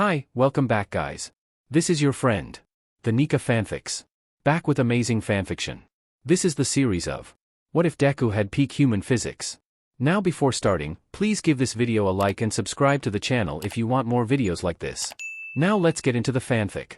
Hi, welcome back guys. This is your friend, the Nika Fanfics. Back with amazing fanfiction. This is the series of What if Deku had peak human physics? Now before starting, please give this video a like and subscribe to the channel if you want more videos like this. Now let's get into the fanfic.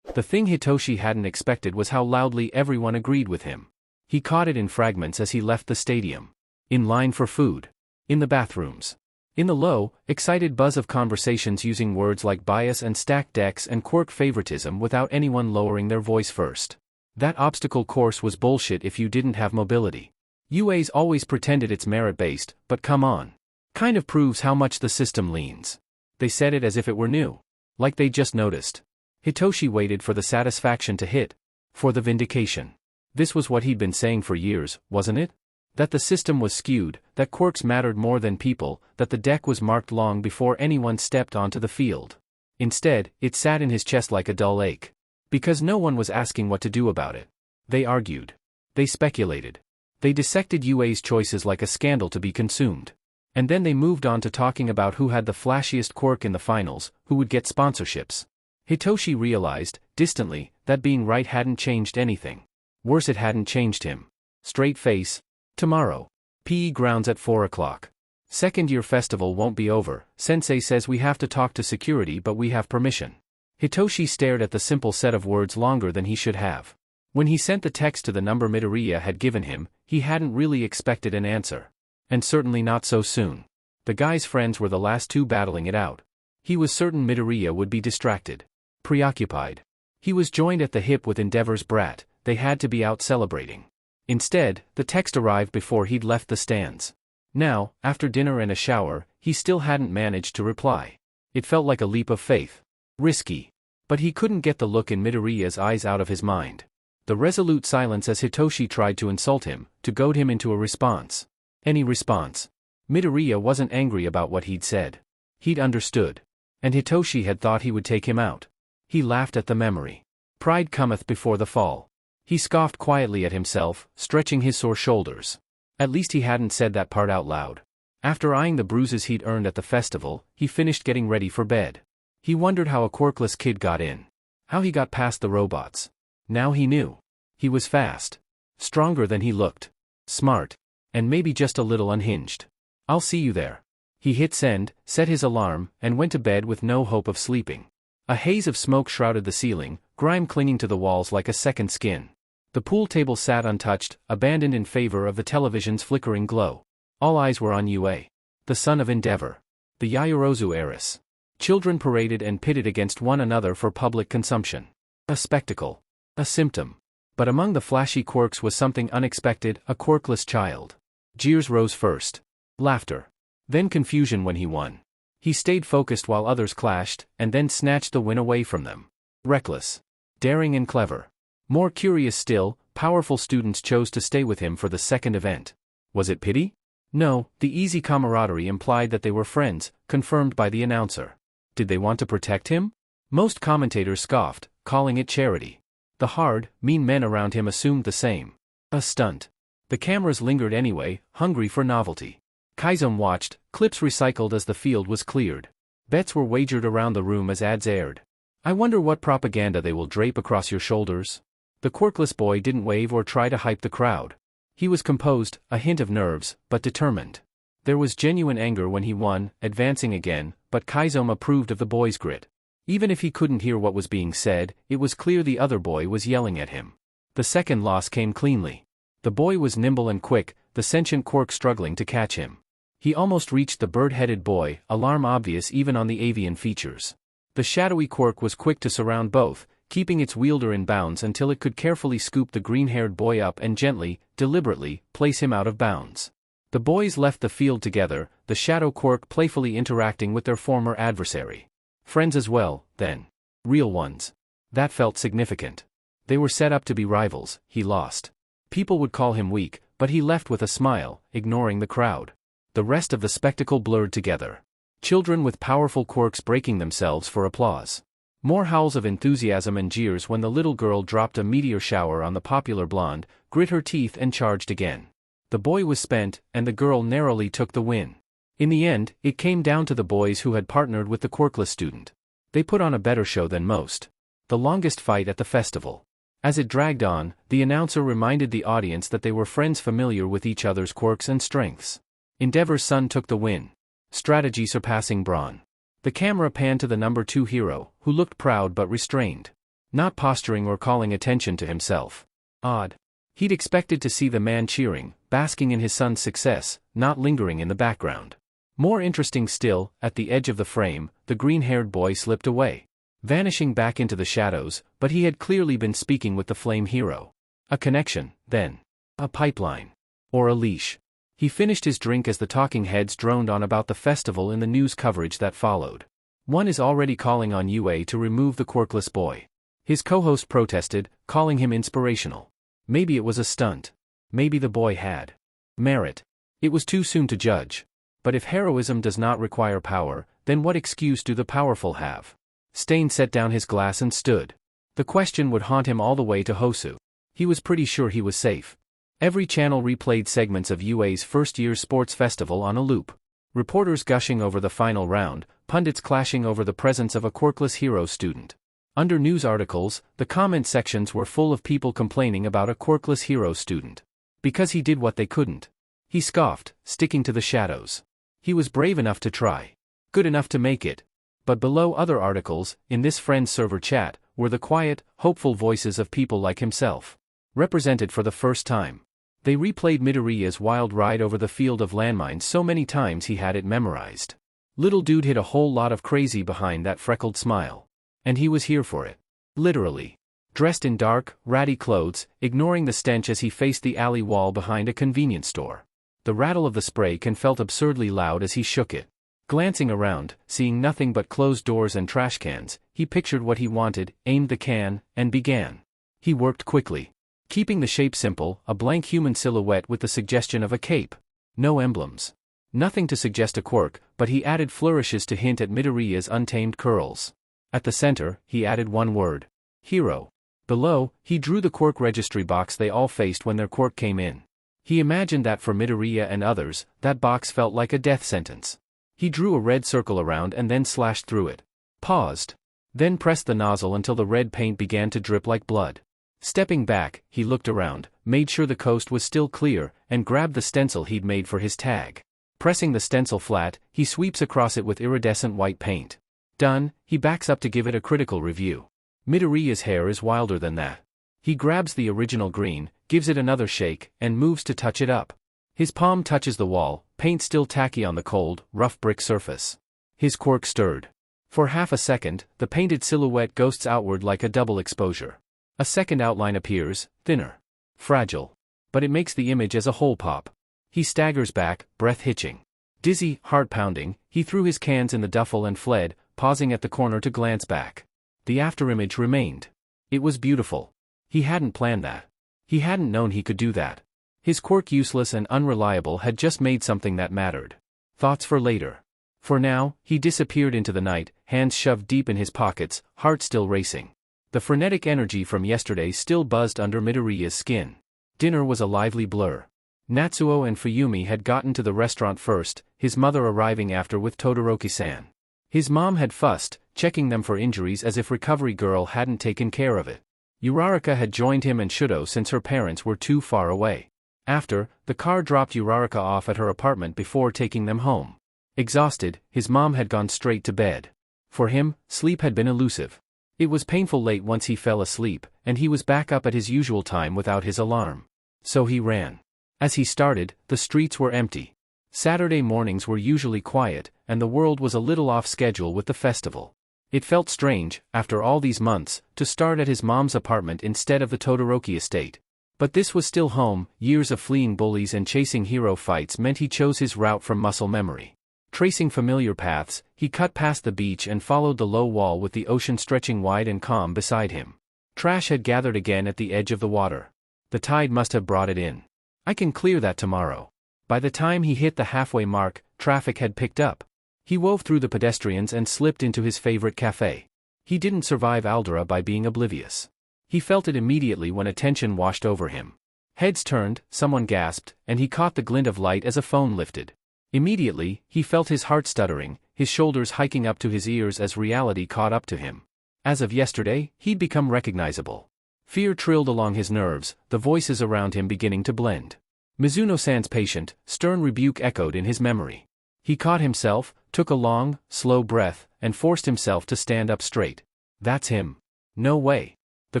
The thing Hitoshi hadn't expected was how loudly everyone agreed with him. He caught it in fragments as he left the stadium. In line for food. In the bathrooms. In the low, excited buzz of conversations using words like bias and stacked decks and quirk favoritism without anyone lowering their voice first. That obstacle course was bullshit if you didn't have mobility. UA's always pretended it's merit-based, but come on. Kind of proves how much the system leans. They said it as if it were new. Like they just noticed. Hitoshi waited for the satisfaction to hit. For the vindication. This was what he'd been saying for years, wasn't it? That the system was skewed, that quirks mattered more than people, that the deck was marked long before anyone stepped onto the field. Instead, it sat in his chest like a dull ache. Because no one was asking what to do about it. They argued. They speculated. They dissected UA's choices like a scandal to be consumed. And then they moved on to talking about who had the flashiest quirk in the finals, who would get sponsorships. Hitoshi realized, distantly, that being right hadn't changed anything. Worse, it hadn't changed him. Straight face. Tomorrow. PE grounds at 4 o'clock. Second year festival won't be over. Sensei says we have to talk to security but we have permission. Hitoshi stared at the simple set of words longer than he should have. When he sent the text to the number Midoriya had given him, he hadn't really expected an answer. And certainly not so soon. The guy's friends were the last two battling it out. He was certain Midoriya would be distracted. Preoccupied. He was joined at the hip with Endeavor's brat. They had to be out celebrating. Instead, the text arrived before he'd left the stands. Now, after dinner and a shower, he still hadn't managed to reply. It felt like a leap of faith. Risky. But he couldn't get the look in Midoriya's eyes out of his mind. The resolute silence as Hitoshi tried to insult him, to goad him into a response. Any response. Midoriya wasn't angry about what he'd said. He'd understood. And Hitoshi had thought he would take him out. He laughed at the memory. Pride cometh before the fall. He scoffed quietly at himself, stretching his sore shoulders. At least he hadn't said that part out loud. After eyeing the bruises he'd earned at the festival, he finished getting ready for bed. He wondered how a quirkless kid got in. How he got past the robots. Now he knew. He was fast. Stronger than he looked. Smart. And maybe just a little unhinged. I'll see you there. He hit send, set his alarm, and went to bed with no hope of sleeping. A haze of smoke shrouded the ceiling, grime clinging to the walls like a second skin. The pool table sat untouched, abandoned in favor of the television's flickering glow. All eyes were on UA. The son of Endeavor. The Yaoyorozu heiress. Children paraded and pitted against one another for public consumption. A spectacle. A symptom. But among the flashy quirks was something unexpected, a quirkless child. Jeers rose first. Laughter. Then confusion when he won. He stayed focused while others clashed, and then snatched the win away from them. Reckless. Daring and clever. More curious still, powerful students chose to stay with him for the second event. Was it pity? No, the easy camaraderie implied that they were friends, confirmed by the announcer. Did they want to protect him? Most commentators scoffed, calling it charity. The hard, mean men around him assumed the same. A stunt. The cameras lingered anyway, hungry for novelty. Kaizum watched, clips recycled as the field was cleared. Bets were wagered around the room as ads aired. I wonder what propaganda they will drape across your shoulders. The quirkless boy didn't wave or try to hype the crowd. He was composed, a hint of nerves, but determined. There was genuine anger when he won, advancing again, but Kaizum approved of the boy's grit. Even if he couldn't hear what was being said, it was clear the other boy was yelling at him. The second loss came cleanly. The boy was nimble and quick, the sentient quirk struggling to catch him. He almost reached the bird-headed boy, alarm obvious even on the avian features. The shadowy quirk was quick to surround both, keeping its wielder in bounds until it could carefully scoop the green-haired boy up and gently, deliberately, place him out of bounds. The boys left the field together, the shadow quirk playfully interacting with their former adversary. Friends as well, then. Real ones. That felt significant. They were set up to be rivals. He lost. People would call him weak, but he left with a smile, ignoring the crowd. The rest of the spectacle blurred together. Children with powerful quirks breaking themselves for applause. More howls of enthusiasm and jeers when the little girl dropped a meteor shower on the popular blonde, grit her teeth and charged again. The boy was spent, and the girl narrowly took the win. In the end, it came down to the boys who had partnered with the quirkless student. They put on a better show than most. The longest fight at the festival. As it dragged on, the announcer reminded the audience that they were friends familiar with each other's quirks and strengths. Endeavor's son took the win. Strategy surpassing brawn. The camera panned to the number 2 hero, who looked proud but restrained. Not posturing or calling attention to himself. Odd. He'd expected to see the man cheering, basking in his son's success, not lingering in the background. More interesting still, at the edge of the frame, the green-haired boy slipped away, vanishing back into the shadows, but he had clearly been speaking with the flame hero. A connection, then. A pipeline. Or a leash. He finished his drink as the talking heads droned on about the festival in the news coverage that followed. One is already calling on UA to remove the quirkless boy. His co-host protested, calling him inspirational. Maybe it was a stunt. Maybe the boy had merit. It was too soon to judge. But if heroism does not require power, then what excuse do the powerful have? Stain set down his glass and stood. The question would haunt him all the way to Hosu. He was pretty sure he was safe. Every channel replayed segments of UA's first-year sports festival on a loop. Reporters gushing over the final round, pundits clashing over the presence of a quirkless hero student. Under news articles, the comment sections were full of people complaining about a quirkless hero student. Because he did what they couldn't. He scoffed, sticking to the shadows. He was brave enough to try. Good enough to make it. But below other articles, in this friend's server chat, were the quiet, hopeful voices of people like himself. Represented for the first time. They replayed Midoriya's wild ride over the field of landmines so many times he had it memorized. Little dude hid a whole lot of crazy behind that freckled smile. And he was here for it. Literally. Dressed in dark, ratty clothes, ignoring the stench as he faced the alley wall behind a convenience store. The rattle of the spray can felt absurdly loud as he shook it. Glancing around, seeing nothing but closed doors and trash cans, he pictured what he wanted, aimed the can, and began. He worked quickly. Keeping the shape simple, a blank human silhouette with the suggestion of a cape. No emblems. Nothing to suggest a quirk, but he added flourishes to hint at Midoriya's untamed curls. At the center, he added one word. Hero. Below, he drew the quirk registry box they all faced when their quirk came in. He imagined that for Midoriya and others, that box felt like a death sentence. He drew a red circle around and then slashed through it. Paused. Then pressed the nozzle until the red paint began to drip like blood. Stepping back, he looked around, made sure the coast was still clear, and grabbed the stencil he'd made for his tag. Pressing the stencil flat, he sweeps across it with iridescent white paint. Done, he backs up to give it a critical review. Midoriya's hair is wilder than that. He grabs the original green, gives it another shake, and moves to touch it up. His palm touches the wall, paint still tacky on the cold, rough brick surface. His quirk stirred. For half a second, the painted silhouette ghosts outward like a double exposure. A second outline appears, thinner. Fragile. But it makes the image as a whole pop. He staggers back, breath hitching. Dizzy, heart pounding, he threw his cans in the duffel and fled, pausing at the corner to glance back. The afterimage remained. It was beautiful. He hadn't planned that. He hadn't known he could do that. His quirk useless and unreliable had just made something that mattered. Thoughts for later. For now, he disappeared into the night, hands shoved deep in his pockets, heart still racing. The frenetic energy from yesterday still buzzed under Midoriya's skin. Dinner was a lively blur. Natsuo and Fuyumi had gotten to the restaurant first, his mother arriving after with Todoroki-san. His mom had fussed, checking them for injuries as if Recovery Girl hadn't taken care of it. Uraraka had joined him and Shudo since her parents were too far away. After, the car dropped Uraraka off at her apartment before taking them home. Exhausted, his mom had gone straight to bed. For him, sleep had been elusive. It was painful late once he fell asleep, and he was back up at his usual time without his alarm. So he ran. As he started, the streets were empty. Saturday mornings were usually quiet, and the world was a little off schedule with the festival. It felt strange, after all these months, to start at his mom's apartment instead of the Todoroki estate. But this was still home. Years of fleeing bullies and chasing hero fights meant he chose his route from muscle memory. Tracing familiar paths, he cut past the beach and followed the low wall with the ocean stretching wide and calm beside him. Trash had gathered again at the edge of the water. The tide must have brought it in. I can clear that tomorrow. By the time he hit the halfway mark, traffic had picked up. He wove through the pedestrians and slipped into his favorite cafe. He didn't survive Aldera by being oblivious. He felt it immediately when attention washed over him. Heads turned, someone gasped, and he caught the glint of light as a phone lifted. Immediately, he felt his heart stuttering, his shoulders hiking up to his ears as reality caught up to him. As of yesterday, he'd become recognizable. Fear trilled along his nerves, the voices around him beginning to blend. Mizuno-san's patient, stern rebuke echoed in his memory. He caught himself, took a long, slow breath, and forced himself to stand up straight. That's him. No way. The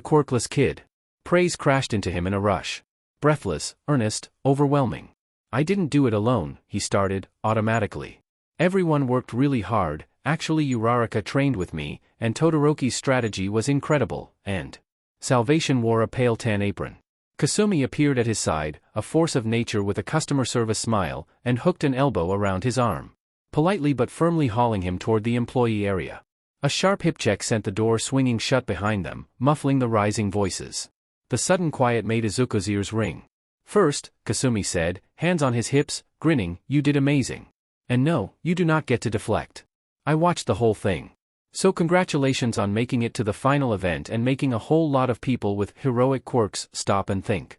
quirkless kid. Praise crashed into him in a rush. Breathless, earnest, overwhelming. I didn't do it alone, he started, automatically. Everyone worked really hard, actually Uraraka trained with me, and Todoroki's strategy was incredible, and Salvation wore a pale tan apron. Kasumi appeared at his side, a force of nature with a customer service smile, and hooked an elbow around his arm, politely but firmly hauling him toward the employee area. A sharp hip check sent the door swinging shut behind them, muffling the rising voices. The sudden quiet made Izuku's ears ring. First, Kasumi said, hands on his hips, grinning, you did amazing. And no, you do not get to deflect. I watched the whole thing. So congratulations on making it to the final event and making a whole lot of people with heroic quirks stop and think.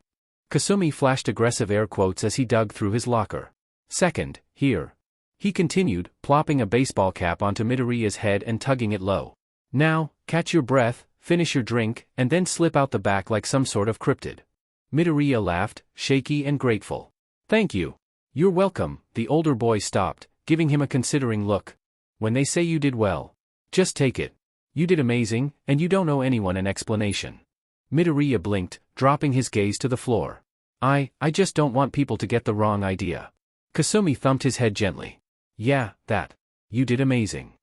Kasumi flashed aggressive air quotes as he dug through his locker. Second, here. He continued, plopping a baseball cap onto Midoriya's head and tugging it low. Now, catch your breath, finish your drink, and then slip out the back like some sort of cryptid. Midoriya laughed, shaky and grateful. Thank you. You're welcome. The older boy stopped, giving him a considering look. When they say you did well, just take it. You did amazing, and you don't owe anyone an explanation. Midoriya blinked, dropping his gaze to the floor. I just don't want people to get the wrong idea. Kasumi thumped his head gently. Yeah, that. You did amazing.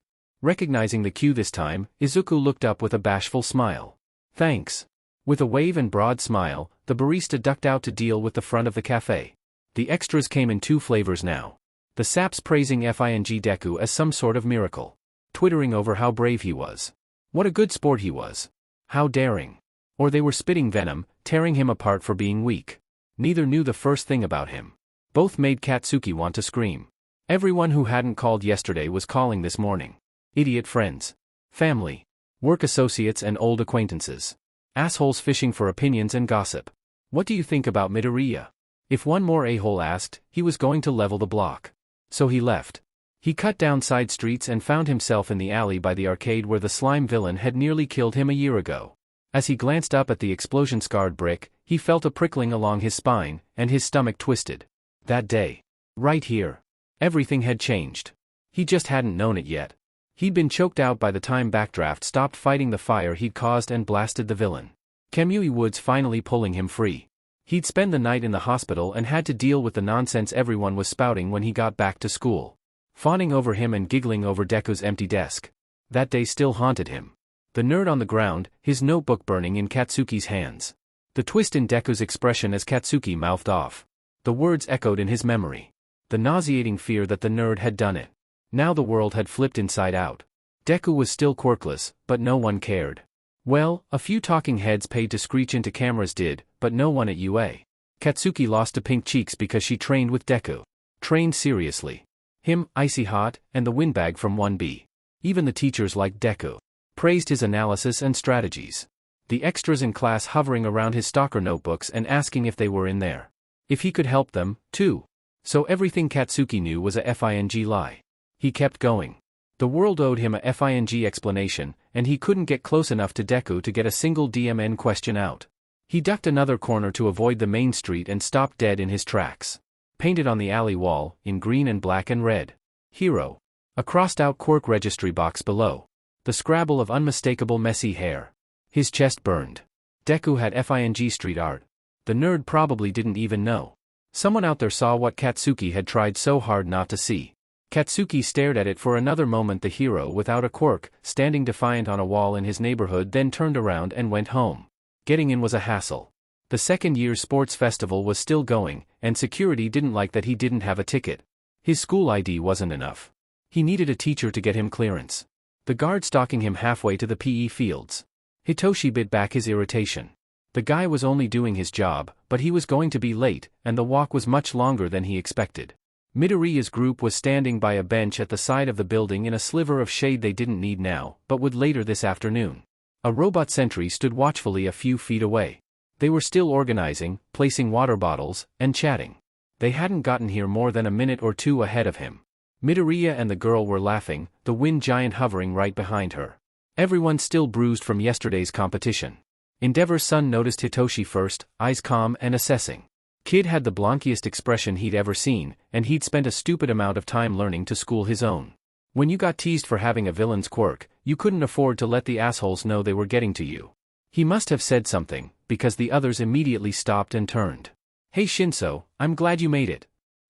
Recognizing the cue this time, Izuku looked up with a bashful smile. Thanks. With a wave and broad smile, the barista ducked out to deal with the front of the cafe. The extras came in 2 flavors now. The saps praising Fing Deku as some sort of miracle. Twittering over how brave he was. What a good sport he was. How daring. Or they were spitting venom, tearing him apart for being weak. Neither knew the first thing about him. Both made Katsuki want to scream. Everyone who hadn't called yesterday was calling this morning. Idiot friends. Family. Work associates and old acquaintances. Assholes fishing for opinions and gossip. What do you think about Midoriya? If one more a-hole asked, he was going to level the block. So he left. He cut down side streets and found himself in the alley by the arcade where the slime villain had nearly killed him a year ago. As he glanced up at the explosion-scarred brick, he felt a prickling along his spine, and his stomach twisted. That day. Right here. Everything had changed. He just hadn't known it yet. He'd been choked out by the time Backdraft stopped fighting the fire he'd caused and blasted the villain. Kamui Woods finally pulling him free. He'd spend the night in the hospital and had to deal with the nonsense everyone was spouting when he got back to school. Fawning over him and giggling over Deku's empty desk. That day still haunted him. The nerd on the ground, his notebook burning in Katsuki's hands. The twist in Deku's expression as Katsuki mouthed off. The words echoed in his memory. The nauseating fear that the nerd had done it. Now the world had flipped inside out. Deku was still quirkless, but no one cared. Well, a few talking heads paid to screech into cameras did, but no one at UA. Katsuki lost to pink cheeks because she trained with Deku. Trained seriously. Him, icy hot, and the windbag from 1B. Even the teachers liked Deku. Praised his analysis and strategies. The extras in class hovering around his stalker notebooks and asking if they were in there. If he could help them, too. So everything Katsuki knew was a Fing lie. He kept going. The world owed him a Fing explanation, and he couldn't get close enough to Deku to get a single DMN question out. He ducked another corner to avoid the main street and stopped dead in his tracks. Painted on the alley wall, in green and black and red. Hero. A crossed-out quirk registry box below. The scrabble of unmistakable messy hair. His chest burned. Deku had Fing street art. The nerd probably didn't even know. Someone out there saw what Katsuki had tried so hard not to see. Katsuki stared at it for another moment. The hero without a quirk, standing defiant on a wall in his neighborhood, then turned around and went home. Getting in was a hassle. The second year's sports festival was still going, and security didn't like that he didn't have a ticket. His school ID wasn't enough. He needed a teacher to get him clearance. The guard stalking him halfway to the PE fields. Hitoshi bit back his irritation. The guy was only doing his job, but he was going to be late, and the walk was much longer than he expected. Midoriya's group was standing by a bench at the side of the building in a sliver of shade they didn't need now, but would later this afternoon. A robot sentry stood watchfully a few feet away. They were still organizing, placing water bottles, and chatting. They hadn't gotten here more than a minute or two ahead of him. Midoriya and the girl were laughing, the wind giant hovering right behind her. Everyone still bruised from yesterday's competition. Endeavor's son noticed Hitoshi first, eyes calm and assessing. Kid had the blankiest expression he'd ever seen, and he'd spent a stupid amount of time learning to school his own. When you got teased for having a villain's quirk, you couldn't afford to let the assholes know they were getting to you. He must have said something, because the others immediately stopped and turned. Hey Shinso, I'm glad you made it.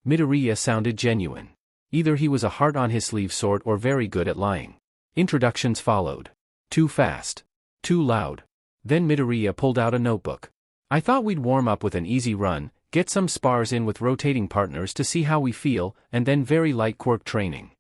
Midoriya sounded genuine. Either he was a heart-on-his-sleeve sort or very good at lying. Introductions followed. Too fast. Too loud. Then Midoriya pulled out a notebook. I thought we'd warm up with an easy run, get some spars in with rotating partners to see how we feel, and then very light quirk training.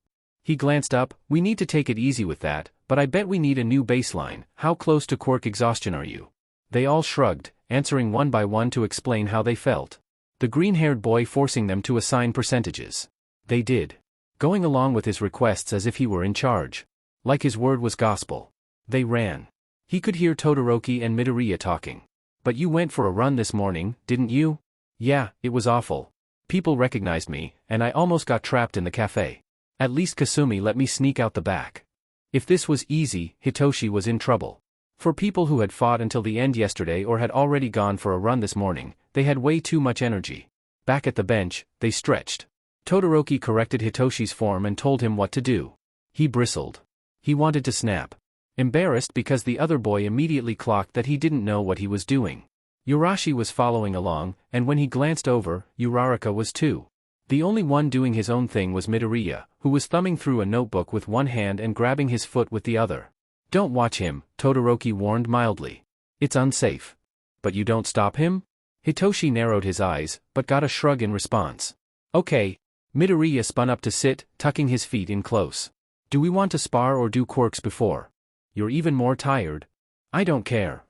He glanced up, we need to take it easy with that, but I bet we need a new baseline. How close to quirk exhaustion are you? They all shrugged, answering one by one to explain how they felt. The green-haired boy forcing them to assign percentages. They did. Going along with his requests as if he were in charge. Like his word was gospel. They ran. He could hear Todoroki and Midoriya talking. But you went for a run this morning, didn't you? Yeah, it was awful. People recognized me, and I almost got trapped in the cafe. At least Kasumi let me sneak out the back. If this was easy, Hitoshi was in trouble. For people who had fought until the end yesterday or had already gone for a run this morning, they had way too much energy. Back at the bench, they stretched. Todoroki corrected Hitoshi's form and told him what to do. He bristled. He wanted to snap. Embarrassed because the other boy immediately clocked that he didn't know what he was doing. Urashi was following along, and when he glanced over, Uraraka was too. The only one doing his own thing was Midoriya, who was thumbing through a notebook with one hand and grabbing his foot with the other. Don't watch him, Todoroki warned mildly. It's unsafe. But you don't stop him? Hitoshi narrowed his eyes, but got a shrug in response. Okay. Midoriya spun up to sit, tucking his feet in close. Do we want to spar or do quirks before? You're even more tired. I don't care.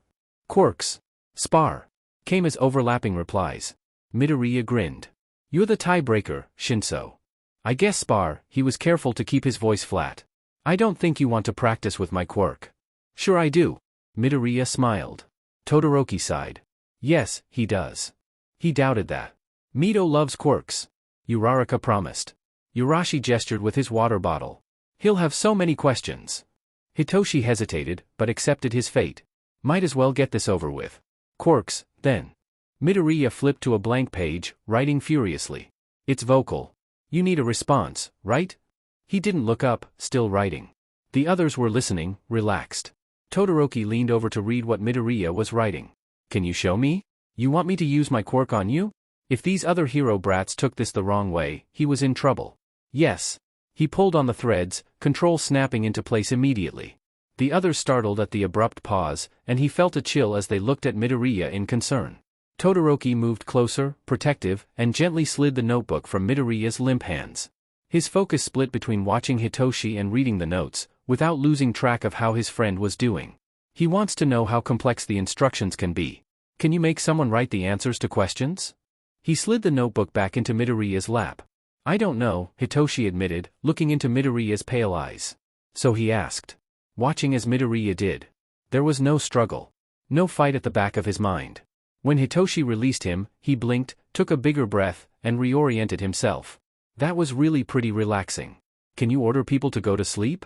Quirks. Spar. Came as overlapping replies. Midoriya grinned. You're the tiebreaker, Shinso. I guess spar. He was careful to keep his voice flat. I don't think you want to practice with my quirk. Sure I do. Midoriya smiled. Todoroki sighed. Yes, he does. He doubted that. Mito loves quirks. Uraraka promised. Urashi gestured with his water bottle. He'll have so many questions. Hitoshi hesitated, but accepted his fate. Might as well get this over with. Quirks, then. Midoriya flipped to a blank page, writing furiously. It's vocal. You need a response, right? He didn't look up, still writing. The others were listening, relaxed. Todoroki leaned over to read what Midoriya was writing. Can you show me? You want me to use my quirk on you? If these other hero brats took this the wrong way, he was in trouble. Yes. He pulled on the threads, control snapping into place immediately. The others startled at the abrupt pause, and he felt a chill as they looked at Midoriya in concern. Todoroki moved closer, protective, and gently slid the notebook from Midoriya's limp hands. His focus split between watching Hitoshi and reading the notes, without losing track of how his friend was doing. He wants to know how complex the instructions can be. Can you make someone write the answers to questions? He slid the notebook back into Midoriya's lap. I don't know, Hitoshi admitted, looking into Midoriya's pale eyes. So he asked. Watching as Midoriya did. There was no struggle. No fight at the back of his mind. When Hitoshi released him, he blinked, took a bigger breath, and reoriented himself. That was really pretty relaxing. Can you order people to go to sleep?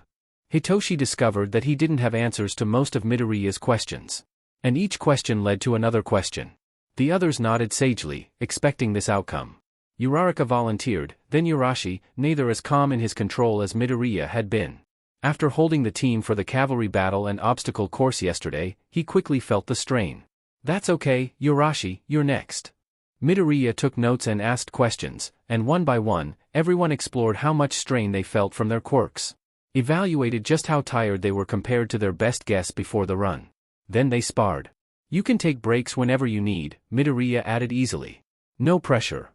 Hitoshi discovered that he didn't have answers to most of Midoriya's questions. And each question led to another question. The others nodded sagely, expecting this outcome. Uraraka volunteered, then Urashi, neither as calm in his control as Midoriya had been. After holding the team for the cavalry battle and obstacle course yesterday, he quickly felt the strain. That's okay, Urashi, you're next. Midoriya took notes and asked questions, and one by one, everyone explored how much strain they felt from their quirks. Evaluated just how tired they were compared to their best guess before the run. Then they sparred. You can take breaks whenever you need, Midoriya added easily. No pressure.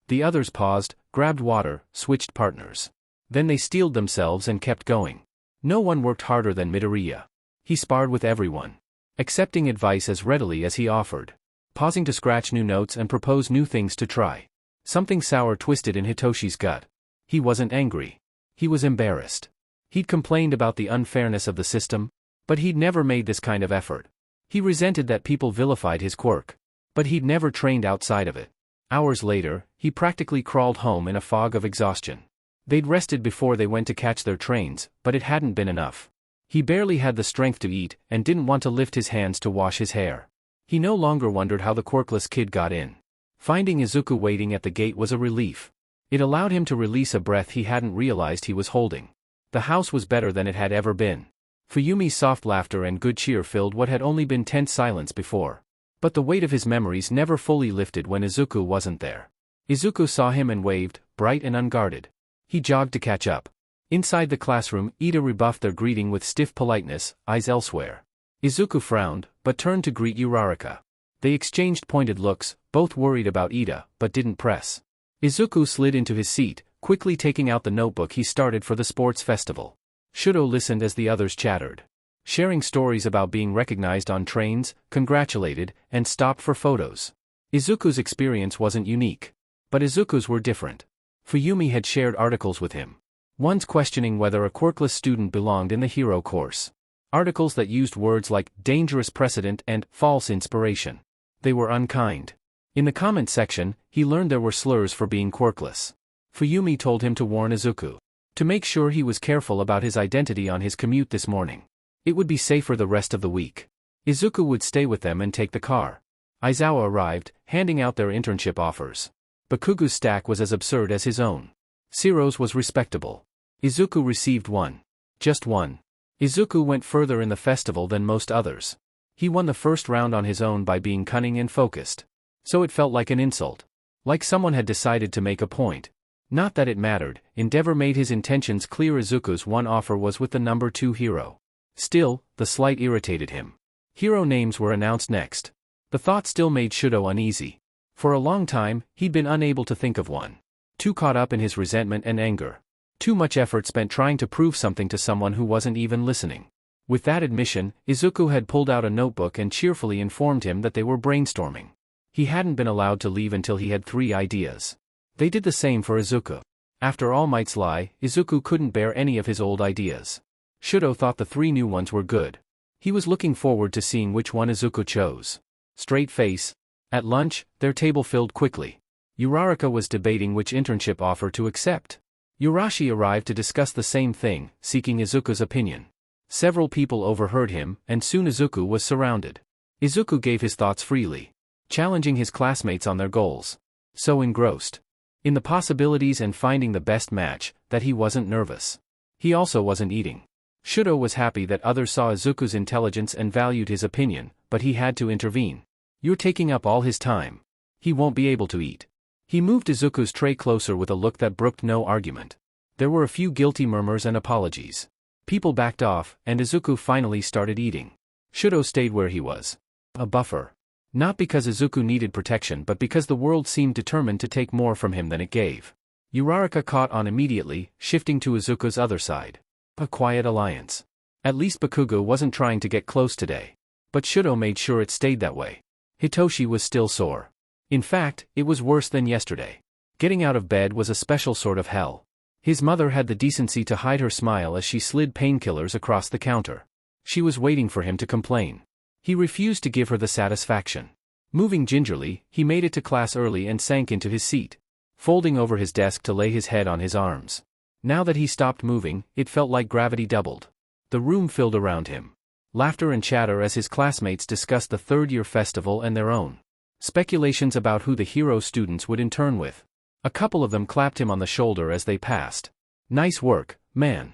The others paused, grabbed water, switched partners. Then they steeled themselves and kept going. No one worked harder than Midoriya. He sparred with everyone. Accepting advice as readily as he offered. Pausing to scratch new notes and propose new things to try. Something sour twisted in Hitoshi's gut. He wasn't angry. He was embarrassed. He'd complained about the unfairness of the system, but he'd never made this kind of effort. He resented that people vilified his quirk. But he'd never trained outside of it. Hours later, he practically crawled home in a fog of exhaustion. They'd rested before they went to catch their trains, but it hadn't been enough. He barely had the strength to eat, and didn't want to lift his hands to wash his hair. He no longer wondered how the quirkless kid got in. Finding Izuku waiting at the gate was a relief. It allowed him to release a breath he hadn't realized he was holding. The house was better than it had ever been. Fuyumi's soft laughter and good cheer filled what had only been tense silence before. But the weight of his memories never fully lifted when Izuku wasn't there. Izuku saw him and waved, bright and unguarded. He jogged to catch up. Inside the classroom, Ida rebuffed their greeting with stiff politeness, eyes elsewhere. Izuku frowned, but turned to greet Uraraka. They exchanged pointed looks, both worried about Ida, but didn't press. Izuku slid into his seat, quickly taking out the notebook he started for the sports festival. Shudo listened as the others chattered, sharing stories about being recognized on trains, congratulated, and stopped for photos. Izuku's experience wasn't unique. But Izuku's were different. Fuyumi had shared articles with him. Ones questioning whether a quirkless student belonged in the hero course. Articles that used words like dangerous precedent and false inspiration. They were unkind. In the comment section, he learned there were slurs for being quirkless. Fuyumi told him to warn Izuku to make sure he was careful about his identity on his commute this morning. It would be safer the rest of the week. Izuku would stay with them and take the car. Aizawa arrived, handing out their internship offers. Bakugu's stack was as absurd as his own. Shiro's was respectable. Izuku received one. Just one. Izuku went further in the festival than most others. He won the first round on his own by being cunning and focused. So it felt like an insult. Like someone had decided to make a point. Not that it mattered, Endeavor made his intentions clear. Izuku's one offer was with the number 2 hero. Still, the slight irritated him. Hero names were announced next. The thought still made Shudo uneasy. For a long time, he'd been unable to think of one. Too caught up in his resentment and anger. Too much effort spent trying to prove something to someone who wasn't even listening. With that admission, Izuku had pulled out a notebook and cheerfully informed him that they were brainstorming. He hadn't been allowed to leave until he had 3 ideas. They did the same for Izuku. After All Might's Lie, Izuku couldn't bear any of his old ideas. Shudo thought the 3 new ones were good. He was looking forward to seeing which one Izuku chose. Straight face. At lunch, their table filled quickly. Uraraka was debating which internship offer to accept. Urashi arrived to discuss the same thing, seeking Izuku's opinion. Several people overheard him, and soon Izuku was surrounded. Izuku gave his thoughts freely, challenging his classmates on their goals. So engrossed in the possibilities and finding the best match, that he wasn't nervous. He also wasn't eating. Shudo was happy that others saw Izuku's intelligence and valued his opinion, but he had to intervene. You're taking up all his time. He won't be able to eat. He moved Izuku's tray closer with a look that brooked no argument. There were a few guilty murmurs and apologies. People backed off, and Izuku finally started eating. Shudo stayed where he was. A buffer. Not because Izuku needed protection but because the world seemed determined to take more from him than it gave. Uraraka caught on immediately, shifting to Izuku's other side. A quiet alliance. At least Bakugo wasn't trying to get close today. But Shudo made sure it stayed that way. Hitoshi was still sore. In fact, it was worse than yesterday. Getting out of bed was a special sort of hell. His mother had the decency to hide her smile as she slid painkillers across the counter. She was waiting for him to complain. He refused to give her the satisfaction. Moving gingerly, he made it to class early and sank into his seat, folding over his desk to lay his head on his arms. Now that he stopped moving, it felt like gravity doubled. The room filled around him. Laughter and chatter as his classmates discussed the third-year festival and their own speculations about who the hero students would intern with. A couple of them clapped him on the shoulder as they passed. Nice work, man.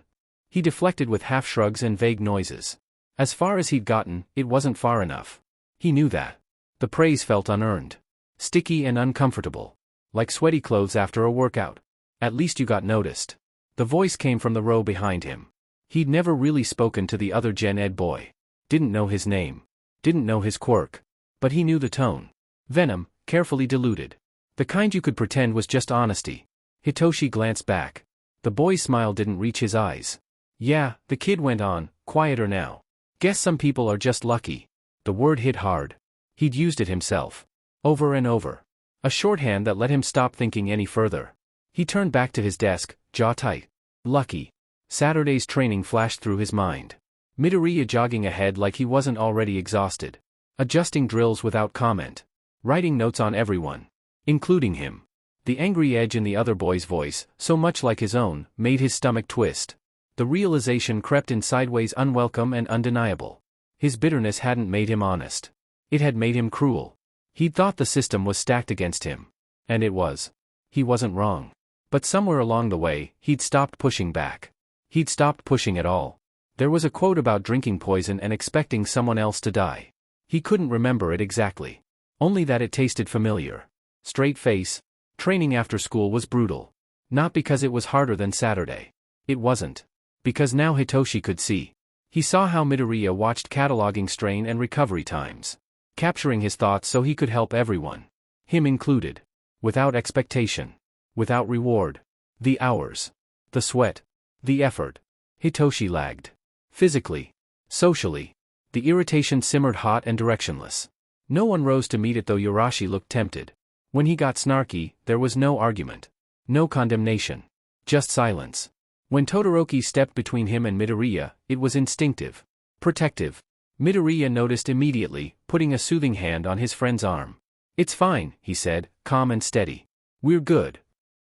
He deflected with half shrugs and vague noises. As far as he'd gotten, it wasn't far enough. He knew that. The praise felt unearned. Sticky and uncomfortable. Like sweaty clothes after a workout. At least you got noticed. The voice came from the row behind him. He'd never really spoken to the other Gen Ed boy. Didn't know his name. Didn't know his quirk. But he knew the tone. Venom, carefully diluted. The kind you could pretend was just honesty. Hitoshi glanced back. The boy's smile didn't reach his eyes. Yeah, the kid went on, quieter now. Guess some people are just lucky. The word hit hard. He'd used it himself. Over and over. A shorthand that let him stop thinking any further. He turned back to his desk, jaw tight. Lucky. Saturday's training flashed through his mind. Midoriya jogging ahead like he wasn't already exhausted. Adjusting drills without comment. Writing notes on everyone. including him. The angry edge in the other boy's voice, so much like his own, made his stomach twist. The realization crept in sideways, unwelcome and undeniable. His bitterness hadn't made him honest. It had made him cruel. He'd thought the system was stacked against him. And it was. He wasn't wrong. But somewhere along the way, he'd stopped pushing back. He'd stopped pushing at all. There was a quote about drinking poison and expecting someone else to die. He couldn't remember it exactly. Only that it tasted familiar. Straight face. Training after school was brutal. Not because it was harder than Saturday. It wasn't. Because now Hitoshi could see. He saw how Midoriya watched, cataloging strain and recovery times. Capturing his thoughts so he could help everyone. Him included. Without expectation. Without reward. The hours. The sweat. The effort. Hitoshi lagged. Physically. Socially. The irritation simmered hot and directionless. No one rose to meet it, though Yurashi looked tempted. When he got snarky, there was no argument. No condemnation. Just silence. When Todoroki stepped between him and Midoriya, it was instinctive. Protective. Midoriya noticed immediately, putting a soothing hand on his friend's arm. "It's fine," he said, calm and steady. "We're good."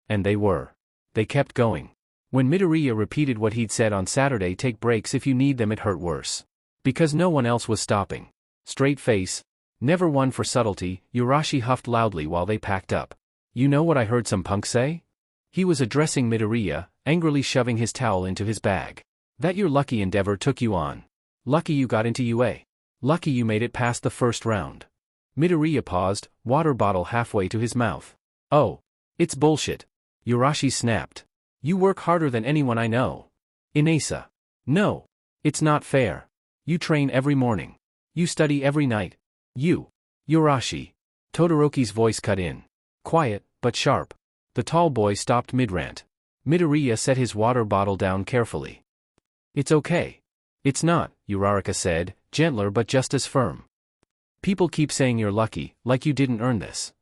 And they were. They kept going. When Midoriya repeated what he'd said on Saturday, "Take breaks if you need them," it hurt worse. Because no one else was stopping. Straight face. Never one for subtlety, Yurashi huffed loudly while they packed up. "You know what I heard some punk say?" He was addressing Midoriya, angrily shoving his towel into his bag. "That your lucky endeavor took you on. Lucky you got into UA. Lucky you made it past the first round." Midoriya paused, water bottle halfway to his mouth. "Oh. It's bullshit." Yurashi snapped. "You work harder than anyone I know. Inasa. No. It's not fair. You train every morning. You study every night. You." "Yurashi." Todoroki's voice cut in. Quiet, but sharp. The tall boy stopped mid-rant. Midoriya set his water bottle down carefully. "It's okay." "It's not," Uraraka said, gentler but just as firm. "People keep saying you're lucky, like you didn't earn this."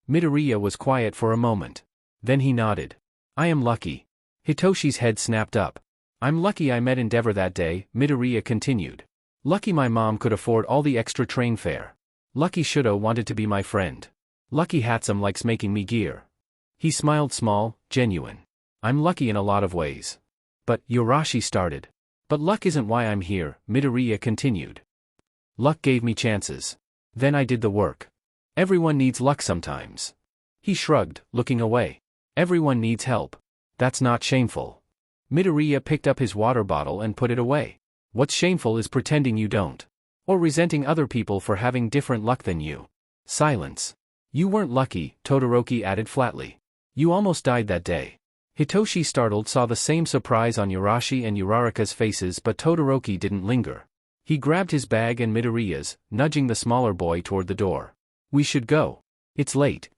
Midoriya was quiet for a moment. Then he nodded. "I am lucky." Hitoshi's head snapped up. "I'm lucky I met Endeavor that day," Midoriya continued. "Lucky my mom could afford all the extra train fare. Lucky Shudo wanted to be my friend. Lucky Hatsum likes making me gear." He smiled, small, genuine. "I'm lucky in a lot of ways." "But," Yurashi started. "But luck isn't why I'm here," Midoriya continued. "Luck gave me chances. Then I did the work. Everyone needs luck sometimes." He shrugged, looking away. "Everyone needs help. That's not shameful." Midoriya picked up his water bottle and put it away. "What's shameful is pretending you don't. Or resenting other people for having different luck than you." Silence. "You weren't lucky," Todoroki added flatly. "You almost died that day." Hitoshi, startled, saw the same surprise on Yurashi and Uraraka's faces, but Todoroki didn't linger. He grabbed his bag and Midoriya's, nudging the smaller boy toward the door. "We should go. It's late."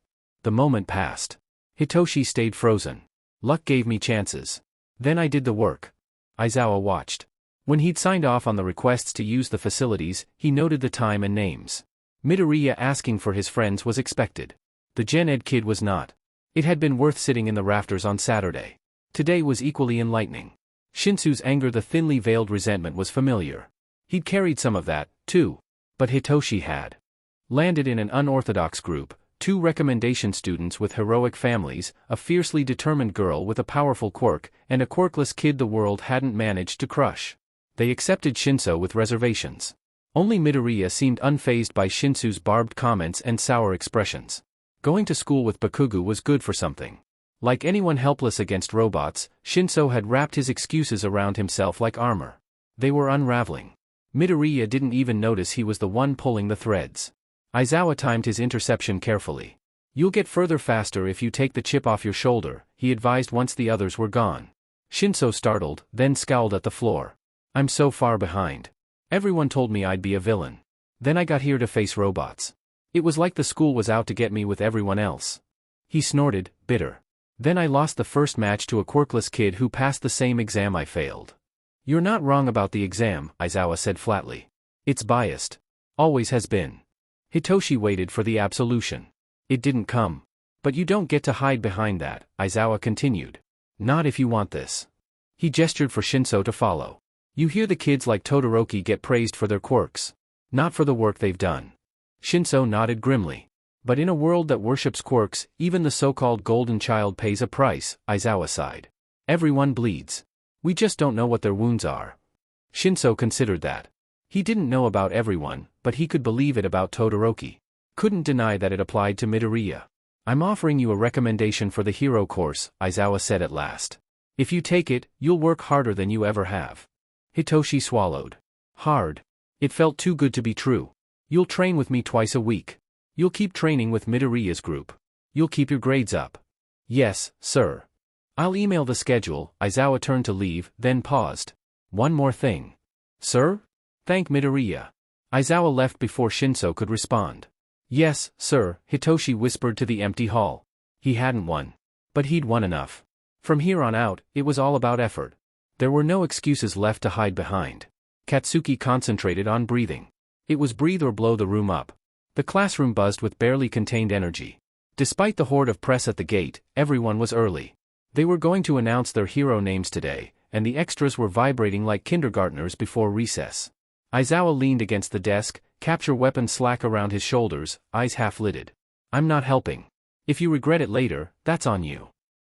The moment passed. Hitoshi stayed frozen. "Luck gave me chances. Then I did the work." Aizawa watched. When he'd signed off on the requests to use the facilities, he noted the time and names. Midoriya asking for his friends was expected. The Gen Ed kid was not. It had been worth sitting in the rafters on Saturday. Today was equally enlightening. Shinsu's anger, the thinly veiled resentment, was familiar. He'd carried some of that, too. But Hitoshi had landed in an unorthodox group, 2 recommendation students with heroic families, a fiercely determined girl with a powerful quirk, and a quirkless kid the world hadn't managed to crush. They accepted Shinso with reservations. Only Midoriya seemed unfazed by Shinsu's barbed comments and sour expressions. Going to school with Bakugo was good for something. Like anyone helpless against robots, Shinso had wrapped his excuses around himself like armor. They were unraveling. Midoriya didn't even notice he was the one pulling the threads. Aizawa timed his interception carefully. "You'll get further faster if you take the chip off your shoulder," he advised once the others were gone. Shinso startled, then scowled at the floor. "I'm so far behind. Everyone told me I'd be a villain. Then I got here to face robots. It was like the school was out to get me with everyone else." He snorted, bitter. "Then I lost the first match to a quirkless kid who passed the same exam I failed." "You're not wrong about the exam," Aizawa said flatly. "It's biased. Always has been." Hitoshi waited for the absolution. It didn't come. "But you don't get to hide behind that," Aizawa continued. "Not if you want this." He gestured for Shinso to follow. "You hear the kids like Todoroki get praised for their quirks. Not for the work they've done." Shinso nodded grimly. But in a world that worships quirks, even the so-called golden child pays a price, Aizawa sighed. Everyone bleeds. We just don't know what their wounds are. Shinso considered that. He didn't know about everyone, but he could believe it about Todoroki. Couldn't deny that it applied to Midoriya. I'm offering you a recommendation for the hero course, Aizawa said at last. If you take it, you'll work harder than you ever have. Hitoshi swallowed. Hard. It felt too good to be true. You'll train with me twice a week. You'll keep training with Midoriya's group. You'll keep your grades up. Yes, sir. I'll email the schedule. Aizawa turned to leave, then paused. One more thing. Sir? Thank Midoriya. Aizawa left before Shinso could respond. Yes, sir, Hitoshi whispered to the empty hall. He hadn't won. But he'd won enough. From here on out, it was all about effort. There were no excuses left to hide behind. Katsuki concentrated on breathing. It was breathe or blow the room up. The classroom buzzed with barely contained energy. Despite the horde of press at the gate, everyone was early. They were going to announce their hero names today, and the extras were vibrating like kindergartners before recess. Aizawa leaned against the desk, capture weapon slack around his shoulders, eyes half-lidded. I'm not helping. If you regret it later, that's on you.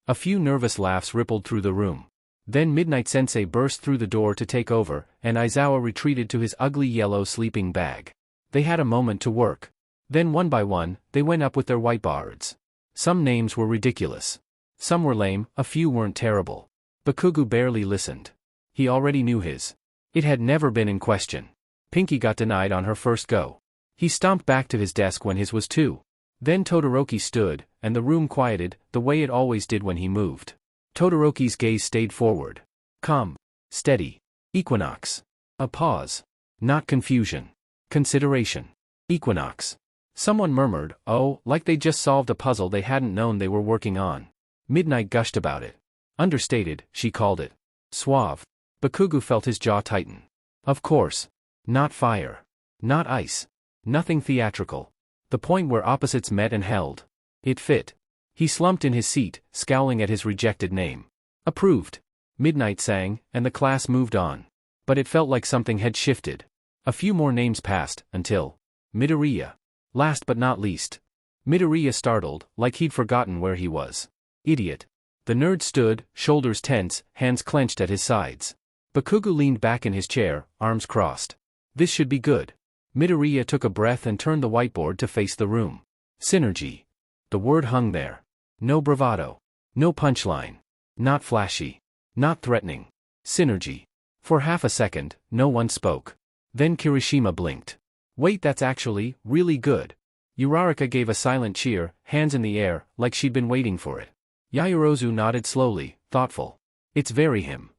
A few nervous laughs rippled through the room. Then Midnight Sensei burst through the door to take over, and Aizawa retreated to his ugly yellow sleeping bag. They had a moment to work. Then one by one, they went up with their whiteboards. Some names were ridiculous. Some were lame, a few weren't terrible. Bakugu barely listened. He already knew his. It had never been in question. Pinky got denied on her first go. He stomped back to his desk when his was too. Then Todoroki stood, and the room quieted, the way it always did when he moved. Todoroki's gaze stayed forward. Calm. Steady. Equinox. A pause. Not confusion. Consideration. Equinox. Someone murmured, oh, like they just solved a puzzle they hadn't known they were working on. Midnight gushed about it. Understated, she called it. Suave. Bakugu felt his jaw tighten. Of course. Not fire. Not ice. Nothing theatrical. The point where opposites met and held. It fit. He slumped in his seat, scowling at his rejected name. Approved. Midnight sang, and the class moved on. But it felt like something had shifted. A few more names passed, until Midoriya. Last but not least. Midoriya startled, like he'd forgotten where he was. Idiot. The nerd stood, shoulders tense, hands clenched at his sides. Bakugu leaned back in his chair, arms crossed. This should be good. Midoriya took a breath and turned the whiteboard to face the room. Synergy. The word hung there. No bravado. No punchline. Not flashy. Not threatening. Synergy. For half a second, no one spoke. Then Kirishima blinked. Wait, that's actually really good. Uraraka gave a silent cheer, hands in the air, like she'd been waiting for it. Yaoyorozu nodded slowly, thoughtful. It's very him.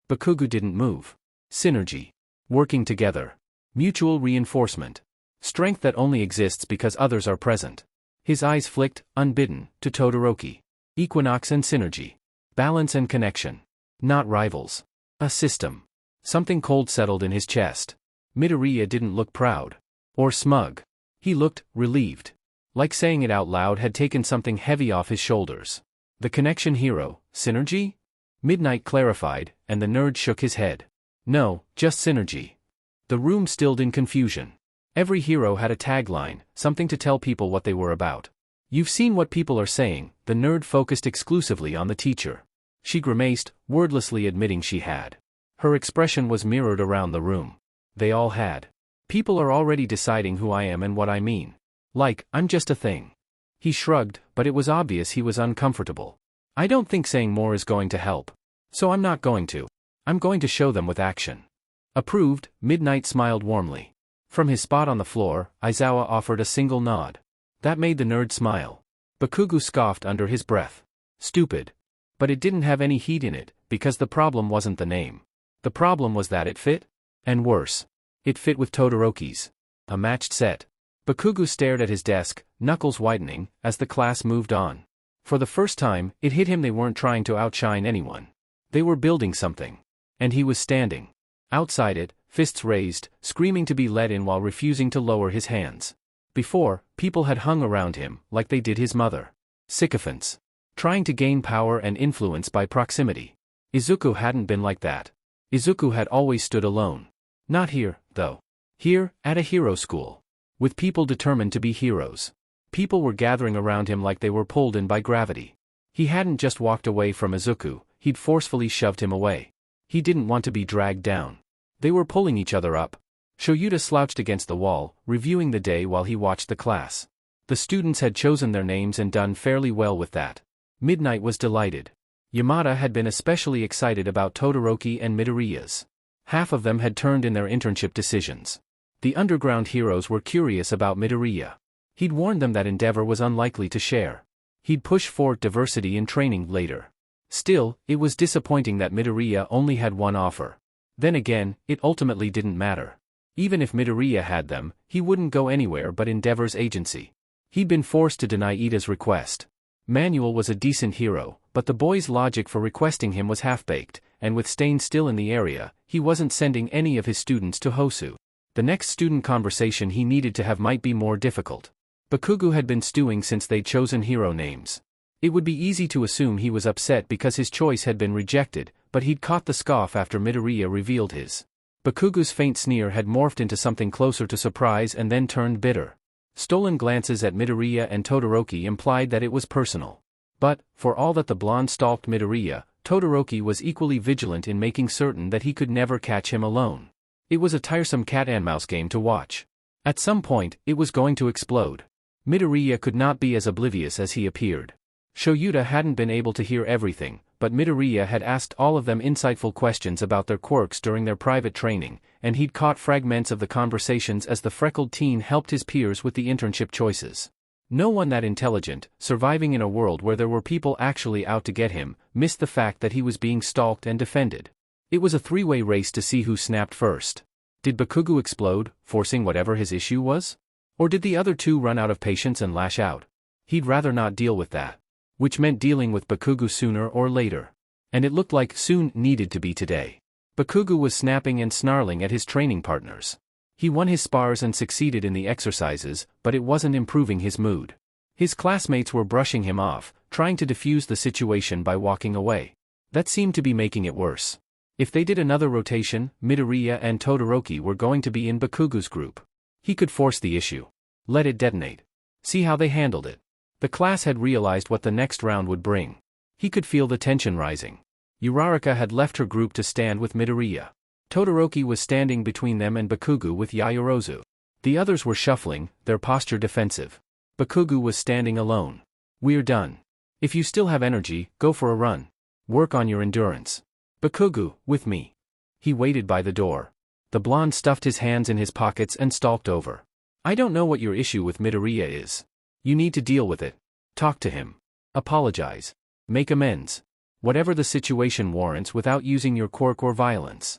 Bakugu didn't move. Synergy. Working together. Mutual reinforcement. Strength that only exists because others are present. His eyes flicked, unbidden, to Todoroki. Equinox and synergy. Balance and connection. Not rivals. A system. Something cold settled in his chest. Midoriya didn't look proud. Or smug. He looked relieved. Like saying it out loud had taken something heavy off his shoulders. The connection hero, synergy? Midnight clarified, and the nerd shook his head. No, just synergy. The room stilled in confusion. Every hero had a tagline, something to tell people what they were about. You've seen what people are saying, the nerd focused exclusively on the teacher. She grimaced, wordlessly admitting she had. Her expression was mirrored around the room. They all had. People are already deciding who I am and what I mean. Like, I'm just a thing. He shrugged, but it was obvious he was uncomfortable. I don't think saying more is going to help. So I'm not going to. I'm going to show them with action. Approved, Midnight smiled warmly. From his spot on the floor, Aizawa offered a single nod. That made the nerd smile. Bakugu scoffed under his breath. Stupid. But it didn't have any heat in it, because the problem wasn't the name. The problem was that it fit? And worse. It fit with Todoroki's. A matched set. Bakugu stared at his desk, knuckles whitening, as the class moved on. For the first time, it hit him they weren't trying to outshine anyone. They were building something. And he was standing. Outside it, fists raised, screaming to be let in while refusing to lower his hands. Before, people had hung around him, like they did his mother. Sycophants. Trying to gain power and influence by proximity. Izuku hadn't been like that. Izuku had always stood alone. Not here, though. Here, at a hero school. With people determined to be heroes. People were gathering around him like they were pulled in by gravity. He hadn't just walked away from Izuku, he'd forcefully shoved him away. He didn't want to be dragged down. They were pulling each other up. Shoyuta slouched against the wall, reviewing the day while he watched the class. The students had chosen their names and done fairly well with that. Midnight was delighted. Yamada had been especially excited about Todoroki and Midoriya's. Half of them had turned in their internship decisions. The underground heroes were curious about Midoriya. He'd warned them that Endeavor was unlikely to share. He'd push for diversity in training later. Still, it was disappointing that Midoriya only had one offer. Then again, it ultimately didn't matter. Even if Midoriya had them, he wouldn't go anywhere but Endeavor's agency. He'd been forced to deny Ida's request. Manuel was a decent hero, but the boy's logic for requesting him was half-baked, and with Stain still in the area, he wasn't sending any of his students to Hosu. The next student conversation he needed to have might be more difficult. Bakugo had been stewing since they'd chosen hero names. It would be easy to assume he was upset because his choice had been rejected, but he'd caught the scoff after Midoriya revealed his. Bakugo's faint sneer had morphed into something closer to surprise and then turned bitter. Stolen glances at Midoriya and Todoroki implied that it was personal. But, for all that the blonde stalked Midoriya, Todoroki was equally vigilant in making certain that he could never catch him alone. It was a tiresome cat-and-mouse game to watch. At some point, it was going to explode. Midoriya could not be as oblivious as he appeared. Shoyuta hadn't been able to hear everything, but Midoriya had asked all of them insightful questions about their quirks during their private training, and he'd caught fragments of the conversations as the freckled teen helped his peers with the internship choices. No one that intelligent, surviving in a world where there were people actually out to get him, missed the fact that he was being stalked and defended. It was a three-way race to see who snapped first. Did Bakugo explode, forcing whatever his issue was? Or did the other two run out of patience and lash out? He'd rather not deal with that. Which meant dealing with Bakugo sooner or later. And it looked like soon needed to be today. Bakugo was snapping and snarling at his training partners. He won his spars and succeeded in the exercises, but it wasn't improving his mood. His classmates were brushing him off, trying to defuse the situation by walking away. That seemed to be making it worse. If they did another rotation, Midoriya and Todoroki were going to be in Bakugo's group. He could force the issue. Let it detonate. See how they handled it. The class had realized what the next round would bring. He could feel the tension rising. Uraraka had left her group to stand with Midoriya. Todoroki was standing between them and Bakugo with Yaoyorozu. The others were shuffling, their posture defensive. Bakugo was standing alone. We're done. If you still have energy, go for a run. Work on your endurance. Bakugo, with me. He waited by the door. The blonde stuffed his hands in his pockets and stalked over. I don't know what your issue with Midoriya is. You need to deal with it. Talk to him. Apologize. Make amends. Whatever the situation warrants without using your quirk or violence.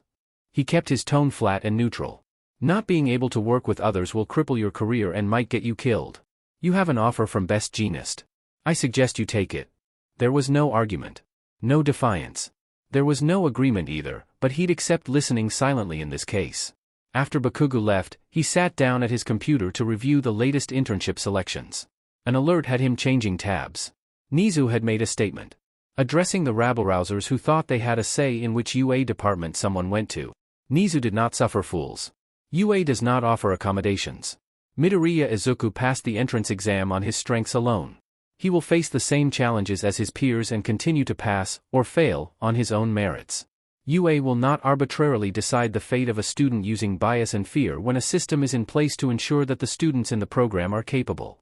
He kept his tone flat and neutral. Not being able to work with others will cripple your career and might get you killed. You have an offer from Best Jeanist. I suggest you take it. There was no argument. No defiance. There was no agreement either, but he'd accept listening silently in this case. After Bakugo left, he sat down at his computer to review the latest internship selections. An alert had him changing tabs. Nizu had made a statement. Addressing the rabble-rousers who thought they had a say in which UA department someone went to. Nizu did not suffer fools. UA does not offer accommodations. Midoriya Izuku passed the entrance exam on his strengths alone. He will face the same challenges as his peers and continue to pass, or fail, on his own merits. UA will not arbitrarily decide the fate of a student using bias and fear when a system is in place to ensure that the students in the program are capable.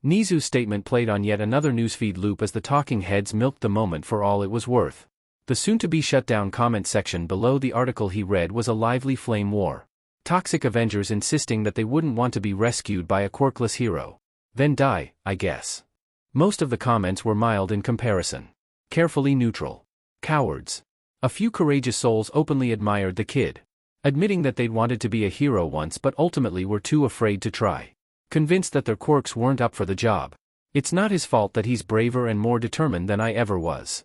Nizu's statement played on yet another newsfeed loop as the talking heads milked the moment for all it was worth. The soon-to-be-shut-down comment section below the article he read was a lively flame war. Toxic Avengers insisting that they wouldn't want to be rescued by a quirkless hero. Then die, I guess. Most of the comments were mild in comparison. Carefully neutral. Cowards. A few courageous souls openly admired the kid. Admitting that they'd wanted to be a hero once but ultimately were too afraid to try. Convinced that their quirks weren't up for the job. It's not his fault that he's braver and more determined than I ever was.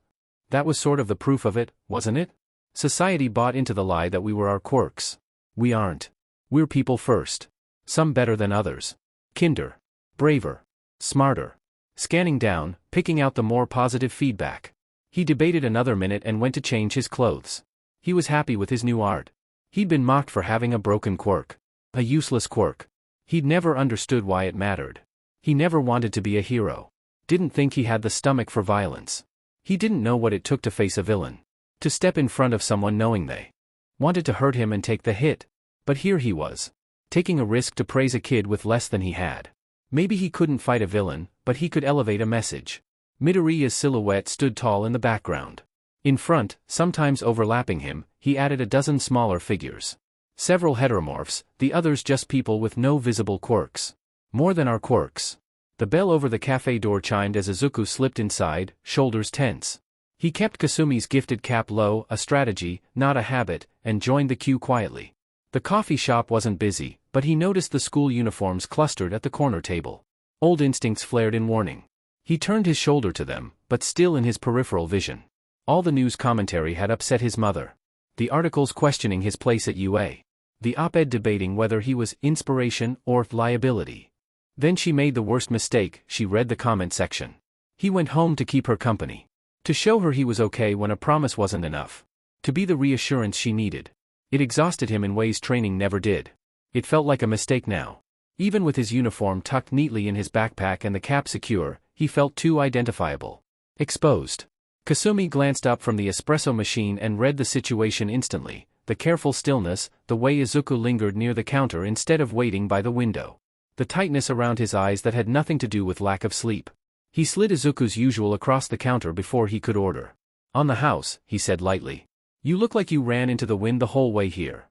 That was sort of the proof of it, wasn't it? Society bought into the lie that we were our quirks. We aren't. We're people first. Some better than others. Kinder. Braver. Smarter. Scanning down, picking out the more positive feedback. He debated another minute and went to change his clothes. He was happy with his new art. He'd been mocked for having a broken quirk. A useless quirk. He'd never understood why it mattered. He never wanted to be a hero. Didn't think he had the stomach for violence. He didn't know what it took to face a villain. To step in front of someone knowing they wanted to hurt him and take the hit. But here he was, taking a risk to praise a kid with less than he had. Maybe he couldn't fight a villain, but he could elevate a message. Midoriya's silhouette stood tall in the background. In front, sometimes overlapping him, he added a dozen smaller figures. Several heteromorphs, the others just people with no visible quirks. More than our quirks. The bell over the cafe door chimed as Izuku slipped inside, shoulders tense. He kept Kasumi's gifted cap low, a strategy, not a habit, and joined the queue quietly. The coffee shop wasn't busy, but he noticed the school uniforms clustered at the corner table. Old instincts flared in warning. He turned his shoulder to them, but still in his peripheral vision. All the news commentary had upset his mother. The articles questioning his place at UA. The op-ed debating whether he was inspiration or liability. Then she made the worst mistake, she read the comment section. He went home to keep her company. To show her he was okay when a promise wasn't enough. To be the reassurance she needed. It exhausted him in ways training never did. It felt like a mistake now. Even with his uniform tucked neatly in his backpack and the cap secure, he felt too identifiable. Exposed. Kasumi glanced up from the espresso machine and read the situation instantly, the careful stillness, the way Izuku lingered near the counter instead of waiting by the window. The tightness around his eyes that had nothing to do with lack of sleep. He slid Izuku's usual across the counter before he could order. "On the house," he said lightly. "You look like you ran into the wind the whole way here."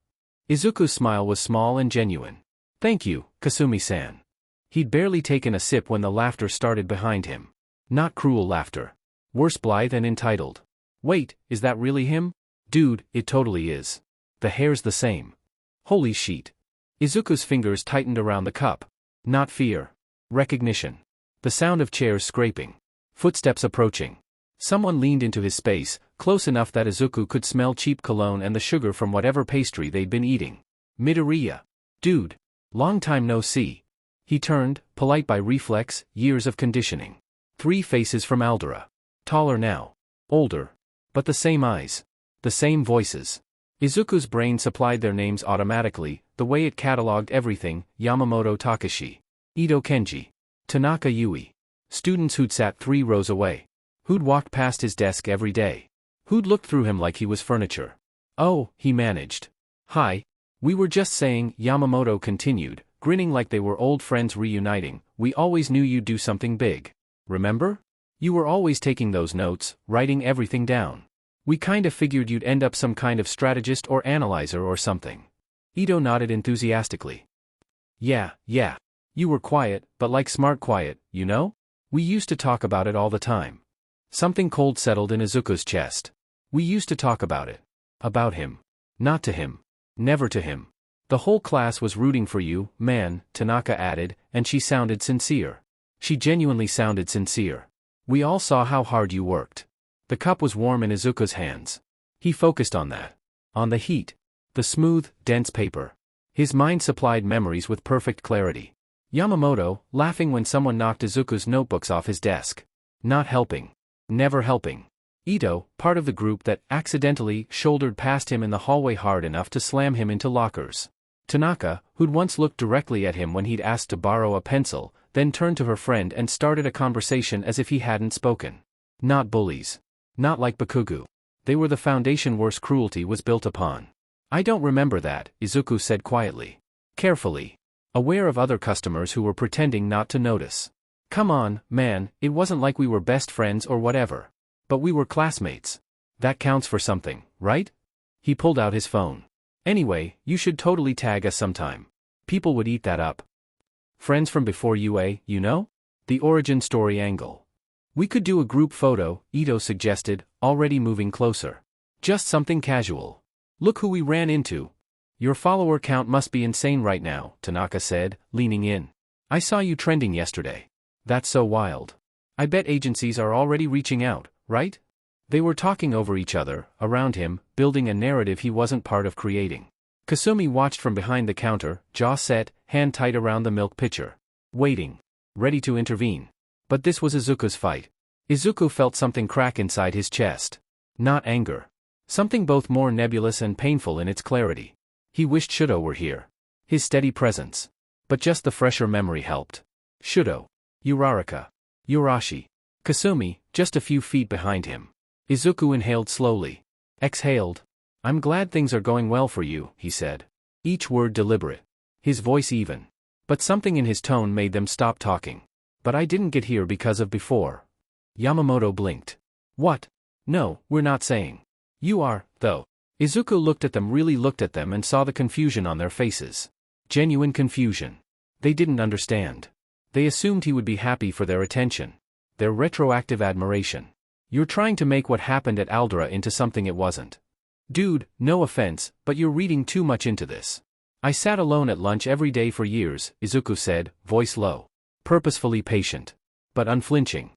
Izuku's smile was small and genuine. "Thank you, Kasumi-san." He'd barely taken a sip when the laughter started behind him. Not cruel laughter. Worse, blithe and entitled. "Wait, is that really him?" "Dude, it totally is. The hair's the same." "Holy shit." Izuku's fingers tightened around the cup. Not fear. Recognition. The sound of chairs scraping. Footsteps approaching. Someone leaned into his space, close enough that Izuku could smell cheap cologne and the sugar from whatever pastry they'd been eating. Midoriya. "Dude. Long time no see." He turned, polite by reflex, years of conditioning. 3 faces from Aldera. Taller now. Older. But the same eyes. The same voices. Izuku's brain supplied their names automatically, the way it catalogued everything: Yamamoto Takashi. Ito Kenji. Tanaka Yui. Students who'd sat 3 rows away. Who'd walked past his desk every day. Who'd looked through him like he was furniture. "Oh," he managed. "Hi. We were just saying," Yamamoto continued, grinning like they were old friends reuniting, "we always knew you'd do something big. Remember? You were always taking those notes, writing everything down. We kinda figured you'd end up some kind of strategist or analyzer or something." Ito nodded enthusiastically. Yeah. You were quiet, but like smart quiet, you know? We used to talk about it all the time." Something cold settled in Izuku's chest. "We used to talk about it. About him. Not to him. Never to him. The whole class was rooting for you, man," Tanaka added, and she sounded sincere. She genuinely sounded sincere. "We all saw how hard you worked." The cup was warm in Izuku's hands. He focused on that. On the heat. The smooth, dense paper. His mind supplied memories with perfect clarity. Yamamoto, laughing when someone knocked Izuku's notebooks off his desk. Not helping. Never helping. Ito, part of the group that accidentally shouldered past him in the hallway hard enough to slam him into lockers. Tanaka, who'd once looked directly at him when he'd asked to borrow a pencil, then turned to her friend and started a conversation as if he hadn't spoken. Not bullies. Not like Bakugu. They were the foundation worse cruelty was built upon. "I don't remember that," Izuku said quietly. Carefully. Aware of other customers who were pretending not to notice. "Come on, man, it wasn't like we were best friends or whatever. But we were classmates. That counts for something, right?" He pulled out his phone. "Anyway, you should totally tag us sometime. People would eat that up. Friends from before UA, you know? The origin story angle. We could do a group photo," Ito suggested, already moving closer. "Just something casual. Look who we ran into." "Your follower count must be insane right now," Tanaka said, leaning in. "I saw you trending yesterday. That's so wild. I bet agencies are already reaching out, right?" They were talking over each other, around him, building a narrative he wasn't part of creating. Kasumi watched from behind the counter, jaw set, hand tight around the milk pitcher. Waiting. Ready to intervene. But this was Izuku's fight. Izuku felt something crack inside his chest. Not anger. Something both more nebulous and painful in its clarity. He wished Shudo were here. His steady presence. But just the fresher memory helped. Shudo. Uraraka. Urashi. Kasumi, just a few feet behind him. Izuku inhaled slowly. Exhaled. I'm glad things are going well for you, he said. Each word deliberate. His voice even. But something in his tone made them stop talking. But I didn't get here because of before. Yamamoto blinked. What? No, we're not saying. You are, though. Izuku looked at them, really looked at them, and saw the confusion on their faces. Genuine confusion. They didn't understand. They assumed he would be happy for their attention. Their retroactive admiration. You're trying to make what happened at Aldera into something it wasn't. Dude, no offense, but you're reading too much into this. I sat alone at lunch every day for years, Izuku said, voice low. Purposefully patient. But unflinching.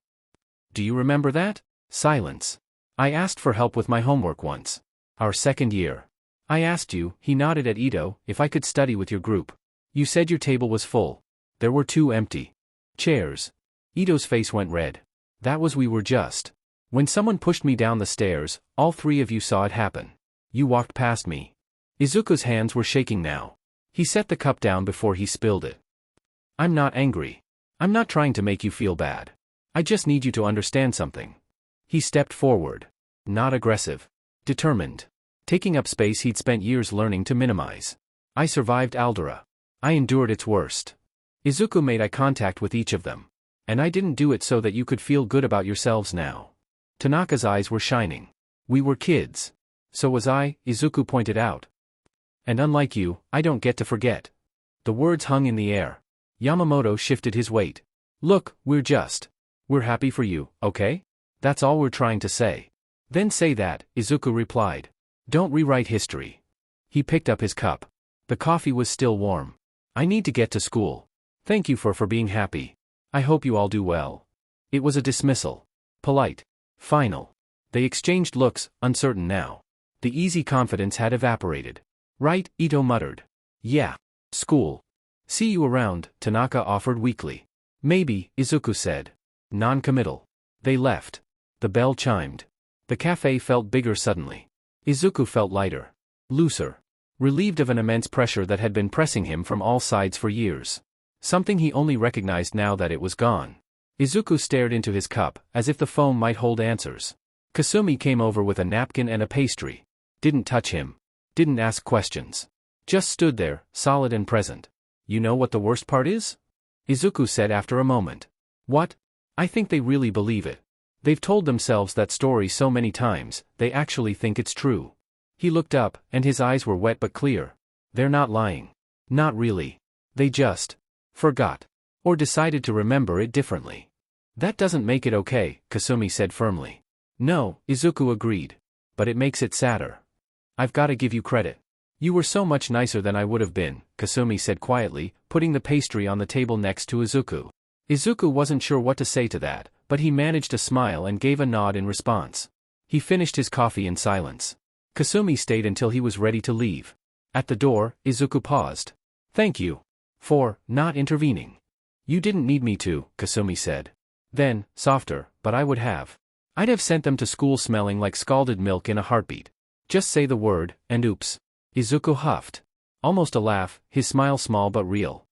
Do you remember that? Silence. I asked for help with my homework once. Our second year. I asked you, he nodded at Ito, if I could study with your group. You said your table was full. There were 2 empty chairs. Ito's face went red. That was we were just. When someone pushed me down the stairs, all 3 of you saw it happen. You walked past me. Izuku's hands were shaking now. He set the cup down before he spilled it. I'm not angry. I'm not trying to make you feel bad. I just need you to understand something. He stepped forward. Not aggressive. Determined. Taking up space he'd spent years learning to minimize. I survived Aldera. I endured its worst. Izuku made eye contact with each of them. And I didn't do it so that you could feel good about yourselves now. Tanaka's eyes were shining. We were kids. So was I, Izuku pointed out. And unlike you, I don't get to forget. The words hung in the air. Yamamoto shifted his weight. Look, we're happy for you, okay? That's all we're trying to say. Then say that, Izuku replied. Don't rewrite history. He picked up his cup. The coffee was still warm. I need to get to school. Thank you for being happy. I hope you all do well. It was a dismissal. Polite. Final. They exchanged looks, uncertain now. The easy confidence had evaporated. Right, Ito muttered. Yeah. School. See you around, Tanaka offered weakly. Maybe, Izuku said. Non-committal. They left. The bell chimed. The cafe felt bigger suddenly. Izuku felt lighter. Looser. Relieved of an immense pressure that had been pressing him from all sides for years. Something he only recognized now that it was gone. Izuku stared into his cup, as if the foam might hold answers. Kasumi came over with a napkin and a pastry. Didn't touch him. Didn't ask questions. Just stood there, solid and present. You know what the worst part is? Izuku said after a moment. What? I think they really believe it. They've told themselves that story so many times, they actually think it's true. He looked up, and his eyes were wet but clear. They're not lying. Not really. They just forgot. Or decided to remember it differently. That doesn't make it okay, Kasumi said firmly. No, Izuku agreed. But it makes it sadder. I've got to give you credit. You were so much nicer than I would have been, Kasumi said quietly, putting the pastry on the table next to Izuku. Izuku wasn't sure what to say to that, but he managed a smile and gave a nod in response. He finished his coffee in silence. Kasumi stayed until he was ready to leave. At the door, Izuku paused. Thank you. For not intervening. You didn't need me to, Kasumi said. Then, softer, but I would have. I'd have sent them to school smelling like scalded milk in a heartbeat. Just say the word, and oops. Izuku huffed. Almost a laugh, his smile small but real.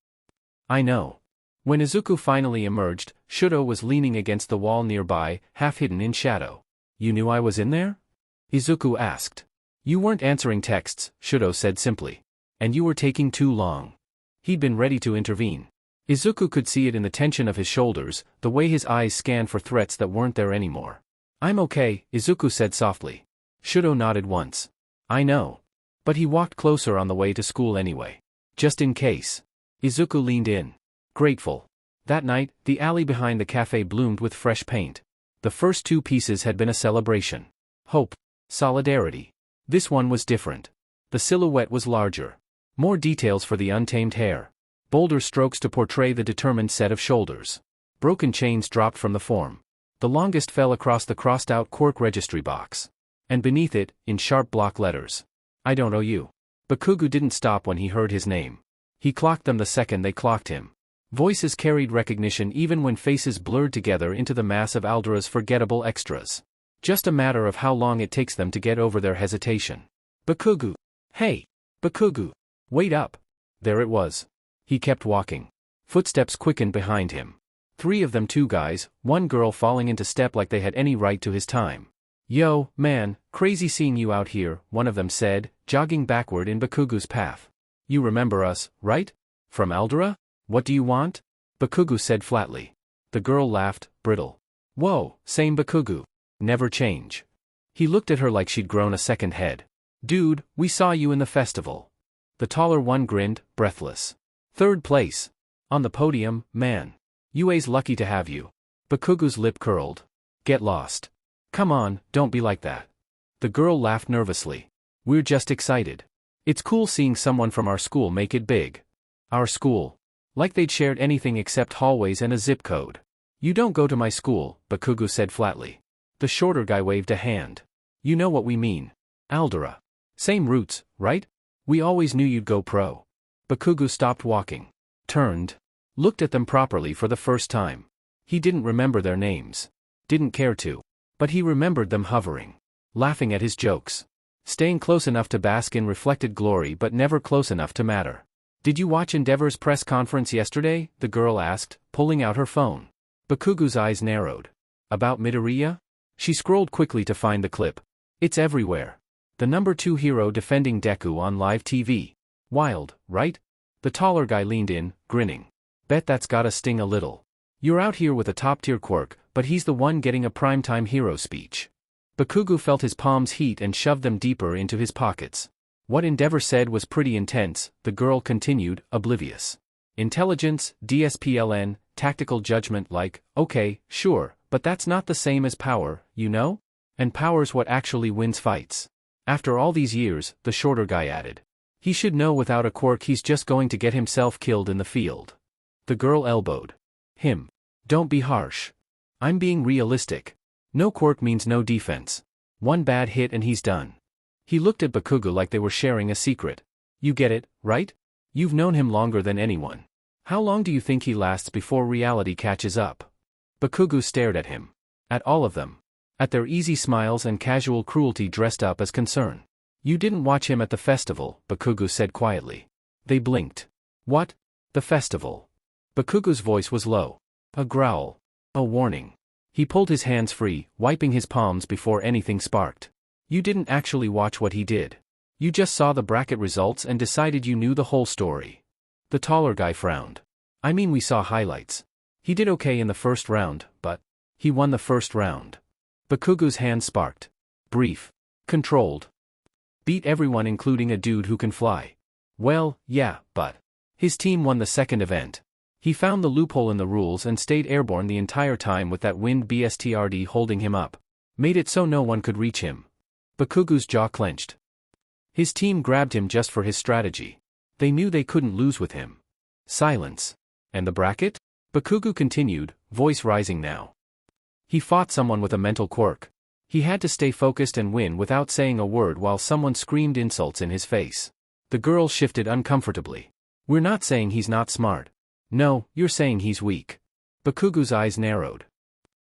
I know. When Izuku finally emerged, Shudo was leaning against the wall nearby, half hidden in shadow. You knew I was in there? Izuku asked. You weren't answering texts, Shudo said simply. And you were taking too long. He'd been ready to intervene. Izuku could see it in the tension of his shoulders, the way his eyes scanned for threats that weren't there anymore. I'm okay, Izuku said softly. Shudo nodded once. I know. But he walked closer on the way to school anyway. Just in case. Izuku leaned in. Grateful. That night, the alley behind the cafe bloomed with fresh paint. The first 2 pieces had been a celebration. Hope. Solidarity. This one was different. The silhouette was larger. More details for the untamed hair. Bolder strokes to portray the determined set of shoulders. Broken chains dropped from the form. The longest fell across the crossed-out quirk registry box. And beneath it, in sharp block letters. I don't owe you. Bakugu didn't stop when he heard his name. He clocked them the second they clocked him. Voices carried recognition even when faces blurred together into the mass of Aldera's forgettable extras. Just a matter of how long it takes them to get over their hesitation. Bakugu. Hey. Bakugu. Wait up. There it was. He kept walking. Footsteps quickened behind him. 3 of them, 2 guys, 1 girl falling into step like they had any right to his time. Yo, man, crazy seeing you out here, one of them said, jogging backward in Bakugu's path. You remember us, right? From Aldera? What do you want? Bakugu said flatly. The girl laughed, brittle. Whoa, same Bakugu. Never change. He looked at her like she'd grown a second head. Dude, we saw you in the festival. The taller one grinned, breathless. 3rd place. On the podium, man. UA's lucky to have you. Bakugu's lip curled. Get lost. Come on, don't be like that. The girl laughed nervously. We're just excited. It's cool seeing someone from our school make it big. Our school. Like they'd shared anything except hallways and a zip code. You don't go to my school, Bakugu said flatly. The shorter guy waved a hand. You know what we mean. Aldera. Same roots, right? We always knew you'd go pro. Bakugu stopped walking. Turned. Looked at them properly for the first time. He didn't remember their names. Didn't care to. But he remembered them hovering. Laughing at his jokes. Staying close enough to bask in reflected glory but never close enough to matter. Did you watch Endeavor's press conference yesterday? The girl asked, pulling out her phone. Bakugu's eyes narrowed. About Midoriya? She scrolled quickly to find the clip. It's everywhere. The number 2 hero defending Deku on live TV. Wild, right? The taller guy leaned in, grinning. Bet that's gotta sting a little. You're out here with a top-tier quirk, but he's the one getting a primetime hero speech. Bakugu felt his palms heat and shoved them deeper into his pockets. What Endeavor said was pretty intense, the girl continued, oblivious. Intelligence, DSPLN, tactical judgment like, okay, sure, but that's not the same as power, you know? And power's what actually wins fights. After all these years, the shorter guy added. He should know without a quirk he's just going to get himself killed in the field. The girl elbowed him. Don't be harsh. I'm being realistic. No quirk means no defense. One bad hit and he's done. He looked at Bakugu like they were sharing a secret. You get it, right? You've known him longer than anyone. How long do you think he lasts before reality catches up? Bakugu stared at him. At all of them. At their easy smiles and casual cruelty dressed up as concern. You didn't watch him at the festival, Bakugu said quietly. They blinked. What? The festival. Bakugu's voice was low. A growl. A warning. He pulled his hands free, wiping his palms before anything sparked. You didn't actually watch what he did. You just saw the bracket results and decided you knew the whole story. The taller guy frowned. I mean, we saw highlights. He did okay in the first round, but he won the first round. Bakugu's hand sparked. Brief. Controlled. Beat everyone including a dude who can fly. Well, yeah, but his team won the second event. He found the loophole in the rules and stayed airborne the entire time with that wind BSTRD holding him up. Made it so no one could reach him. Bakugu's jaw clenched. His team grabbed him just for his strategy. They knew they couldn't lose with him. Silence. And the bracket? Bakugu continued, voice rising now. He fought someone with a mental quirk. He had to stay focused and win without saying a word while someone screamed insults in his face. The girl shifted uncomfortably. We're not saying he's not smart. No, you're saying he's weak. Bakugu's eyes narrowed.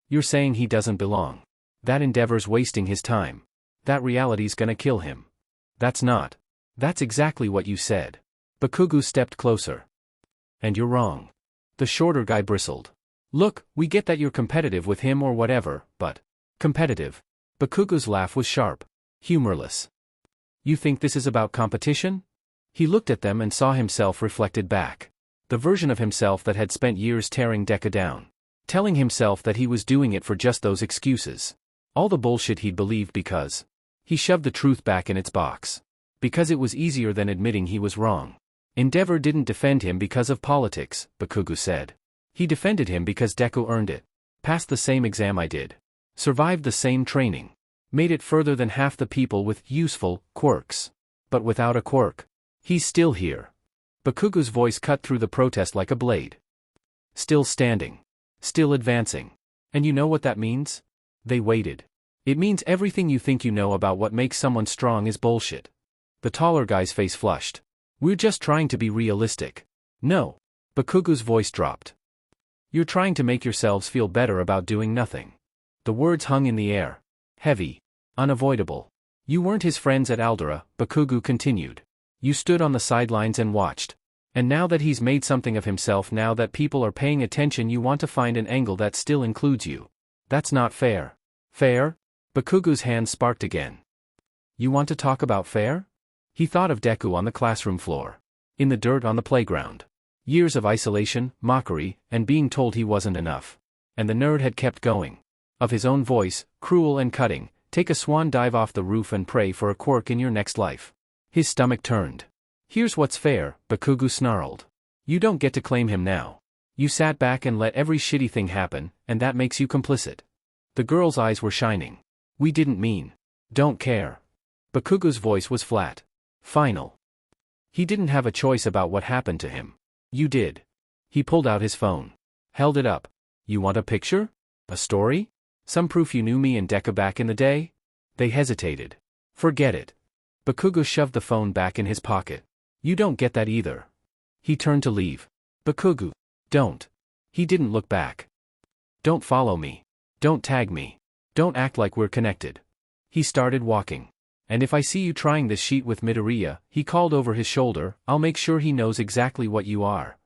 You're saying he doesn't belong. That Endeavor's wasting his time. That reality's gonna kill him. That's not. That's exactly what you said. Bakugu stepped closer. And you're wrong. The shorter guy bristled. Look, we get that you're competitive with him or whatever, but competitive. Bakugu's laugh was sharp. Humorless. You think this is about competition? He looked at them and saw himself reflected back. The version of himself that had spent years tearing Deku down. Telling himself that he was doing it for just those excuses. All the bullshit he'd believed because he shoved the truth back in its box. Because it was easier than admitting he was wrong. Endeavor didn't defend him because of politics, Bakugu said. He defended him because Deku earned it. Passed the same exam I did. Survived the same training. Made it further than half the people with useful quirks. But without a quirk. He's still here. Bakugu's voice cut through the protest like a blade. Still standing. Still advancing. And you know what that means? They waited. It means everything you think you know about what makes someone strong is bullshit. The taller guy's face flushed. We're just trying to be realistic. No. Bakugu's voice dropped. You're trying to make yourselves feel better about doing nothing. The words hung in the air. Heavy. Unavoidable. You weren't his friends at Aldera, Bakugu continued. You stood on the sidelines and watched. And now that he's made something of himself, now that people are paying attention, you want to find an angle that still includes you. That's not fair. Fair? Bakugo's hand sparked again. You want to talk about fair? He thought of Deku on the classroom floor. In the dirt on the playground. Years of isolation, mockery, and being told he wasn't enough. And the nerd had kept going. Of his own voice, cruel and cutting, take a swan dive off the roof and pray for a quirk in your next life. His stomach turned. Here's what's fair, Bakugo snarled. You don't get to claim him now. You sat back and let every shitty thing happen, and that makes you complicit. The girl's eyes were shining. We didn't mean. Don't care. Bakugo's voice was flat. Final. He didn't have a choice about what happened to him. You did. He pulled out his phone. Held it up. You want a picture? A story? Some proof you knew me and Deku back in the day? They hesitated. Forget it. Bakugo shoved the phone back in his pocket. You don't get that either. He turned to leave. Bakugo. Don't. He didn't look back. Don't follow me. Don't tag me. Don't act like we're connected. He started walking. And if I see you trying this sheet with Midoriya, he called over his shoulder, I'll make sure he knows exactly what you are.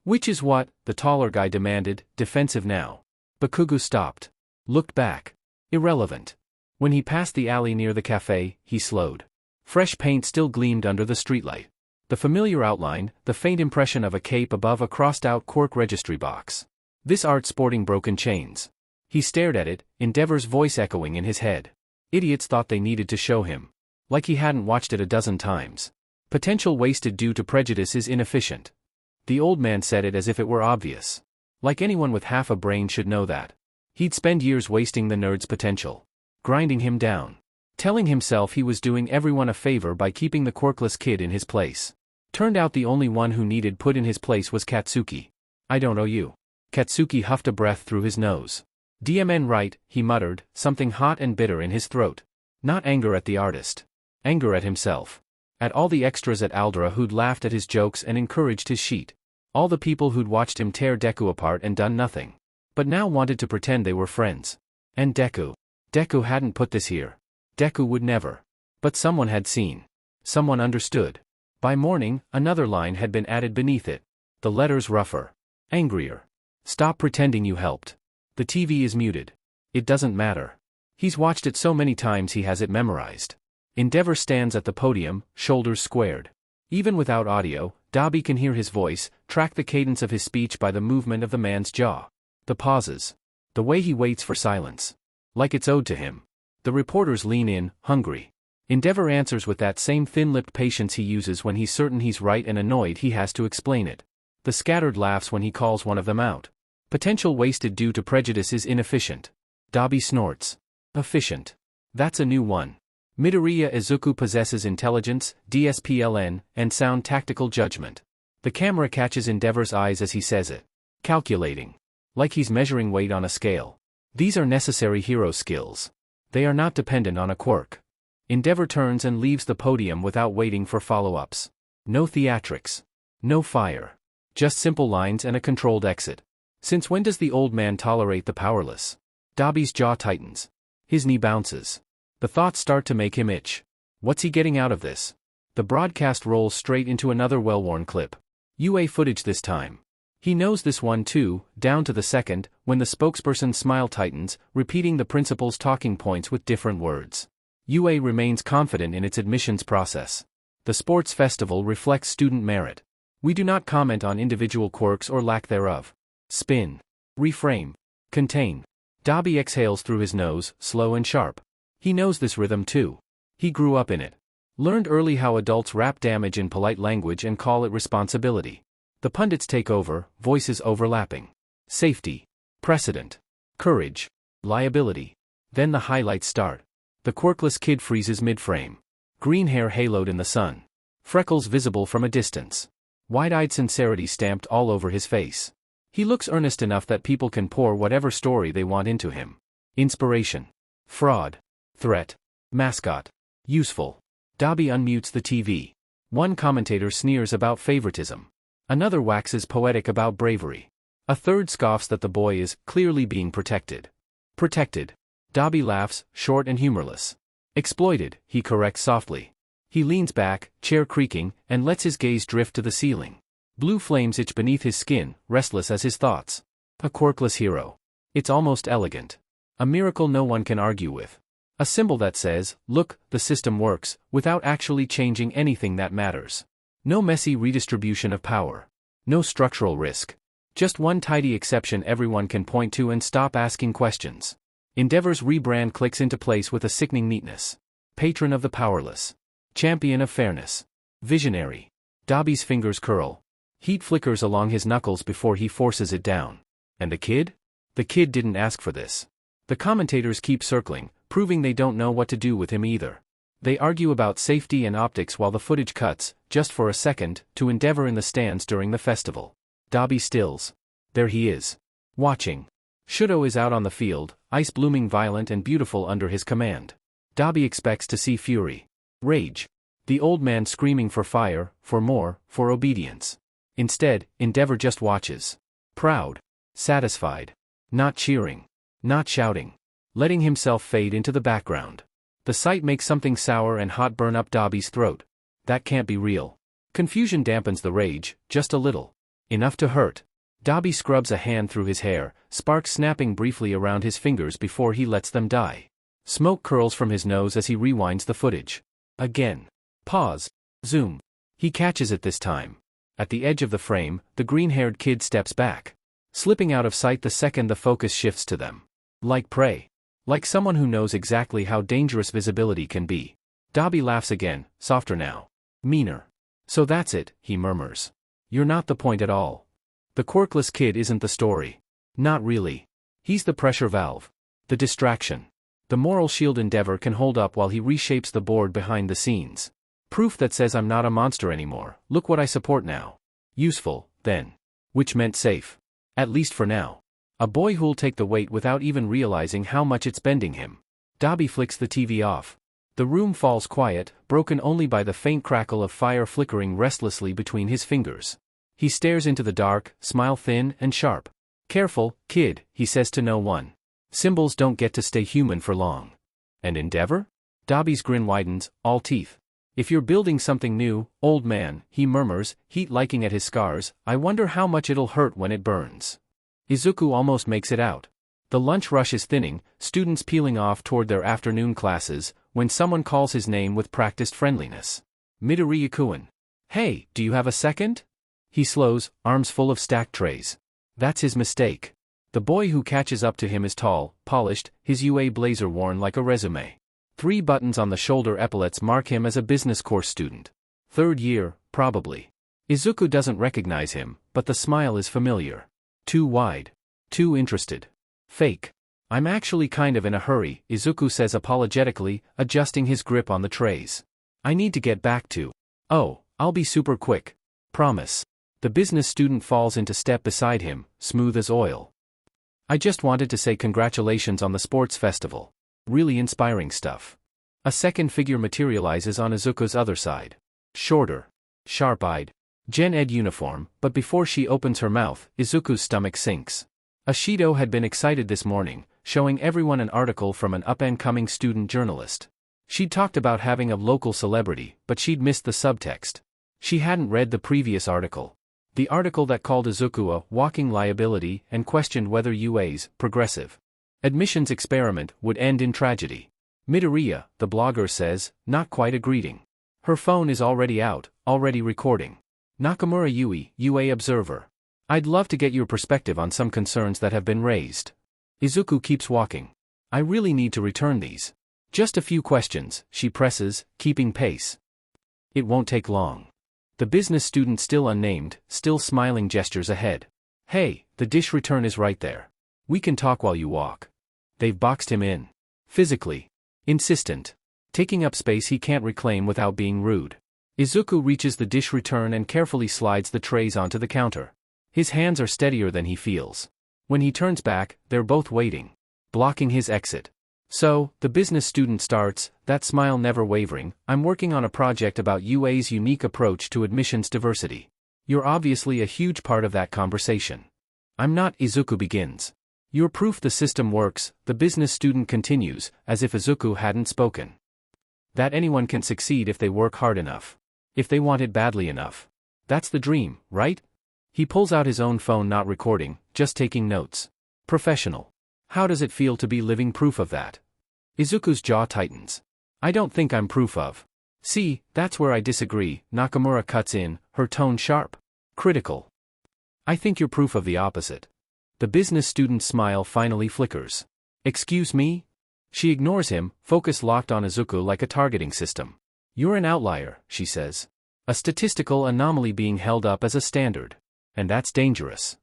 Which is what? The taller guy demanded, defensive now. Bakugo stopped. Looked back. Irrelevant. When he passed the alley near the cafe, he slowed. Fresh paint still gleamed under the streetlight. The familiar outline, the faint impression of a cape above a crossed-out quirk registry box. This art sporting broken chains. He stared at it, Endeavor's voice echoing in his head. Idiots thought they needed to show him. Like he hadn't watched it a dozen times. Potential wasted due to prejudice is inefficient. The old man said it as if it were obvious. Like anyone with half a brain should know that. He'd spend years wasting the nerd's potential. Grinding him down. Telling himself he was doing everyone a favor by keeping the quirkless kid in his place. Turned out the only one who needed put in his place was Katsuki. I don't owe you. Katsuki huffed a breath through his nose. DMN right, he muttered, something hot and bitter in his throat. Not anger at the artist. Anger at himself. At all the extras at Aldera who'd laughed at his jokes and encouraged his sheet. All the people who'd watched him tear Deku apart and done nothing. But now wanted to pretend they were friends. And Deku. Deku hadn't put this here. Deku would never. But someone had seen. Someone understood. By morning, another line had been added beneath it. The letters rougher. Angrier. Stop pretending you helped. The TV is muted. It doesn't matter. He's watched it so many times he has it memorized. Endeavor stands at the podium, shoulders squared. Even without audio, Dabi can hear his voice, track the cadence of his speech by the movement of the man's jaw. The pauses. The way he waits for silence. Like it's owed to him. The reporters lean in, hungry. Endeavor answers with that same thin-lipped patience he uses when he's certain he's right and annoyed he has to explain it. The scattered laughs when he calls one of them out. Potential wasted due to prejudice is inefficient. Dabi snorts. Efficient. That's a new one. Midoriya Izuku possesses intelligence, DSPLN, and sound tactical judgment. The camera catches Endeavor's eyes as he says it. Calculating. Like he's measuring weight on a scale. These are necessary hero skills. They are not dependent on a quirk. Endeavor turns and leaves the podium without waiting for follow-ups. No theatrics. No fire. Just simple lines and a controlled exit. Since when does the old man tolerate the powerless? Dabi's jaw tightens. His knee bounces. The thoughts start to make him itch. What's he getting out of this? The broadcast rolls straight into another well-worn clip. UA footage this time. He knows this one too, down to the second, when the spokesperson's smile tightens, repeating the principal's talking points with different words. UA remains confident in its admissions process. The sports festival reflects student merit. We do not comment on individual quirks or lack thereof. Spin. Reframe. Contain. Dabi exhales through his nose, slow and sharp. He knows this rhythm too. He grew up in it. Learned early how adults wrap damage in polite language and call it responsibility. The pundits take over, voices overlapping. Safety. Precedent. Courage. Liability. Then the highlights start. The quirkless kid freezes mid-frame. Green hair haloed in the sun. Freckles visible from a distance. Wide-eyed sincerity stamped all over his face. He looks earnest enough that people can pour whatever story they want into him. Inspiration. Fraud. Threat. Mascot. Useful. Dabi unmutes the TV. One commentator sneers about favoritism. Another waxes poetic about bravery. A third scoffs that the boy is clearly being protected. Protected. Dabi laughs, short and humorless. Exploited, he corrects softly. He leans back, chair creaking, and lets his gaze drift to the ceiling. Blue flames itch beneath his skin, restless as his thoughts. A quirkless hero. It's almost elegant. A miracle no one can argue with. A symbol that says, look, the system works, without actually changing anything that matters. No messy redistribution of power. No structural risk. Just one tidy exception everyone can point to and stop asking questions. Endeavor's rebrand clicks into place with a sickening neatness. Patron of the powerless. Champion of fairness. Visionary. Dabi's fingers curl. Heat flickers along his knuckles before he forces it down. And the kid? The kid didn't ask for this. The commentators keep circling, proving they don't know what to do with him either. They argue about safety and optics while the footage cuts, just for a second, to Endeavor in the stands during the festival. Dabi stills. There he is. Watching. Shudo is out on the field, ice blooming violent and beautiful under his command. Dabi expects to see fury. Rage. The old man screaming for fire, for more, for obedience. Instead, Endeavor just watches. Proud. Satisfied. Not cheering. Not shouting. Letting himself fade into the background. The sight makes something sour and hot burn up Dabi's throat. That can't be real. Confusion dampens the rage, just a little. Enough to hurt. Dabi scrubs a hand through his hair, sparks snapping briefly around his fingers before he lets them die. Smoke curls from his nose as he rewinds the footage. Again. Pause. Zoom. He catches it this time. At the edge of the frame, the green-haired kid steps back. Slipping out of sight the second the focus shifts to them. Like prey. Like someone who knows exactly how dangerous visibility can be. Dabi laughs again, softer now. Meaner. So that's it, he murmurs. You're not the point at all. The quirkless kid isn't the story. Not really. He's the pressure valve. The distraction. The moral shield Endeavor can hold up while he reshapes the board behind the scenes. Proof that says I'm not a monster anymore, look what I support now. Useful, then. Which meant safe. At least for now. A boy who'll take the weight without even realizing how much it's bending him. Dabi flicks the TV off. The room falls quiet, broken only by the faint crackle of fire flickering restlessly between his fingers. He stares into the dark, smile thin and sharp. Careful, kid, he says to no one. Symbols don't get to stay human for long. And Endeavor? Dabi's grin widens, all teeth. If you're building something new, old man, he murmurs, heat liking at his scars, I wonder how much it'll hurt when it burns. Izuku almost makes it out. The lunch rush is thinning, students peeling off toward their afternoon classes, when someone calls his name with practiced friendliness. Midoriya-kun. Hey, do you have a second? He slows, arms full of stacked trays. That's his mistake. The boy who catches up to him is tall, polished, his UA blazer worn like a resume. 3 buttons on the shoulder epaulets mark him as a business course student. 3rd year, probably. Izuku doesn't recognize him, but the smile is familiar. Too wide. Too interested. Fake. I'm actually kind of in a hurry, Izuku says apologetically, adjusting his grip on the trays. I need to get back to. Oh, I'll be super quick. Promise. The business student falls into step beside him, smooth as oil. I just wanted to say congratulations on the sports festival. Really inspiring stuff. A second figure materializes on Izuku's other side. Shorter. Sharp-eyed. Gen Ed uniform, but before she opens her mouth, Izuku's stomach sinks. Ashido had been excited this morning, showing everyone an article from an up-and-coming student journalist. She'd talked about having a local celebrity, but she'd missed the subtext. She hadn't read the previous article. The article that called Izuku a walking liability and questioned whether UA's progressive admissions experiment would end in tragedy. Midoriya, the blogger says, not quite a greeting. Her phone is already out, already recording. Nakamura Yui, UA Observer. I'd love to get your perspective on some concerns that have been raised. Izuku keeps walking. I really need to return these. Just a few questions, she presses, keeping pace. It won't take long. The business student still unnamed, still smiling gestures ahead. Hey, the dish return is right there. We can talk while you walk. They've boxed him in. Physically. Insistent. Taking up space he can't reclaim without being rude. Izuku reaches the dish return and carefully slides the trays onto the counter. His hands are steadier than he feels. When he turns back, they're both waiting. Blocking his exit. So, the business student starts, that smile never wavering, I'm working on a project about UA's unique approach to admissions diversity. You're obviously a huge part of that conversation. I'm not, Izuku begins. You're proof the system works, the business student continues, as if Izuku hadn't spoken. That anyone can succeed if they work hard enough. If they want it badly enough. That's the dream, right? He pulls out his own phone, not recording, just taking notes. Professional. How does it feel to be living proof of that? Izuku's jaw tightens. I don't think I'm proof of. See, that's where I disagree, Nakamura cuts in, her tone sharp. Critical. I think you're proof of the opposite. The business student's smile finally flickers. Excuse me? She ignores him, focus locked on Izuku like a targeting system. You're an outlier, she says. A statistical anomaly being held up as a standard. And that's dangerous.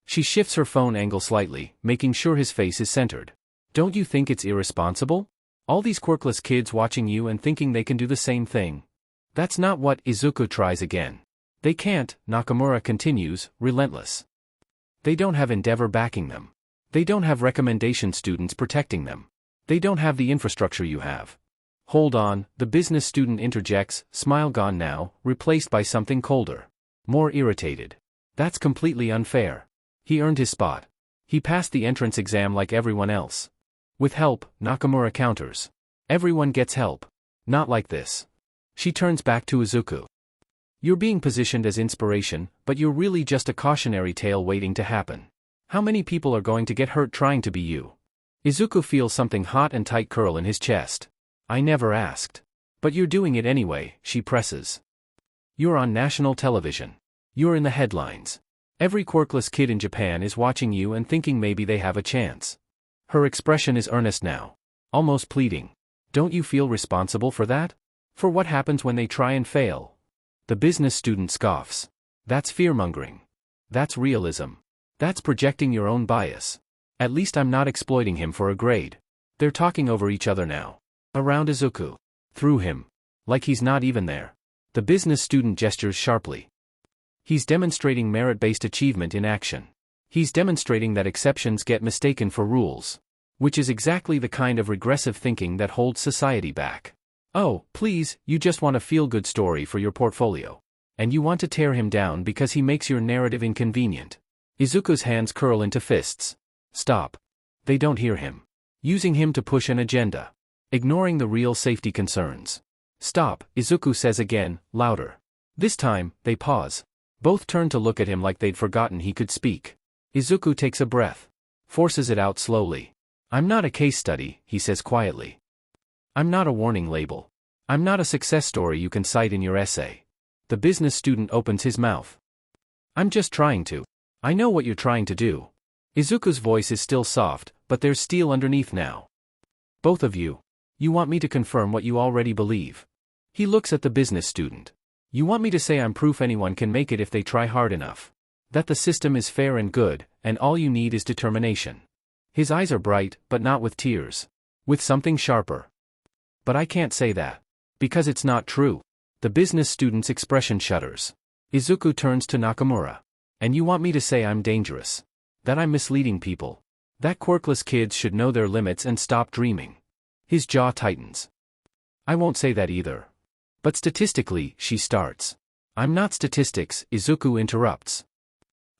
She shifts her phone angle slightly, making sure his face is centered. Don't you think it's irresponsible? All these quirkless kids watching you and thinking they can do the same thing. That's not what. Izuku tries again. They can't, Nakamura continues, relentless. They don't have Endeavor backing them. They don't have recommendation students protecting them. They don't have the infrastructure you have. Hold on, the business student interjects, smile gone now, replaced by something colder. More irritated. That's completely unfair. He earned his spot. He passed the entrance exam like everyone else. With help, Nakamura counters. Everyone gets help. Not like this. She turns back to Izuku. You're being positioned as inspiration, but you're really just a cautionary tale waiting to happen. How many people are going to get hurt trying to be you? Izuku feels something hot and tight curl in his chest. I never asked. But you're doing it anyway, she presses. You're on national television. You're in the headlines. Every quirkless kid in Japan is watching you and thinking maybe they have a chance. Her expression is earnest now. Almost pleading. Don't you feel responsible for that? For what happens when they try and fail? The business student scoffs. That's fear-mongering. That's realism. That's projecting your own bias. At least I'm not exploiting him for a grade. They're talking over each other now. Around Izuku. Through him. Like he's not even there. The business student gestures sharply. He's demonstrating merit-based achievement in action. He's demonstrating that exceptions get mistaken for rules. Which is exactly the kind of regressive thinking that holds society back. Oh, please, you just want a feel-good story for your portfolio. And you want to tear him down because he makes your narrative inconvenient. Izuku's hands curl into fists. Stop. They don't hear him. Using him to push an agenda. Ignoring the real safety concerns. Stop, Izuku says again, louder. This time, they pause. Both turn to look at him like they'd forgotten he could speak. Izuku takes a breath. Forces it out slowly. I'm not a case study, he says quietly. I'm not a warning label. I'm not a success story you can cite in your essay. The business student opens his mouth. I'm just trying to. I know what you're trying to do. Izuku's voice is still soft, but there's steel underneath now. Both of you. You want me to confirm what you already believe. He looks at the business student. You want me to say I'm proof anyone can make it if they try hard enough. That the system is fair and good, and all you need is determination. His eyes are bright, but not with tears. With something sharper. But I can't say that. Because it's not true. The business student's expression shudders. Izuku turns to Nakamura. And you want me to say I'm dangerous. That I'm misleading people. That quirkless kids should know their limits and stop dreaming. His jaw tightens. I won't say that either. But statistically, she starts. I'm not statistics, Izuku interrupts.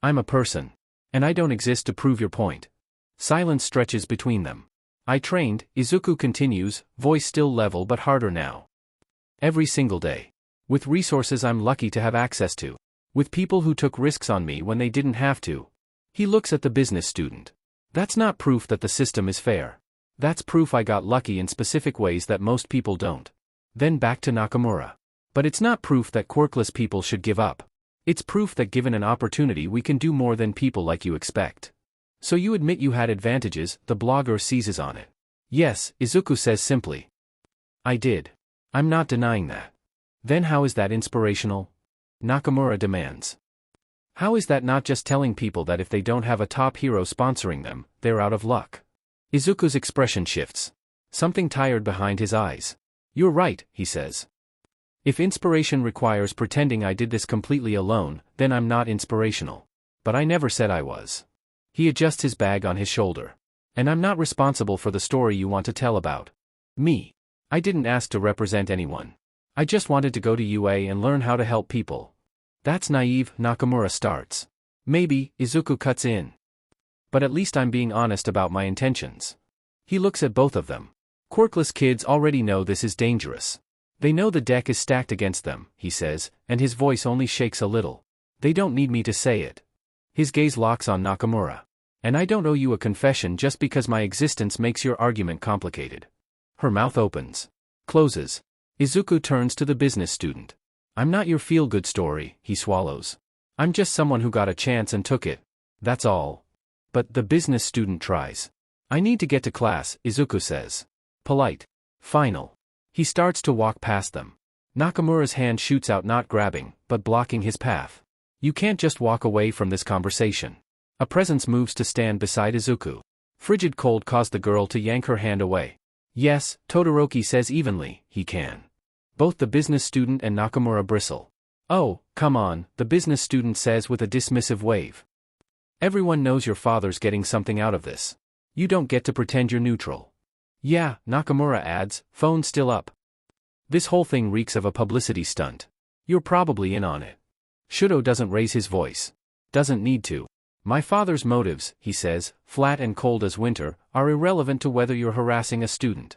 I'm a person. And I don't exist to prove your point. Silence stretches between them. I trained, Izuku continues, voice still level but harder now. Every single day. With resources I'm lucky to have access to. With people who took risks on me when they didn't have to. He looks at the business student. That's not proof that the system is fair. That's proof I got lucky in specific ways that most people don't. Then back to Nakamura. But it's not proof that quirkless people should give up. It's proof that given an opportunity we can do more than people like you expect. So you admit you had advantages, the blogger seizes on it. Yes, Izuku says simply. I did. I'm not denying that. Then how is that inspirational? Nakamura demands. How is that not just telling people that if they don't have a top hero sponsoring them, they're out of luck? Izuku's expression shifts. Something tired behind his eyes. You're right, he says. If inspiration requires pretending I did this completely alone, then I'm not inspirational. But I never said I was. He adjusts his bag on his shoulder. And I'm not responsible for the story you want to tell about me. I didn't ask to represent anyone. I just wanted to go to UA and learn how to help people. That's naive, Nakamura starts. Maybe, Izuku cuts in. But at least I'm being honest about my intentions. He looks at both of them. Quirkless kids already know this is dangerous. They know the deck is stacked against them, he says, and his voice only shakes a little. They don't need me to say it. His gaze locks on Nakamura. And I don't owe you a confession just because my existence makes your argument complicated. Her mouth opens. Closes. Izuku turns to the business student. I'm not your feel-good story, he swallows. I'm just someone who got a chance and took it. That's all. But the business student tries. I need to get to class, Izuku says. Polite. Final. He starts to walk past them. Nakamura's hand shoots out, not grabbing, but blocking his path. You can't just walk away from this conversation. A presence moves to stand beside Izuku. Frigid cold caused the girl to yank her hand away. Yes, Todoroki says evenly, he can. Both the business student and Nakamura bristle. Oh, come on, the business student says with a dismissive wave. Everyone knows your father's getting something out of this. You don't get to pretend you're neutral. Yeah, Nakamura adds, phone still up. This whole thing reeks of a publicity stunt. You're probably in on it. Shudo doesn't raise his voice. Doesn't need to. My father's motives, he says, flat and cold as winter, are irrelevant to whether you're harassing a student.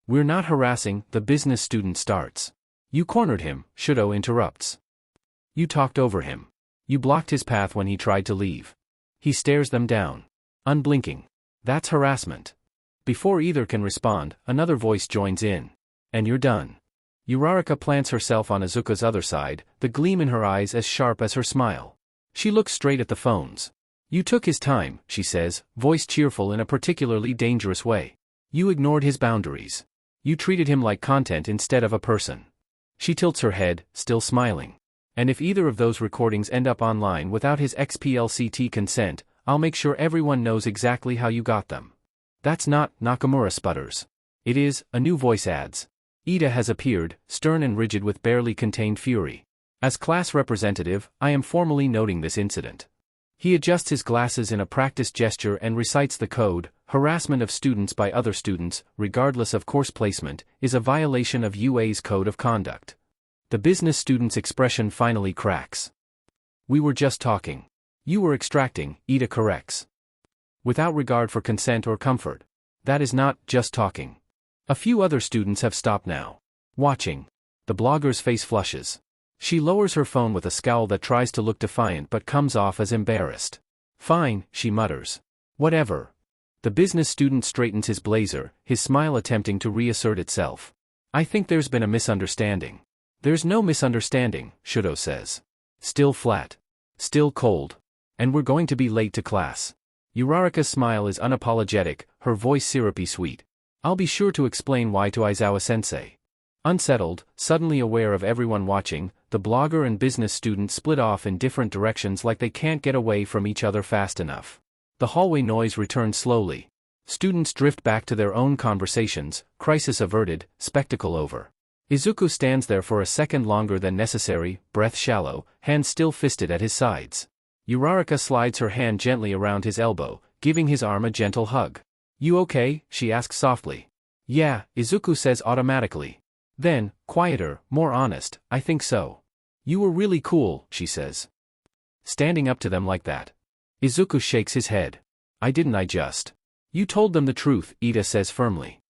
We're not harassing, the business student starts. You cornered him, Shudo interrupts. You talked over him. You blocked his path when he tried to leave. He stares them down. Unblinking. That's harassment. Before either can respond, another voice joins in. And you're done. Uraraka plants herself on Izuku's other side, the gleam in her eyes as sharp as her smile. She looks straight at the phones. You took his time, she says, voice cheerful in a particularly dangerous way. You ignored his boundaries. You treated him like content instead of a person. She tilts her head, still smiling. And if either of those recordings end up online without his XPLCT consent, I'll make sure everyone knows exactly how you got them. That's not, Nakamura sputters. It is, a new voice adds. Ida has appeared, stern and rigid with barely contained fury. As class representative, I am formally noting this incident. He adjusts his glasses in a practiced gesture and recites the code. Harassment of students by other students, regardless of course placement, is a violation of UA's code of conduct. The business student's expression finally cracks. We were just talking. You were extracting, Ida corrects. Without regard for consent or comfort. That is not just talking. A few other students have stopped now. Watching. The blogger's face flushes. She lowers her phone with a scowl that tries to look defiant but comes off as embarrassed. Fine, she mutters. Whatever. The business student straightens his blazer, his smile attempting to reassert itself. I think there's been a misunderstanding. There's no misunderstanding, Shudo says. Still flat. Still cold. And we're going to be late to class. Uraraka's smile is unapologetic, her voice syrupy sweet. I'll be sure to explain why to Aizawa-sensei. Unsettled, suddenly aware of everyone watching, the blogger and business student split off in different directions like they can't get away from each other fast enough. The hallway noise returns slowly. Students drift back to their own conversations, crisis averted, spectacle over. Izuku stands there for a second longer than necessary, breath shallow, hands still fisted at his sides. Uraraka slides her hand gently around his elbow, giving his arm a gentle hug. You okay? She asks softly. Yeah, Izuku says automatically. Then, quieter, more honest, I think so. You were really cool, she says. Standing up to them like that. Izuku shakes his head. I just. You told them the truth, Ida says firmly.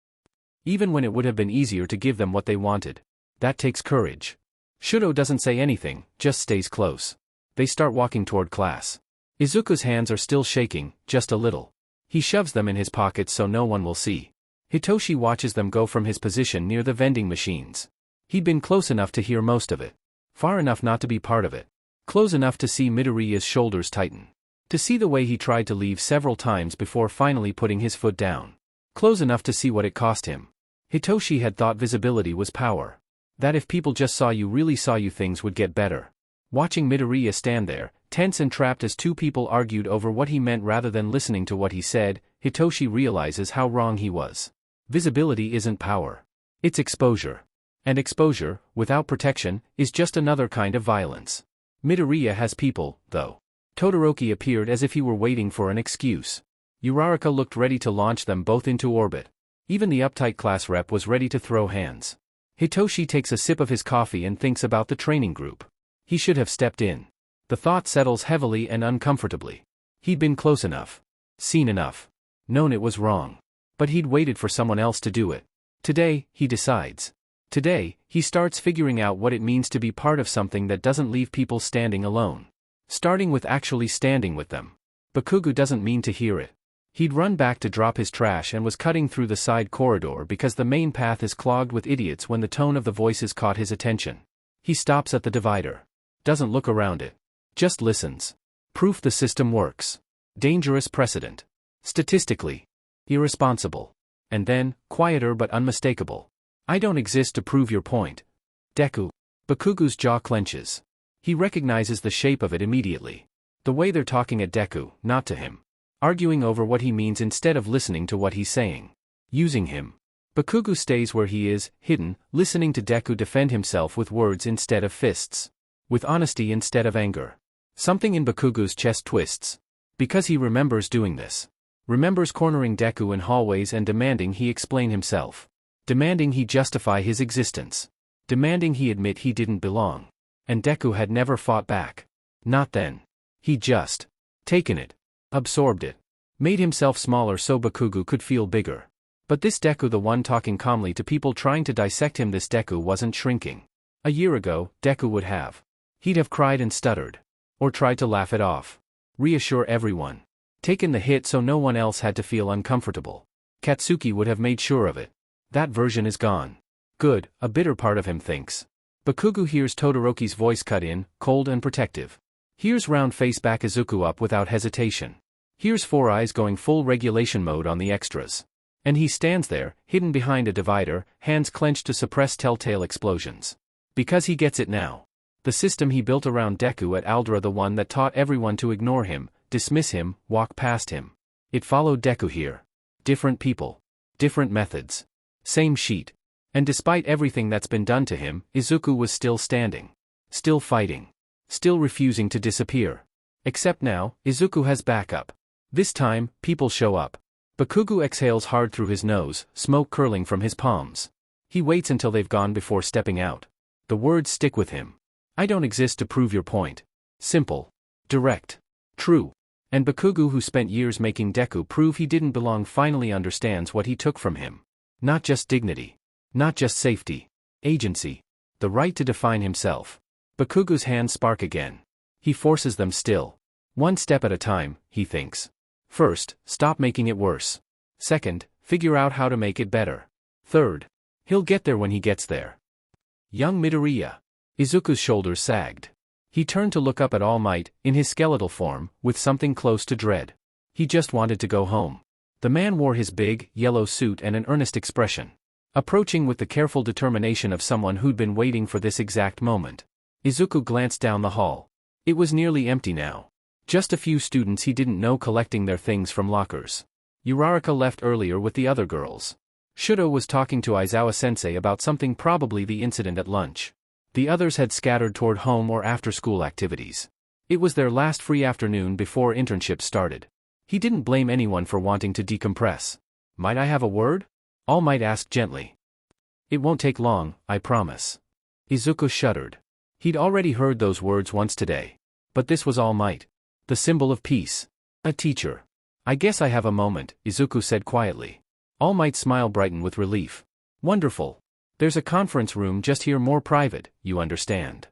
Even when it would have been easier to give them what they wanted. That takes courage. Shudo doesn't say anything, just stays close. They start walking toward class. Izuku's hands are still shaking, just a little. He shoves them in his pockets so no one will see. Hitoshi watches them go from his position near the vending machines. He'd been close enough to hear most of it. Far enough not to be part of it. Close enough to see Midoriya's shoulders tighten. To see the way he tried to leave several times before finally putting his foot down. Close enough to see what it cost him. Hitoshi had thought visibility was power. That if people just saw you, really saw you, things would get better. Watching Midoriya stand there, tense and trapped as two people argued over what he meant rather than listening to what he said, Hitoshi realizes how wrong he was. Visibility isn't power. It's exposure. And exposure, without protection, is just another kind of violence. Midoriya has people, though. Todoroki appeared as if he were waiting for an excuse. Uraraka looked ready to launch them both into orbit. Even the uptight class rep was ready to throw hands. Hitoshi takes a sip of his coffee and thinks about the training group. He should have stepped in. The thought settles heavily and uncomfortably. He'd been close enough. Seen enough. Known it was wrong. But he'd waited for someone else to do it. Today, he decides. Today, he starts figuring out what it means to be part of something that doesn't leave people standing alone. Starting with actually standing with them. Bakugo doesn't mean to hear it. He'd run back to drop his trash and was cutting through the side corridor because the main path is clogged with idiots when the tone of the voices caught his attention. He stops at the divider. Doesn't look around it. Just listens. Proof the system works. Dangerous precedent. Statistically. Irresponsible. And then, quieter but unmistakable. I don't exist to prove your point. Deku. Bakugo's jaw clenches. He recognizes the shape of it immediately. The way they're talking at Deku, not to him. Arguing over what he means instead of listening to what he's saying. Using him. Bakugo stays where he is, hidden, listening to Deku defend himself with words instead of fists. With honesty instead of anger. Something in Bakugo's chest twists. Because he remembers doing this. Remembers cornering Deku in hallways and demanding he explain himself. Demanding he justify his existence. Demanding he admit he didn't belong. And Deku had never fought back. Not then. He just taken it. Absorbed it. Made himself smaller so Bakugo could feel bigger. But this Deku, the one talking calmly to people trying to dissect him, this Deku wasn't shrinking. A year ago, Deku would have. He'd have cried and stuttered. Or tried to laugh it off. Reassure everyone. Taken the hit so no one else had to feel uncomfortable. Katsuki would have made sure of it. That version is gone. Good, a bitter part of him thinks. Bakugo hears Todoroki's voice cut in, cold and protective. Hears round face back Izuku up without hesitation. Hears Four Eyes going full regulation mode on the extras. And he stands there, hidden behind a divider, hands clenched to suppress telltale explosions. Because he gets it now. The system he built around Deku at Aldra, the one that taught everyone to ignore him, dismiss him, walk past him. It followed Deku here. Different people. Different methods. Same sheet. And despite everything that's been done to him, Izuku was still standing. Still fighting. Still refusing to disappear. Except now, Izuku has backup. This time, people show up. Bakugo exhales hard through his nose, smoke curling from his palms. He waits until they've gone before stepping out. The words stick with him. I don't exist to prove your point. Simple. Direct. True. And Bakugo, who spent years making Deku prove he didn't belong, finally understands what he took from him. Not just dignity. Not just safety. Agency. The right to define himself. Bakugo's hands spark again. He forces them still. One step at a time, he thinks. First, stop making it worse. Second, figure out how to make it better. Third, he'll get there when he gets there. Young Midoriya. Izuku's shoulders sagged. He turned to look up at All Might, in his skeletal form, with something close to dread. He just wanted to go home. The man wore his big, yellow suit and an earnest expression. Approaching with the careful determination of someone who'd been waiting for this exact moment. Izuku glanced down the hall. It was nearly empty now. Just a few students he didn't know collecting their things from lockers. Uraraka left earlier with the other girls. Shudo was talking to Aizawa-sensei about something, probably the incident at lunch. The others had scattered toward home or after-school activities. It was their last free afternoon before internship started. He didn't blame anyone for wanting to decompress. Might I have a word? All Might asked gently. It won't take long, I promise. Izuku shuddered. He'd already heard those words once today. But this was All Might. The symbol of peace. A teacher. I guess I have a moment, Izuku said quietly. All Might's smile brightened with relief. Wonderful. There's a conference room just here, more private, you understand.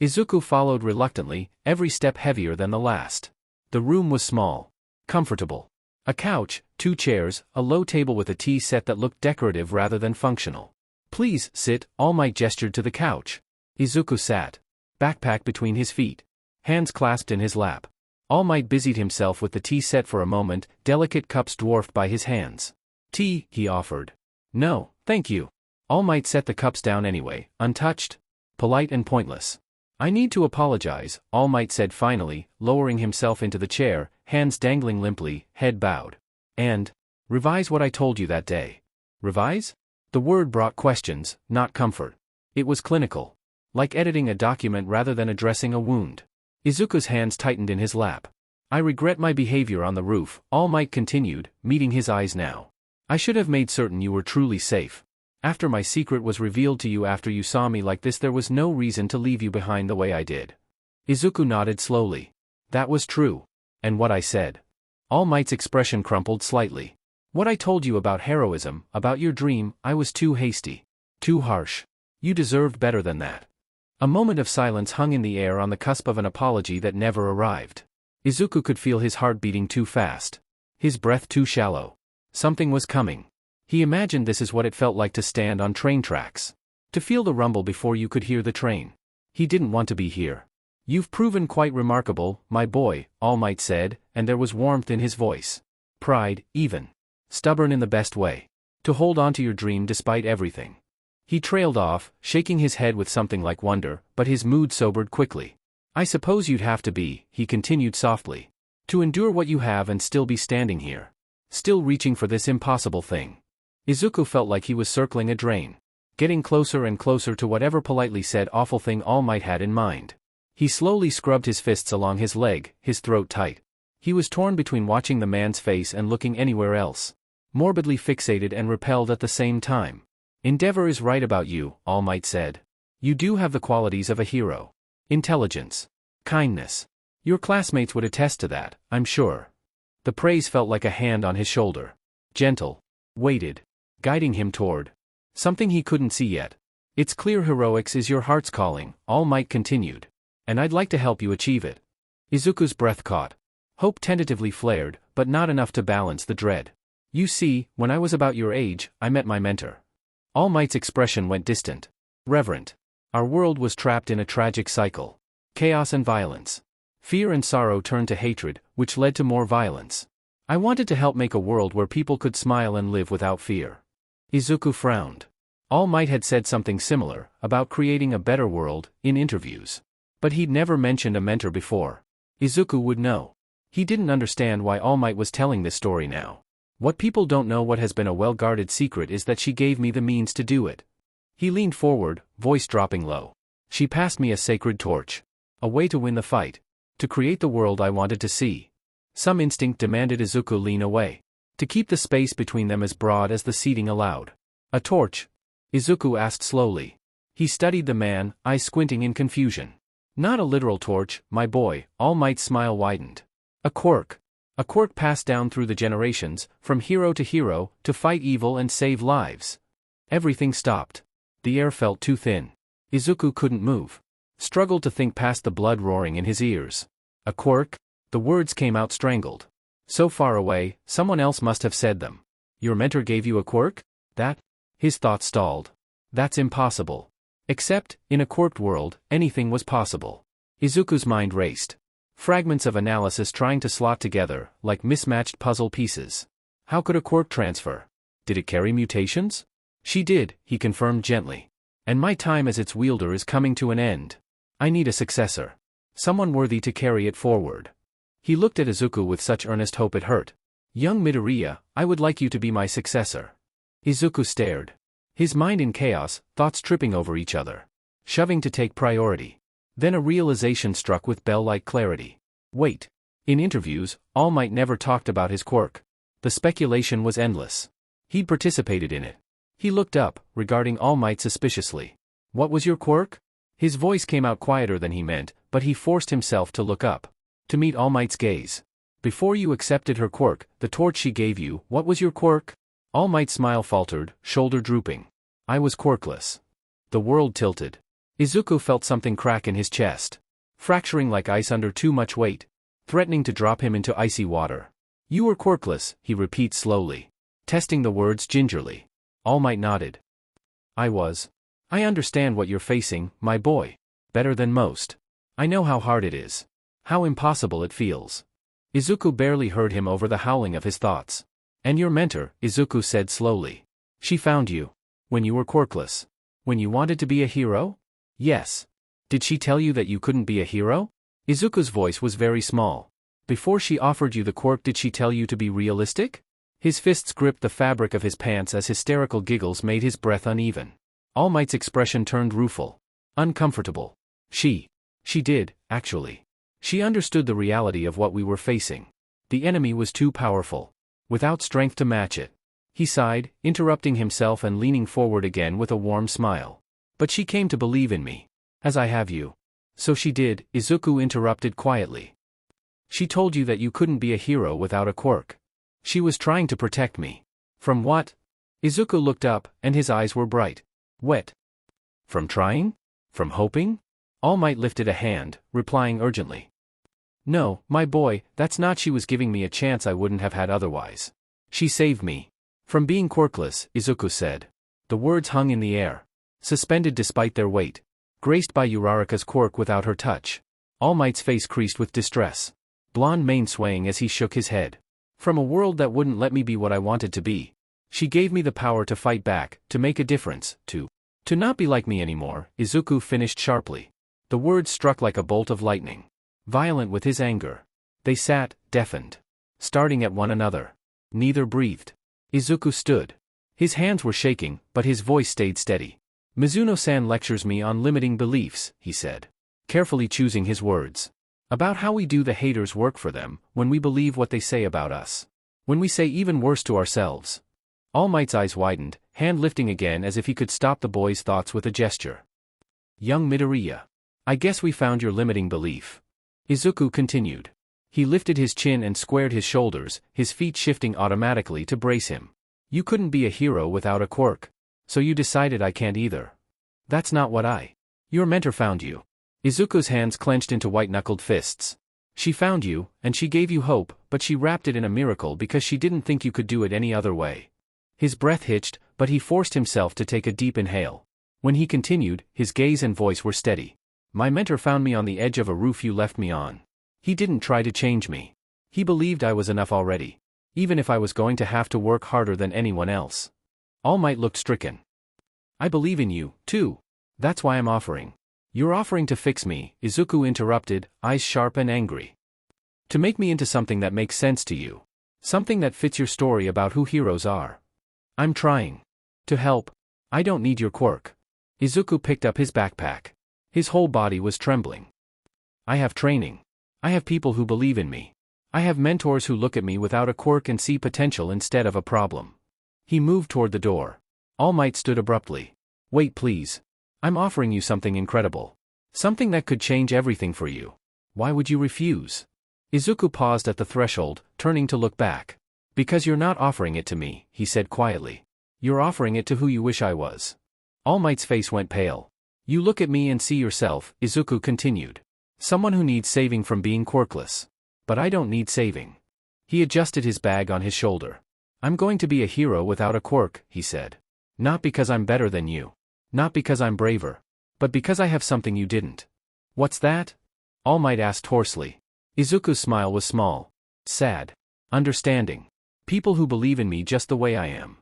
Izuku followed reluctantly, every step heavier than the last. The room was small. Comfortable. A couch, 2 chairs, a low table with a tea set that looked decorative rather than functional. Please, sit, All Might gestured to the couch. Izuku sat. Backpack between his feet. Hands clasped in his lap. All Might busied himself with the tea set for a moment, delicate cups dwarfed by his hands. Tea, he offered. No, thank you. All Might set the cups down anyway, untouched. Polite and pointless. I need to apologize, All Might said finally, lowering himself into the chair, hands dangling limply, head bowed. And revise what I told you that day. Revise? The word brought questions, not comfort. It was clinical. Like editing a document rather than addressing a wound. Izuku's hands tightened in his lap. I regret my behavior on the roof, All Might continued, meeting his eyes now. I should have made certain you were truly safe. After my secret was revealed to you, after you saw me like this, there was no reason to leave you behind the way I did. Izuku nodded slowly. That was true. And what I said? All Might's expression crumpled slightly. What I told you about heroism, about your dream, I was too hasty. Too harsh. You deserved better than that. A moment of silence hung in the air on the cusp of an apology that never arrived. Izuku could feel his heart beating too fast. His breath too shallow. Something was coming. He imagined this is what it felt like to stand on train tracks. To feel the rumble before you could hear the train. He didn't want to be here. You've proven quite remarkable, my boy, All Might said, and there was warmth in his voice. Pride, even. Stubborn in the best way. To hold on to your dream despite everything. He trailed off, shaking his head with something like wonder, but his mood sobered quickly. I suppose you'd have to be, he continued softly. To endure what you have and still be standing here. Still reaching for this impossible thing. Izuku felt like he was circling a drain. Getting closer and closer to whatever politely said awful thing All Might had in mind. He slowly scrubbed his fists along his leg, his throat tight. He was torn between watching the man's face and looking anywhere else. Morbidly fixated and repelled at the same time. Endeavor is right about you, All Might said. You do have the qualities of a hero. Intelligence. Kindness. Your classmates would attest to that, I'm sure. The praise felt like a hand on his shoulder. Gentle. Weighted. Guiding him toward something he couldn't see yet. It's clear heroics is your heart's calling, All Might continued. And I'd like to help you achieve it. Izuku's breath caught. Hope tentatively flared, but not enough to balance the dread. You see, when I was about your age, I met my mentor. All Might's expression went distant. Reverent. Our world was trapped in a tragic cycle. Chaos and violence. Fear and sorrow turned to hatred, which led to more violence. I wanted to help make a world where people could smile and live without fear. Izuku frowned. All Might had said something similar, about creating a better world, in interviews. But he'd never mentioned a mentor before. Izuku would know. He didn't understand why All Might was telling this story now. What people don't know, what has been a well-guarded secret, is that she gave me the means to do it. He leaned forward, voice dropping low. She passed me a sacred torch. A way to win the fight. To create the world I wanted to see. Some instinct demanded Izuku lean away. To keep the space between them as broad as the seating allowed. A torch? Izuku asked slowly. He studied the man, eyes squinting in confusion. Not a literal torch, my boy, All Might's smile widened. A quirk. A quirk passed down through the generations, from hero, to fight evil and save lives. Everything stopped. The air felt too thin. Izuku couldn't move. Struggled to think past the blood roaring in his ears. A quirk? The words came out strangled. So far away, someone else must have said them. Your mentor gave you a quirk? That? His thoughts stalled. That's impossible. Except, in a quirked world, anything was possible. Izuku's mind raced. Fragments of analysis trying to slot together, like mismatched puzzle pieces. How could a quirk transfer? Did it carry mutations? She did, he confirmed gently. And my time as its wielder is coming to an end. I need a successor. Someone worthy to carry it forward. He looked at Izuku with such earnest hope it hurt. Young Midoriya, I would like you to be my successor. Izuku stared. His mind in chaos, thoughts tripping over each other. Shoving to take priority. Then a realization struck with bell-like clarity. Wait. In interviews, All Might never talked about his quirk. The speculation was endless. He'd participated in it. He looked up, regarding All Might suspiciously. What was your quirk? His voice came out quieter than he meant, but he forced himself to look up. To meet All Might's gaze. Before you accepted her quirk, the torch she gave you, what was your quirk? All Might's smile faltered, shoulder drooping. I was quirkless. The world tilted. Izuku felt something crack in his chest. Fracturing like ice under too much weight. Threatening to drop him into icy water. You were quirkless, he repeats slowly. Testing the words gingerly. All Might nodded. I was. I understand what you're facing, my boy. Better than most. I know how hard it is. How impossible it feels. Izuku barely heard him over the howling of his thoughts. And your mentor, Izuku said slowly. She found you. When you were quirkless. When you wanted to be a hero? Yes. Did she tell you that you couldn't be a hero? Izuku's voice was very small. Before she offered you the quirk, did she tell you to be realistic? His fists gripped the fabric of his pants as hysterical giggles made his breath uneven. All Might's expression turned rueful. Uncomfortable. She did, actually. She understood the reality of what we were facing. The enemy was too powerful. Without strength to match it. He sighed, interrupting himself and leaning forward again with a warm smile. But she came to believe in me. As I have you. So she did, Izuku interrupted quietly. She told you that you couldn't be a hero without a quirk. She was trying to protect me. From what? Izuku looked up, and his eyes were bright. Wet. From trying? From hoping? All Might lifted a hand, replying urgently. No, my boy, that's not. She was giving me a chance I wouldn't have had otherwise. She saved me. From being quirkless, Izuku said. The words hung in the air, suspended despite their weight, graced by Uraraka's quirk without her touch. All Might's face creased with distress, blonde mane swaying as he shook his head. From a world that wouldn't let me be what I wanted to be. She gave me the power to fight back, to make a difference, to not be like me anymore, Izuku finished sharply. The words struck like a bolt of lightning, violent with his anger. They sat, deafened, staring at one another. Neither breathed. Izuku stood. His hands were shaking, but his voice stayed steady. Mizuno-san lectures me on limiting beliefs, he said, carefully choosing his words. About how we do the haters work for them, when we believe what they say about us. When we say even worse to ourselves. All Might's eyes widened, hand lifting again as if he could stop the boy's thoughts with a gesture. Young Midoriya. I guess we found your limiting belief. Izuku continued. He lifted his chin and squared his shoulders, his feet shifting automatically to brace him. You couldn't be a hero without a quirk. So you decided I can't either. That's not what Your mentor found you. Izuku's hands clenched into white-knuckled fists. She found you, and she gave you hope, but she wrapped it in a miracle because she didn't think you could do it any other way. His breath hitched, but he forced himself to take a deep inhale. When he continued, his gaze and voice were steady. My mentor found me on the edge of a roof you left me on. He didn't try to change me. He believed I was enough already. Even if I was going to have to work harder than anyone else. All Might looked stricken. I believe in you, too. That's why I'm offering. You're offering to fix me, Izuku interrupted, eyes sharp and angry. To make me into something that makes sense to you. Something that fits your story about who heroes are. I'm trying. To help. I don't need your quirk. Izuku picked up his backpack. His whole body was trembling. I have training. I have people who believe in me. I have mentors who look at me without a quirk and see potential instead of a problem. He moved toward the door. All Might stood abruptly. Wait please. I'm offering you something incredible. Something that could change everything for you. Why would you refuse? Izuku paused at the threshold, turning to look back. Because you're not offering it to me, he said quietly. You're offering it to who you wish I was. All Might's face went pale. You look at me and see yourself, Izuku continued. Someone who needs saving from being quirkless. But I don't need saving. He adjusted his bag on his shoulder. I'm going to be a hero without a quirk, he said. Not because I'm better than you. Not because I'm braver. But because I have something you didn't. What's that? All Might asked hoarsely. Izuku's smile was small. Sad. Understanding. People who believe in me just the way I am.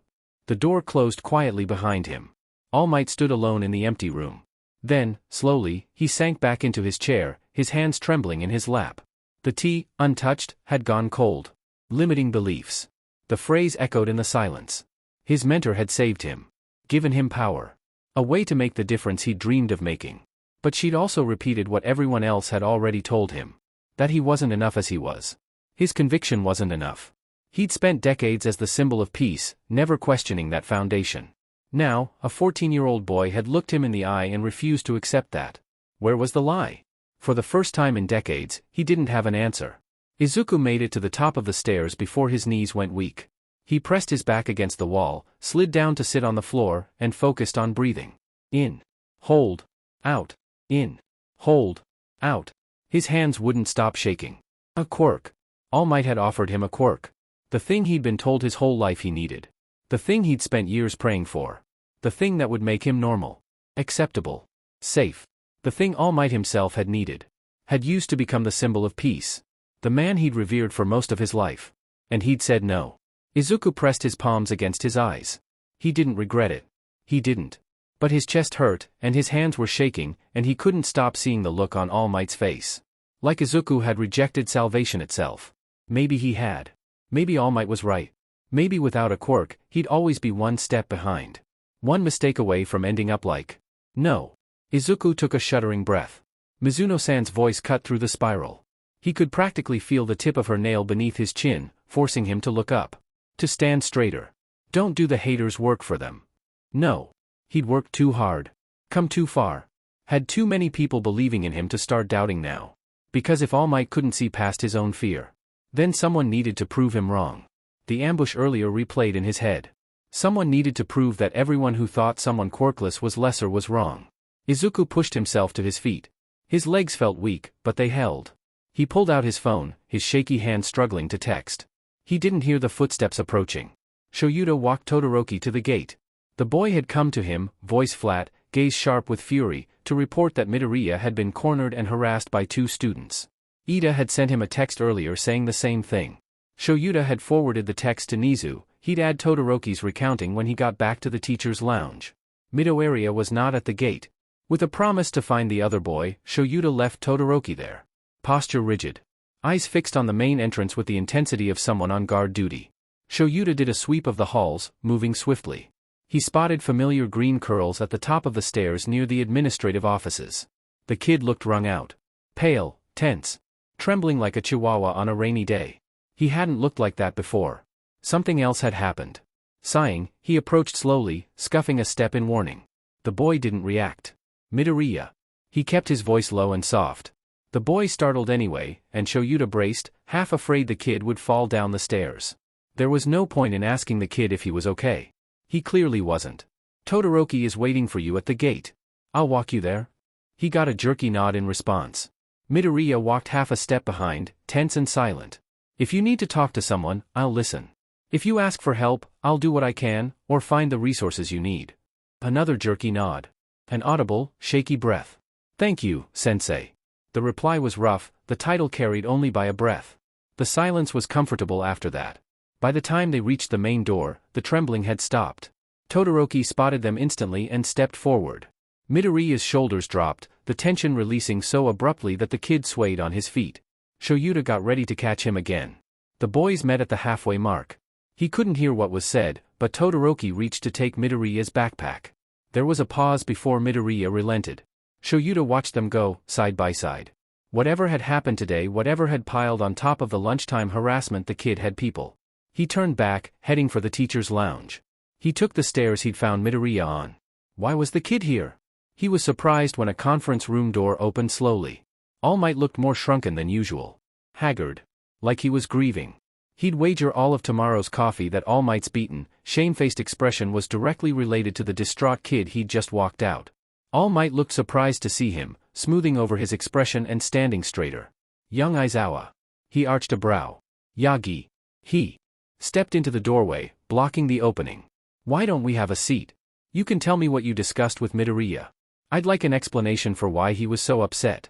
The door closed quietly behind him. All Might stood alone in the empty room. Then, slowly, he sank back into his chair, his hands trembling in his lap. The tea, untouched, had gone cold. Limiting beliefs. The phrase echoed in the silence. His mentor had saved him. Given him power. A way to make the difference he'd dreamed of making. But she'd also repeated what everyone else had already told him. That he wasn't enough as he was. His conviction wasn't enough. He'd spent decades as the symbol of peace, never questioning that foundation. Now, a 14-year-old boy had looked him in the eye and refused to accept that. Where was the lie? For the first time in decades, he didn't have an answer. Izuku made it to the top of the stairs before his knees went weak. He pressed his back against the wall, slid down to sit on the floor, and focused on breathing. In. Hold. Out. In. Hold. Out. His hands wouldn't stop shaking. A quirk. All Might had offered him a quirk. The thing he'd been told his whole life he needed. The thing he'd spent years praying for. The thing that would make him normal. Acceptable. Safe. The thing All Might himself had needed. Had used to become the symbol of peace. The man he'd revered for most of his life. And he'd said no. Izuku pressed his palms against his eyes. He didn't regret it. He didn't. But his chest hurt, and his hands were shaking, and he couldn't stop seeing the look on All Might's face. Like Izuku had rejected salvation itself. Maybe he had. Maybe All Might was right. Maybe without a quirk, he'd always be one step behind. One mistake away from ending up like. No. Izuku took a shuddering breath. Mizuno-san's voice cut through the spiral. He could practically feel the tip of her nail beneath his chin, forcing him to look up. To stand straighter. Don't do the haters' work for them. No. He'd worked too hard. Come too far. Had too many people believing in him to start doubting now. Because if All Might couldn't see past his own fear, then someone needed to prove him wrong. The ambush earlier replayed in his head. Someone needed to prove that everyone who thought someone quirkless was lesser was wrong. Izuku pushed himself to his feet. His legs felt weak, but they held. He pulled out his phone, his shaky hand struggling to text. He didn't hear the footsteps approaching. Shoyuta walked Todoroki to the gate. The boy had come to him, voice flat, gaze sharp with fury, to report that Midoriya had been cornered and harassed by 2 students. Ida had sent him a text earlier saying the same thing. Shoyuta had forwarded the text to Nizu. He'd add Todoroki's recounting when he got back to the teacher's lounge. Midoriya was not at the gate. With a promise to find the other boy, Shoyuta left Todoroki there. Posture rigid. Eyes fixed on the main entrance with the intensity of someone on guard duty. Shoyuta did a sweep of the halls, moving swiftly. He spotted familiar green curls at the top of the stairs near the administrative offices. The kid looked wrung out. Pale, tense, trembling like a chihuahua on a rainy day. He hadn't looked like that before. Something else had happened. Sighing, he approached slowly, scuffing a step in warning. The boy didn't react. Midoriya. He kept his voice low and soft. The boy startled anyway, and Shoyuta braced, half afraid the kid would fall down the stairs. There was no point in asking the kid if he was okay. He clearly wasn't. Todoroki is waiting for you at the gate. I'll walk you there. He got a jerky nod in response. Midoriya walked half a step behind, tense and silent. If you need to talk to someone, I'll listen. If you ask for help, I'll do what I can, or find the resources you need. Another jerky nod. An audible, shaky breath. Thank you, sensei. The reply was rough, the title carried only by a breath. The silence was comfortable after that. By the time they reached the main door, the trembling had stopped. Todoroki spotted them instantly and stepped forward. Midoriya's shoulders dropped, the tension releasing so abruptly that the kid swayed on his feet. Shoyuta got ready to catch him again. The boys met at the halfway mark. He couldn't hear what was said, but Todoroki reached to take Midoriya's backpack. There was a pause before Midoriya relented. Shoyuta watched them go, side by side. Whatever had happened today, whatever had piled on top of the lunchtime harassment, the kid had people. He turned back, heading for the teacher's lounge. He took the stairs he'd found Midoriya on. Why was the kid here? He was surprised when a conference room door opened slowly. All Might looked more shrunken than usual. Haggard. Like he was grieving. He'd wager all of tomorrow's coffee that All Might's beaten, shamefaced expression was directly related to the distraught kid he'd just walked out. All Might looked surprised to see him, smoothing over his expression and standing straighter. Young Aizawa. He arched a brow. Yagi. He stepped into the doorway, blocking the opening. Why don't we have a seat? You can tell me what you discussed with Midoriya. I'd like an explanation for why he was so upset.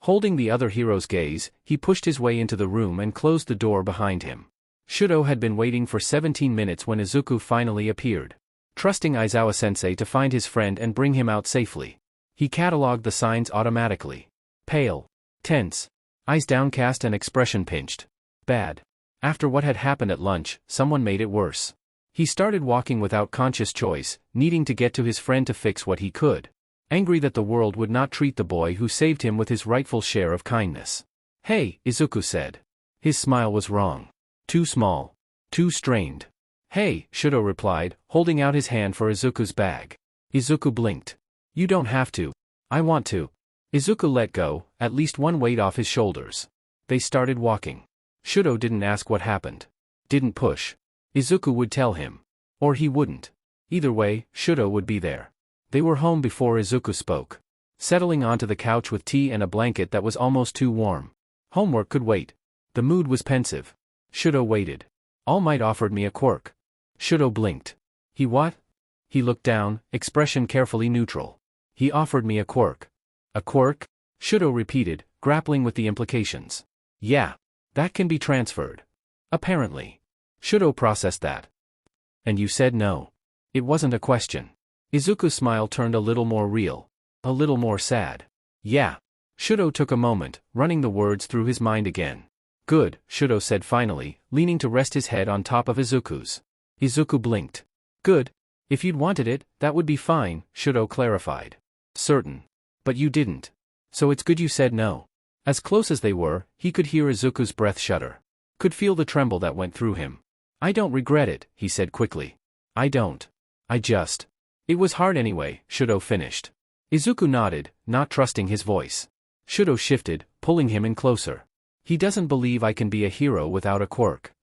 Holding the other hero's gaze, he pushed his way into the room and closed the door behind him. Shudo had been waiting for 17 minutes when Izuku finally appeared. Trusting Aizawa-sensei to find his friend and bring him out safely. He catalogued the signs automatically. Pale. Tense. Eyes downcast and expression pinched. Bad. After what had happened at lunch, someone made it worse. He started walking without conscious choice, needing to get to his friend to fix what he could. Angry that the world would not treat the boy who saved him with his rightful share of kindness. Hey, Izuku said. His smile was wrong. Too small. Too strained. Hey, Shudo replied, holding out his hand for Izuku's bag. Izuku blinked. You don't have to. I want to. Izuku let go, at least one weight off his shoulders. They started walking. Shudo didn't ask what happened. Didn't push. Izuku would tell him. Or he wouldn't. Either way, Shudo would be there. They were home before Izuku spoke. Settling onto the couch with tea and a blanket that was almost too warm. Homework could wait. The mood was pensive. Shudo waited. All Might offered me a quirk. Shudo blinked. He what? He looked down, expression carefully neutral. He offered me a quirk. A quirk? Shudo repeated, grappling with the implications. Yeah. That can be transferred. Apparently. Shudo processed that. And you said no. It wasn't a question. Izuku's smile turned a little more real. A little more sad. Yeah. Shudo took a moment, running the words through his mind again. Good, Shudo said finally, leaning to rest his head on top of Izuku's. Izuku blinked. Good. If you'd wanted it, that would be fine, Shudo clarified. Certain. But you didn't. So it's good you said no. As close as they were, he could hear Izuku's breath shudder. Could feel the tremble that went through him. I don't regret it, he said quickly. I don't. I just. It was hard anyway, Shudo finished. Izuku nodded, not trusting his voice. Shudo shifted, pulling him in closer. He doesn't believe I can be a hero without a quirk.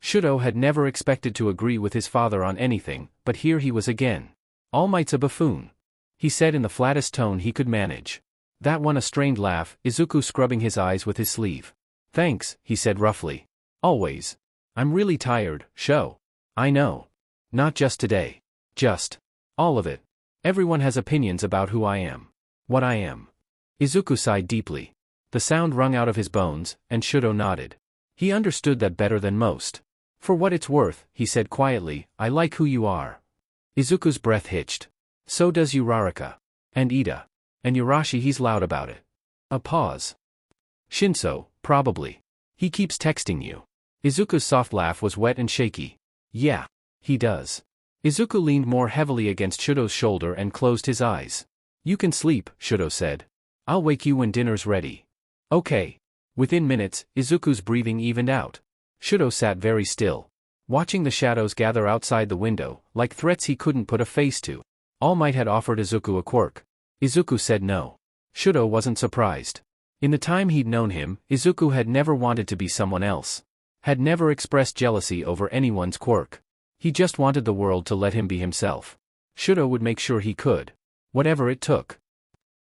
Shudo had never expected to agree with his father on anything, but here he was again. All Might's a buffoon, he said in the flattest tone he could manage. That won a strained laugh, Izuku scrubbing his eyes with his sleeve. Thanks, he said roughly. Always. I'm really tired, Sho. I know. Not just today. Just. All of it. Everyone has opinions about who I am. What I am. Izuku sighed deeply. The sound rung out of his bones, and Shudo nodded. He understood that better than most. For what it's worth, he said quietly, I like who you are. Izuku's breath hitched. So does Uraraka. And Ida. And Yurashi, he's loud about it. A pause. Shinso, probably. He keeps texting you. Izuku's soft laugh was wet and shaky. Yeah. He does. Izuku leaned more heavily against Shudo's shoulder and closed his eyes. You can sleep, Shudo said. I'll wake you when dinner's ready. Okay. Within minutes, Izuku's breathing evened out. Shudo sat very still, watching the shadows gather outside the window, like threats he couldn't put a face to. All Might had offered Izuku a quirk. Izuku said no. Shudo wasn't surprised. In the time he'd known him, Izuku had never wanted to be someone else. Had never expressed jealousy over anyone's quirk. He just wanted the world to let him be himself. Shudo would make sure he could. Whatever it took.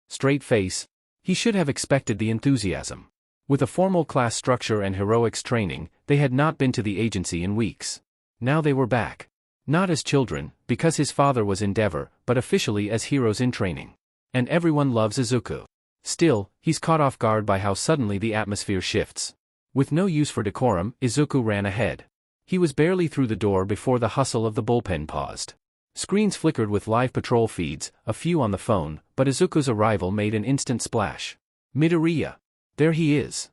Straight face. He should have expected the enthusiasm. With a formal class structure and heroics training, they had not been to the agency in weeks. Now they were back. Not as children, because his father was Endeavor, but officially as heroes in training. And everyone loves Izuku. Still, he's caught off guard by how suddenly the atmosphere shifts. With no use for decorum, Izuku ran ahead. He was barely through the door before the hustle of the bullpen paused. Screens flickered with live patrol feeds, a few on the phone, but Izuku's arrival made an instant splash. Midoriya. There he is.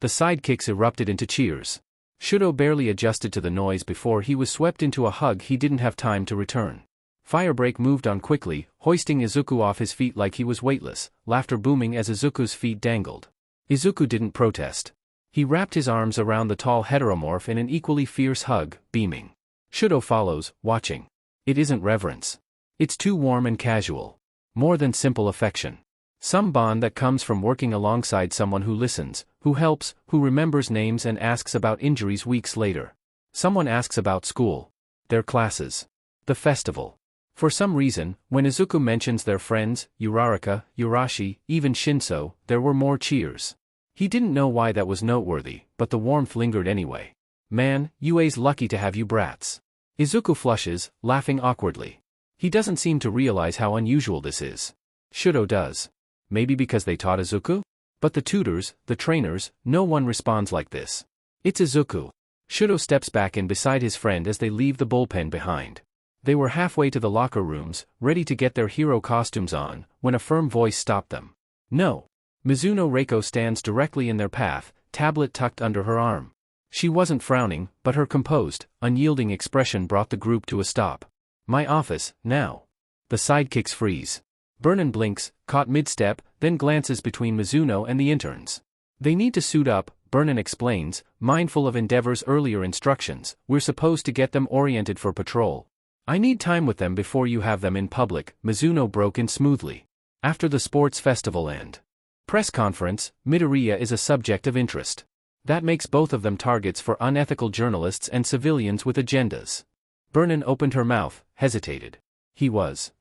The sidekicks erupted into cheers. Shudo barely adjusted to the noise before he was swept into a hug he didn't have time to return. Firebreak moved on quickly, hoisting Izuku off his feet like he was weightless, laughter booming as Izuku's feet dangled. Izuku didn't protest. He wrapped his arms around the tall heteromorph in an equally fierce hug, beaming. Shudo follows, watching. It isn't reverence. It's too warm and casual. More than simple affection. Some bond that comes from working alongside someone who listens, who helps, who remembers names and asks about injuries weeks later. Someone asks about school. Their classes. The festival. For some reason, when Izuku mentions their friends, Uraraka, Urashi, even Shinso, there were more cheers. He didn't know why that was noteworthy, but the warmth lingered anyway. Man, UA's lucky to have you brats. Izuku flushes, laughing awkwardly. He doesn't seem to realize how unusual this is. Shudo does. Maybe because they taught Izuku? But the tutors, the trainers, no one responds like this. It's Izuku. Shudo steps back in beside his friend as they leave the bullpen behind. They were halfway to the locker rooms, ready to get their hero costumes on, when a firm voice stopped them. No. Mizuno Reiko stands directly in their path, tablet tucked under her arm. She wasn't frowning, but her composed, unyielding expression brought the group to a stop. My office, now. The sidekicks freeze. Vernon blinks, caught mid-step, then glances between Mizuno and the interns. They need to suit up, Vernon explains, mindful of Endeavor's earlier instructions. We're supposed to get them oriented for patrol. I need time with them before you have them in public, Mizuno broke in smoothly. After the sports festival and press conference, Midoriya is a subject of interest. That makes both of them targets for unethical journalists and civilians with agendas. Vernon opened her mouth, hesitated. He was.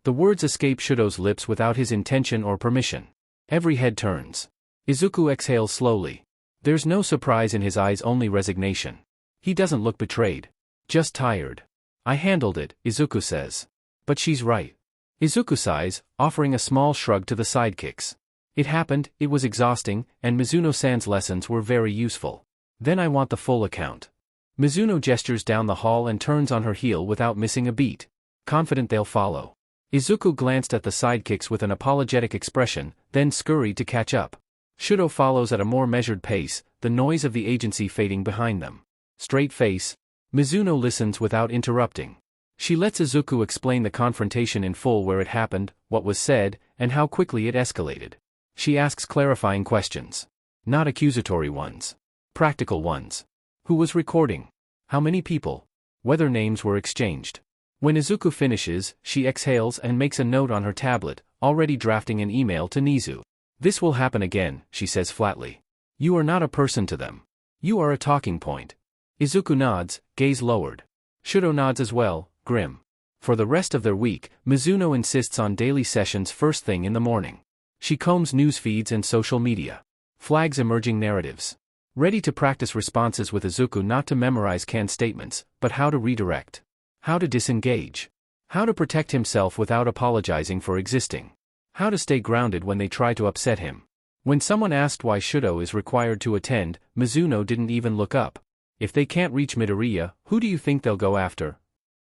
The words escape Shudo's lips without his intention or permission. Every head turns. Izuku exhales slowly. There's no surprise in his eyes, only resignation. He doesn't look betrayed. Just tired. I handled it, Izuku says. But she's right. Izuku sighs, offering a small shrug to the sidekicks. It happened, it was exhausting, and Mizuno-san's lessons were very useful. Then I want the full account. Mizuno gestures down the hall and turns on her heel without missing a beat. Confident they'll follow. Izuku glanced at the sidekicks with an apologetic expression, then scurried to catch up. Shudo follows at a more measured pace, the noise of the agency fading behind them. Straight face. Mizuno listens without interrupting. She lets Izuku explain the confrontation in full, where it happened, what was said, and how quickly it escalated. She asks clarifying questions. Not accusatory ones. Practical ones. Who was recording? How many people? Whether names were exchanged. When Izuku finishes, she exhales and makes a note on her tablet, already drafting an email to Nizu. This will happen again, she says flatly. You are not a person to them. You are a talking point. Izuku nods, gaze lowered. Shudo nods as well, grim. For the rest of their week, Mizuno insists on daily sessions first thing in the morning. She combs news feeds and social media. Flags emerging narratives. Ready to practice responses with Izuku, not to memorize canned statements, but how to redirect. How to disengage. How to protect himself without apologizing for existing. How to stay grounded when they try to upset him. When someone asked why Shudo is required to attend, Mizuno didn't even look up. If they can't reach Midoriya, who do you think they'll go after?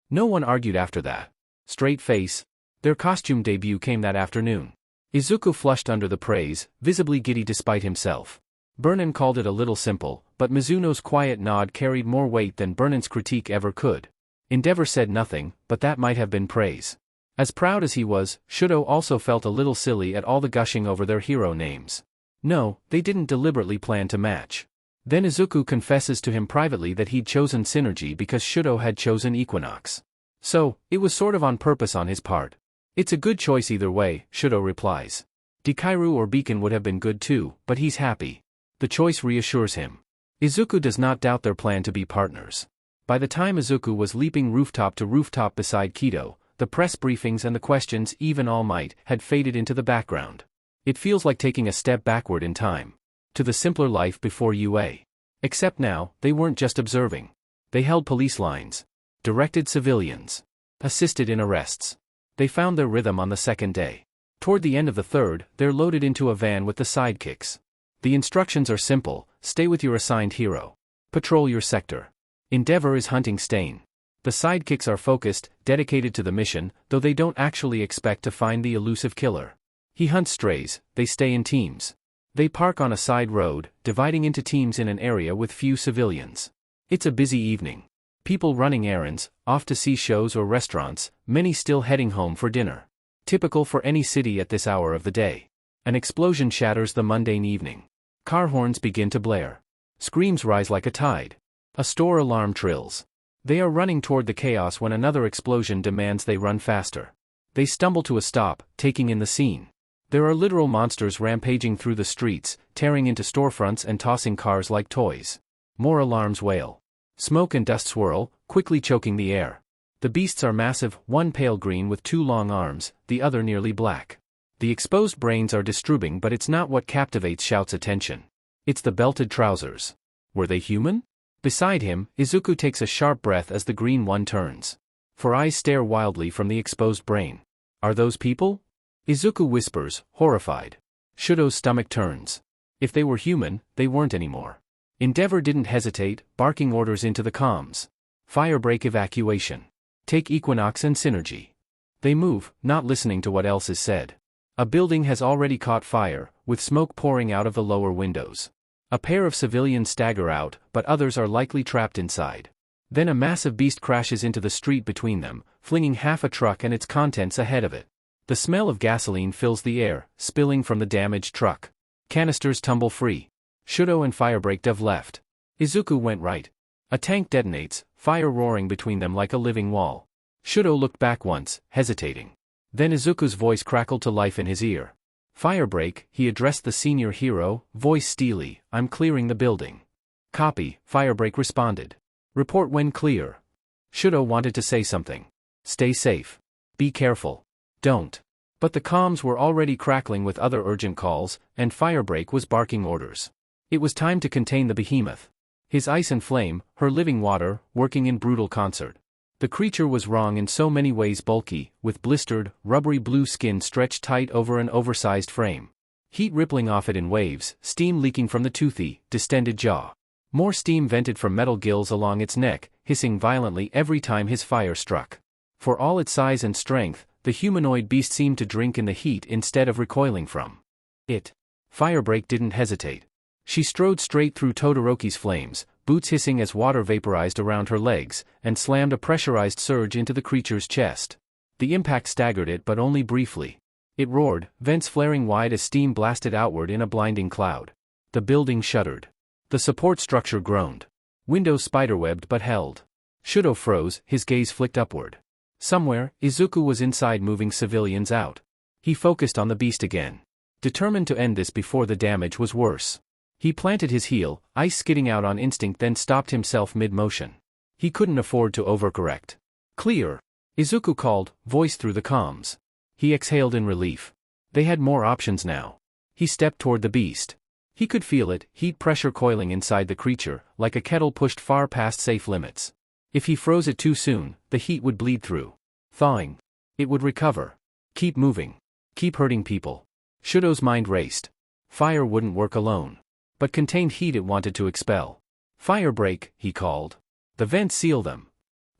No one argued after that. Straight face. Their costume debut came that afternoon. Izuku flushed under the praise, visibly giddy despite himself. Burnin called it a little simple, but Mizuno's quiet nod carried more weight than Burnin's critique ever could. Endeavor said nothing, but that might have been praise. As proud as he was, Shudo also felt a little silly at all the gushing over their hero names. No, they didn't deliberately plan to match. Then Izuku confesses to him privately that he'd chosen Synergy because Shudo had chosen Equinox. So, it was sort of on purpose on his part. It's a good choice either way, Shudo replies. Dikairu or Beacon would have been good too, but he's happy. The choice reassures him. Izuku does not doubt their plan to be partners. By the time Izuku was leaping rooftop to rooftop beside Kido, the press briefings and the questions, even All Might, had faded into the background. It feels like taking a step backward in time. To the simpler life before UA. Except now, they weren't just observing. They held police lines. Directed civilians. Assisted in arrests. They found their rhythm on the second day. Toward the end of the third, they're loaded into a van with the sidekicks. The instructions are simple: stay with your assigned hero. Patrol your sector. Endeavor is hunting Stain. The sidekicks are focused, dedicated to the mission, though they don't actually expect to find the elusive killer. He hunts strays, they stay in teams. They park on a side road, dividing into teams in an area with few civilians. It's a busy evening. People running errands, off to see shows or restaurants, many still heading home for dinner. Typical for any city at this hour of the day. An explosion shatters the mundane evening. Car horns begin to blare. Screams rise like a tide. A store alarm trills. They are running toward the chaos when another explosion demands they run faster. They stumble to a stop, taking in the scene. There are literal monsters rampaging through the streets, tearing into storefronts and tossing cars like toys. More alarms wail. Smoke and dust swirl, quickly choking the air. The beasts are massive, one pale green with two long arms, the other nearly black. The exposed brains are disturbing, but it's not what captivates Shout's attention. It's the belted trousers. Were they human? Beside him, Izuku takes a sharp breath as the green one turns. Four eyes stare wildly from the exposed brain. Are those people? Izuku whispers, horrified. Shudo's stomach turns. If they were human, they weren't anymore. Endeavor didn't hesitate, barking orders into the comms. Firebreak evacuation. Take Equinox and Synergy. They move, not listening to what else is said. A building has already caught fire, with smoke pouring out of the lower windows. A pair of civilians stagger out, but others are likely trapped inside. Then a massive beast crashes into the street between them, flinging half a truck and its contents ahead of it. The smell of gasoline fills the air, spilling from the damaged truck. Canisters tumble free. Shudo and Firebreak dove left. Izuku went right. A tank detonates, fire roaring between them like a living wall. Shudo looked back once, hesitating. Then Izuku's voice crackled to life in his ear. Firebreak, he addressed the senior hero, voice steely, I'm clearing the building. Copy, Firebreak responded. Report when clear. Shudo wanted to say something. Stay safe. Be careful. Don't. But the comms were already crackling with other urgent calls, and Firebreak was barking orders. It was time to contain the behemoth. His ice and flame, her living water, working in brutal concert. The creature was wrong in so many ways, bulky, with blistered, rubbery blue skin stretched tight over an oversized frame. Heat rippling off it in waves, steam leaking from the toothy, distended jaw. More steam vented from metal gills along its neck, hissing violently every time his fire struck. For all its size and strength, the humanoid beast seemed to drink in the heat instead of recoiling from it. Firebreak didn't hesitate. She strode straight through Todoroki's flames, boots hissing as water vaporized around her legs, and slammed a pressurized surge into the creature's chest. The impact staggered it, but only briefly. It roared, vents flaring wide as steam blasted outward in a blinding cloud. The building shuddered. The support structure groaned. Windows spiderwebbed but held. Shudo froze, his gaze flicked upward. Somewhere, Izuku was inside moving civilians out. He focused on the beast again. Determined to end this before the damage was worse. He planted his heel, ice skidding out on instinct, then stopped himself mid-motion. He couldn't afford to overcorrect. Clear! Izuku called, voice through the comms. He exhaled in relief. They had more options now. He stepped toward the beast. He could feel it, heat pressure coiling inside the creature, like a kettle pushed far past safe limits. If he froze it too soon, the heat would bleed through. Thawing. It would recover. Keep moving. Keep hurting people. Shudo's mind raced. Fire wouldn't work alone. But contained heat it wanted to expel. Fire break, he called. The vents seal them.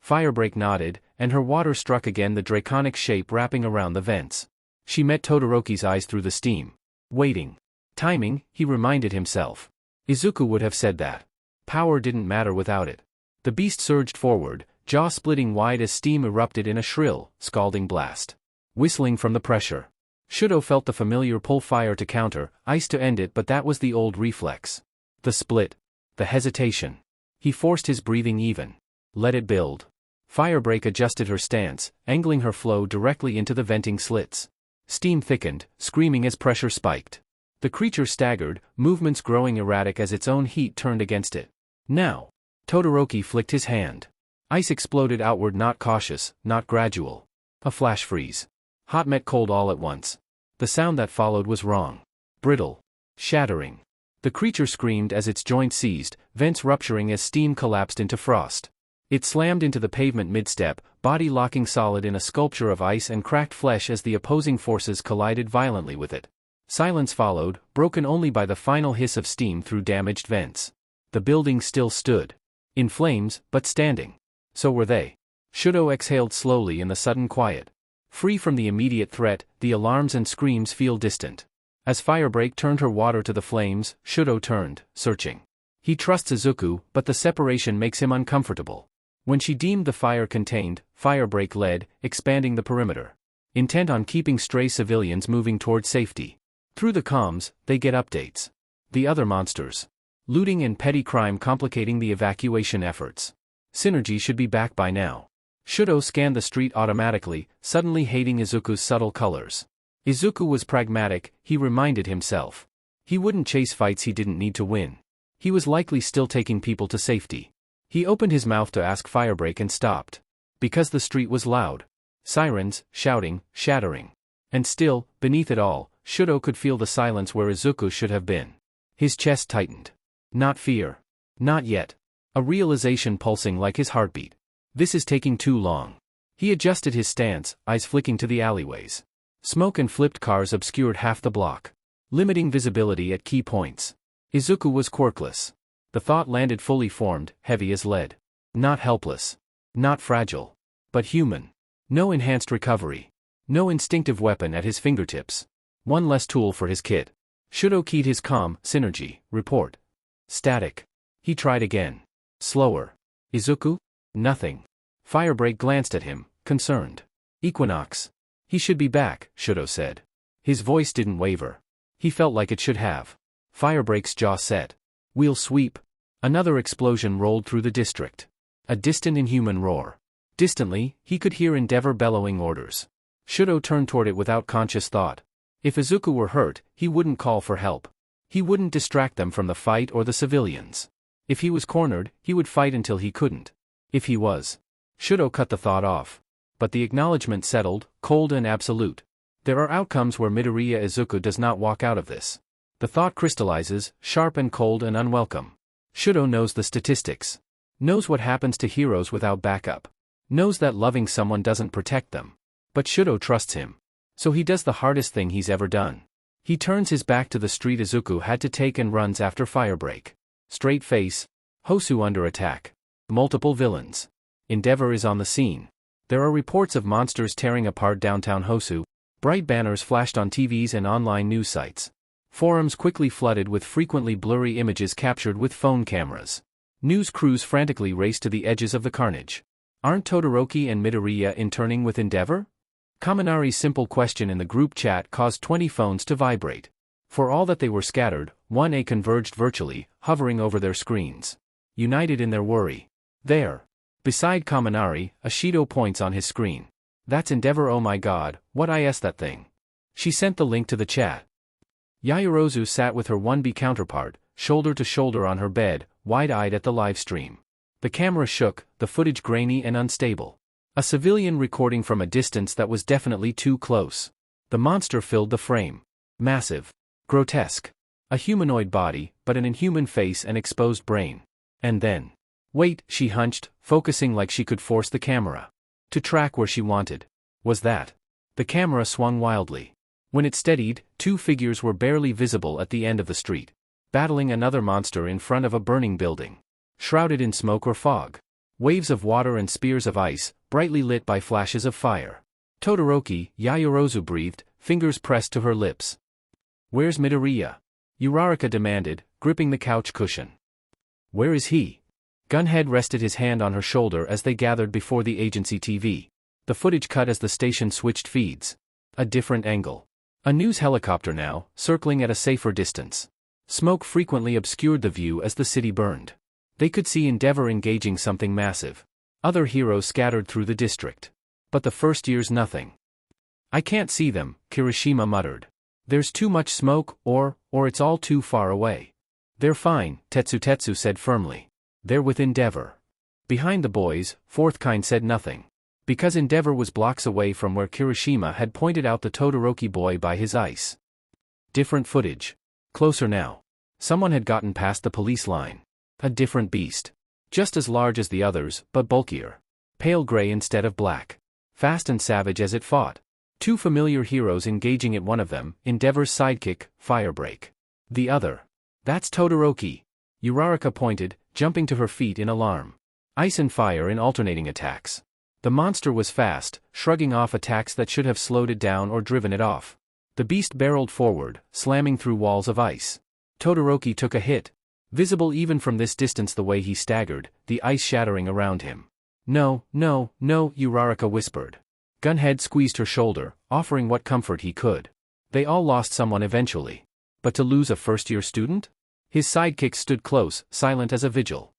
Firebreak nodded, and her water struck again, the draconic shape wrapping around the vents. She met Todoroki's eyes through the steam. Waiting. Timing, he reminded himself. Izuku would have said that. Power didn't matter without it. The beast surged forward, jaw splitting wide as steam erupted in a shrill, scalding blast. Whistling from the pressure. Shudo felt the familiar pull, fire to counter, ice to end it, but that was the old reflex. The split. The hesitation. He forced his breathing even. Let it build. Firebreak adjusted her stance, angling her flow directly into the venting slits. Steam thickened, screaming as pressure spiked. The creature staggered, movements growing erratic as its own heat turned against it. Now. Todoroki flicked his hand. Ice exploded outward, not cautious, not gradual. A flash freeze. Hot met cold all at once. The sound that followed was wrong. Brittle. Shattering. The creature screamed as its joint seized, vents rupturing as steam collapsed into frost. It slammed into the pavement mid-step, body locking solid in a sculpture of ice and cracked flesh as the opposing forces collided violently with it. Silence followed, broken only by the final hiss of steam through damaged vents. The building still stood. In flames, but standing. So were they. Shudo exhaled slowly in the sudden quiet. Free from the immediate threat, the alarms and screams feel distant. As Firebreak turned her water to the flames, Shudo turned, searching. He trusts Izuku, but the separation makes him uncomfortable. When she deemed the fire contained, Firebreak led, expanding the perimeter. Intent on keeping stray civilians moving toward safety. Through the comms, they get updates. The other monsters. Looting and petty crime complicating the evacuation efforts. Synergy should be back by now. Shudo scanned the street automatically, suddenly hating Izuku's subtle colors. Izuku was pragmatic, he reminded himself. He wouldn't chase fights he didn't need to win. He was likely still taking people to safety. He opened his mouth to ask Firebreak and stopped. Because the street was loud. Sirens, shouting, shattering. And still, beneath it all, Shudo could feel the silence where Izuku should have been. His chest tightened. Not fear. Not yet. A realization pulsing like his heartbeat. This is taking too long. He adjusted his stance, eyes flicking to the alleyways. Smoke and flipped cars obscured half the block, limiting visibility at key points. Izuku was quirkless. The thought landed fully formed, heavy as lead. Not helpless. Not fragile. But human. No enhanced recovery. No instinctive weapon at his fingertips. One less tool for his kit. Shudo keyed his comm, synergy, report. Static. He tried again. Slower. Izuku? Nothing. Firebreak glanced at him, concerned. Equinox. He should be back, Shudo said. His voice didn't waver. He felt like it should have. Firebreak's jaw set. We'll sweep. Another explosion rolled through the district. A distant inhuman roar. Distantly, he could hear Endeavor bellowing orders. Shudo turned toward it without conscious thought. If Izuku were hurt, he wouldn't call for help. He wouldn't distract them from the fight or the civilians. If he was cornered, he would fight until he couldn't. If he was. Shudo cut the thought off. But the acknowledgement settled, cold and absolute. There are outcomes where Midoriya Izuku does not walk out of this. The thought crystallizes, sharp and cold and unwelcome. Shudo knows the statistics. Knows what happens to heroes without backup. Knows that loving someone doesn't protect them. But Shudo trusts him. So he does the hardest thing he's ever done. He turns his back to the street Izuku had to take and runs after Firebreak. Straight face. Hosu under attack. Multiple villains. Endeavor is on the scene. There are reports of monsters tearing apart downtown Hosu. Bright banners flashed on TVs and online news sites. Forums quickly flooded with frequently blurry images captured with phone cameras. News crews frantically raced to the edges of the carnage. Aren't Todoroki and Midoriya interning with Endeavor? Kaminari's simple question in the group chat caused 20 phones to vibrate. For all that they were scattered, 1A converged virtually, hovering over their screens. United in their worry. There. Beside Kaminari, Ashido points on his screen. That's Endeavor, oh my god, what is that thing? She sent the link to the chat. Yaoyorozu sat with her 1B counterpart, shoulder to shoulder on her bed, wide-eyed at the live stream. The camera shook, the footage grainy and unstable. A civilian recording from a distance that was definitely too close. The monster filled the frame. Massive. Grotesque. A humanoid body, but an inhuman face and exposed brain. And then. Wait, she hunched, focusing like she could force the camera to track where she wanted. Was that? The camera swung wildly. When it steadied, two figures were barely visible at the end of the street, battling another monster in front of a burning building. Shrouded in smoke or fog. Waves of water and spears of ice, brightly lit by flashes of fire. Todoroki, Yayorozu breathed, fingers pressed to her lips. Where's Midoriya? Uraraka demanded, gripping the couch cushion. Where is he? Gunhead rested his hand on her shoulder as they gathered before the agency TV. The footage cut as the station switched feeds. A different angle. A news helicopter now, circling at a safer distance. Smoke frequently obscured the view as the city burned. They could see Endeavor engaging something massive. Other heroes scattered through the district. But the first year's nothing. I can't see them, Kirishima muttered. There's too much smoke, or it's all too far away. They're fine, Tetsu said firmly. They're with Endeavor. Behind the boys, Fourth Kind said nothing. Because Endeavor was blocks away from where Kirishima had pointed out the Todoroki boy by his ice. Different footage. Closer now. Someone had gotten past the police line. A different beast. Just as large as the others, but bulkier. Pale gray instead of black. Fast and savage as it fought. Two familiar heroes engaging at one of them, Endeavor's sidekick, Firebreak. The other. That's Todoroki. Uraraka pointed, jumping to her feet in alarm. Ice and fire in alternating attacks. The monster was fast, shrugging off attacks that should have slowed it down or driven it off. The beast barreled forward, slamming through walls of ice. Todoroki took a hit. Visible even from this distance the way he staggered, the ice shattering around him. No, Uraraka whispered. Gunhead squeezed her shoulder, offering what comfort he could. They all lost someone eventually. But to lose a first-year student? His sidekick stood close, silent as a vigil.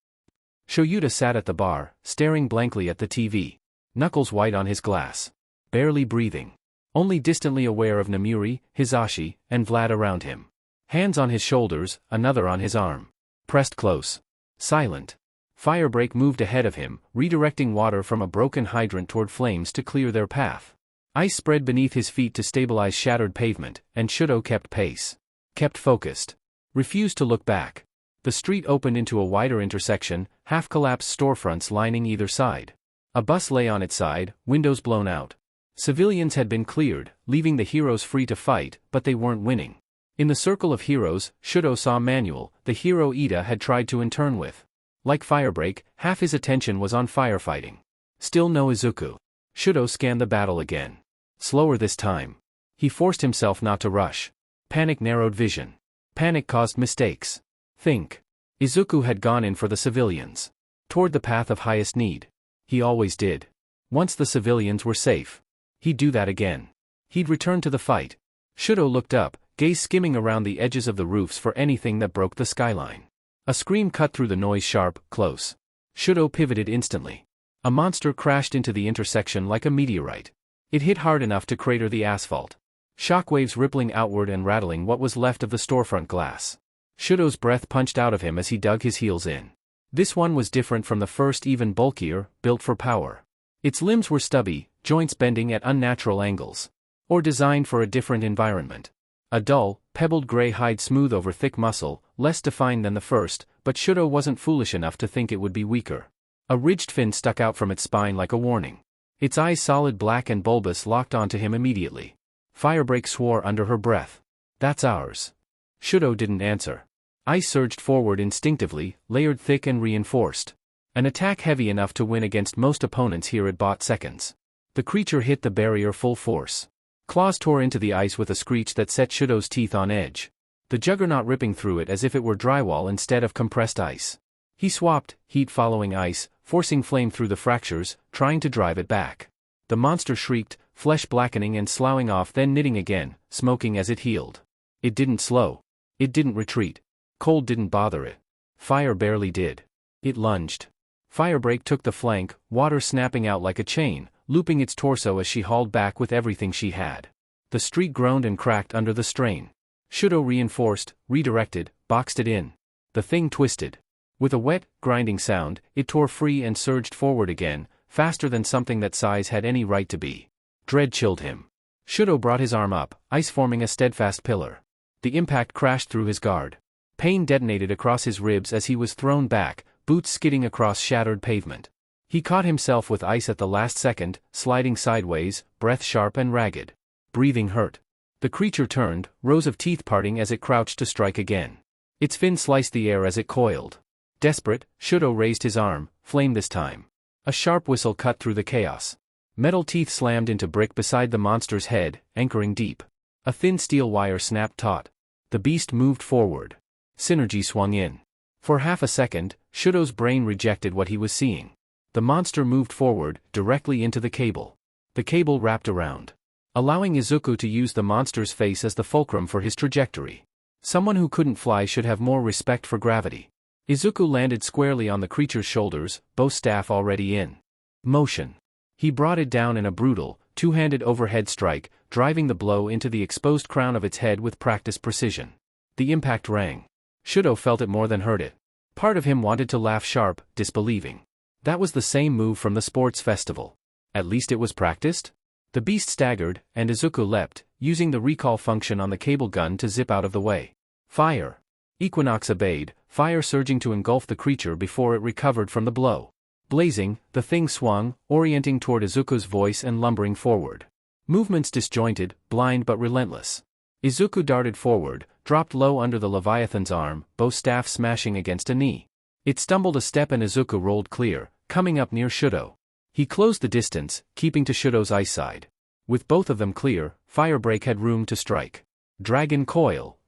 Shoyuta sat at the bar, staring blankly at the TV. Knuckles white on his glass. Barely breathing. Only distantly aware of Namuri, Hisashi, and Vlad around him. Hands on his shoulders, another on his arm. Pressed close. Silent. Firebreak moved ahead of him, redirecting water from a broken hydrant toward flames to clear their path. Ice spread beneath his feet to stabilize shattered pavement, and Shudo kept pace. Kept focused. Refused to look back. The street opened into a wider intersection, half-collapsed storefronts lining either side. A bus lay on its side, windows blown out. Civilians had been cleared, leaving the heroes free to fight, but they weren't winning. In the circle of heroes, Shudo saw Manuel, the hero Ida had tried to intern with. Like Firebreak, half his attention was on firefighting. Still no Izuku. Shudo scanned the battle again. Slower this time. He forced himself not to rush. Panic narrowed vision. Panic caused mistakes. Think. Izuku had gone in for the civilians. Toward the path of highest need. He always did. Once the civilians were safe. He'd do that again. He'd return to the fight. Shudo looked up, gaze skimming around the edges of the roofs for anything that broke the skyline. A scream cut through the noise sharp, close. Shudo pivoted instantly. A monster crashed into the intersection like a meteorite. It hit hard enough to crater the asphalt. Shockwaves rippling outward and rattling what was left of the storefront glass. Shudo's breath punched out of him as he dug his heels in. This one was different from the first, even bulkier, built for power. Its limbs were stubby, joints bending at unnatural angles. Or designed for a different environment. A dull, pebbled gray hide smooth over thick muscle, less defined than the first, but Shudo wasn't foolish enough to think it would be weaker. A ridged fin stuck out from its spine like a warning. Its eyes solid black and bulbous locked onto him immediately. Firebreak swore under her breath. That's ours. Shudo didn't answer. Ice surged forward instinctively, layered thick and reinforced. An attack heavy enough to win against most opponents here at bought seconds. The creature hit the barrier full force. Claws tore into the ice with a screech that set Shudo's teeth on edge. The juggernaut ripping through it as if it were drywall instead of compressed ice. He swapped, heat following ice, forcing flame through the fractures, trying to drive it back. The monster shrieked, flesh blackening and sloughing off, then knitting again, smoking as it healed. It didn't slow. It didn't retreat. Cold didn't bother it. Fire barely did. It lunged. Firebreak took the flank, water snapping out like a chain, looping its torso as she hauled back with everything she had. The street groaned and cracked under the strain. Shudo reinforced, redirected, boxed it in. The thing twisted. With a wet, grinding sound, it tore free and surged forward again, faster than something that size had any right to be. Dread chilled him. Shudo brought his arm up, ice forming a steadfast pillar. The impact crashed through his guard. Pain detonated across his ribs as he was thrown back, boots skidding across shattered pavement. He caught himself with ice at the last second, sliding sideways, breath sharp and ragged. Breathing hurt. The creature turned, rows of teeth parting as it crouched to strike again. Its fin sliced the air as it coiled. Desperate, Shudo raised his arm, flame this time. A sharp whistle cut through the chaos. Metal teeth slammed into brick beside the monster's head, anchoring deep. A thin steel wire snapped taut. The beast moved forward. Synergy swung in. For half a second, Shudo's brain rejected what he was seeing. The monster moved forward, directly into the cable. The cable wrapped around, allowing Izuku to use the monster's face as the fulcrum for his trajectory. Someone who couldn't fly should have more respect for gravity. Izuku landed squarely on the creature's shoulders, bow staff already in motion. He brought it down in a brutal, two-handed overhead strike, driving the blow into the exposed crown of its head with practiced precision. The impact rang. Shudo felt it more than heard it. Part of him wanted to laugh sharp, disbelieving. That was the same move from the sports festival. At least it was practiced? The beast staggered, and Izuku leapt, using the recall function on the cable gun to zip out of the way. Fire! Equinox obeyed, fire surging to engulf the creature before it recovered from the blow. Blazing, the thing swung, orienting toward Izuku's voice and lumbering forward. Movements disjointed, blind but relentless. Izuku darted forward, dropped low under the Leviathan's arm, bow staff smashing against a knee. It stumbled a step and Izuku rolled clear, coming up near Shudo. He closed the distance, keeping to Shudo's ice side. With both of them clear, Firebreak had room to strike. Dragon Coil.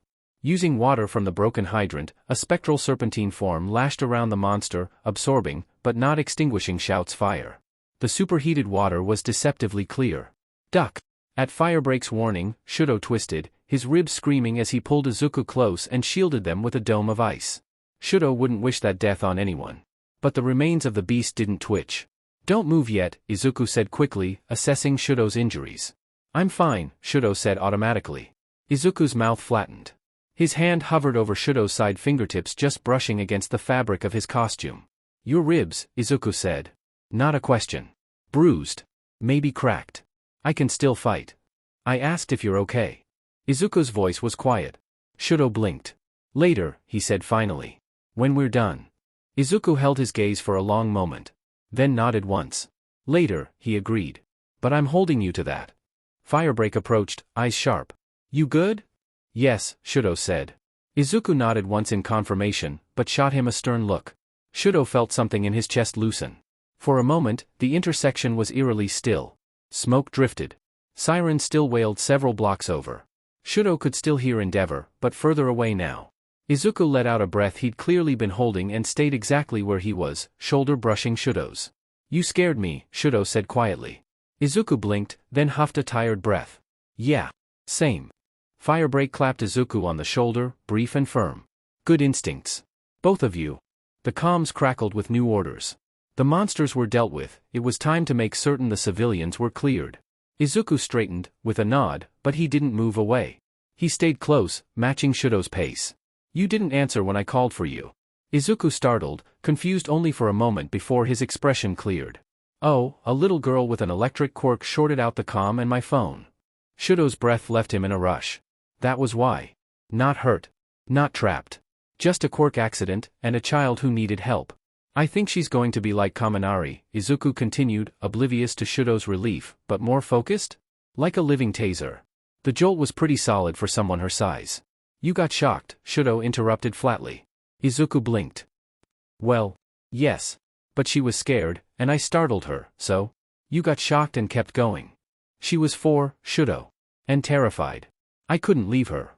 Using water from the broken hydrant, a spectral serpentine form lashed around the monster, absorbing, but not extinguishing Shout's fire. The superheated water was deceptively clear. Duck! At Firebreak's warning, Shudo twisted, his ribs screaming as he pulled Izuku close and shielded them with a dome of ice. Shudo wouldn't wish that death on anyone. But the remains of the beast didn't twitch. Don't move yet, Izuku said quickly, assessing Shudo's injuries. I'm fine, Shudo said automatically. Izuku's mouth flattened. His hand hovered over Shudo's side fingertips just brushing against the fabric of his costume. Your ribs, Izuku said. Not a question. Bruised. Maybe cracked. I can still fight. I asked if you're okay. Izuku's voice was quiet. Shudo blinked. Later, he said finally. When we're done. Izuku held his gaze for a long moment. Then nodded once. Later, he agreed. But I'm holding you to that. Firebreak approached, eyes sharp. You good? Yes, Shudo said. Izuku nodded once in confirmation, but shot him a stern look. Shudo felt something in his chest loosen. For a moment, the intersection was eerily still. Smoke drifted. Sirens still wailed several blocks over. Shudo could still hear Endeavor, but further away now. Izuku let out a breath he'd clearly been holding and stayed exactly where he was, shoulder brushing Shudo's. You scared me, Shudo said quietly. Izuku blinked, then huffed a tired breath. Yeah. Same. Firebreak clapped Izuku on the shoulder, brief and firm. Good instincts. Both of you. The comms crackled with new orders. The monsters were dealt with, it was time to make certain the civilians were cleared. Izuku straightened, with a nod, but he didn't move away. He stayed close, matching Shudo's pace. You didn't answer when I called for you. Izuku startled, confused only for a moment before his expression cleared. Oh, a little girl with an electric quirk shorted out the comm and my phone. Shudo's breath left him in a rush. That was why. Not hurt. Not trapped. Just a quirk accident, and a child who needed help. I think she's going to be like Kaminari, Izuku continued, oblivious to Shudo's relief, but more focused? Like a living taser. The jolt was pretty solid for someone her size. You got shocked, Shudo interrupted flatly. Izuku blinked. Well, yes. But she was scared, and I startled her, so? You got shocked and kept going. She was 4, Shudo. And terrified. I couldn't leave her.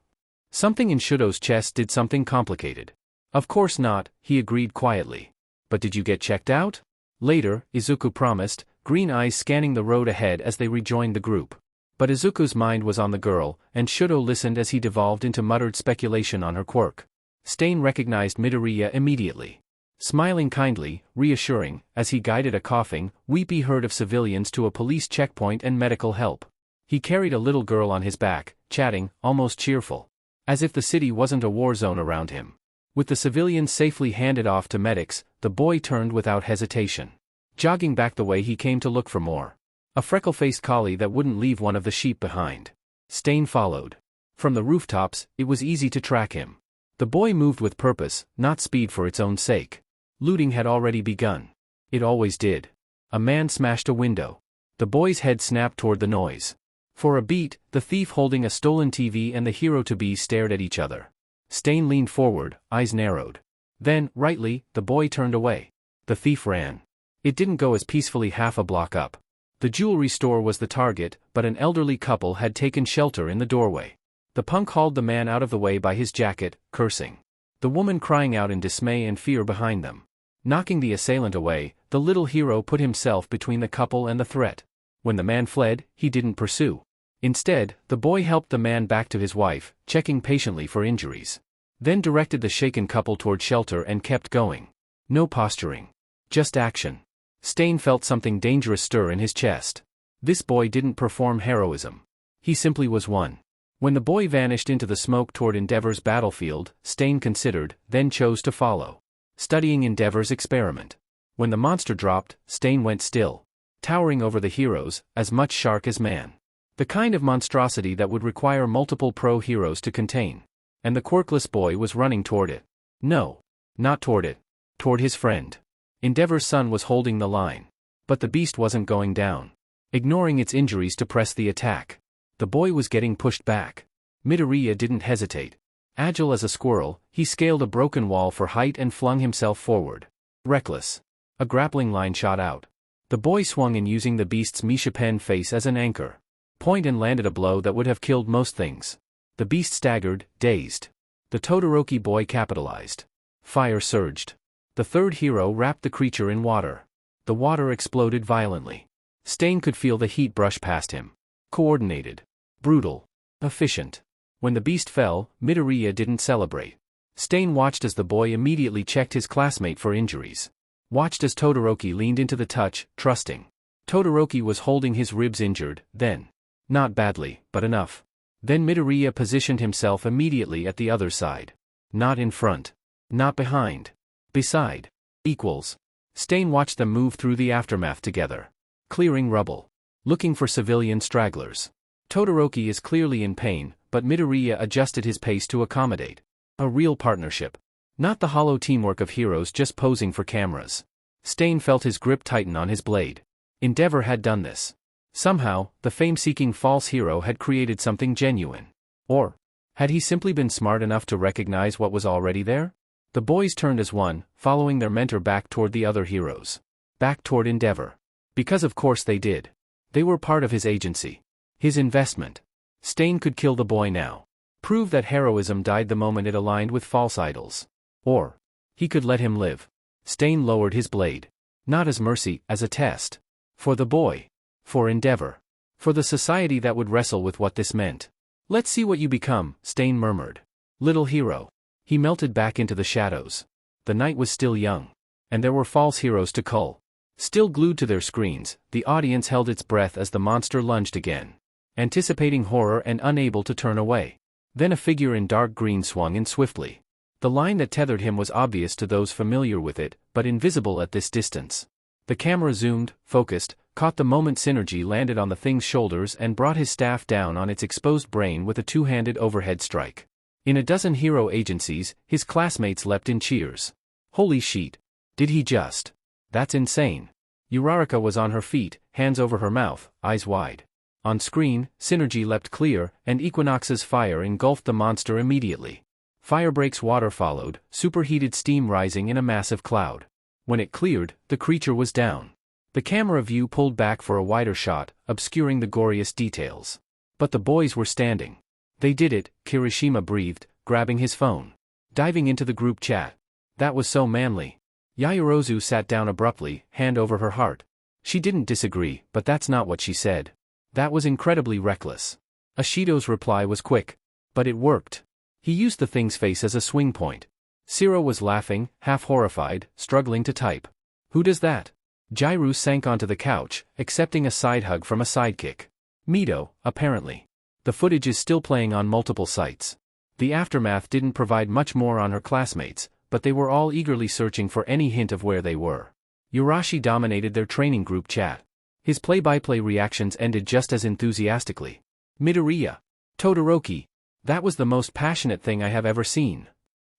Something in Shudo's chest did something complicated. Of course not, he agreed quietly. But did you get checked out? Later, Izuku promised, green eyes scanning the road ahead as they rejoined the group. But Izuku's mind was on the girl, and Shudo listened as he devolved into muttered speculation on her quirk. Stain recognized Midoriya immediately. Smiling kindly, reassuring, as he guided a coughing, weepy herd of civilians to a police checkpoint and medical help. He carried a little girl on his back, chatting, almost cheerful. As if the city wasn't a war zone around him. With the civilians safely handed off to medics, the boy turned without hesitation, jogging back the way he came to look for more. A freckle-faced collie that wouldn't leave one of the sheep behind. Stain followed. From the rooftops, it was easy to track him. The boy moved with purpose, not speed for its own sake. Looting had already begun. It always did. A man smashed a window. The boy's head snapped toward the noise. For a beat, the thief holding a stolen TV and the hero-to-be stared at each other. Stain leaned forward, eyes narrowed. Then, rightly, the boy turned away. The thief ran. It didn't go as peacefully half a block up. The jewelry store was the target, but an elderly couple had taken shelter in the doorway. The punk hauled the man out of the way by his jacket, cursing. The woman crying out in dismay and fear behind them. Knocking the assailant away, the little hero put himself between the couple and the threat. When the man fled, he didn't pursue. Instead, the boy helped the man back to his wife, checking patiently for injuries. Then directed the shaken couple toward shelter and kept going. No posturing. Just action. Stain felt something dangerous stir in his chest. This boy didn't perform heroism. He simply was one. When the boy vanished into the smoke toward Endeavor's battlefield, Stain considered, then chose to follow. Studying Endeavor's experiment. When the monster dropped, Stain went still. Towering over the heroes, as much shark as man. The kind of monstrosity that would require multiple pro heroes to contain. And the quirkless boy was running toward it. No. Not toward it. Toward his friend. Endeavor's son was holding the line. But the beast wasn't going down. Ignoring its injuries to press the attack. The boy was getting pushed back. Midoriya didn't hesitate. Agile as a squirrel, he scaled a broken wall for height and flung himself forward. Reckless. A grappling line shot out. The boy swung in using the beast's Mishapen face as an anchor. Point and landed a blow that would have killed most things. The beast staggered, dazed. The Todoroki boy capitalized. Fire surged. The third hero wrapped the creature in water. The water exploded violently. Stain could feel the heat brush past him. Coordinated. Brutal. Efficient. When the beast fell, Midoriya didn't celebrate. Stain watched as the boy immediately checked his classmate for injuries. Watched as Todoroki leaned into the touch, trusting. Todoroki was holding his ribs injured, then. Not badly, but enough. Then Midoriya positioned himself immediately at the other side. Not in front. Not behind. Beside. Equals. Stain watched them move through the aftermath together. Clearing rubble. Looking for civilian stragglers. Todoroki is clearly in pain, but Midoriya adjusted his pace to accommodate. A real partnership. Not the hollow teamwork of heroes just posing for cameras. Stain felt his grip tighten on his blade. Endeavor had done this. Somehow, the fame-seeking false hero had created something genuine. Or, had he simply been smart enough to recognize what was already there? The boys turned as one, following their mentor back toward the other heroes. Back toward Endeavor. Because of course they did. They were part of his agency. His investment. Stain could kill the boy now. Prove that heroism died the moment it aligned with false idols. Or, he could let him live. Stain lowered his blade. Not as mercy, as a test. For the boy. For Endeavor. For the society that would wrestle with what this meant. Let's see what you become, Stain murmured. Little hero. He melted back into the shadows. The night was still young. And there were false heroes to cull. Still glued to their screens, the audience held its breath as the monster lunged again. Anticipating horror and unable to turn away. Then a figure in dark green swung in swiftly. The line that tethered him was obvious to those familiar with it, but invisible at this distance. The camera zoomed, focused, caught the moment synergy landed on the thing's shoulders and brought his staff down on its exposed brain with a two-handed overhead strike. In a dozen hero agencies, his classmates leapt in cheers. Holy shit. Did he just? That's insane. Uraraka was on her feet, hands over her mouth, eyes wide. On screen, synergy leapt clear, and Equinox's fire engulfed the monster immediately. Firebreak's water followed, superheated steam rising in a massive cloud. When it cleared, the creature was down. The camera view pulled back for a wider shot, obscuring the goriest details. But the boys were standing. They did it, Kirishima breathed, grabbing his phone. Diving into the group chat. That was so manly. Yaoyorozu sat down abruptly, hand over her heart. She didn't disagree, but that's not what she said. That was incredibly reckless. Ashido's reply was quick. But it worked. He used the thing's face as a swing point. Siro was laughing, half horrified, struggling to type. Who does that? Jairu sank onto the couch, accepting a side hug from a sidekick. Mito, apparently. The footage is still playing on multiple sites. The aftermath didn't provide much more on her classmates, but they were all eagerly searching for any hint of where they were. Urashi dominated their training group chat. His play-by-play reactions ended just as enthusiastically. Midoriya. Todoroki. That was the most passionate thing I have ever seen.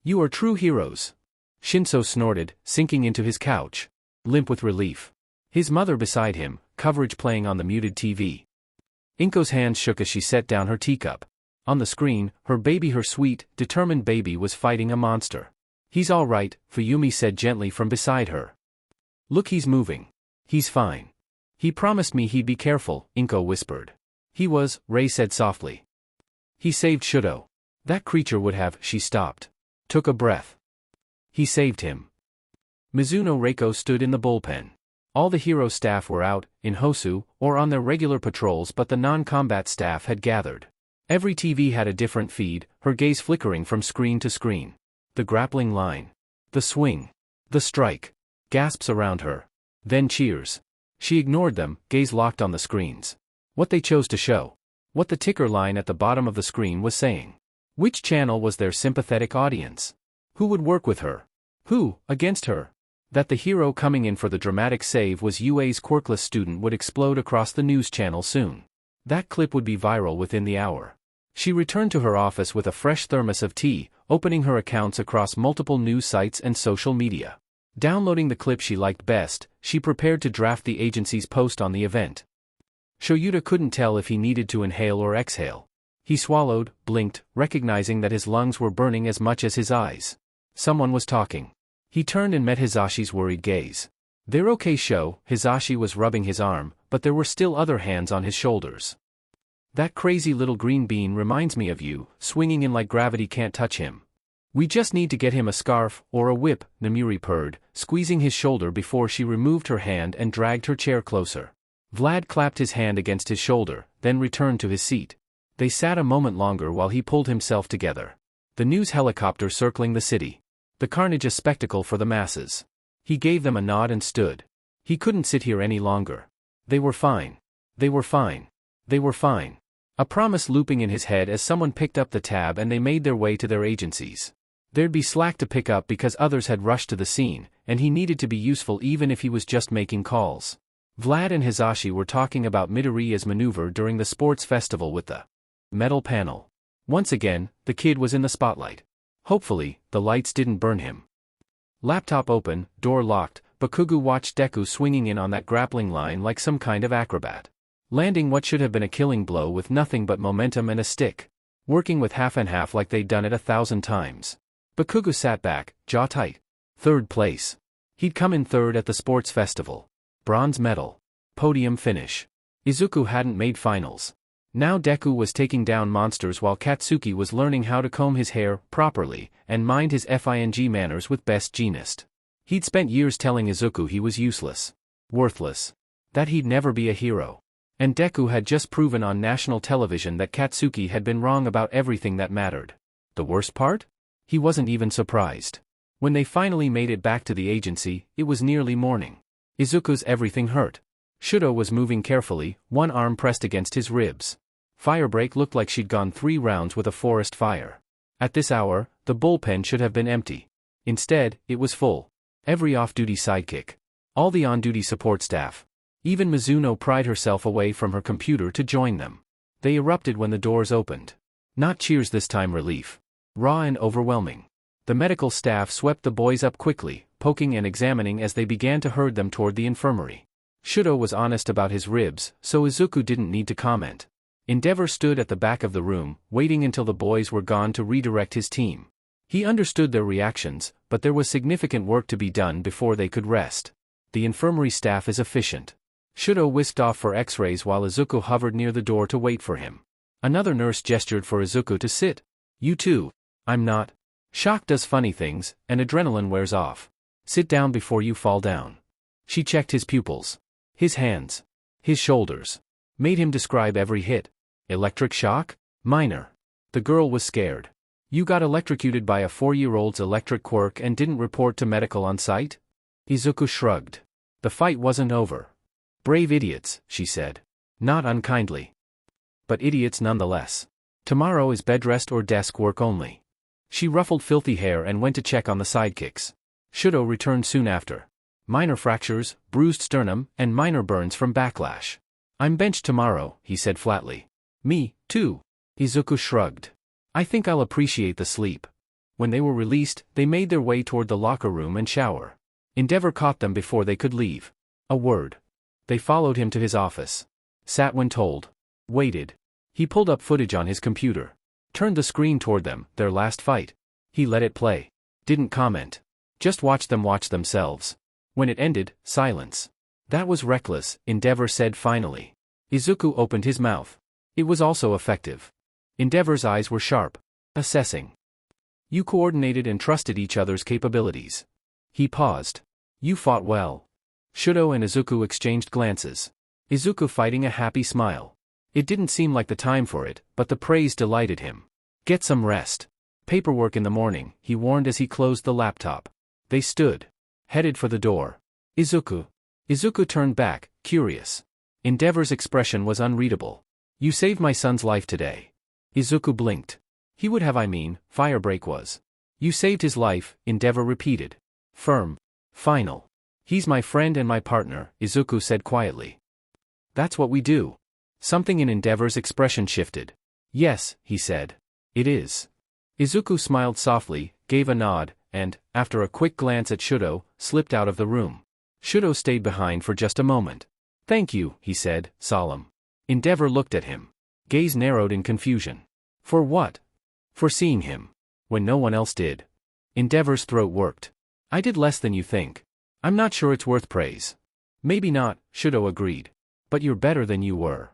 You are true heroes. Shinso snorted, sinking into his couch, limp with relief. His mother beside him, coverage playing on the muted TV. Inko's hands shook as she set down her teacup. On the screen, her sweet, determined baby was fighting a monster. He's all right, Fuyumi said gently from beside her. Look, he's moving. He's fine. He promised me he'd be careful, Inko whispered. He was, Rei said softly. He saved Shudo. That creature would have, she stopped. Took a breath. He saved him. Mizuno Reiko stood in the bullpen. All the hero staff were out, in Hosu, or on their regular patrols, but the non-combat staff had gathered. Every TV had a different feed, her gaze flickering from screen to screen. The grappling line. The swing. The strike. Gasps around her. Then cheers. She ignored them, gaze locked on the screens. What they chose to show. What the ticker line at the bottom of the screen was saying. Which channel was their sympathetic audience? Who would work with her? Who, against her? That the hero coming in for the dramatic save was UA's quirkless student would explode across the news channel soon. That clip would be viral within the hour. She returned to her office with a fresh thermos of tea, opening her accounts across multiple news sites and social media. Downloading the clip she liked best, she prepared to draft the agency's post on the event. Shoyuta couldn't tell if he needed to inhale or exhale. He swallowed, blinked, recognizing that his lungs were burning as much as his eyes. Someone was talking. He turned and met Hisashi's worried gaze. "They're okay, Sho," Hisashi was rubbing his arm, but there were still other hands on his shoulders. "That crazy little green bean reminds me of you, swinging in like gravity can't touch him. We just need to get him a scarf, or a whip," Namuri purred, squeezing his shoulder before she removed her hand and dragged her chair closer. Vlad clapped his hand against his shoulder, then returned to his seat. They sat a moment longer while he pulled himself together. The news helicopter circling the city. The carnage a spectacle for the masses. He gave them a nod and stood. He couldn't sit here any longer. They were fine. They were fine. They were fine. A promise looping in his head as someone picked up the tab and they made their way to their agencies. There'd be slack to pick up because others had rushed to the scene, and he needed to be useful even if he was just making calls. Vlad and Hisashi were talking about Midoriya's maneuver during the sports festival with the metal panel. Once again, the kid was in the spotlight. Hopefully, the lights didn't burn him. Laptop open, door locked, Bakugo watched Deku swinging in on that grappling line like some kind of acrobat. Landing what should have been a killing blow with nothing but momentum and a stick. Working with half and half like they'd done it 1,000 times. Bakugo sat back, jaw tight. Third place. He'd come in third at the sports festival. Bronze medal. Podium finish. Izuku hadn't made finals. Now Deku was taking down monsters while Katsuki was learning how to comb his hair properly and mind his FING manners with best genist. He'd spent years telling Izuku he was useless. Worthless. That he'd never be a hero. And Deku had just proven on national television that Katsuki had been wrong about everything that mattered. The worst part? He wasn't even surprised. When they finally made it back to the agency, it was nearly morning. Izuku's everything hurt. Shudo was moving carefully, one arm pressed against his ribs. Firebreak looked like she'd gone 3 rounds with a forest fire. At this hour, the bullpen should have been empty. Instead, it was full. Every off-duty sidekick. All the on-duty support staff. Even Mizuno pried herself away from her computer to join them. They erupted when the doors opened. Not cheers this time, relief. Raw and overwhelming. The medical staff swept the boys up quickly, poking and examining as they began to herd them toward the infirmary. Shudo was honest about his ribs, so Izuku didn't need to comment. Endeavor stood at the back of the room, waiting until the boys were gone to redirect his team. He understood their reactions, but there was significant work to be done before they could rest. The infirmary staff is efficient. Shudo whisked off for x-rays while Izuku hovered near the door to wait for him. Another nurse gestured for Izuku to sit. "You too." "I'm not." Shock does funny things, and adrenaline wears off. "Sit down before you fall down." She checked his pupils. His hands. His shoulders. Made him describe every hit. Electric shock? Minor. The girl was scared. "You got electrocuted by a 4-year-old's electric quirk and didn't report to medical on site?" Izuku shrugged. The fight wasn't over. "Brave idiots," she said. Not unkindly. But idiots nonetheless. Tomorrow is bed rest or desk work only. She ruffled filthy hair and went to check on the sidekicks. Shudo returned soon after. Minor fractures, bruised sternum, and minor burns from backlash. I'm benched tomorrow, he said flatly. Me, too. Izuku shrugged. I think I'll appreciate the sleep. When they were released, they made their way toward the locker room and shower. Endeavor caught them before they could leave. A word. They followed him to his office. Sat when told. Waited. He pulled up footage on his computer. Turned the screen toward them, their last fight. He let it play. Didn't comment. Just watched them watch themselves. When it ended, silence. That was reckless, Endeavor said finally. Izuku opened his mouth. It was also effective. Endeavor's eyes were sharp. Assessing. You coordinated and trusted each other's capabilities. He paused. You fought well. Shudo and Izuku exchanged glances. Izuku fighting a happy smile. It didn't seem like the time for it, but the praise delighted him. Get some rest. Paperwork in the morning, he warned as he closed the laptop. They stood. Headed for the door. Izuku. Izuku turned back, curious. Endeavor's expression was unreadable. You saved my son's life today. Izuku blinked. He would have, Firebreak was. You saved his life, Endeavor repeated. Firm. Final. He's my friend and my partner, Izuku said quietly. That's what we do. Something in Endeavor's expression shifted. Yes, he said. It is. Izuku smiled softly, gave a nod, and, after a quick glance at Shudo, slipped out of the room. Shudo stayed behind for just a moment. Thank you, he said, solemn. Endeavor looked at him. Gaze narrowed in confusion. For what? For seeing him. When no one else did. Endeavor's throat worked. I did less than you think. I'm not sure it's worth praise. Maybe not, Shudo agreed. But you're better than you were.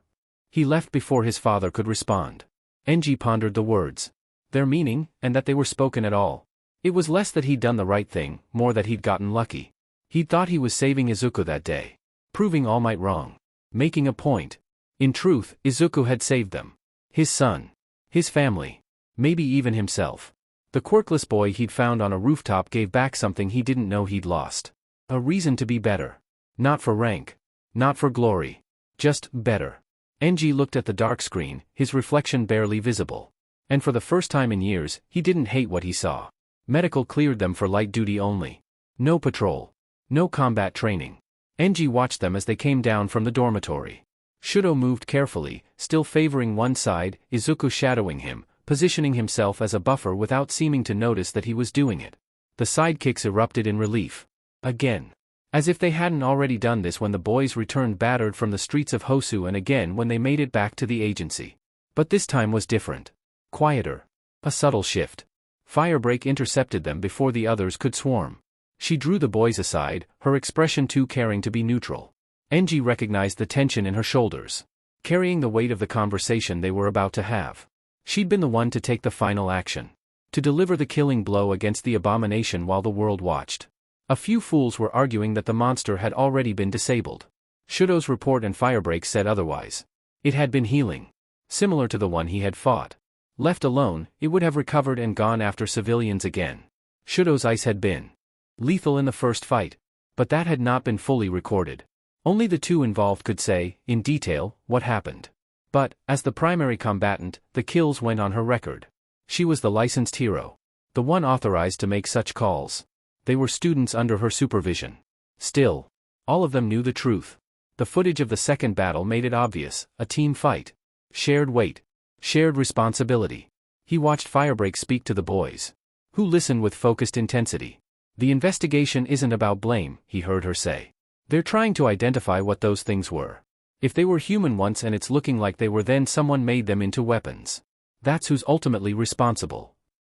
He left before his father could respond. Enji pondered the words. Their meaning, and that they were spoken at all. It was less that he'd done the right thing, more that he'd gotten lucky. He'd thought he was saving Izuku that day. Proving All Might wrong. Making a point. In truth, Izuku had saved them. His son. His family. Maybe even himself. The quirkless boy he'd found on a rooftop gave back something he didn't know he'd lost. A reason to be better. Not for rank. Not for glory. Just better. Enji looked at the dark screen, his reflection barely visible. And for the first time in years, he didn't hate what he saw. Medical cleared them for light duty only. No patrol. No combat training. Enji watched them as they came down from the dormitory. Shudo moved carefully, still favoring one side, Izuku shadowing him, positioning himself as a buffer without seeming to notice that he was doing it. The sidekicks erupted in relief. Again. As if they hadn't already done this when the boys returned battered from the streets of Hosu and again when they made it back to the agency. But this time was different. Quieter. A subtle shift. Firebreak intercepted them before the others could swarm. She drew the boys aside, her expression too caring to be neutral. Enji recognized the tension in her shoulders. Carrying the weight of the conversation they were about to have. She'd been the one to take the final action. To deliver the killing blow against the abomination while the world watched. A few fools were arguing that the monster had already been disabled. Shudo's report and Firebreak said otherwise. It had been healing. Similar to the one he had fought. Left alone, it would have recovered and gone after civilians again. Shudo's ice had been lethal in the first fight. But that had not been fully recorded. Only the two involved could say, in detail, what happened. But, as the primary combatant, the kills went on her record. She was the licensed hero. The one authorized to make such calls. They were students under her supervision. Still, all of them knew the truth. The footage of the second battle made it obvious, a team fight. Shared weight. Shared responsibility. He watched Firebreak speak to the boys. Who listened with focused intensity. The investigation isn't about blame, he heard her say. They're trying to identify what those things were. If they were human once and it's looking like they were, then someone made them into weapons. That's who's ultimately responsible.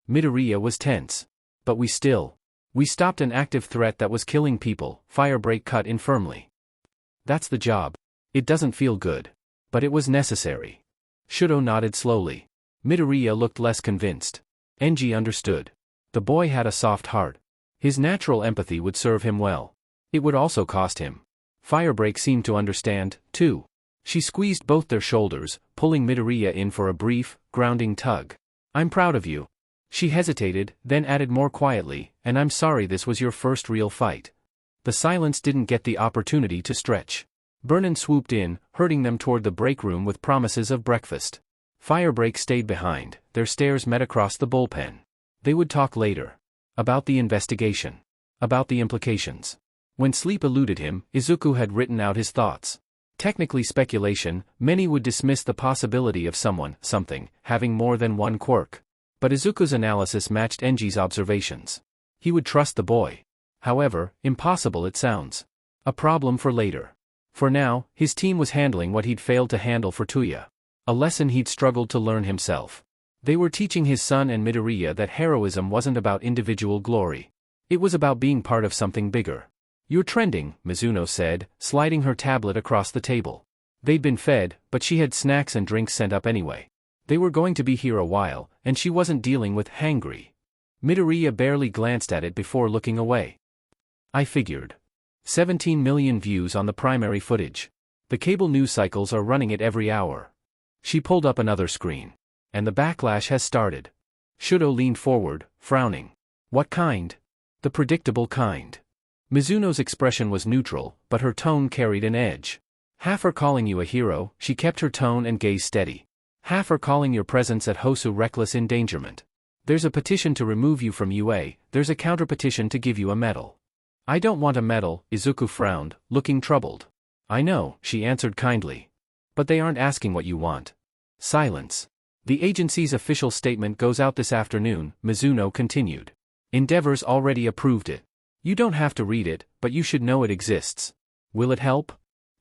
Midoriya was tense. But we stopped an active threat that was killing people, Firebreak cut in firmly. That's the job. It doesn't feel good. But it was necessary. Shudo nodded slowly. Midoriya looked less convinced. Enji understood. The boy had a soft heart. His natural empathy would serve him well. It would also cost him. Firebreak seemed to understand, too. She squeezed both their shoulders, pulling Midoriya in for a brief, grounding tug. I'm proud of you. She hesitated, then added more quietly, and I'm sorry this was your first real fight. The silence didn't get the opportunity to stretch. Vernon swooped in, herding them toward the break room with promises of breakfast. Firebreak stayed behind, their stares met across the bullpen. They would talk later. About the investigation. About the implications. When sleep eluded him, Izuku had written out his thoughts. Technically speculation, many would dismiss the possibility of something, having more than one quirk. But Izuku's analysis matched Enji's observations. He would trust the boy. However, impossible it sounds. A problem for later. For now, his team was handling what he'd failed to handle for Tuya. A lesson he'd struggled to learn himself. They were teaching his son and Midoriya that heroism wasn't about individual glory. It was about being part of something bigger. "You're trending," Mizuno said, sliding her tablet across the table. They'd been fed, but she had snacks and drinks sent up anyway. They were going to be here a while, and she wasn't dealing with hangry. Midoriya barely glanced at it before looking away. "I figured. 17 million views on the primary footage. The cable news cycles are running it every hour." She pulled up another screen. "And the backlash has started." Shudo leaned forward, frowning. "What kind?" "The predictable kind." Mizuno's expression was neutral, but her tone carried an edge. "Half are calling you a hero," she kept her tone and gaze steady. "Half are calling your presence at Hosu reckless endangerment. There's a petition to remove you from UA, there's a counter-petition to give you a medal." "I don't want a medal," Izuku frowned, looking troubled. "I know," she answered kindly. "But they aren't asking what you want." Silence. "The agency's official statement goes out this afternoon," Mizuno continued. "Endeavor's already approved it. You don't have to read it, but you should know it exists. Will it help?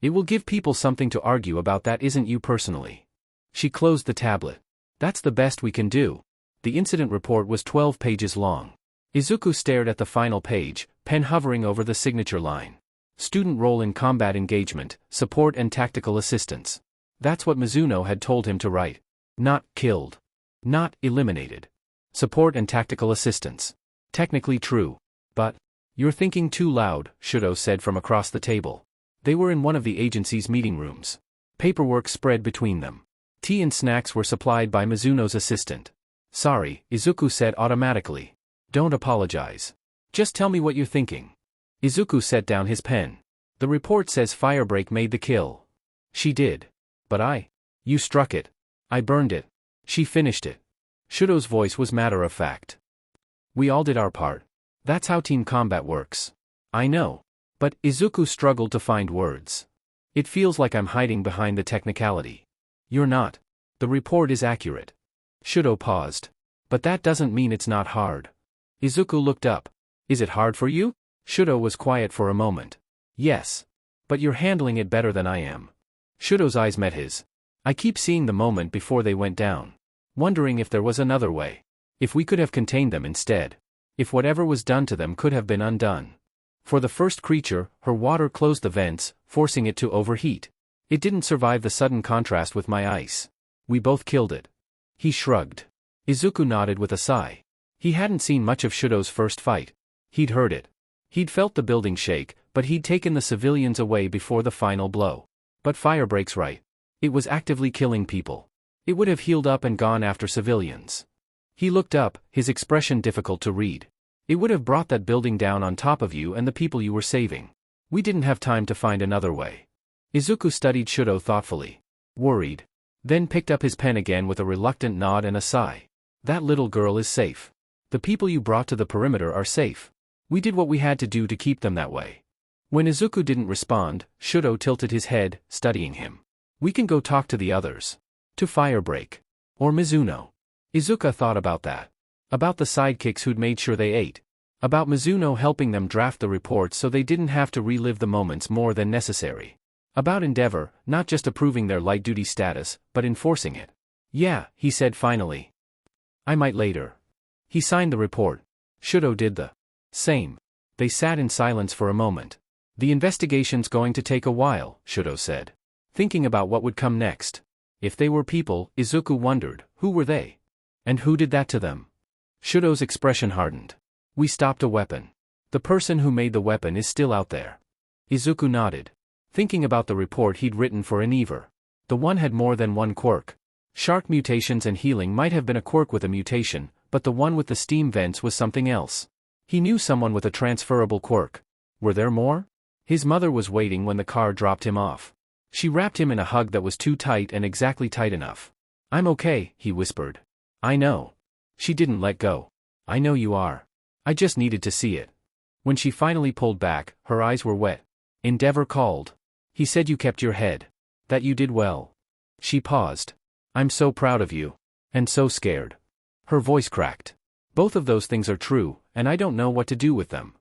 It will give people something to argue about that isn't you personally." She closed the tablet. "That's the best we can do." The incident report was 12 pages long. Izuku stared at the final page, pen hovering over the signature line. Student role in combat engagement, support and tactical assistance. That's what Mizuno had told him to write. Not killed. Not eliminated. Support and tactical assistance. Technically true. But, "You're thinking too loud," Shudo said from across the table. They were in one of the agency's meeting rooms. Paperwork spread between them. Tea and snacks were supplied by Mizuno's assistant. "Sorry," Izuku said automatically. "Don't apologize. Just tell me what you're thinking." Izuku set down his pen. "The report says Firebreak made the kill." "She did. But You struck it. I burned it. She finished it." Shudo's voice was matter-of-fact. "We all did our part. That's how team combat works." "I know. But," Izuku struggled to find words. "It feels like I'm hiding behind the technicality." "You're not. The report is accurate." Shudo paused. "But that doesn't mean it's not hard." Izuku looked up. "Is it hard for you?" Shudo was quiet for a moment. "Yes. But you're handling it better than I am." Shudo's eyes met his. "I keep seeing the moment before they went down. Wondering if there was another way. If we could have contained them instead. If whatever was done to them could have been undone. For the first creature, her water closed the vents, forcing it to overheat. It didn't survive the sudden contrast with my ice. We both killed it." He shrugged. Izuku nodded with a sigh. He hadn't seen much of Shudo's first fight. He'd heard it. He'd felt the building shake, but he'd taken the civilians away before the final blow. But Firebreak's right. It was actively killing people. It would have healed up and gone after civilians. He looked up, his expression difficult to read. "It would have brought that building down on top of you and the people you were saving. We didn't have time to find another way." Izuku studied Shudo thoughtfully. Worried. Then picked up his pen again with a reluctant nod and a sigh. "That little girl is safe. The people you brought to the perimeter are safe. We did what we had to do to keep them that way." When Izuku didn't respond, Shudo tilted his head, studying him. "We can go talk to the others. To Firebreak. Or Mizuno." Izuku thought about that. About the sidekicks who'd made sure they ate. About Mizuno helping them draft the report so they didn't have to relive the moments more than necessary. About Endeavor, not just approving their light-duty status, but enforcing it. "Yeah," he said finally. "I might later." He signed the report. Shudo did the same. They sat in silence for a moment. "The investigation's going to take a while," Shudo said. Thinking about what would come next. If they were people, Izuku wondered, who were they? And who did that to them? Shudo's expression hardened. "We stopped a weapon. The person who made the weapon is still out there." Izuku nodded. Thinking about the report he'd written for Endeavor. The one had more than one quirk. Shark mutations and healing might have been a quirk with a mutation, but the one with the steam vents was something else. He knew someone with a transferable quirk. Were there more? His mother was waiting when the car dropped him off. She wrapped him in a hug that was too tight and exactly tight enough. I'm okay, he whispered. I know. She didn't let go. I know you are. I just needed to see it. When she finally pulled back, her eyes were wet. Endeavor called. He said you kept your head. That you did well. She paused. I'm so proud of you. And so scared. Her voice cracked. Both of those things are true, and I don't know what to do with them.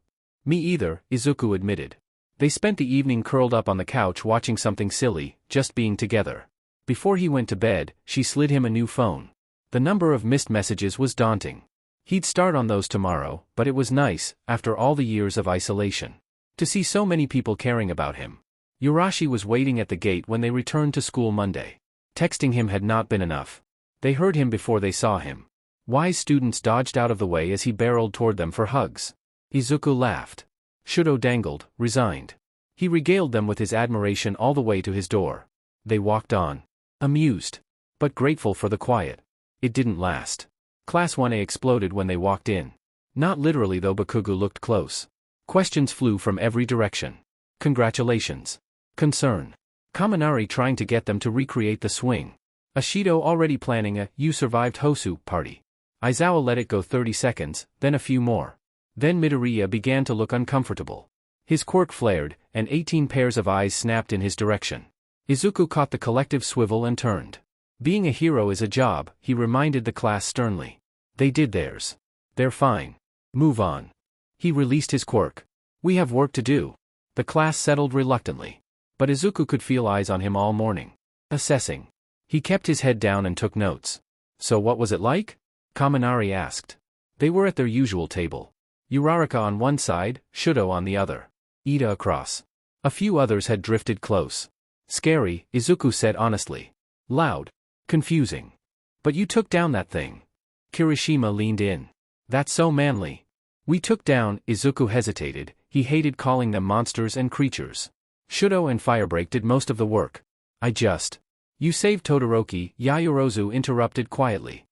Me either, Izuku admitted. They spent the evening curled up on the couch watching something silly, just being together. Before he went to bed, she slid him a new phone. The number of missed messages was daunting. He'd start on those tomorrow, but it was nice, after all the years of isolation, to see so many people caring about him. Urashi was waiting at the gate when they returned to school Monday. Texting him had not been enough. They heard him before they saw him. Wise students dodged out of the way as he barreled toward them for hugs. Izuku laughed. Shudo dangled, resigned. He regaled them with his admiration all the way to his door. They walked on. Amused. But grateful for the quiet. It didn't last. Class 1A exploded when they walked in. Not literally though. Bakugo looked close. Questions flew from every direction. Congratulations. Concern. Kaminari trying to get them to recreate the swing. Ashido already planning a "you survived Hosu" party. Aizawa let it go 30 seconds, then a few more. Then Midoriya began to look uncomfortable. His quirk flared, and 18 pairs of eyes snapped in his direction. Izuku caught the collective swivel and turned. Being a hero is a job, he reminded the class sternly. They did theirs. They're fine. Move on. He released his quirk. We have work to do. The class settled reluctantly. But Izuku could feel eyes on him all morning. Assessing. He kept his head down and took notes. So what was it like? Kaminari asked. They were at their usual table. Uraraka on one side, Shudo on the other. Ida across. A few others had drifted close. Scary, Izuku said honestly. Loud. Confusing. But you took down that thing. Kirishima leaned in. That's so manly. We took down, Izuku hesitated, he hated calling them monsters and creatures. Shudo and Firebreak did most of the work. You saved Todoroki, Yayorozu interrupted quietly.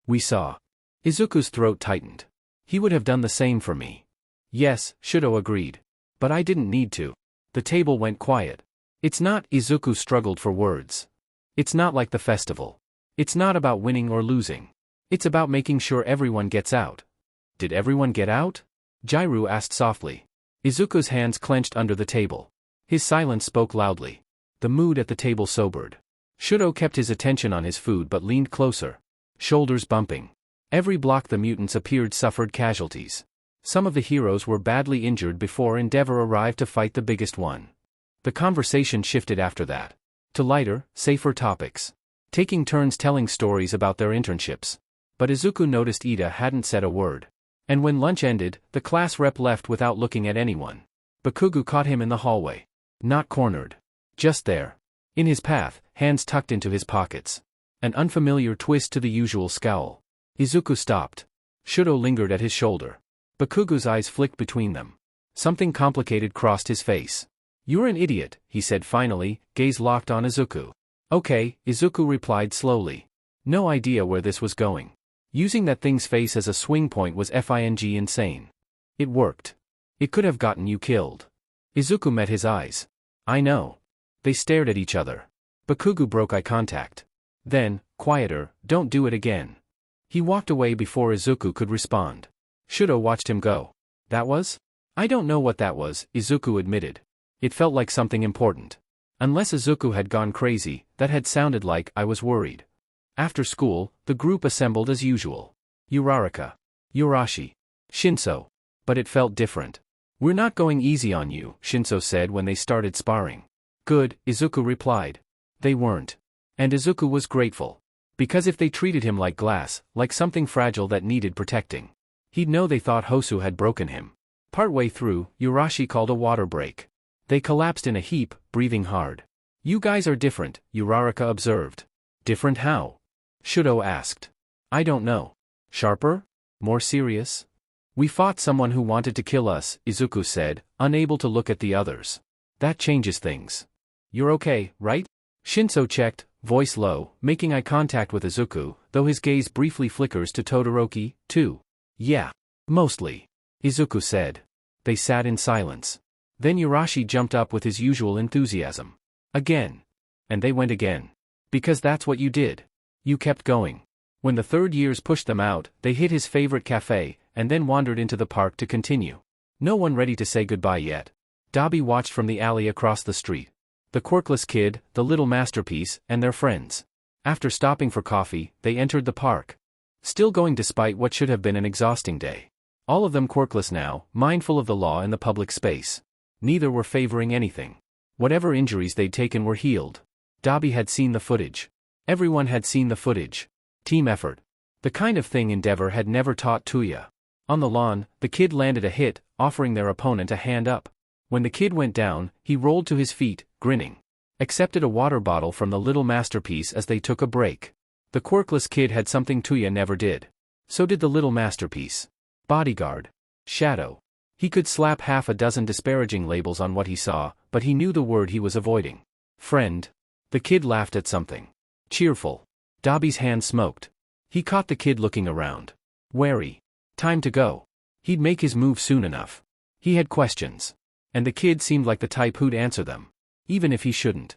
We saw. Izuku's throat tightened. He would have done the same for me. Yes, Shudo agreed. But I didn't need to. The table went quiet. It's not, Izuku struggled for words. It's not like the festival. It's not about winning or losing. It's about making sure everyone gets out. Did everyone get out? Jairu asked softly. Izuku's hands clenched under the table. His silence spoke loudly. The mood at the table sobered. Shudo kept his attention on his food but leaned closer. Shoulders bumping. Every block the mutants appeared suffered casualties. Some of the heroes were badly injured before Endeavor arrived to fight the biggest one. The conversation shifted after that. To lighter, safer topics. Taking turns telling stories about their internships. But Izuku noticed Ida hadn't said a word. And when lunch ended, the class rep left without looking at anyone. Bakugo caught him in the hallway. Not cornered. Just there. In his path, hands tucked into his pockets. An unfamiliar twist to the usual scowl. Izuku stopped. Shudo lingered at his shoulder. Bakugo's eyes flicked between them. Something complicated crossed his face. You're an idiot, he said finally, gaze locked on Izuku. Okay, Izuku replied slowly. No idea where this was going. Using that thing's face as a swing point was insane. It worked. It could have gotten you killed. Izuku met his eyes. I know. They stared at each other. Bakugo broke eye contact. Then, quieter, don't do it again. He walked away before Izuku could respond. Shudo watched him go. That was? I don't know what that was, Izuku admitted. It felt like something important. Unless Izuku had gone crazy, that had sounded like I was worried. After school, the group assembled as usual. Uraraka. Urashi. Shinso. But it felt different. We're not going easy on you, Shinso said when they started sparring. Good, Izuku replied. They weren't. And Izuku was grateful. Because if they treated him like glass, like something fragile that needed protecting, he'd know they thought Hosu had broken him. Partway through, Urashi called a water break. They collapsed in a heap, breathing hard. You guys are different, Uraraka observed. Different how? Shudo asked. I don't know. Sharper? More serious? We fought someone who wanted to kill us, Izuku said, unable to look at the others. That changes things. You're okay, right? Shinso checked, voice low, making eye contact with Izuku, though his gaze briefly flickers to Todoroki, too. Yeah. Mostly. Izuku said. They sat in silence. Then Urashi jumped up with his usual enthusiasm. Again. And they went again. Because that's what you did. You kept going. When the third years pushed them out, they hit his favorite cafe, and then wandered into the park to continue. No one ready to say goodbye yet. Dabi watched from the alley across the street. The quirkless kid, the little masterpiece, and their friends. After stopping for coffee, they entered the park. Still going despite what should have been an exhausting day. All of them quirkless now, mindful of the law in the public space. Neither were favoring anything. Whatever injuries they'd taken were healed. Dabi had seen the footage. Everyone had seen the footage. Team effort. The kind of thing Endeavor had never taught Tuya. On the lawn, the kid landed a hit, offering their opponent a hand up. When the kid went down, he rolled to his feet, grinning. Accepted a water bottle from the little masterpiece as they took a break. The quirkless kid had something Tuya never did. So did the little masterpiece. Bodyguard. Shadow. He could slap half a dozen disparaging labels on what he saw, but he knew the word he was avoiding. Friend. The kid laughed at something. Cheerful. Dabi's hand smoked. He caught the kid looking around. Wary. Time to go. He'd make his move soon enough. He had questions. And the kid seemed like the type who'd answer them. Even if he shouldn't.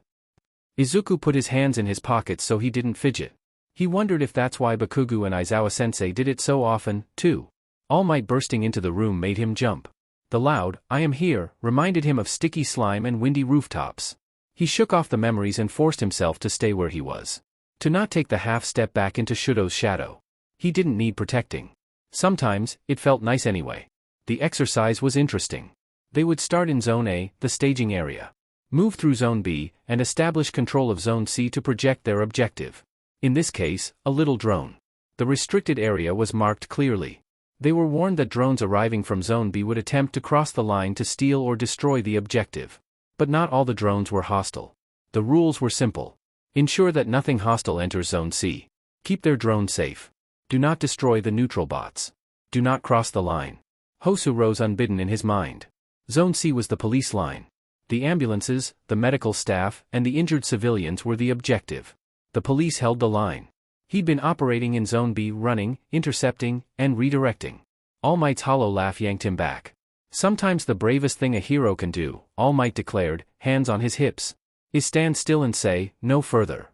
Izuku put his hands in his pockets so he didn't fidget. He wondered if that's why Bakugo and Aizawa-sensei did it so often, too. All Might bursting into the room made him jump. The loud, "I am here," reminded him of sticky slime and windy rooftops. He shook off the memories and forced himself to stay where he was. To not take the half-step back into Shudo's shadow. He didn't need protecting. Sometimes, it felt nice anyway. The exercise was interesting. They would start in Zone A, the staging area. Move through Zone B, and establish control of Zone C to project their objective. In this case, a little drone. The restricted area was marked clearly. They were warned that drones arriving from Zone B would attempt to cross the line to steal or destroy the objective. But not all the drones were hostile. The rules were simple. Ensure that nothing hostile enters Zone C. Keep their drones safe. Do not destroy the neutral bots. Do not cross the line. Hosu rose unbidden in his mind. Zone C was the police line. The ambulances, the medical staff, and the injured civilians were the objective. The police held the line. He'd been operating in Zone B, running, intercepting, and redirecting. All Might's hollow laugh yanked him back. Sometimes the bravest thing a hero can do, All Might declared, hands on his hips, is stand still and say, no further.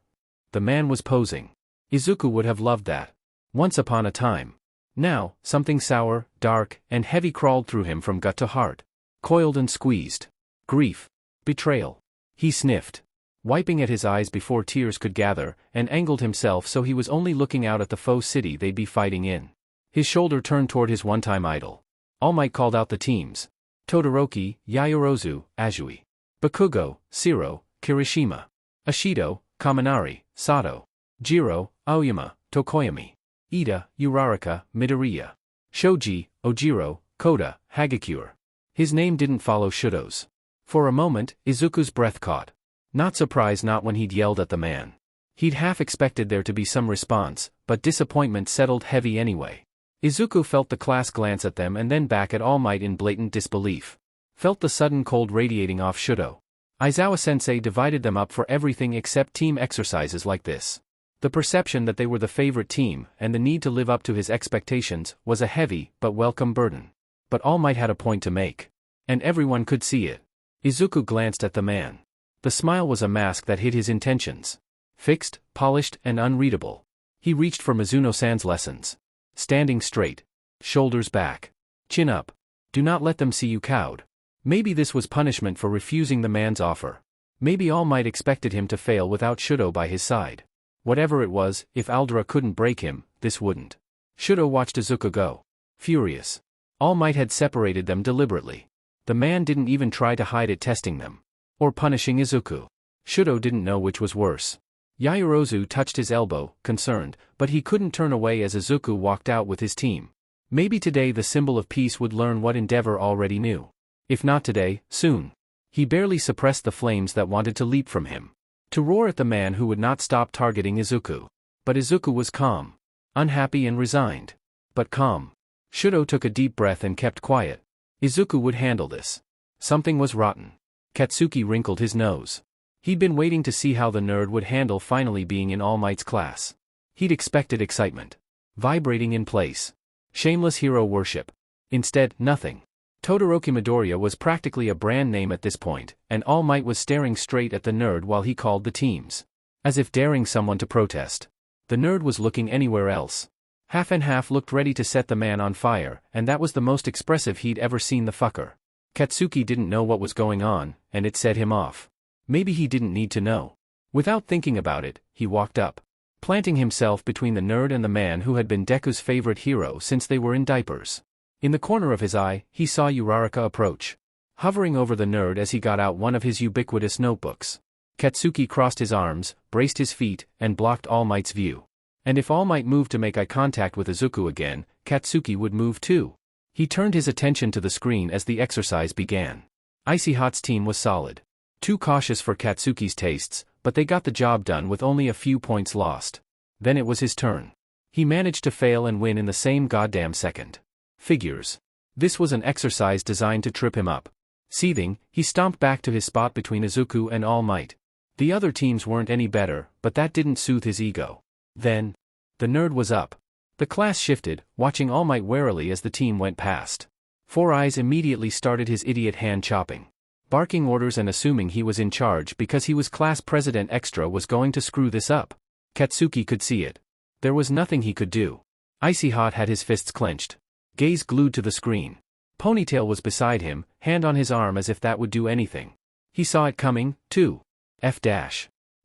The man was posing. Izuku would have loved that. Once upon a time. Now, something sour, dark, and heavy crawled through him from gut to heart. Coiled and squeezed. Grief. Betrayal. He sniffed. Wiping at his eyes before tears could gather, and angled himself so he was only looking out at the foe city they'd be fighting in. His shoulder turned toward his one-time idol. All Might called out the teams. Todoroki, Yayorozu, Azui. Bakugo, Shiro, Kirishima. Ashido, Kaminari, Sato. Jiro, Aoyama, Tokoyami. Ida, Uraraka, Midoriya. Shoji, Ojiro, Koda, Hagakure. His name didn't follow Shudo's. For a moment, Izuku's breath caught. Not surprised, not when he'd yelled at the man. He'd half expected there to be some response, but disappointment settled heavy anyway. Izuku felt the class glance at them and then back at All Might in blatant disbelief. Felt the sudden cold radiating off Shudo. Aizawa-sensei divided them up for everything except team exercises like this. The perception that they were the favorite team, and the need to live up to his expectations, was a heavy, but welcome burden. But All Might had a point to make. And everyone could see it. Izuku glanced at the man. The smile was a mask that hid his intentions. Fixed, polished, and unreadable. He reached for Mizuno-san's lessons. Standing straight. Shoulders back. Chin up. Do not let them see you cowed. Maybe this was punishment for refusing the man's offer. Maybe All Might expected him to fail without Shudo by his side. Whatever it was, if Aldra couldn't break him, this wouldn't. Shudo watched Izuku go. Furious. All Might had separated them deliberately. The man didn't even try to hide it, testing them. Or punishing Izuku. Shudo didn't know which was worse. Yayorozu touched his elbow, concerned, but he couldn't turn away as Izuku walked out with his team. Maybe today the symbol of peace would learn what Endeavor already knew. If not today, soon. He barely suppressed the flames that wanted to leap from him. To roar at the man who would not stop targeting Izuku. But Izuku was calm. Unhappy and resigned. But calm. Shudo took a deep breath and kept quiet. Izuku would handle this. Something was rotten. Katsuki wrinkled his nose. He'd been waiting to see how the nerd would handle finally being in All Might's class. He'd expected excitement. Vibrating in place. Shameless hero worship. Instead, nothing. Todoroki Midoriya was practically a brand name at this point, and All Might was staring straight at the nerd while he called the teams. As if daring someone to protest. The nerd was looking anywhere else. Half and Half looked ready to set the man on fire, and that was the most expressive he'd ever seen the fucker. Katsuki didn't know what was going on, and it set him off. Maybe he didn't need to know. Without thinking about it, he walked up, planting himself between the nerd and the man who had been Deku's favorite hero since they were in diapers. In the corner of his eye, he saw Uraraka approach, hovering over the nerd as he got out one of his ubiquitous notebooks. Katsuki crossed his arms, braced his feet, and blocked All Might's view. And if All Might moved to make eye contact with Izuku again, Katsuki would move too. He turned his attention to the screen as the exercise began. Icy Hot's team was solid. Too cautious for Katsuki's tastes, but they got the job done with only a few points lost. Then it was his turn. He managed to fail and win in the same goddamn second. Figures. This was an exercise designed to trip him up. Seething, he stomped back to his spot between Izuku and All Might. The other teams weren't any better, but that didn't soothe his ego. Then, the nerd was up. The class shifted, watching All Might warily as the team went past. Four Eyes immediately started his idiot hand chopping, barking orders and assuming he was in charge because he was class president. Extra was going to screw this up. Katsuki could see it. There was nothing he could do. Icy Hot had his fists clenched, gaze glued to the screen. Ponytail was beside him, hand on his arm as if that would do anything. He saw it coming, too.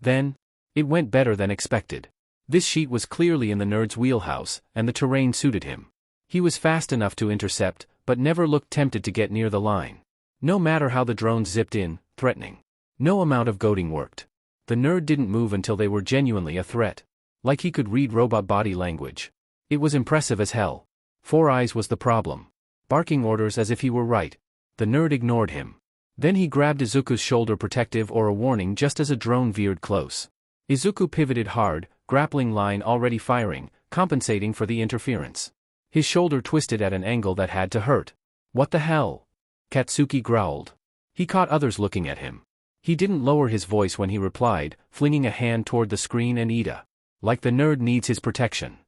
Then, it went better than expected. This sheet was clearly in the nerd's wheelhouse, and the terrain suited him. He was fast enough to intercept, but never looked tempted to get near the line. No matter how the drones zipped in, threatening. No amount of goading worked. The nerd didn't move until they were genuinely a threat. Like he could read robot body language. It was impressive as hell. Four Eyes was the problem. Barking orders as if he were right. The nerd ignored him. Then he grabbed Izuku's shoulder, protective or a warning, just as a drone veered close. Izuku pivoted hard, grappling line already firing, compensating for the interference. His shoulder twisted at an angle that had to hurt. What the hell? Katsuki growled. He caught others looking at him. He didn't lower his voice when he replied, flinging a hand toward the screen and Ida. Like the nerd needs his protection.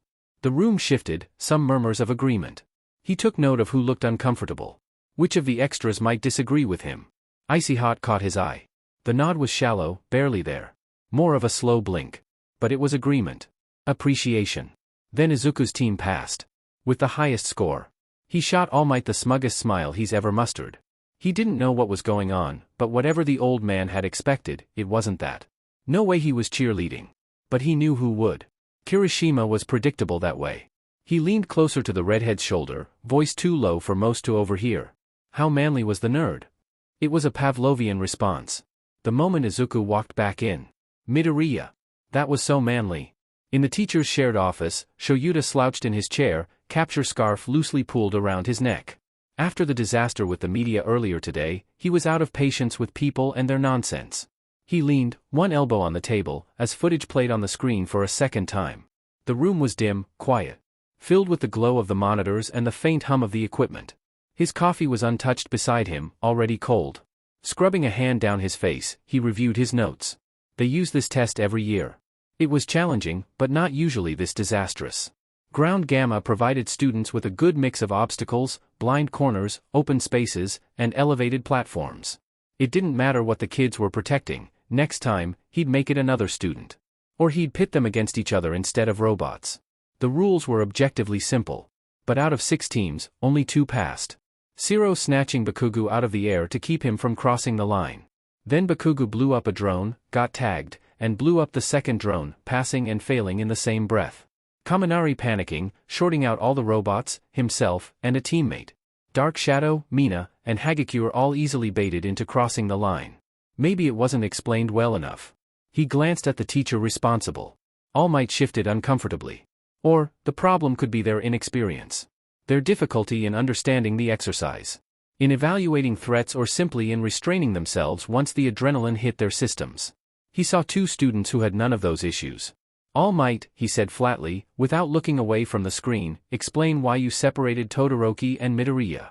The room shifted, some murmurs of agreement. He took note of who looked uncomfortable. Which of the extras might disagree with him? Icy Hot caught his eye. The nod was shallow, barely there. More of a slow blink. But it was agreement. Appreciation. Then Izuku's team passed. With the highest score. He shot All Might the smuggest smile he's ever mustered. He didn't know what was going on, but whatever the old man had expected, it wasn't that. No way he was cheerleading. But he knew who would. Kirishima was predictable that way. He leaned closer to the redhead's shoulder, voice too low for most to overhear. How manly was the nerd? It was a Pavlovian response. The moment Izuku walked back in. Midoriya. That was so manly. In the teacher's shared office, Shoyuta slouched in his chair, capture scarf loosely pulled around his neck. After the disaster with the media earlier today, he was out of patience with people and their nonsense. He leaned, one elbow on the table, as footage played on the screen for a second time. The room was dim, quiet. Filled with the glow of the monitors and the faint hum of the equipment. His coffee was untouched beside him, already cold. Scrubbing a hand down his face, he reviewed his notes. They use this test every year. It was challenging, but not usually this disastrous. Ground Gamma provided students with a good mix of obstacles, blind corners, open spaces, and elevated platforms. It didn't matter what the kids were protecting, next time, he'd make it another student. Or he'd pit them against each other instead of robots. The rules were objectively simple. But out of 6 teams, only 2 passed. Zero snatching Bakugu out of the air to keep him from crossing the line. Then Bakugu blew up a drone, got tagged, and blew up the second drone, passing and failing in the same breath. Kaminari panicking, shorting out all the robots, himself, and a teammate. Dark Shadow, Mina, and Hagekure all easily baited into crossing the line. Maybe it wasn't explained well enough. He glanced at the teacher responsible. All Might shifted uncomfortably. Or, the problem could be their inexperience. Their difficulty in understanding the exercise. In evaluating threats or simply in restraining themselves once the adrenaline hit their systems. He saw 2 students who had none of those issues. All Might, he said flatly, without looking away from the screen, explain why you separated Todoroki and Midoriya.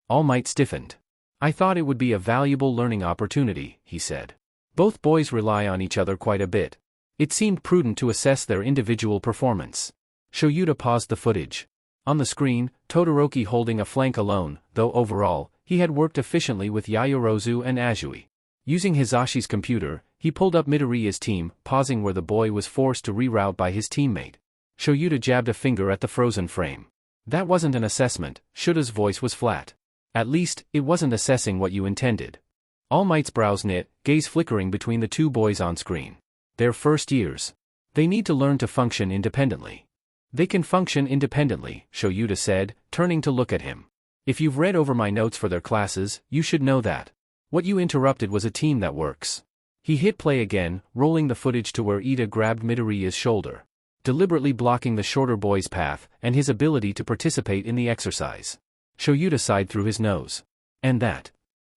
All Might stiffened. I thought it would be a valuable learning opportunity, he said. Both boys rely on each other quite a bit. It seemed prudent to assess their individual performance. Shoyuta paused the footage. On the screen, Todoroki holding a flank alone, though overall, he had worked efficiently with Yayorozu and Azui. Using Hisashi's computer, he pulled up Midoriya's team, pausing where the boy was forced to reroute by his teammate. Shoyuta jabbed a finger at the frozen frame. That wasn't an assessment, Shuta's voice was flat. At least, it wasn't assessing what you intended. All Might's brows knit, gaze flickering between the two boys on screen. Their first years. They need to learn to function independently. They can function independently, Shoyuta said, turning to look at him. If you've read over my notes for their classes, you should know that. What you interrupted was a team that works. He hit play again, rolling the footage to where Ida grabbed Midoriya's shoulder, deliberately blocking the shorter boy's path and his ability to participate in the exercise. Shoyuta sighed through his nose. And that?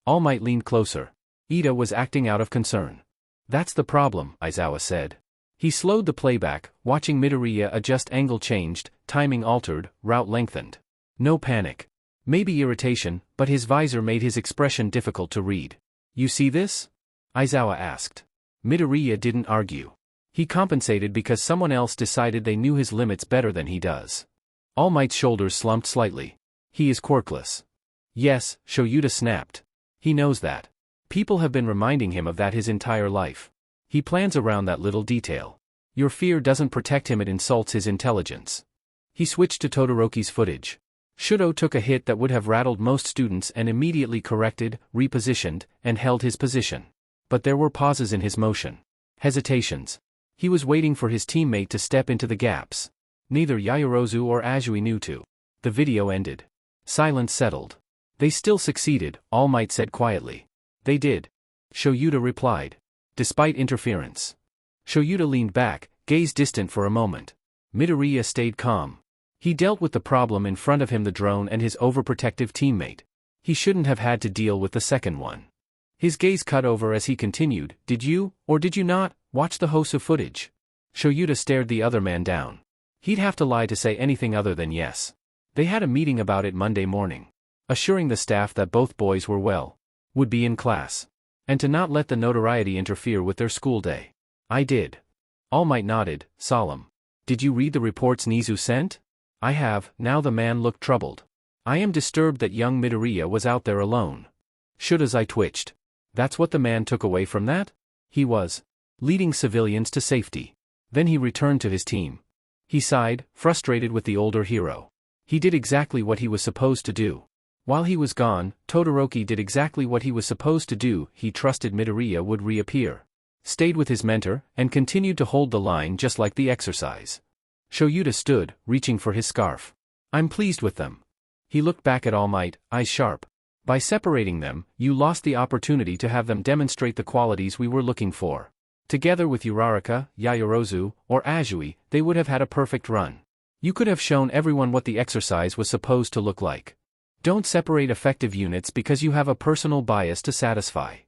All Might leaned closer. Ida was acting out of concern. That's the problem, Aizawa said. He slowed the playback, watching Midoriya adjust angle changed, timing altered, route lengthened. No panic. Maybe irritation, but his visor made his expression difficult to read. You see this? Aizawa asked. Midoriya didn't argue. He compensated because someone else decided they knew his limits better than he does. All Might's shoulders slumped slightly. He is quirkless. Yes, Shoyuta snapped. He knows that. People have been reminding him of that his entire life. He plans around that little detail. Your fear doesn't protect him, it insults his intelligence. He switched to Todoroki's footage. Shudo took a hit that would have rattled most students and immediately corrected, repositioned, and held his position. But there were pauses in his motion. Hesitations. He was waiting for his teammate to step into the gaps. Neither Yaoyorozu or Azui knew to. The video ended. Silence settled. They still succeeded, All Might said quietly. They did. Shoyuta replied. Despite interference. Shoyuta leaned back, gaze distant for a moment. Midoriya stayed calm. He dealt with the problem in front of him, the drone and his overprotective teammate. He shouldn't have had to deal with the second one. His gaze cut over as he continued, did you, or did you not, watch the Hosu footage? Shoyuta stared the other man down. He'd have to lie to say anything other than yes. They had a meeting about it Monday morning. Assuring the staff that both boys were well. Would be in class. And to not let the notoriety interfere with their school day. I did. All Might nodded, solemn. Did you read the reports Nizu sent? I have. Now the man looked troubled. I am disturbed that young Midoriya was out there alone. Shuta's eye twitched. That's what the man took away from that? He was leading civilians to safety. Then he returned to his team. He sighed, frustrated with the older hero. He did exactly what he was supposed to do. While he was gone, Todoroki did exactly what he was supposed to do. He trusted Midoriya would reappear. Stayed with his mentor, and continued to hold the line just like the exercise. Shoyuta stood, reaching for his scarf. I'm pleased with them. He looked back at All Might, eyes sharp. By separating them, you lost the opportunity to have them demonstrate the qualities we were looking for. Together with Uraraka, Yaoyorozu, or Azui, they would have had a perfect run. You could have shown everyone what the exercise was supposed to look like. Don't separate effective units because you have a personal bias to satisfy.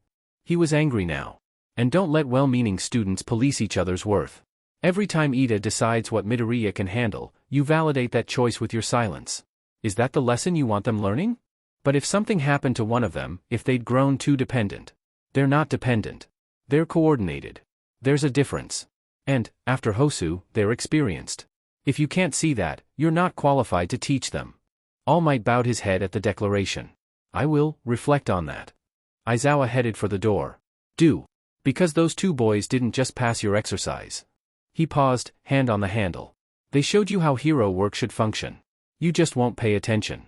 He was angry now. And don't let well-meaning students police each other's worth. Every time Ida decides what Midoriya can handle, you validate that choice with your silence. Is that the lesson you want them learning? But if something happened to one of them, if they'd grown too dependent. They're not dependent. They're coordinated. There's a difference. And, after Hosu, they're experienced. If you can't see that, you're not qualified to teach them. All Might bowed his head at the declaration. I will reflect on that. Aizawa headed for the door. Do. Because those two boys didn't just pass your exercise. He paused, hand on the handle. They showed you how hero work should function. You just won't pay attention.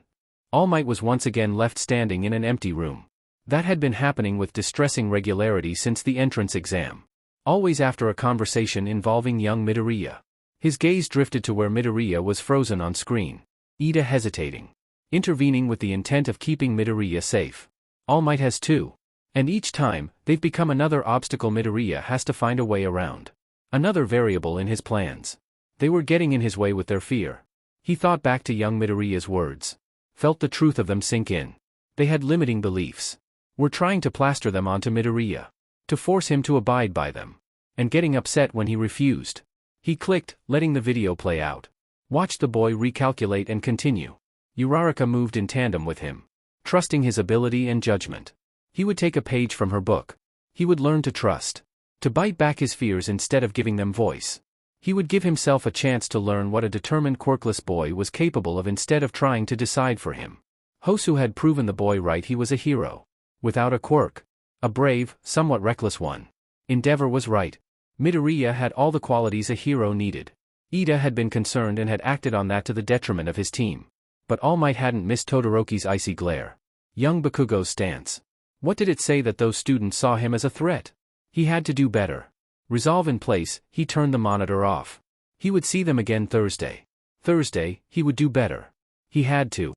All Might was once again left standing in an empty room. That had been happening with distressing regularity since the entrance exam. Always after a conversation involving young Midoriya. His gaze drifted to where Midoriya was frozen on screen. Ida hesitating. Intervening with the intent of keeping Midoriya safe. All Might has too. And each time, they've become another obstacle Midoriya has to find a way around. Another variable in his plans. They were getting in his way with their fear. He thought back to young Midoriya's words. Felt the truth of them sink in. They had limiting beliefs. Were trying to plaster them onto Midoriya. To force him to abide by them. And getting upset when he refused. He clicked, letting the video play out. Watched the boy recalculate and continue. Uraraka moved in tandem with him. Trusting his ability and judgment. He would take a page from her book. He would learn to trust. To bite back his fears instead of giving them voice. He would give himself a chance to learn what a determined quirkless boy was capable of instead of trying to decide for him. Hosu had proven the boy right. He was a hero. Without a quirk. A brave, somewhat reckless one. Endeavor was right. Midoriya had all the qualities a hero needed. Ida had been concerned and had acted on that to the detriment of his team. But All Might hadn't missed Todoroki's icy glare. Young Bakugo's stance. What did it say that those students saw him as a threat? He had to do better. Resolve in place, he turned the monitor off. He would see them again Thursday. Thursday, he would do better. He had to.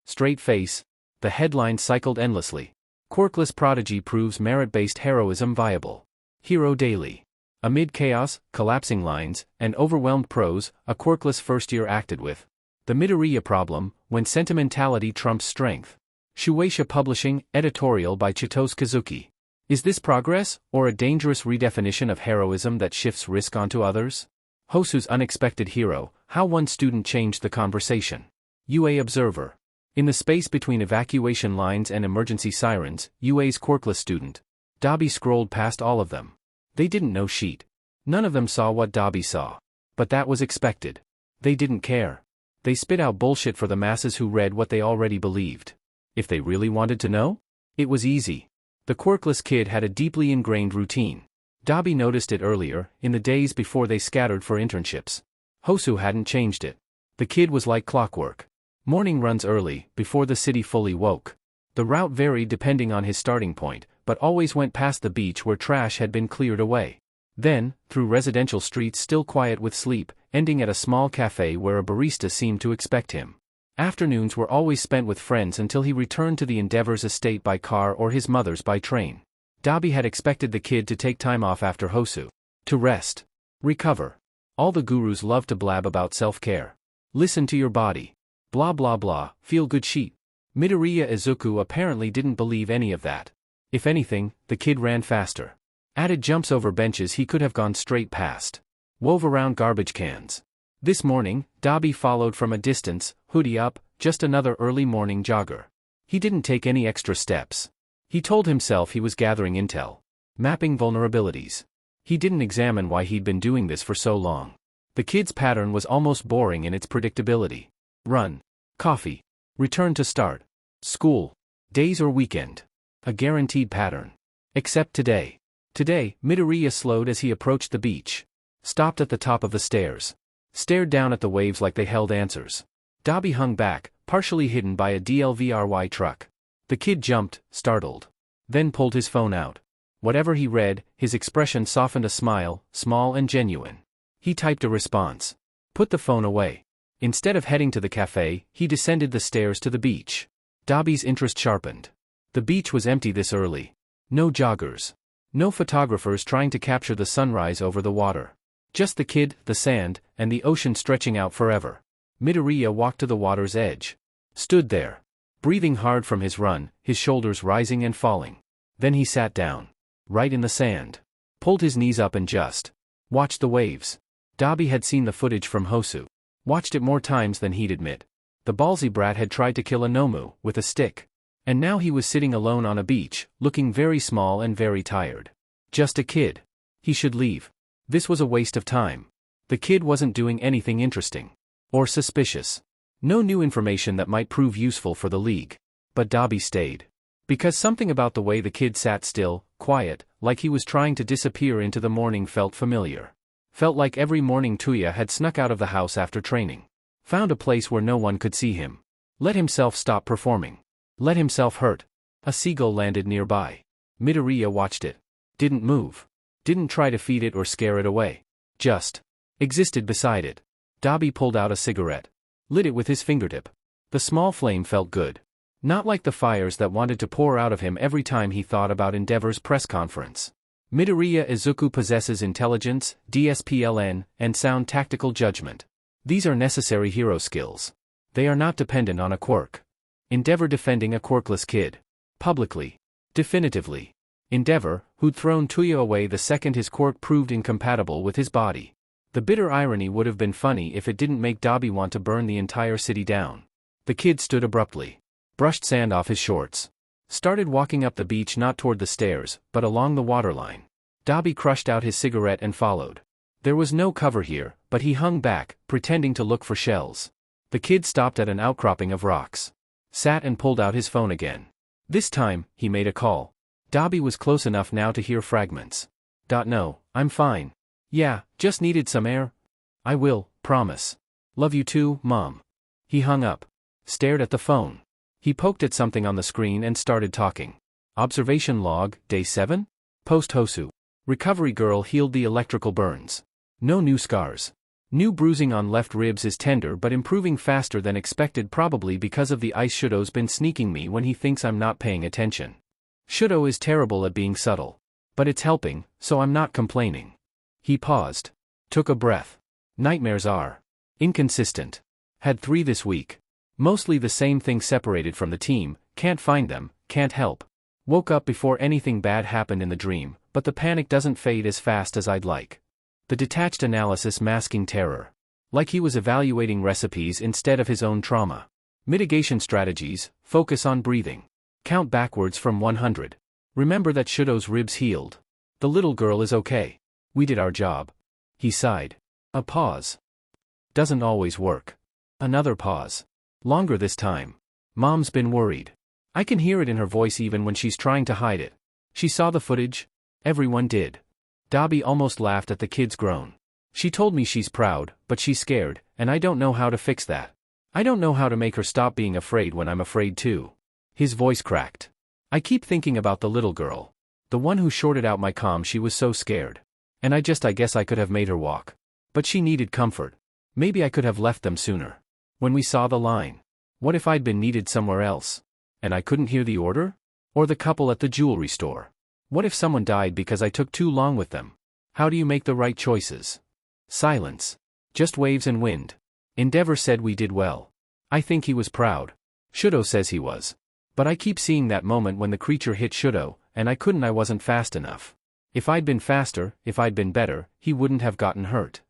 Straight face. The headline cycled endlessly. Quirkless prodigy proves merit-based heroism viable. Hero Daily. Amid chaos, collapsing lines, and overwhelmed prose, a quirkless first year acted with. The Midoriya problem, when sentimentality trumps strength. Shueisha Publishing, editorial by Chitose Kazuki. Is this progress, or a dangerous redefinition of heroism that shifts risk onto others? Hosu's unexpected hero, how one student changed the conversation. UA Observer. In the space between evacuation lines and emergency sirens, UA's quirkless student. Dabi scrolled past all of them. They didn't know sheet. None of them saw what Dabi saw. But that was expected. They didn't care. They spit out bullshit for the masses who read what they already believed. If they really wanted to know? It was easy. The quirkless kid had a deeply ingrained routine. Dabi noticed it earlier, in the days before they scattered for internships. Hosu hadn't changed it. The kid was like clockwork. Morning runs early, before the city fully woke. The route varied depending on his starting point, but always went past the beach where trash had been cleared away. Then, through residential streets still quiet with sleep, ending at a small cafe where a barista seemed to expect him. Afternoons were always spent with friends until he returned to the Endeavor's estate by car or his mother's by train. Dabi had expected the kid to take time off after Hosu. To rest. Recover. All the gurus love to blab about self-care. Listen to your body. Blah blah blah, feel good sheet. Midoriya Izuku apparently didn't believe any of that. If anything, the kid ran faster. Added jumps over benches he could have gone straight past. Wove around garbage cans. This morning, Dabi followed from a distance, hoodie up, just another early morning jogger. He didn't take any extra steps. He told himself he was gathering intel. Mapping vulnerabilities. He didn't examine why he'd been doing this for so long. The kid's pattern was almost boring in its predictability. Run. Coffee. Return to start. School. Days or weekend. A guaranteed pattern. Except today. Today, Midoriya slowed as he approached the beach. Stopped at the top of the stairs. Stared down at the waves like they held answers. Dabi hung back, partially hidden by a DLVRY truck. The kid jumped, startled. Then pulled his phone out. Whatever he read, his expression softened a smile, small and genuine. He typed a response. Put the phone away. Instead of heading to the cafe, he descended the stairs to the beach. Dabi's interest sharpened. The beach was empty this early. No joggers. No photographers trying to capture the sunrise over the water. Just the kid, the sand, and the ocean stretching out forever. Midoriya walked to the water's edge. Stood there. Breathing hard from his run, his shoulders rising and falling. Then he sat down. Right in the sand. Pulled his knees up and just watched the waves. Dabi had seen the footage from Hosu. Watched it more times than he'd admit. The ballsy brat had tried to kill a Nomu with a stick. And now he was sitting alone on a beach, looking very small and very tired. Just a kid. He should leave. This was a waste of time. The kid wasn't doing anything interesting. Or suspicious. No new information that might prove useful for the league. But Dabi stayed. Because something about the way the kid sat still, quiet, like he was trying to disappear into the morning felt familiar. Felt like every morning Tuya had snuck out of the house after training. Found a place where no one could see him. Let himself stop performing. Let himself hurt. A seagull landed nearby. Midoriya watched it. Didn't move. Didn't try to feed it or scare it away. Just existed beside it. Dabi pulled out a cigarette. Lit it with his fingertip. The small flame felt good. Not like the fires that wanted to pour out of him every time he thought about Endeavor's press conference. Midoriya Izuku possesses intelligence, DSPLN, and sound tactical judgment. These are necessary hero skills. They are not dependent on a quirk. Endeavor defending a quirkless kid. Publicly. Definitively. Endeavor, who'd thrown Tuya away the second his quirk proved incompatible with his body. The bitter irony would have been funny if it didn't make Dabi want to burn the entire city down. The kid stood abruptly. Brushed sand off his shorts. Started walking up the beach, not toward the stairs, but along the waterline. Dabi crushed out his cigarette and followed. There was no cover here, but he hung back, pretending to look for shells. The kid stopped at an outcropping of rocks. Sat and pulled out his phone again. This time, he made a call. Dobby was close enough now to hear fragments. No, I'm fine. Yeah, just needed some air. I will, promise. Love you too, Mom. He hung up. Stared at the phone. He poked at something on the screen and started talking. Observation log, day 7? Post-Hosu. Recovery girl healed the electrical burns. No new scars. New bruising on left ribs is tender but improving faster than expected, probably because of the ice. Shudo's been sneaking me when he thinks I'm not paying attention. Shudo is terrible at being subtle. But it's helping, so I'm not complaining. He paused. Took a breath. Nightmares are inconsistent. Had 3 this week. Mostly the same thing, separated from the team, can't find them, can't help. Woke up before anything bad happened in the dream, but the panic doesn't fade as fast as I'd like. The detached analysis masking terror. Like he was evaluating recipes instead of his own trauma. Mitigation strategies, focus on breathing. Count backwards from 100. Remember that Shudo's ribs healed. The little girl is okay. We did our job. He sighed. A pause. Doesn't always work. Another pause. Longer this time. Mom's been worried. I can hear it in her voice even when she's trying to hide it. She saw the footage? Everyone did. Dobby almost laughed at the kid's groan. She told me she's proud, but she's scared, and I don't know how to fix that. I don't know how to make her stop being afraid when I'm afraid too. His voice cracked. I keep thinking about the little girl. The one who shorted out my comm. She was so scared. And I guess I could have made her walk. But she needed comfort. Maybe I could have left them sooner. When we saw the line. What if I'd been needed somewhere else? And I couldn't hear the order? Or the couple at the jewelry store? What if someone died because I took too long with them? How do you make the right choices? Silence. Just waves and wind. Endeavor said we did well. I think he was proud. Shudo says he was. But I keep seeing that moment when the creature hit Shudo, and I wasn't fast enough. If I'd been faster, if I'd been better, he wouldn't have gotten hurt.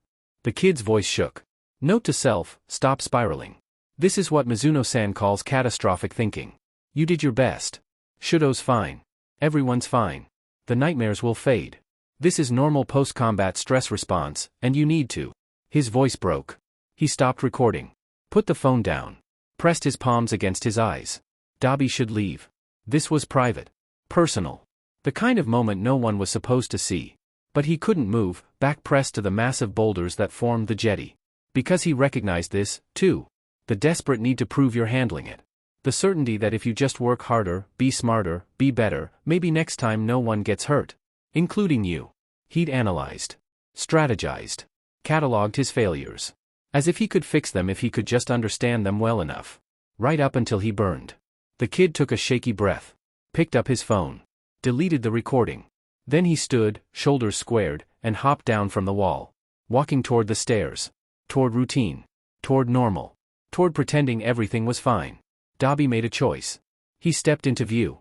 The kid's voice shook. Note to self, stop spiraling. This is what Mizuno-san calls catastrophic thinking. You did your best. Shudo's fine. Everyone's fine. The nightmares will fade. This is normal post-combat stress response, and you need to. His voice broke. He stopped recording. Put the phone down. Pressed his palms against his eyes. Dobby should leave. This was private. Personal. The kind of moment no one was supposed to see. But he couldn't move, back pressed to the massive boulders that formed the jetty. Because he recognized this, too. The desperate need to prove you're handling it. The certainty that if you just work harder, be smarter, be better, maybe next time no one gets hurt. Including you. He'd analyzed. Strategized. Cataloged his failures. As if he could fix them if he could just understand them well enough. Right up until he burned. The kid took a shaky breath. Picked up his phone. Deleted the recording. Then he stood, shoulders squared, and hopped down from the wall. Walking toward the stairs. Toward routine. Toward normal. Toward pretending everything was fine. Dobby made a choice. He stepped into view.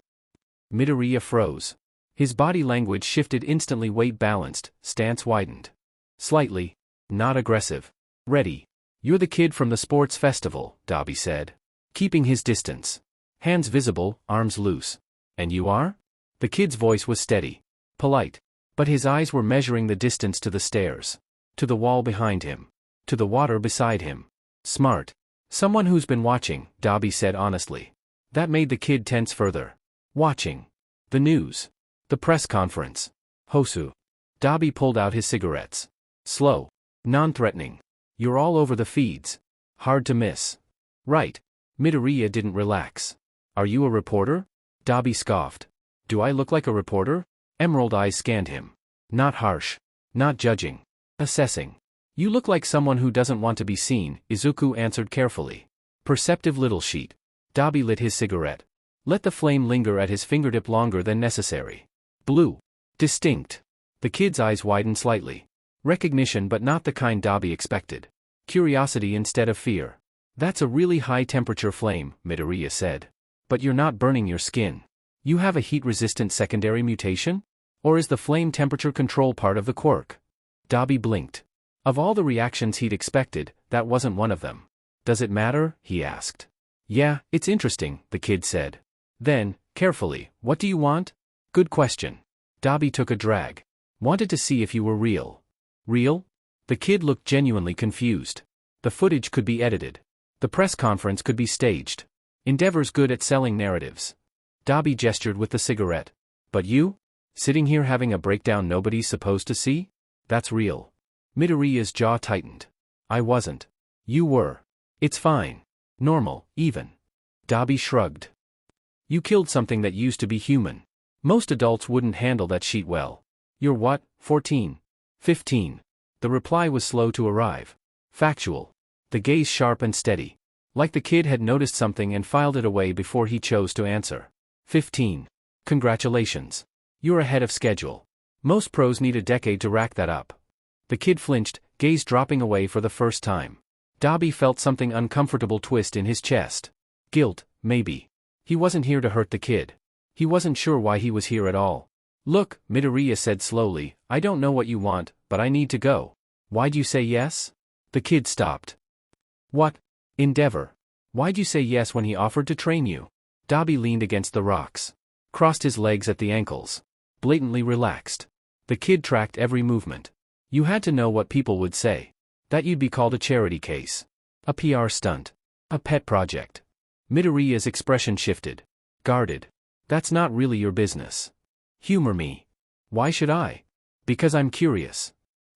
Midoriya froze. His body language shifted instantly, weight balanced, stance widened. Slightly. Not aggressive. Ready. You're the kid from the sports festival, Dobby said. Keeping his distance. Hands visible, arms loose. And you are? The kid's voice was steady. Polite. But his eyes were measuring the distance to the stairs. To the wall behind him. To the water beside him. Smart. Someone who's been watching, Dobby said honestly. That made the kid tense further. Watching. The news. The press conference. Hosu. Dobby pulled out his cigarettes. Slow. Non-threatening. You're all over the feeds. Hard to miss. Right. Midoriya didn't relax. Are you a reporter? Dobby scoffed. Do I look like a reporter? Emerald eyes scanned him. Not harsh. Not judging. Assessing. You look like someone who doesn't want to be seen, Izuku answered carefully. Perceptive little sheet. Dobby lit his cigarette. Let the flame linger at his fingertip longer than necessary. Blue. Distinct. The kid's eyes widened slightly. Recognition, but not the kind Dobby expected. Curiosity instead of fear. That's a really high-temperature flame, Midoriya said. But you're not burning your skin. You have a heat-resistant secondary mutation? Or is the flame temperature control part of the quirk? Dobby blinked. Of all the reactions he'd expected, that wasn't one of them. Does it matter? He asked. Yeah, it's interesting, the kid said. Then, carefully, what do you want? Good question. Dobby took a drag. Wanted to see if you were real. Real? The kid looked genuinely confused. The footage could be edited. The press conference could be staged. Endeavor's good at selling narratives. Dobby gestured with the cigarette. But you? Sitting here having a breakdown nobody's supposed to see? That's real. Midoriya's jaw tightened. I wasn't. You were. It's fine. Normal, even. Dabi shrugged. You killed something that used to be human. Most adults wouldn't handle that shit well. You're what, 14? 15. The reply was slow to arrive. Factual. The gaze sharp and steady. Like the kid had noticed something and filed it away before he chose to answer. 15. Congratulations. You're ahead of schedule. Most pros need a decade to rack that up. The kid flinched, gaze dropping away for the first time. Dabi felt something uncomfortable twist in his chest. Guilt, maybe. He wasn't here to hurt the kid. He wasn't sure why he was here at all. Look, Midoriya said slowly, I don't know what you want, but I need to go. Why'd you say yes? The kid stopped. What? Endeavor. Why'd you say yes when he offered to train you? Dabi leaned against the rocks. Crossed his legs at the ankles. Blatantly relaxed. The kid tracked every movement. You had to know what people would say. That you'd be called a charity case. A PR stunt. A pet project. Midoriya's expression shifted. Guarded. That's not really your business. Humor me. Why should I? Because I'm curious.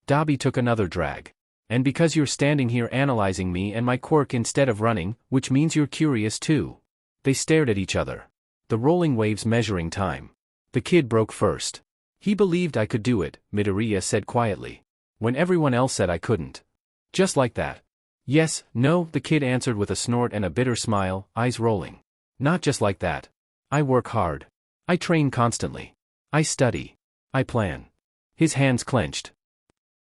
Dabi took another drag. And because you're standing here analyzing me and my quirk instead of running, which means you're curious too. They stared at each other. The rolling waves measuring time. The kid broke first. He believed I could do it, Midoriya said quietly. When everyone else said I couldn't. Just like that. Yes, no, the kid answered with a snort and a bitter smile, eyes rolling. Not just like that. I work hard. I train constantly. I study. I plan. His hands clenched.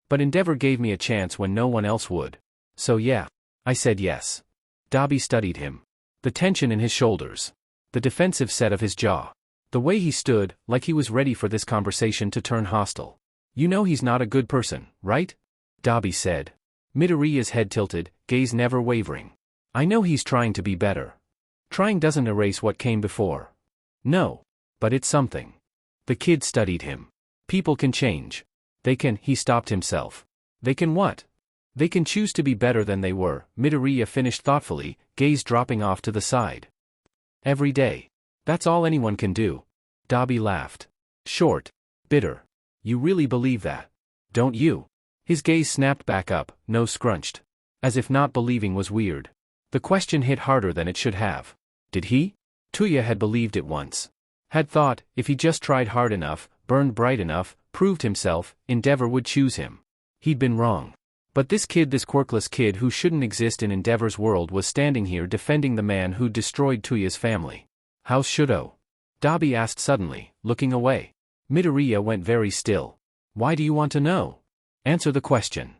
But Endeavor gave me a chance when no one else would. So yeah. I said yes. Dabi studied him. The tension in his shoulders. The defensive set of his jaw. The way he stood, like he was ready for this conversation to turn hostile. You know he's not a good person, right? Dabi said. Midoriya's head tilted, gaze never wavering. I know he's trying to be better. Trying doesn't erase what came before. No. But it's something. The kid studied him. People can change. They can, he stopped himself. They can what? They can choose to be better than they were, Midoriya finished thoughtfully, gaze dropping off to the side. Every day. That's all anyone can do. Dabi laughed. Short. Bitter. You really believe that? Don't you? His gaze snapped back up, nose scrunched. As if not believing was weird. The question hit harder than it should have. Did he? Tuya had believed it once. Had thought, if he just tried hard enough, burned bright enough, proved himself, Endeavor would choose him. He'd been wrong. But this kid, this quirkless kid who shouldn't exist in Endeavor's world, was standing here defending the man who'd destroyed Tuya's family. How's Shudo? Dabi asked suddenly, looking away. Midoriya went very still. Why do you want to know? Answer the question.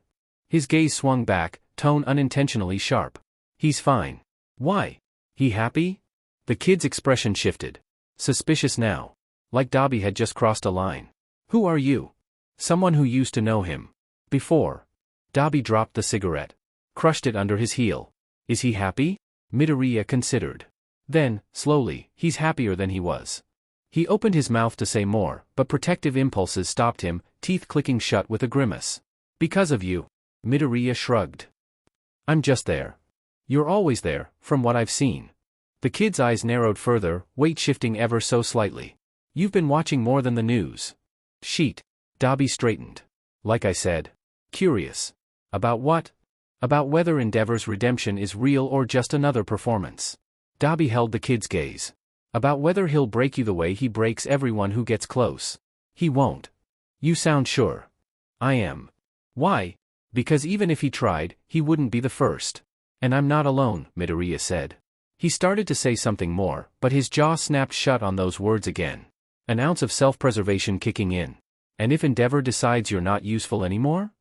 His gaze swung back, tone unintentionally sharp. He's fine. Why? He happy? The kid's expression shifted. Suspicious now. Like Dabi had just crossed a line. Who are you? Someone who used to know him. Before. Dabi dropped the cigarette. Crushed it under his heel. Is he happy? Midoriya considered. Then, slowly, he's happier than he was. He opened his mouth to say more, but protective impulses stopped him, teeth clicking shut with a grimace. Because of you. Midoriya shrugged. I'm just there. You're always there, from what I've seen. The kid's eyes narrowed further, weight shifting ever so slightly. You've been watching more than the news. Sheet. Dabi straightened. Like I said. Curious. About what? About whether Endeavor's redemption is real or just another performance. Dabi held the kid's gaze. About whether he'll break you the way he breaks everyone who gets close. He won't. You sound sure. I am. Why? Because even if he tried, he wouldn't be the first. And I'm not alone, Midoriya said. He started to say something more, but his jaw snapped shut on those words again. An ounce of self-preservation kicking in. And if Endeavor decides you're not useful anymore?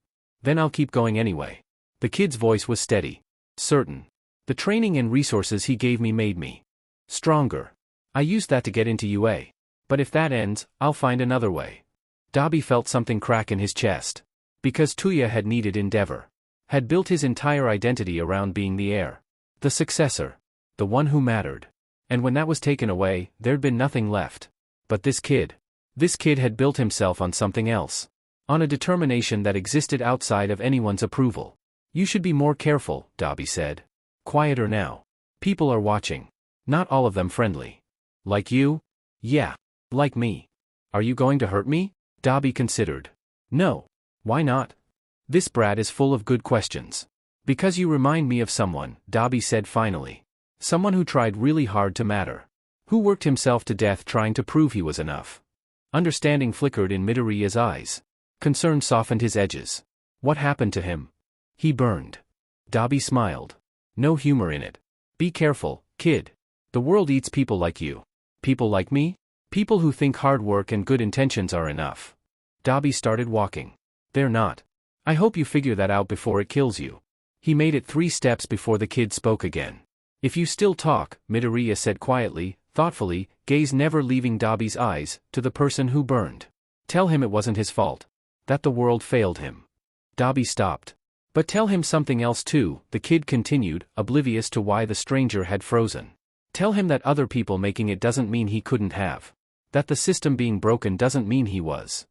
Then I'll keep going anyway. The kid's voice was steady. Certain. The training and resources he gave me made me stronger. I used that to get into UA. But if that ends, I'll find another way. Dabi felt something crack in his chest. Because Tuya had needed Endeavor. Had built his entire identity around being the heir. The successor. The one who mattered. And when that was taken away, there'd been nothing left. But this kid had built himself on something else. On a determination that existed outside of anyone's approval. You should be more careful, Dabi said. Quieter now. People are watching. Not all of them friendly. Like you? Yeah. Like me. Are you going to hurt me? Dabi considered. No. Why not? This brat is full of good questions. Because you remind me of someone, Dabi said finally. Someone who tried really hard to matter. Who worked himself to death trying to prove he was enough. Understanding flickered in Midoriya's eyes. Concern softened his edges. What happened to him? He burned. Dabi smiled. No humor in it. Be careful, kid. The world eats people like you. People like me? People who think hard work and good intentions are enough. Dabi started walking. They're not. I hope you figure that out before it kills you. He made it 3 steps before the kid spoke again. If you still talk, Midoriya said quietly, thoughtfully, gaze never leaving Dabi's eyes, to the person who burned. Tell him it wasn't his fault. That the world failed him. Dabi stopped. But tell him something else too, the kid continued, oblivious to why the stranger had frozen. Tell him that other people making it doesn't mean he couldn't have. That the system being broken doesn't mean he was.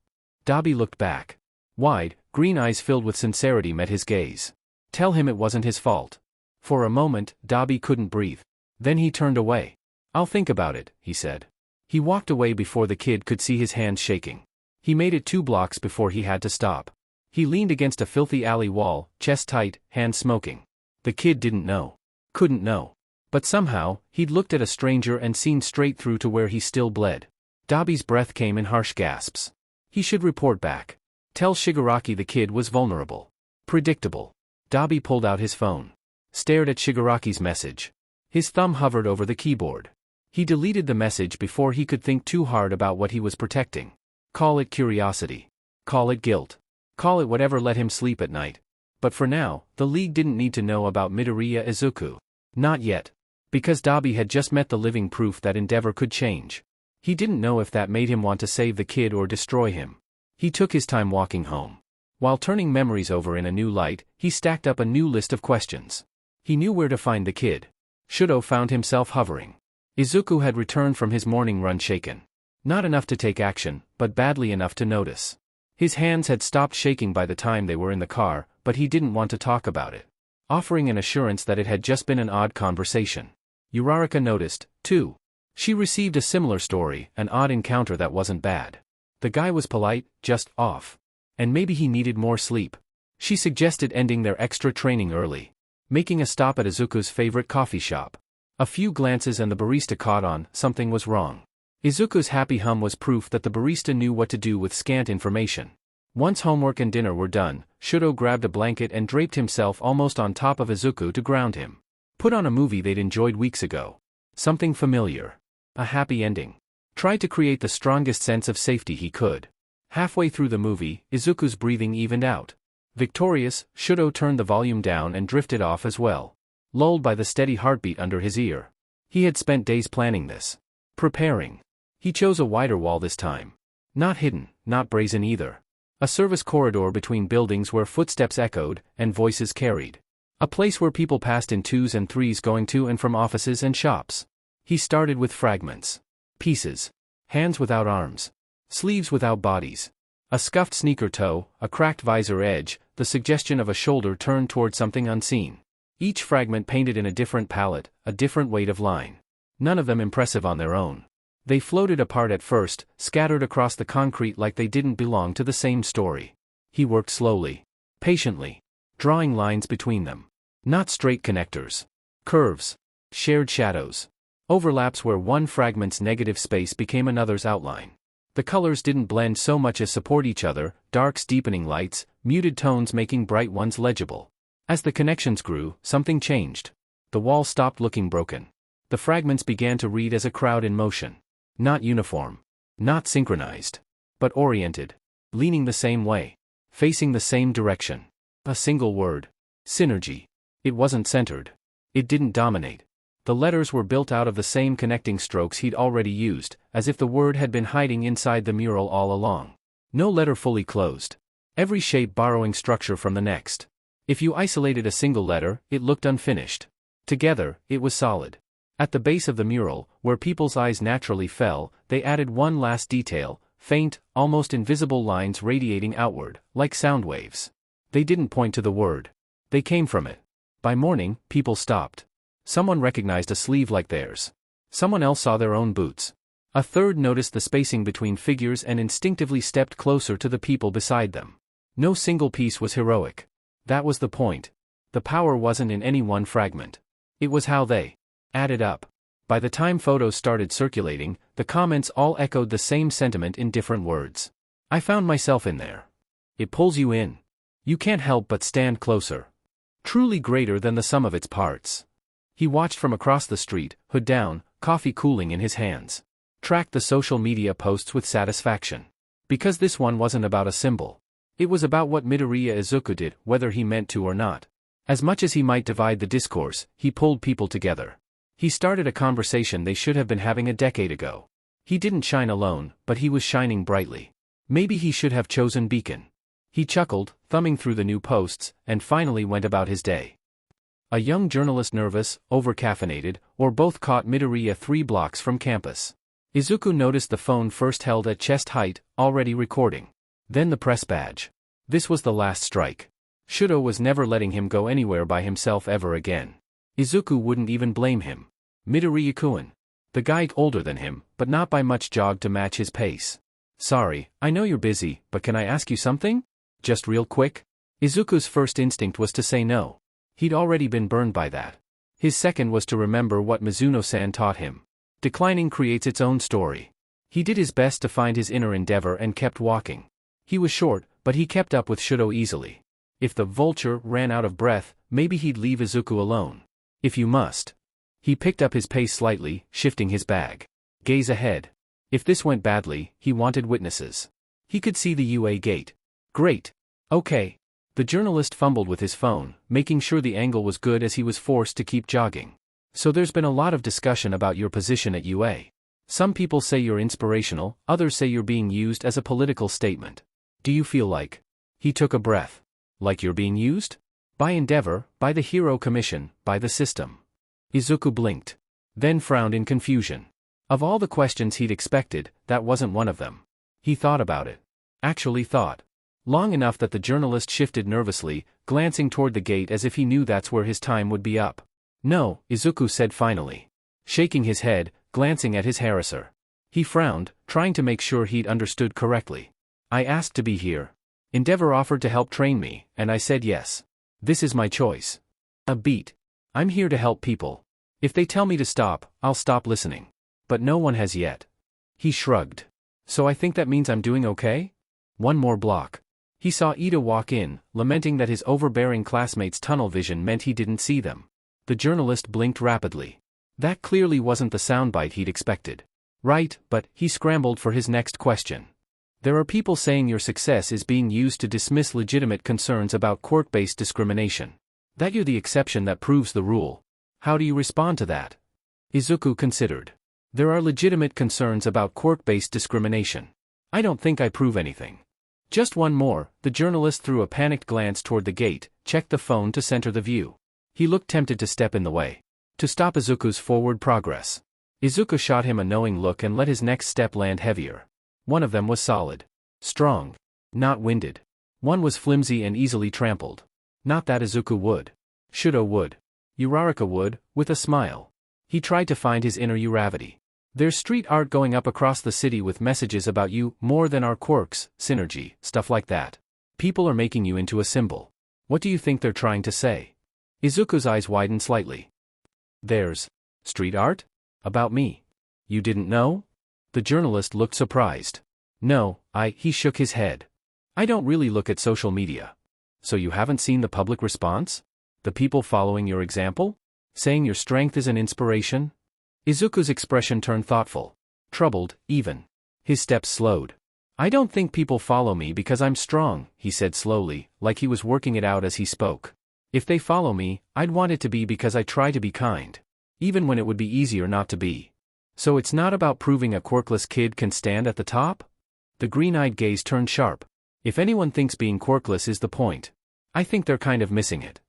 Dabi looked back. Wide, green eyes filled with sincerity met his gaze. Tell him it wasn't his fault. For a moment, Dabi couldn't breathe. Then he turned away. I'll think about it, he said. He walked away before the kid could see his hands shaking. He made it 2 blocks before he had to stop. He leaned against a filthy alley wall, chest tight, hands smoking. The kid didn't know. Couldn't know. But somehow, he'd looked at a stranger and seen straight through to where he still bled. Dabi's breath came in harsh gasps. He should report back. Tell Shigaraki the kid was vulnerable. Predictable. Dabi pulled out his phone. Stared at Shigaraki's message. His thumb hovered over the keyboard. He deleted the message before he could think too hard about what he was protecting. Call it curiosity. Call it guilt. Call it whatever let him sleep at night. But for now, the League didn't need to know about Midoriya Izuku. Not yet. Because Dabi had just met the living proof that endeavor could change. He didn't know if that made him want to save the kid or destroy him. He took his time walking home. While turning memories over in a new light, he stacked up a new list of questions. He knew where to find the kid. Shudo found himself hovering. Izuku had returned from his morning run shaken. Not enough to take action, but badly enough to notice. His hands had stopped shaking by the time they were in the car, but he didn't want to talk about it. Offering an assurance that it had just been an odd conversation. Uraraka noticed, too. She received a similar story, an odd encounter that wasn't bad. The guy was polite, just off. And maybe he needed more sleep. She suggested ending their extra training early. Making a stop at Izuku's favorite coffee shop. A few glances and the barista caught on, something was wrong. Izuku's happy hum was proof that the barista knew what to do with scant information. Once homework and dinner were done, Shudo grabbed a blanket and draped himself almost on top of Izuku to ground him. Put on a movie they'd enjoyed weeks ago. Something familiar. A happy ending. Tried to create the strongest sense of safety he could. Halfway through the movie, Izuku's breathing evened out. Victorious, Shudo turned the volume down and drifted off as well. Lulled by the steady heartbeat under his ear. He had spent days planning this. Preparing. He chose a wider wall this time. Not hidden, not brazen either. A service corridor between buildings where footsteps echoed, and voices carried. A place where people passed in 2s and 3s going to and from offices and shops. He started with fragments. Pieces. Hands without arms. Sleeves without bodies. A scuffed sneaker toe, a cracked visor edge, the suggestion of a shoulder turned toward something unseen. Each fragment painted in a different palette, a different weight of line. None of them impressive on their own. They floated apart at first, scattered across the concrete like they didn't belong to the same story. He worked slowly. Patiently. Drawing lines between them. Not straight connectors. Curves. Shared shadows. Overlaps where one fragment's negative space became another's outline. The colors didn't blend so much as support each other, darks deepening lights, muted tones making bright ones legible. As the connections grew, something changed. The wall stopped looking broken. The fragments began to read as a crowd in motion. Not uniform. Not synchronized. But oriented. Leaning the same way. Facing the same direction. A single word. Synergy. It wasn't centered. It didn't dominate. The letters were built out of the same connecting strokes he'd already used, as if the word had been hiding inside the mural all along. No letter fully closed. Every shape borrowing structure from the next. If you isolated a single letter, it looked unfinished. Together, it was solid. At the base of the mural, where people's eyes naturally fell, they added one last detail, faint, almost invisible lines radiating outward, like sound waves. They didn't point to the word. They came from it. By morning, people stopped. Someone recognized a sleeve like theirs. Someone else saw their own boots. A third noticed the spacing between figures and instinctively stepped closer to the people beside them. No single piece was heroic. That was the point. The power wasn't in any one fragment. It was how they added up. By the time photos started circulating, the comments all echoed the same sentiment in different words. I found myself in there. It pulls you in. You can't help but stand closer. Truly greater than the sum of its parts. He watched from across the street, hood down, coffee cooling in his hands. Tracked the social media posts with satisfaction. Because this one wasn't about a symbol. It was about what Midoriya Izuku did, whether he meant to or not. As much as he might divide the discourse, he pulled people together. He started a conversation they should have been having a decade ago. He didn't shine alone, but he was shining brightly. Maybe he should have chosen Beacon. He chuckled, thumbing through the new posts, and finally went about his day. A young journalist, nervous, over-caffeinated, or both, caught Midoriya 3 blocks from campus. Izuku noticed the phone first held at chest height, already recording. Then the press badge. This was the last strike. Shudo was never letting him go anywhere by himself ever again. Izuku wouldn't even blame him. Midoriya-kun. The guy older than him, but not by much, jogged to match his pace. Sorry, I know you're busy, but can I ask you something? Just real quick? Izuku's first instinct was to say no. He'd already been burned by that. His second was to remember what Mizuno-san taught him. Declining creates its own story. He did his best to find his inner endeavor and kept walking. He was short, but he kept up with Shudo easily. If the vulture ran out of breath, maybe he'd leave Izuku alone. If you must. He picked up his pace slightly, shifting his bag. Gaze ahead. If this went badly, he wanted witnesses. He could see the UA gate. Great. Okay. The journalist fumbled with his phone, making sure the angle was good as he was forced to keep jogging. So there's been a lot of discussion about your position at UA. Some people say you're inspirational, others say you're being used as a political statement. Do you feel like? He took a breath. Like you're being used? By Endeavor, by the Hero Commission, by the system. Izuku blinked. Then frowned in confusion. Of all the questions he'd expected, that wasn't one of them. He thought about it. Actually thought. Long enough that the journalist shifted nervously, glancing toward the gate as if he knew that's where his time would be up. No, Izuku said finally. Shaking his head, glancing at his harasser. He frowned, trying to make sure he'd understood correctly. I asked to be here. Endeavor offered to help train me, and I said yes. This is my choice. A beat. I'm here to help people. If they tell me to stop, I'll stop listening. But no one has yet. He shrugged. So I think that means I'm doing okay? One more block. He saw Ida walk in, lamenting that his overbearing classmates' tunnel vision meant he didn't see them. The journalist blinked rapidly. That clearly wasn't the soundbite he'd expected. Right, but he scrambled for his next question. There are people saying your success is being used to dismiss legitimate concerns about quirk-based discrimination. That you're the exception that proves the rule. How do you respond to that? Izuku considered. There are legitimate concerns about quirk-based discrimination. I don't think I prove anything. Just one more. The journalist threw a panicked glance toward the gate, checked the phone to center the view. He looked tempted to step in the way. To stop Izuku's forward progress. Izuku shot him a knowing look and let his next step land heavier. One of them was solid. Strong. Not winded. One was flimsy and easily trampled. Not that Izuku would. Shudo would. Uraraka would, with a smile. He tried to find his inner Uravity. There's street art going up across the city with messages about you, more than our quirks, synergy, stuff like that. People are making you into a symbol. What do you think they're trying to say? Izuku's eyes widened slightly. There's street art? About me. You didn't know? The journalist looked surprised. No, he shook his head. I don't really look at social media. So you haven't seen the public response? The people following your example? Saying your strength is an inspiration? Izuku's expression turned thoughtful. Troubled, even. His steps slowed. I don't think people follow me because I'm strong, he said slowly, like he was working it out as he spoke. If they follow me, I'd want it to be because I try to be kind. Even when it would be easier not to be. So it's not about proving a quirkless kid can stand at the top? The green-eyed gaze turned sharp. If anyone thinks being quirkless is the point, I think they're kind of missing it.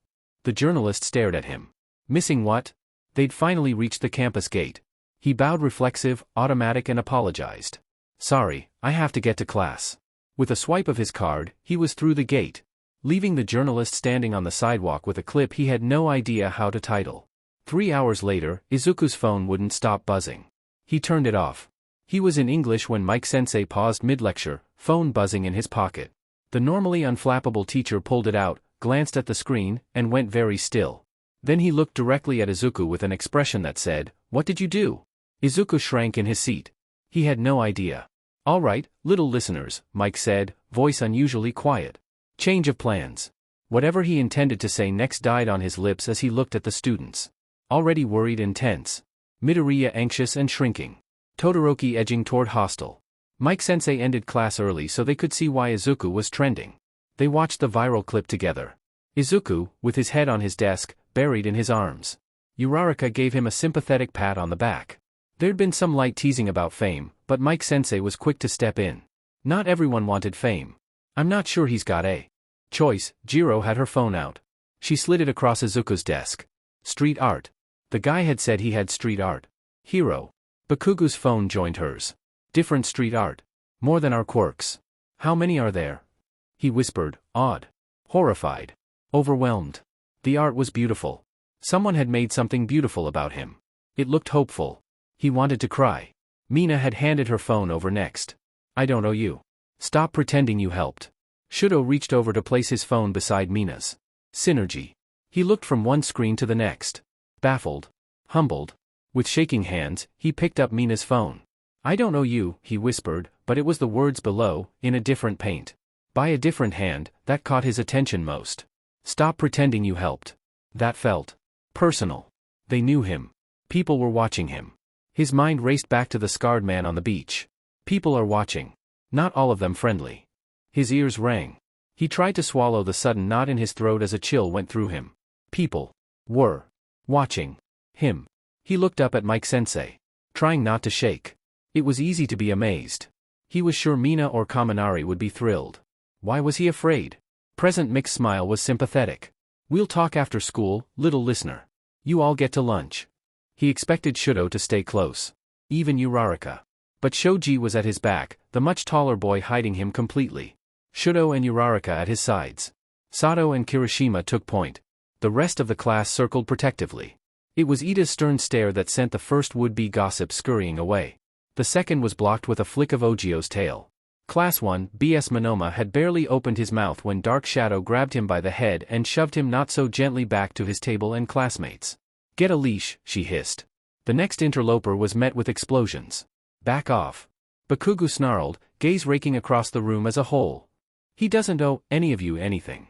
The journalist stared at him. Missing what? They'd finally reached the campus gate. He bowed reflexive, automatic and apologized. Sorry, I have to get to class. With a swipe of his card, he was through the gate, leaving the journalist standing on the sidewalk with a clip he had no idea how to title. 3 hours later, Izuku's phone wouldn't stop buzzing. He turned it off. He was in English when Mike-sensei paused mid-lecture, phone buzzing in his pocket. The normally unflappable teacher pulled it out, glanced at the screen, and went very still. Then he looked directly at Izuku with an expression that said, "What did you do?" Izuku shrank in his seat. He had no idea. "All right, little listeners," Mike said, voice unusually quiet. "Change of plans." Whatever he intended to say next died on his lips as he looked at the students. Already worried and tense. Midoriya anxious and shrinking. Todoroki edging toward hostile. Mike-sensei ended class early so they could see why Izuku was trending. They watched the viral clip together. Izuku, with his head on his desk, buried in his arms. Uraraka gave him a sympathetic pat on the back. There'd been some light teasing about fame, but Mike-sensei was quick to step in. Not everyone wanted fame. "I'm not sure he's got a choice." Jiro had her phone out. She slid it across Izuku's desk. "Street art." The guy had said he had street art. "Hero." Bakugu's phone joined hers. "Different street art. More than our quirks." "How many are there?" he whispered, awed. Horrified. Overwhelmed. The art was beautiful. Someone had made something beautiful about him. It looked hopeful. He wanted to cry. Mina had handed her phone over next. "I don't owe you. Stop pretending you helped." Shudo reached over to place his phone beside Mina's. Synergy. He looked from one screen to the next. Baffled. Humbled. With shaking hands, he picked up Mina's phone. "I don't owe you," he whispered, but it was the words below, in a different paint. By a different hand, that caught his attention most. "Stop pretending you helped." That felt personal. They knew him. People were watching him. His mind raced back to the scarred man on the beach. People are watching. Not all of them friendly. His ears rang. He tried to swallow the sudden knot in his throat as a chill went through him. People were watching him. He looked up at Mike-sensei, trying not to shake. It was easy to be amazed. He was sure Mina or Kaminari would be thrilled. Why was he afraid? Present Mick's smile was sympathetic. "We'll talk after school, little listener. You all get to lunch." He expected Shudo to stay close. Even Uraraka. But Shoji was at his back, the much taller boy hiding him completely. Shudo and Uraraka at his sides. Sato and Kirishima took point. The rest of the class circled protectively. It was Ida's stern stare that sent the first would-be gossip scurrying away. The second was blocked with a flick of Ogio's tail. Class 1, B.S. Monoma had barely opened his mouth when Dark Shadow grabbed him by the head and shoved him not so gently back to his table and classmates. "Get a leash," she hissed. The next interloper was met with explosions. "Back off." Bakugu snarled, gaze raking across the room as a whole. "He doesn't owe any of you anything."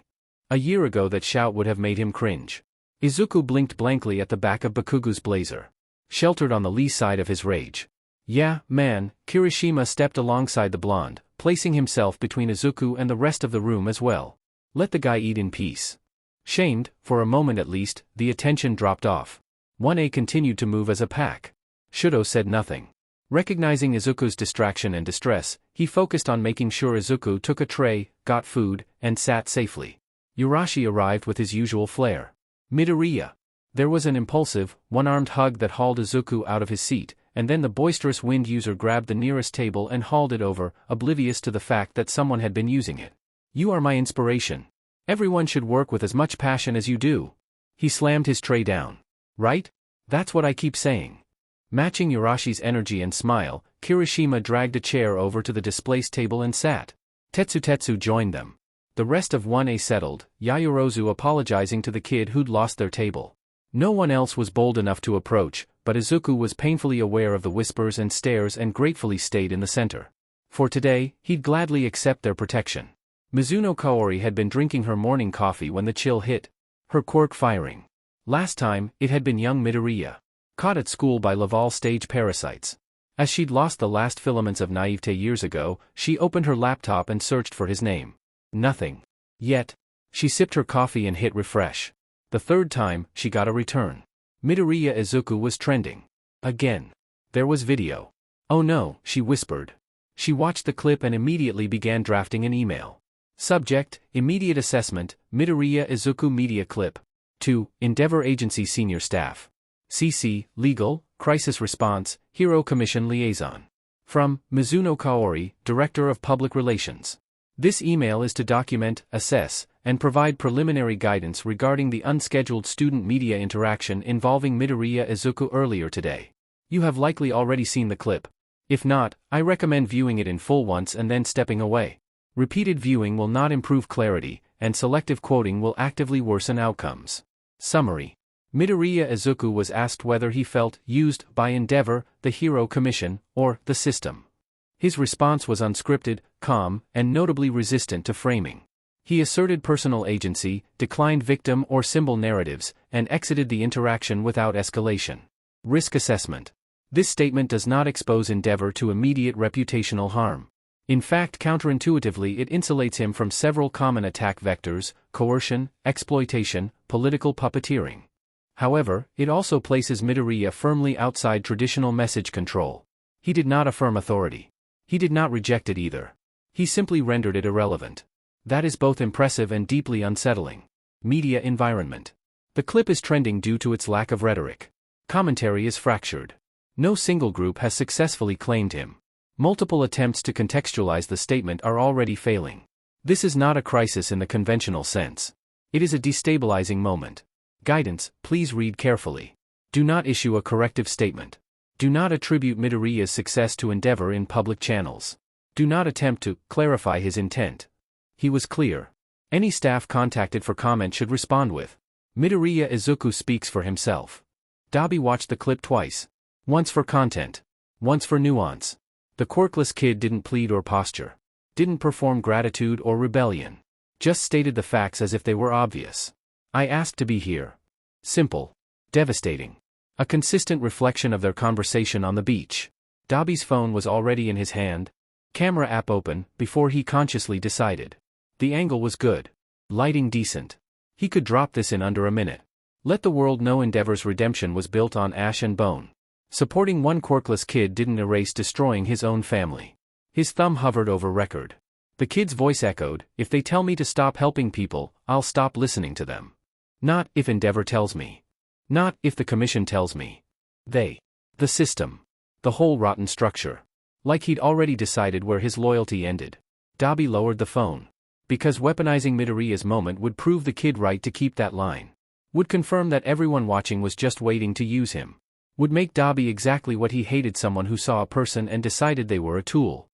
A year ago that shout would have made him cringe. Izuku blinked blankly at the back of Bakugu's blazer. Sheltered on the lee side of his rage. "Yeah, man," Kirishima stepped alongside the blonde, placing himself between Izuku and the rest of the room as well. "Let the guy eat in peace." Shamed, for a moment at least, the attention dropped off. 1A continued to move as a pack. Shudo said nothing. Recognizing Izuku's distraction and distress, he focused on making sure Izuku took a tray, got food, and sat safely. Urashi arrived with his usual flair. Midoriya. There was an impulsive, one-armed hug that hauled Izuku out of his seat, and then the boisterous wind user grabbed the nearest table and hauled it over, oblivious to the fact that someone had been using it. "You are my inspiration. Everyone should work with as much passion as you do." He slammed his tray down. "Right? That's what I keep saying." Matching Urashi's energy and smile, Kirishima dragged a chair over to the displaced table and sat. Tetsu joined them. The rest of 1A settled, Yayorozu apologizing to the kid who'd lost their table. No one else was bold enough to approach, but Izuku was painfully aware of the whispers and stares and gratefully stayed in the center. For today, he'd gladly accept their protection. Mizuno Kaori had been drinking her morning coffee when the chill hit. Her quirk firing. Last time, it had been young Midoriya. Caught at school by Laval stage parasites. As she'd lost the last filaments of naivete years ago, she opened her laptop and searched for his name. Nothing. Yet. She sipped her coffee and hit refresh. The third time, she got a return. Midoriya Izuku was trending. Again. There was video. "Oh no," she whispered. She watched the clip and immediately began drafting an email. Subject, immediate assessment, Midoriya Izuku media clip. To, Endeavor Agency Senior Staff. CC, Legal, Crisis Response, Hero Commission Liaison. From, Mizuno Kaori, Director of Public Relations. This email is to document, assess, and provide preliminary guidance regarding the unscheduled student media interaction involving Midoriya Izuku earlier today. You have likely already seen the clip. If not, I recommend viewing it in full once and then stepping away. Repeated viewing will not improve clarity, and selective quoting will actively worsen outcomes. Summary. Midoriya Izuku was asked whether he felt used by Endeavor, the Hero Commission, or the system. His response was unscripted, calm, and notably resistant to framing. He asserted personal agency, declined victim or symbol narratives, and exited the interaction without escalation. Risk assessment. This statement does not expose Endeavor to immediate reputational harm. In fact, counterintuitively, it insulates him from several common attack vectors: coercion, exploitation, political puppeteering. However, it also places Midoriya firmly outside traditional message control. He did not affirm authority. He did not reject it either. He simply rendered it irrelevant. That is both impressive and deeply unsettling. Media environment. The clip is trending due to its lack of rhetoric. Commentary is fractured. No single group has successfully claimed him. Multiple attempts to contextualize the statement are already failing. This is not a crisis in the conventional sense. It is a destabilizing moment. Guidance: please read carefully. Do not issue a corrective statement. Do not attribute Midoriya's success to Endeavor in public channels. Do not attempt to clarify his intent. He was clear. Any staff contacted for comment should respond with, "Midoriya Izuku speaks for himself." Dabi watched the clip twice. Once for content. Once for nuance. The quirkless kid didn't plead or posture. Didn't perform gratitude or rebellion. Just stated the facts as if they were obvious. "I asked to be here." Simple. Devastating. A consistent reflection of their conversation on the beach. Dabi's phone was already in his hand. Camera app open, before he consciously decided. The angle was good. Lighting decent. He could drop this in under a minute. Let the world know Endeavor's redemption was built on ash and bone. Supporting one quirkless kid didn't erase destroying his own family. His thumb hovered over record. The kid's voice echoed, "If they tell me to stop helping people, I'll stop listening to them. Not if Endeavor tells me. Not if the commission tells me. They. The system. The whole rotten structure." Like he'd already decided where his loyalty ended. Dabi lowered the phone. Because weaponizing Midoriya's moment would prove the kid right to keep that line. Would confirm that everyone watching was just waiting to use him. Would make Dabi exactly what he hated: someone who saw a person and decided they were a tool.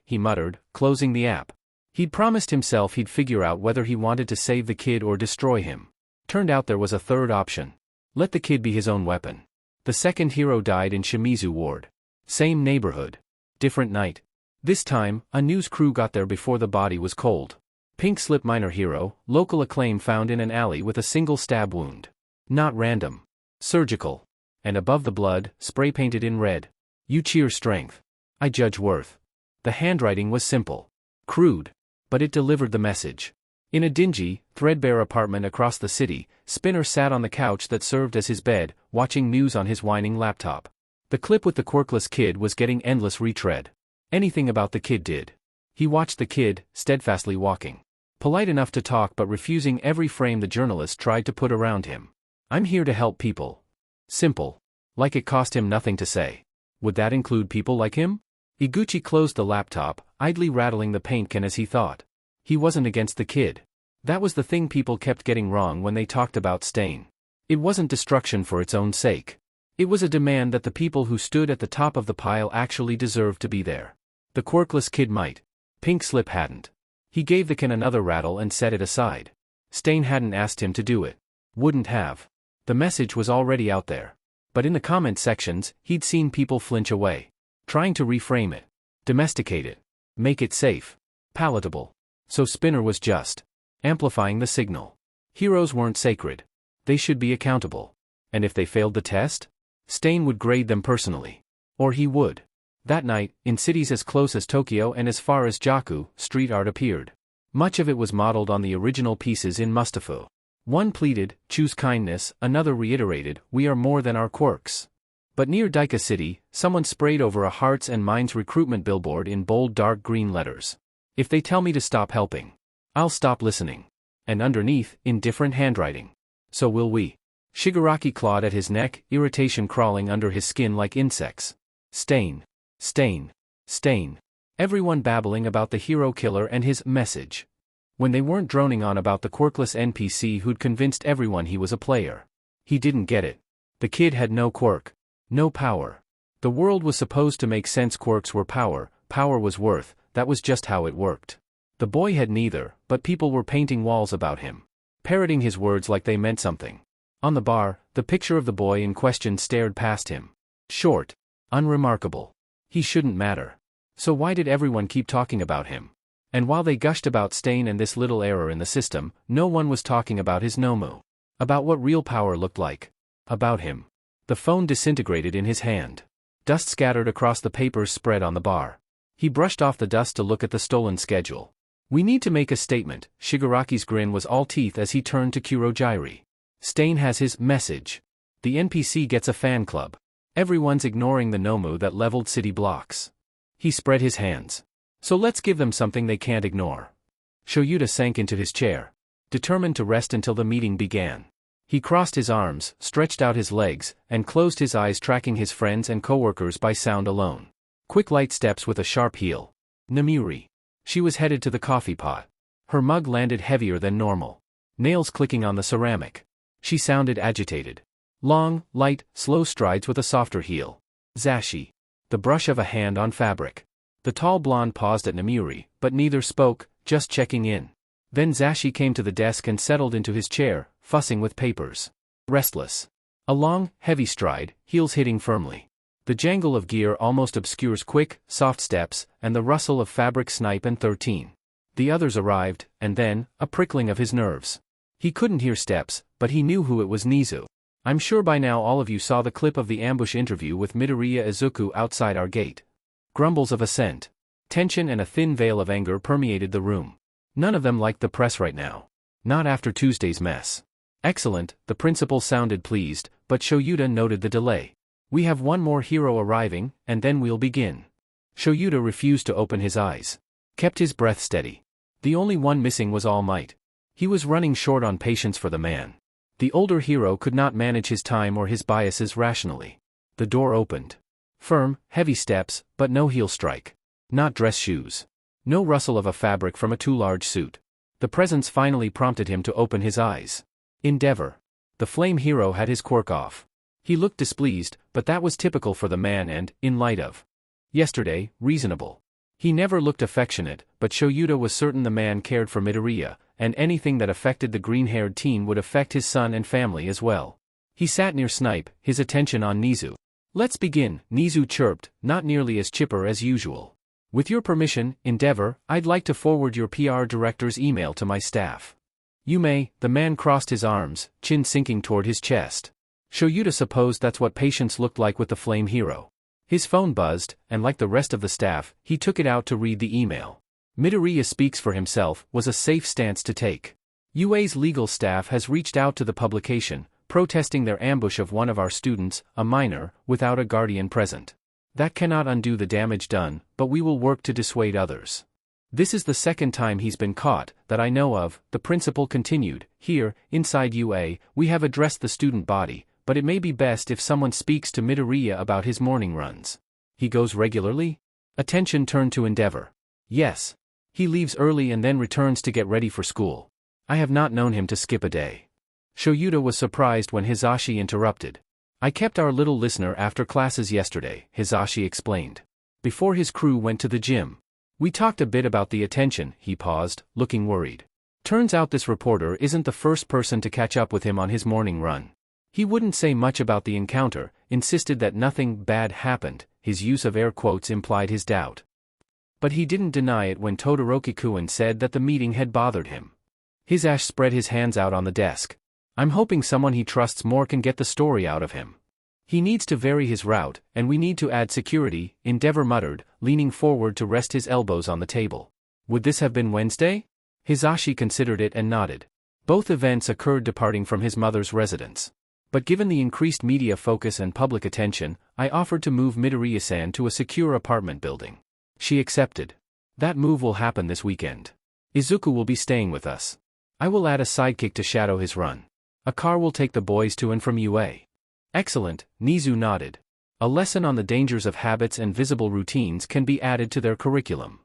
He muttered, closing the app. He'd promised himself he'd figure out whether he wanted to save the kid or destroy him. Turned out there was a third option. Let the kid be his own weapon. The second hero died in Shimizu Ward. Same neighborhood. Different night. This time, a news crew got there before the body was cold. Pink slip minor hero, local acclaim found in an alley with a single stab wound. Not random. Surgical. And above the blood, spray painted in red. "You cheer strength. I judge worth." The handwriting was simple. Crude. But it delivered the message. In a dingy, threadbare apartment across the city, Spinner sat on the couch that served as his bed, watching news on his whining laptop. The clip with the quirkless kid was getting endless retread. Anything about the kid did. He watched the kid, steadfastly walking. Polite enough to talk but refusing every frame the journalist tried to put around him. "I'm here to help people." Simple. Like it cost him nothing to say. Would that include people like him? Iguchi closed the laptop, idly rattling the paint can as he thought. He wasn't against the kid. That was the thing people kept getting wrong when they talked about Stain. It wasn't destruction for its own sake. It was a demand that the people who stood at the top of the pile actually deserved to be there. The quirkless kid might. Pink slip hadn't. He gave the can another rattle and set it aside. Stain hadn't asked him to do it. Wouldn't have. The message was already out there. But in the comment sections, he'd seen people flinch away. Trying to reframe it. Domesticate it. Make it safe. Palatable. So Spinner was just amplifying the signal. Heroes weren't sacred. They should be accountable. And if they failed the test? Stain would grade them personally. Or he would. That night, in cities as close as Tokyo and as far as Jaku, street art appeared. Much of it was modeled on the original pieces in Mustafa. One pleaded, "Choose kindness," another reiterated, "We are more than our quirks." But near Daika City, someone sprayed over a Hearts and Minds recruitment billboard in bold dark green letters. "If they tell me to stop helping, I'll stop listening." And underneath, in different handwriting, "So will we." Shigaraki clawed at his neck, irritation crawling under his skin like insects. Stain. Stain. Stain. Everyone babbling about the hero killer and his message. When they weren't droning on about the quirkless NPC who'd convinced everyone he was a player. He didn't get it. The kid had no quirk. No power. The world was supposed to make sense. Quirks were power, power was worth, that was just how it worked. The boy had neither, but people were painting walls about him, parroting his words like they meant something. On the bar, the picture of the boy in question stared past him. Short. Unremarkable. He shouldn't matter. So why did everyone keep talking about him? And while they gushed about Stain and this little error in the system, no one was talking about his Nomu. About what real power looked like. About him. The phone disintegrated in his hand. Dust scattered across the papers spread on the bar. He brushed off the dust to look at the stolen schedule. We need to make a statement. Shigaraki's grin was all teeth as he turned to Kurogiri. Stain has his message. The NPC gets a fan club. Everyone's ignoring the Nomu that leveled city blocks. He spread his hands. So let's give them something they can't ignore. Shoyuta sank into his chair, determined to rest until the meeting began. He crossed his arms, stretched out his legs, and closed his eyes, tracking his friends and coworkers by sound alone. Quick light steps with a sharp heel. Namiri. She was headed to the coffee pot. Her mug landed heavier than normal. Nails clicking on the ceramic. She sounded agitated. Long, light, slow strides with a softer heel. Zashi. The brush of a hand on fabric. The tall blonde paused at Namiri, but neither spoke, just checking in. Then Zashi came to the desk and settled into his chair, fussing with papers. Restless. A long, heavy stride, heels hitting firmly. The jangle of gear almost obscures quick, soft steps, and the rustle of fabric. Snipe and 13. The others arrived, and then, a prickling of his nerves. He couldn't hear steps, but he knew who it was. Nizu. I'm sure by now all of you saw the clip of the ambush interview with Midoriya Izuku outside our gate. Grumbles of assent. Tension and a thin veil of anger permeated the room. None of them liked the press right now. Not after Tuesday's mess. Excellent, the principal sounded pleased, but Shoyuta noted the delay. We have one more hero arriving, and then we'll begin. Shoyuta refused to open his eyes. Kept his breath steady. The only one missing was All Might. He was running short on patience for the man. The older hero could not manage his time or his biases rationally. The door opened. Firm, heavy steps, but no heel strike. Not dress shoes. No rustle of a fabric from a too large suit. The presence finally prompted him to open his eyes. Endeavor. The flame hero had his quirk off. He looked displeased, but that was typical for the man and, in light of yesterday, reasonable. He never looked affectionate, but Shoyuta was certain the man cared for Midoriya, and anything that affected the green-haired teen would affect his son and family as well. He sat near Snipe, his attention on Nizu. Let's begin, Nizu chirped, not nearly as chipper as usual. With your permission, Endeavor, I'd like to forward your PR director's email to my staff. You may. The man crossed his arms, chin sinking toward his chest. Shoyuta supposed that's what patience looked like with the flame hero. His phone buzzed, and like the rest of the staff, he took it out to read the email. Midoriya speaks for himself was a safe stance to take. UA's legal staff has reached out to the publication, protesting their ambush of one of our students, a minor, without a guardian present. That cannot undo the damage done, but we will work to dissuade others. This is the second time he's been caught, that I know of, the principal continued. Here, inside UA, we have addressed the student body, but it may be best if someone speaks to Midoriya about his morning runs. He goes regularly? Attention turned to Endeavor. Yes. He leaves early and then returns to get ready for school. I have not known him to skip a day. Shoyuta was surprised when Hizashi interrupted. I kept our little listener after classes yesterday, Hizashi explained. Before his crew went to the gym. We talked a bit about the attention. He paused, looking worried. Turns out this reporter isn't the first person to catch up with him on his morning run. He wouldn't say much about the encounter, insisted that nothing bad happened. His use of air quotes implied his doubt. But he didn't deny it when Todoroki-kun said that the meeting had bothered him. Hizashi spread his hands out on the desk. I'm hoping someone he trusts more can get the story out of him. He needs to vary his route, and we need to add security, Endeavor muttered, leaning forward to rest his elbows on the table. Would this have been Wednesday? Hizashi considered it and nodded. Both events occurred departing from his mother's residence. But given the increased media focus and public attention, I offered to move Midoriya-san to a secure apartment building. She accepted. That move will happen this weekend. Izuku will be staying with us. I will add a sidekick to shadow his run. A car will take the boys to and from UA. Excellent, Nizu nodded. A lesson on the dangers of habits and visible routines can be added to their curriculum.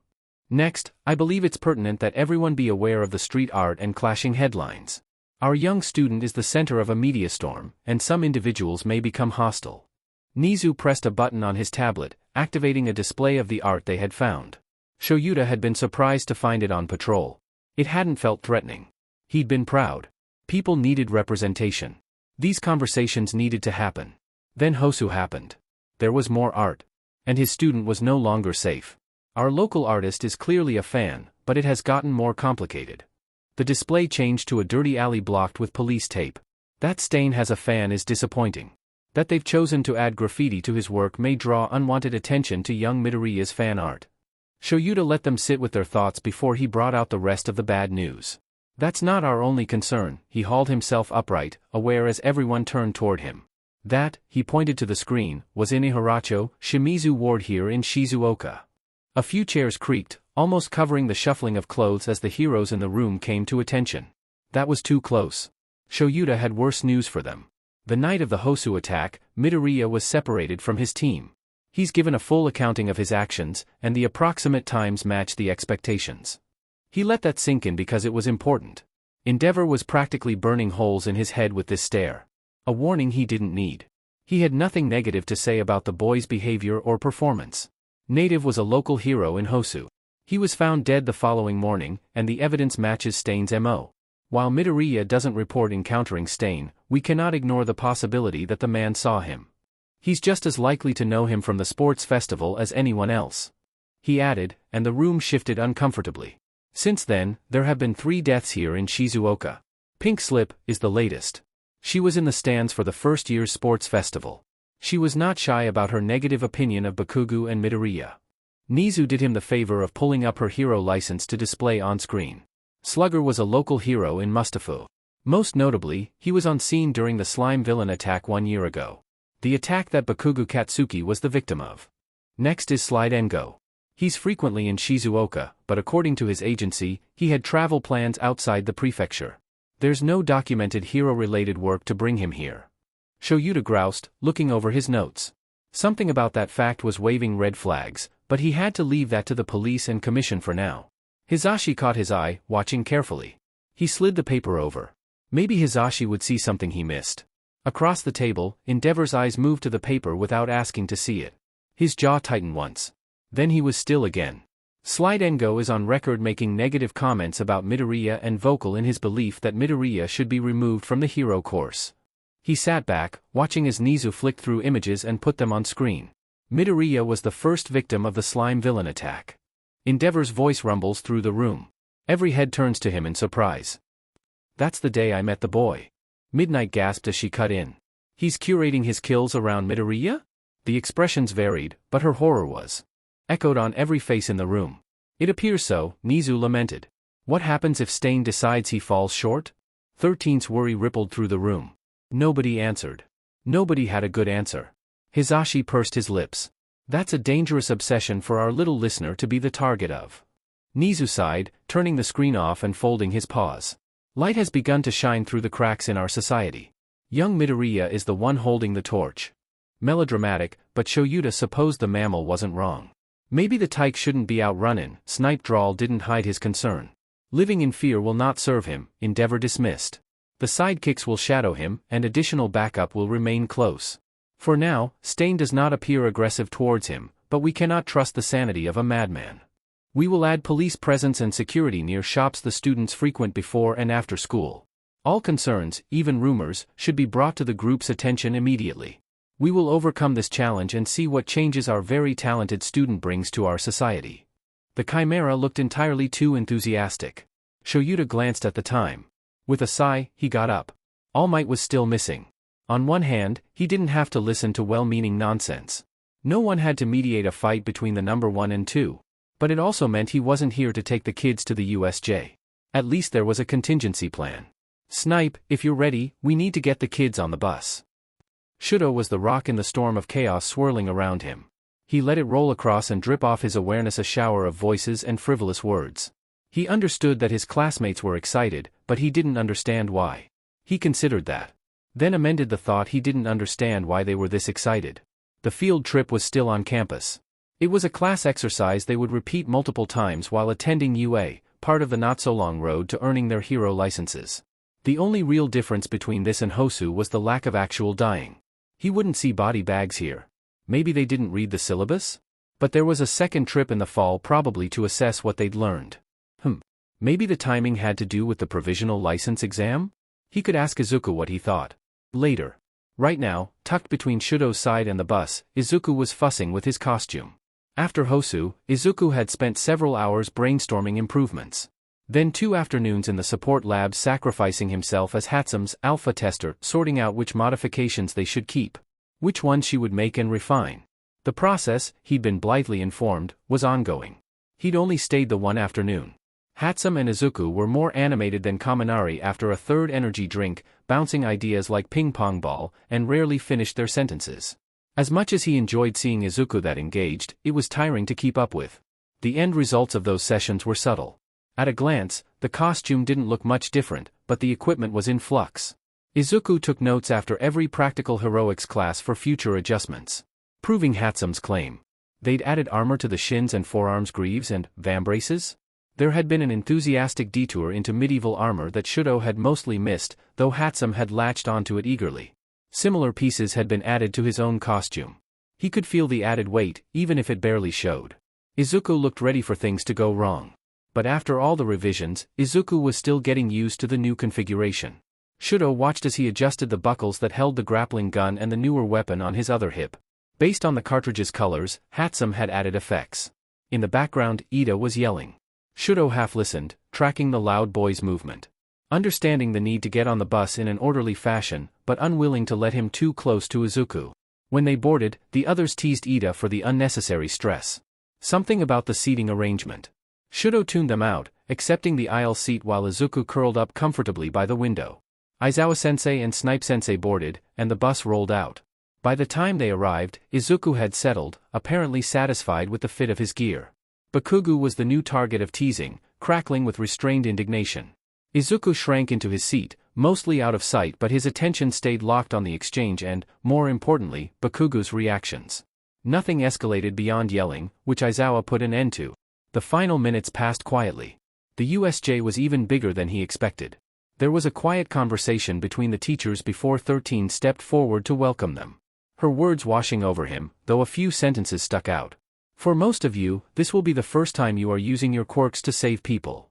Next, I believe it's pertinent that everyone be aware of the street art and clashing headlines. Our young student is the center of a media storm, and some individuals may become hostile. Nizu pressed a button on his tablet, activating a display of the art they had found. Shoyuta had been surprised to find it on patrol. It hadn't felt threatening. He'd been proud. People needed representation. These conversations needed to happen. Then Hosu happened. There was more art. And his student was no longer safe. Our local artist is clearly a fan, but it has gotten more complicated. The display changed to a dirty alley blocked with police tape. That Stain has a fan is disappointing. That they've chosen to add graffiti to his work may draw unwanted attention to young Midoriya's fan art. Shoyuta let them sit with their thoughts before he brought out the rest of the bad news. That's not our only concern, he hauled himself upright, aware as everyone turned toward him. That, he pointed to the screen, was in Iharacho, Shimizu Ward here in Shizuoka. A few chairs creaked, almost covering the shuffling of clothes as the heroes in the room came to attention. That was too close. Shoyuta had worse news for them. The night of the Hosu attack, Midoriya was separated from his team. He's given a full accounting of his actions, and the approximate times match the expectations. He let that sink in because it was important. Endeavor was practically burning holes in his head with this stare. A warning he didn't need. He had nothing negative to say about the boy's behavior or performance. Native was a local hero in Hosu. He was found dead the following morning, and the evidence matches Stain's MO. While Midoriya doesn't report encountering Stain, we cannot ignore the possibility that the man saw him. He's just as likely to know him from the sports festival as anyone else. He added, and the room shifted uncomfortably. Since then, there have been 3 deaths here in Shizuoka. Pink Slip is the latest. She was in the stands for the first year's sports festival. She was not shy about her negative opinion of Bakugo and Midoriya. Nizu did him the favor of pulling up her hero license to display on screen. Slugger was a local hero in Mustafu. Most notably, he was on scene during the slime villain attack 1 year ago. The attack that Bakugo Katsuki was the victim of. Next is Slide Engo. He's frequently in Shizuoka, but according to his agency, he had travel plans outside the prefecture. There's no documented hero-related work to bring him here. Shoyuta groused, looking over his notes. Something about that fact was waving red flags, but he had to leave that to the police and commission for now. Hizashi caught his eye, watching carefully. He slid the paper over. Maybe Hizashi would see something he missed. Across the table, Endeavor's eyes moved to the paper without asking to see it. His jaw tightened once. Then he was still again. Slide Engo is on record making negative comments about Midoriya and vocal in his belief that Midoriya should be removed from the hero course. He sat back, watching as Nizu flicked through images and put them on screen. Midoriya was the first victim of the slime villain attack. Endeavor's voice rumbles through the room. Every head turns to him in surprise. That's the day I met the boy. Midnight gasped as she cut in. He's curating his kills around Midoriya? The expressions varied, but her horror was echoed on every face in the room. It appears so, Nizu lamented. What happens if Stain decides he falls short? 13's worry rippled through the room. Nobody answered. Nobody had a good answer. Hizashi pursed his lips. That's a dangerous obsession for our little listener to be the target of. Nizu sighed, turning the screen off and folding his paws. Light has begun to shine through the cracks in our society. Young Midoriya is the one holding the torch. Melodramatic, but Shoyuta supposed the mammal wasn't wrong. Maybe the tyke shouldn't be outrunning. Snipe Drawl didn't hide his concern. Living in fear will not serve him, Endeavor dismissed. The sidekicks will shadow him, and additional backup will remain close. For now, Stain does not appear aggressive towards him, but we cannot trust the sanity of a madman. We will add police presence and security near shops the students frequent before and after school. All concerns, even rumors, should be brought to the group's attention immediately. We will overcome this challenge and see what changes our very talented student brings to our society. The Chimera looked entirely too enthusiastic. Shoyuta glanced at the time. With a sigh, he got up. All Might was still missing. On one hand, he didn't have to listen to well-meaning nonsense. No one had to mediate a fight between the number 1 and 2. But it also meant he wasn't here to take the kids to the USJ. At least there was a contingency plan. Snipe, if you're ready, we need to get the kids on the bus. Shudo was the rock in the storm of chaos swirling around him. He let it roll across and drip off his awareness a shower of voices and frivolous words. He understood that his classmates were excited, but he didn't understand why. He considered that. Then amended the thought he didn't understand why they were this excited. The field trip was still on campus. It was a class exercise they would repeat multiple times while attending UA, part of the not-so-long road to earning their hero licenses. The only real difference between this and Hosu was the lack of actual dying. He wouldn't see body bags here. Maybe they didn't read the syllabus? But there was a second trip in the fall probably to assess what they'd learned. Maybe the timing had to do with the provisional license exam? He could ask Izuku what he thought. Later. Right now, tucked between Shudo's side and the bus, Izuku was fussing with his costume. After Hosu, Izuku had spent several hours brainstorming improvements. Then 2 afternoons in the support lab sacrificing himself as Hatsume's alpha tester, sorting out which modifications they should keep. Which ones she would make and refine. The process, he'd been blithely informed, was ongoing. He'd only stayed the 1 afternoon. Hatsume and Izuku were more animated than Kaminari after a third energy drink, bouncing ideas like ping-pong ball, and rarely finished their sentences. As much as he enjoyed seeing Izuku that engaged, it was tiring to keep up with. The end results of those sessions were subtle. At a glance, the costume didn't look much different, but the equipment was in flux. Izuku took notes after every practical heroics class for future adjustments. Proving Hatsume's claim. They'd added armor to the shins and forearms greaves and vambraces? There had been an enthusiastic detour into medieval armor that Shudo had mostly missed, though Hatsume had latched onto it eagerly. Similar pieces had been added to his own costume. He could feel the added weight, even if it barely showed. Izuku looked ready for things to go wrong. But after all the revisions, Izuku was still getting used to the new configuration. Shudo watched as he adjusted the buckles that held the grappling gun and the newer weapon on his other hip. Based on the cartridge's colors, Hatsume had added effects. In the background, Ida was yelling. Shudo half listened, tracking the loud boy's movement. Understanding the need to get on the bus in an orderly fashion, but unwilling to let him too close to Izuku. When they boarded, the others teased Ida for the unnecessary stress. Something about the seating arrangement. Shudo tuned them out, accepting the aisle seat while Izuku curled up comfortably by the window. Aizawa-sensei and Snipe-sensei boarded, and the bus rolled out. By the time they arrived, Izuku had settled, apparently satisfied with the fit of his gear. Bakugo was the new target of teasing, crackling with restrained indignation. Izuku shrank into his seat, mostly out of sight, but his attention stayed locked on the exchange and, more importantly, Bakugo's reactions. Nothing escalated beyond yelling, which Aizawa put an end to. The final minutes passed quietly. The USJ was even bigger than he expected. There was a quiet conversation between the teachers before 13 stepped forward to welcome them. Her words washing over him, though a few sentences stuck out. For most of you, this will be the first time you are using your quirks to save people.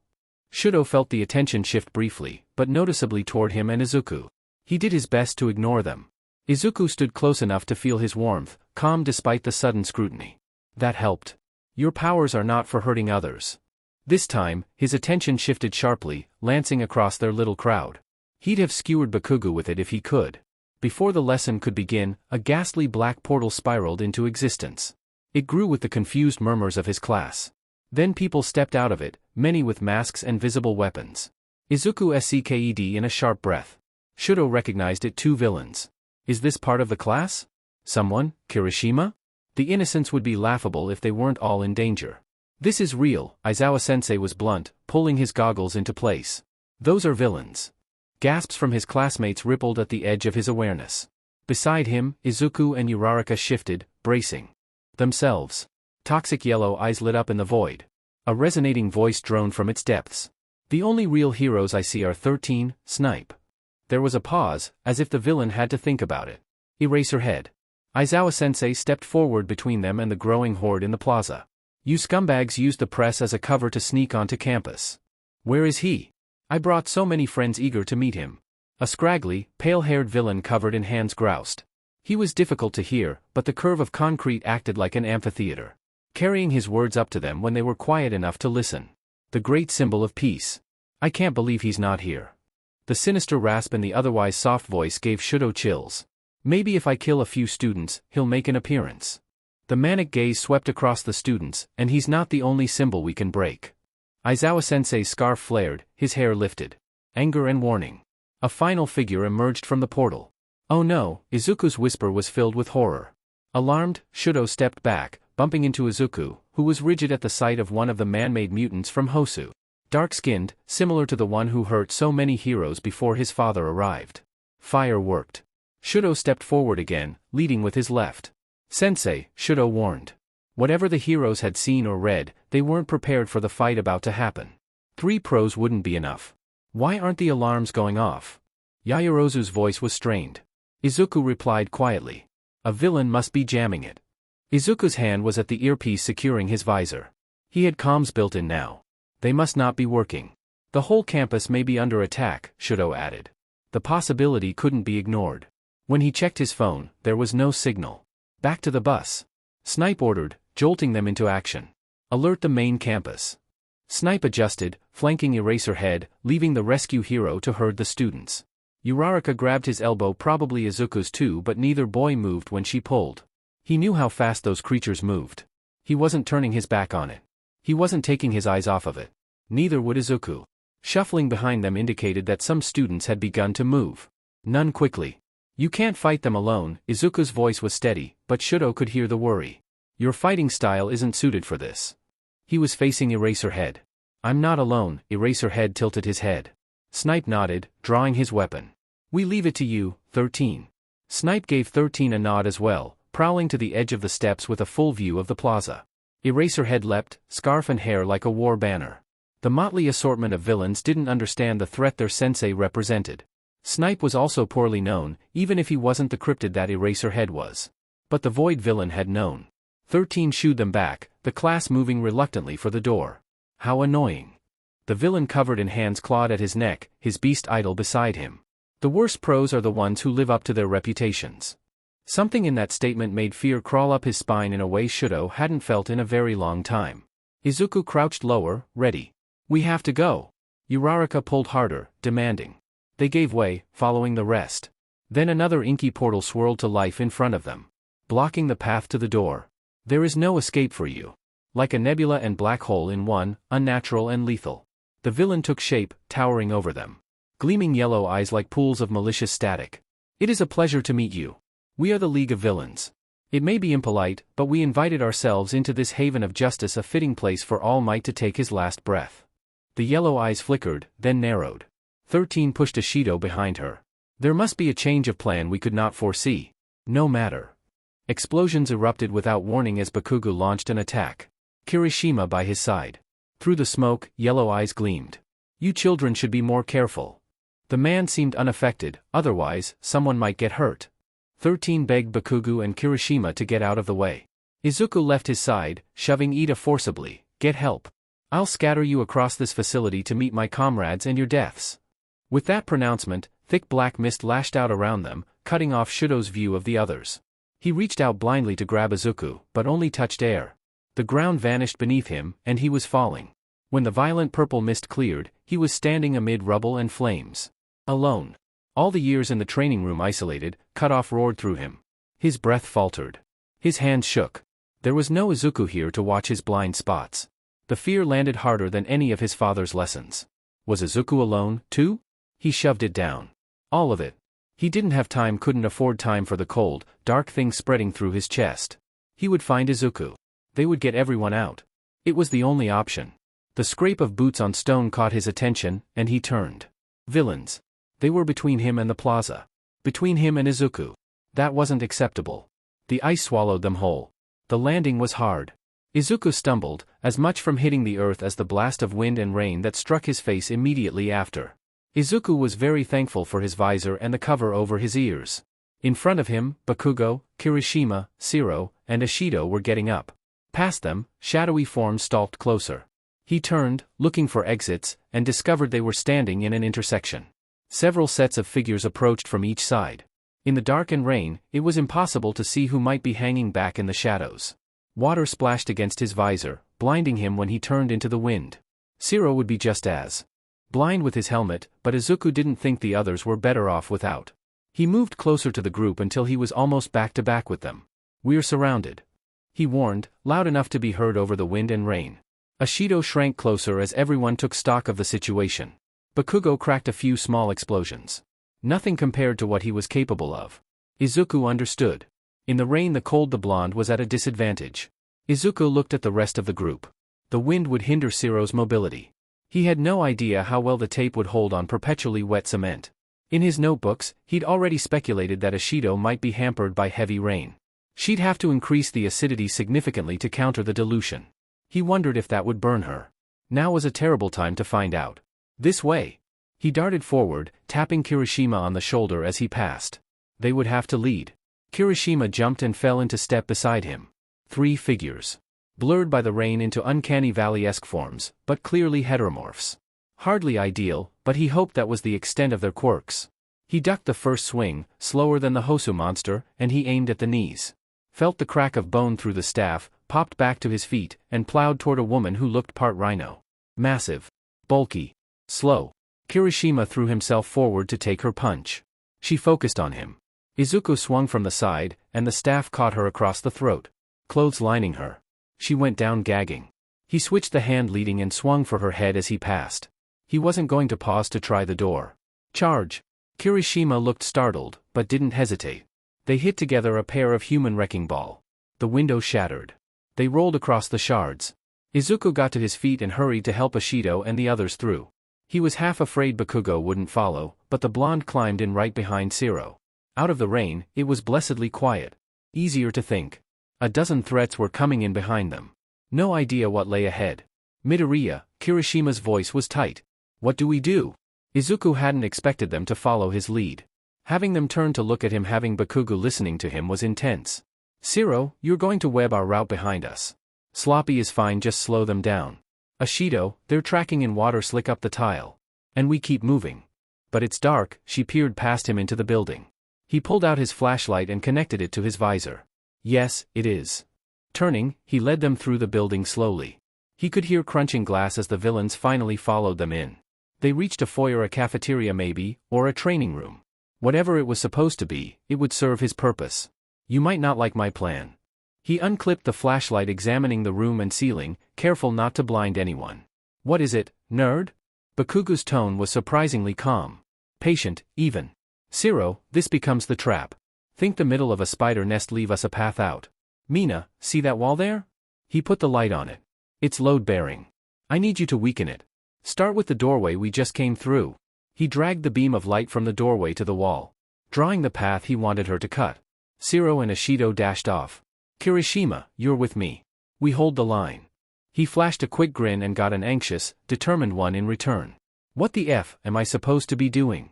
Shudo felt the attention shift briefly, but noticeably toward him and Izuku. He did his best to ignore them. Izuku stood close enough to feel his warmth, calm despite the sudden scrutiny. That helped. Your powers are not for hurting others. This time, his attention shifted sharply, lancing across their little crowd. He'd have skewered Bakugo with it if he could. Before the lesson could begin, a ghastly black portal spiraled into existence. It grew with the confused murmurs of his class. Then people stepped out of it, many with masks and visible weapons. Izuku sked in a sharp breath. Shudo recognized it: 2 villains. Is this part of the class? Someone, Kirishima? The innocents would be laughable if they weren't all in danger. This is real, Aizawa-sensei was blunt, pulling his goggles into place. Those are villains. Gasps from his classmates rippled at the edge of his awareness. Beside him, Izuku and Uraraka shifted, bracing themselves. Toxic yellow eyes lit up in the void. A resonating voice droned from its depths. The only real heroes I see are 13, Snipe. There was a pause, as if the villain had to think about it. Eraserhead. Aizawa-sensei stepped forward between them and the growing horde in the plaza. You scumbags used the press as a cover to sneak onto campus. Where is he? I brought so many friends eager to meet him. A scraggly, pale-haired villain covered in hands groused. He was difficult to hear, but the curve of concrete acted like an amphitheater, carrying his words up to them when they were quiet enough to listen. The great symbol of peace. I can't believe he's not here. The sinister rasp in the otherwise soft voice gave Shudo chills. Maybe if I kill a few students, he'll make an appearance. The manic gaze swept across the students, and he's not the only symbol we can break. Aizawa-sensei's scarf flared, his hair lifted. Anger and warning. A final figure emerged from the portal. Oh no, Izuku's whisper was filled with horror. Alarmed, Shudo stepped back, bumping into Izuku, who was rigid at the sight of one of the man-made mutants from Hosu. Dark-skinned, similar to the one who hurt so many heroes before his father arrived. Fire worked. Shudo stepped forward again, leading with his left. Sensei, Shudo warned. Whatever the heroes had seen or read, they weren't prepared for the fight about to happen. 3 pros wouldn't be enough. Why aren't the alarms going off? Yaoyorozu's voice was strained. Izuku replied quietly. A villain must be jamming it. Izuku's hand was at the earpiece securing his visor. He had comms built in now. They must not be working. The whole campus may be under attack, Shudo added. The possibility couldn't be ignored. When he checked his phone, there was no signal. Back to the bus. Snipe ordered, jolting them into action. Alert the main campus. Snipe adjusted, flanking Eraserhead, leaving the rescue hero to herd the students. Uraraka grabbed his elbow, probably Izuku's too, but neither boy moved when she pulled. He knew how fast those creatures moved. He wasn't turning his back on it. He wasn't taking his eyes off of it. Neither would Izuku. Shuffling behind them indicated that some students had begun to move. None quickly. You can't fight them alone. Izuku's voice was steady, but Shudo could hear the worry. Your fighting style isn't suited for this. He was facing Eraserhead. I'm not alone. Eraserhead tilted his head. Snipe nodded, drawing his weapon. We leave it to you, 13. Snipe gave 13 a nod as well, prowling to the edge of the steps with a full view of the plaza. Eraserhead leapt, scarf and hair like a war banner. The motley assortment of villains didn't understand the threat their sensei represented. Snipe was also poorly known, even if he wasn't the cryptid that Eraserhead was. But the Void villain had known. 13 shooed them back, the class moving reluctantly for the door. How annoying. The villain covered in hands clawed at his neck, his beast idol beside him. The worst pros are the ones who live up to their reputations. Something in that statement made fear crawl up his spine in a way Shudo hadn't felt in a very long time. Izuku crouched lower, ready. We have to go. Uraraka pulled harder, demanding. They gave way, following the rest. Then another inky portal swirled to life in front of them, blocking the path to the door. There is no escape for you. Like a nebula and black hole in one, unnatural and lethal. The villain took shape, towering over them. Gleaming yellow eyes like pools of malicious static. It is a pleasure to meet you. We are the League of Villains. It may be impolite, but we invited ourselves into this haven of justice, a fitting place for All Might to take his last breath. The yellow eyes flickered, then narrowed. 13 pushed a Shido behind her. There must be a change of plan we could not foresee. No matter. Explosions erupted without warning as Bakugo launched an attack. Kirishima by his side. Through the smoke, yellow eyes gleamed. You children should be more careful. The man seemed unaffected, otherwise, someone might get hurt. 13 begged Bakugo and Kirishima to get out of the way. Izuku left his side, shoving Ida forcibly. Get help. I'll scatter you across this facility to meet my comrades and your deaths. With that pronouncement, thick black mist lashed out around them, cutting off Shudo's view of the others. He reached out blindly to grab Izuku, but only touched air. The ground vanished beneath him, and he was falling. When the violent purple mist cleared, he was standing amid rubble and flames. Alone. All the years in the training room isolated, cut off roared through him. His breath faltered. His hands shook. There was no Izuku here to watch his blind spots. The fear landed harder than any of his father's lessons. Was Izuku alone, too? He shoved it down. All of it. He didn't have time, couldn't afford time for the cold, dark thing spreading through his chest. He would find Izuku. They would get everyone out. It was the only option. The scrape of boots on stone caught his attention, and he turned. Villains. They were between him and the plaza. Between him and Izuku. That wasn't acceptable. The ice swallowed them whole. The landing was hard. Izuku stumbled, as much from hitting the earth as the blast of wind and rain that struck his face immediately after. Izuku was very thankful for his visor and the cover over his ears. In front of him, Bakugo, Kirishima, Shiro, and Ashido were getting up. Past them, shadowy forms stalked closer. He turned, looking for exits, and discovered they were standing in an intersection. Several sets of figures approached from each side. In the dark and rain, it was impossible to see who might be hanging back in the shadows. Water splashed against his visor, blinding him when he turned into the wind. Shiro would be just as blind with his helmet, but Izuku didn't think the others were better off without. He moved closer to the group until he was almost back to back with them. We're surrounded. He warned, loud enough to be heard over the wind and rain. Ashido shrank closer as everyone took stock of the situation. Bakugo cracked a few small explosions. Nothing compared to what he was capable of. Izuku understood. In the rain, the cold, the blonde was at a disadvantage. Izuku looked at the rest of the group. The wind would hinder Shiro's mobility. He had no idea how well the tape would hold on perpetually wet cement. In his notebooks, he'd already speculated that Ashido might be hampered by heavy rain. She'd have to increase the acidity significantly to counter the dilution. He wondered if that would burn her. Now was a terrible time to find out. This way. He darted forward, tapping Kirishima on the shoulder as he passed. They would have to lead. Kirishima jumped and fell into step beside him. 3 figures. Blurred by the rain into uncanny valley-esque forms, but clearly heteromorphs. Hardly ideal, but he hoped that was the extent of their quirks. He ducked the first swing, slower than the Hosu monster, and he aimed at the knees. Felt the crack of bone through the staff, popped back to his feet, and plowed toward a woman who looked part rhino. Massive. Bulky. Slow. Kirishima threw himself forward to take her punch. She focused on him. Izuku swung from the side, and the staff caught her across the throat, clotheslining her. She went down gagging. He switched the hand leading and swung for her head as he passed. He wasn't going to pause to try the door. Charge! Kirishima looked startled, but didn't hesitate. They hit together a pair of human wrecking ball. The window shattered. They rolled across the shards. Izuku got to his feet and hurried to help Ashido and the others through. He was half afraid Bakugo wouldn't follow, but the blonde climbed in right behind Zero. Out of the rain, it was blessedly quiet. Easier to think. A dozen threats were coming in behind them. No idea what lay ahead. Midoriya, Kirishima's voice was tight. What do we do? Izuku hadn't expected them to follow his lead. Having them turn to look at him having Bakugo listening to him was intense. Zero, you're going to web our route behind us. Sloppy is fine, just slow them down. Ashido, they're tracking in water slick up the tile. And we keep moving. But it's dark, she peered past him into the building. He pulled out his flashlight and connected it to his visor. Yes, it is. Turning, he led them through the building slowly. He could hear crunching glass as the villains finally followed them in. They reached a foyer, a cafeteria maybe, or a training room. Whatever it was supposed to be, it would serve his purpose. You might not like my plan. He unclipped the flashlight, examining the room and ceiling, careful not to blind anyone. What is it, nerd? Bakugo's tone was surprisingly calm. Patient, even. Zero, this becomes the trap. Think the middle of a spider nest, leave us a path out. Mina, see that wall there? He put the light on it. It's load-bearing. I need you to weaken it. Start with the doorway we just came through. He dragged the beam of light from the doorway to the wall, drawing the path he wanted her to cut. Zero and Ashido dashed off. Kirishima, you're with me. We hold the line. He flashed a quick grin and got an anxious, determined one in return. What the F am I supposed to be doing?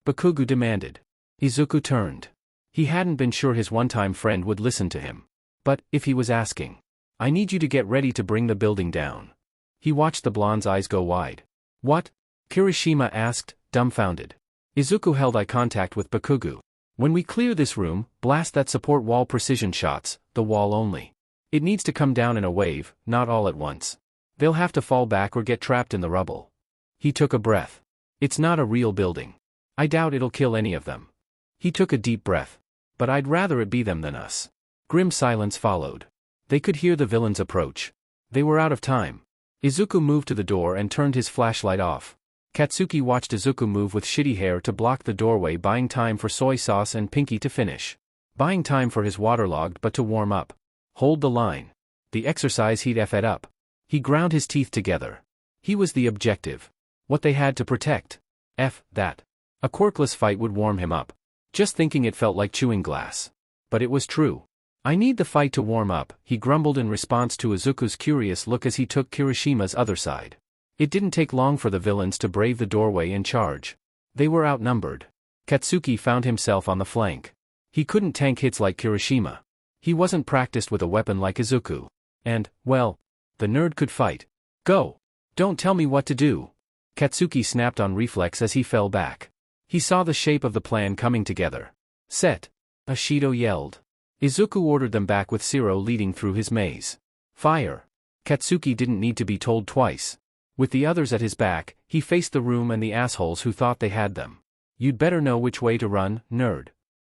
Bakugo demanded. Izuku turned. He hadn't been sure his one-time friend would listen to him. But, if he was asking, I need you to get ready to bring the building down. He watched the blonde's eyes go wide. What? Kirishima asked, dumbfounded. Izuku held eye contact with Bakugo. When we clear this room, blast that support wall, precision shots, the wall only. It needs to come down in a wave, not all at once. They'll have to fall back or get trapped in the rubble. He took a breath. It's not a real building. I doubt it'll kill any of them. He took a deep breath. But I'd rather it be them than us. Grim silence followed. They could hear the villains approach. They were out of time. Izuku moved to the door and turned his flashlight off. Katsuki watched Izuku move with shitty hair to block the doorway, buying time for soy sauce and Pinky to finish. Buying time for his waterlogged but to warm up. Hold the line. The exercise he'd F'd up. He ground his teeth together. He was the objective. What they had to protect. F that. A quirkless fight would warm him up. Just thinking it felt like chewing glass. But it was true. I need the fight to warm up, he grumbled in response to Izuku's curious look as he took Kirishima's other side. It didn't take long for the villains to brave the doorway and charge. They were outnumbered. Katsuki found himself on the flank. He couldn't tank hits like Kirishima. He wasn't practiced with a weapon like Izuku. And, well, the nerd could fight. Go! Don't tell me what to do! Katsuki snapped on reflex as he fell back. He saw the shape of the plan coming together. Set! Ashido yelled. Izuku ordered them back with Zero leading through his maze. Fire! Katsuki didn't need to be told twice. With the others at his back, he faced the room and the assholes who thought they had them. You'd better know which way to run, nerd.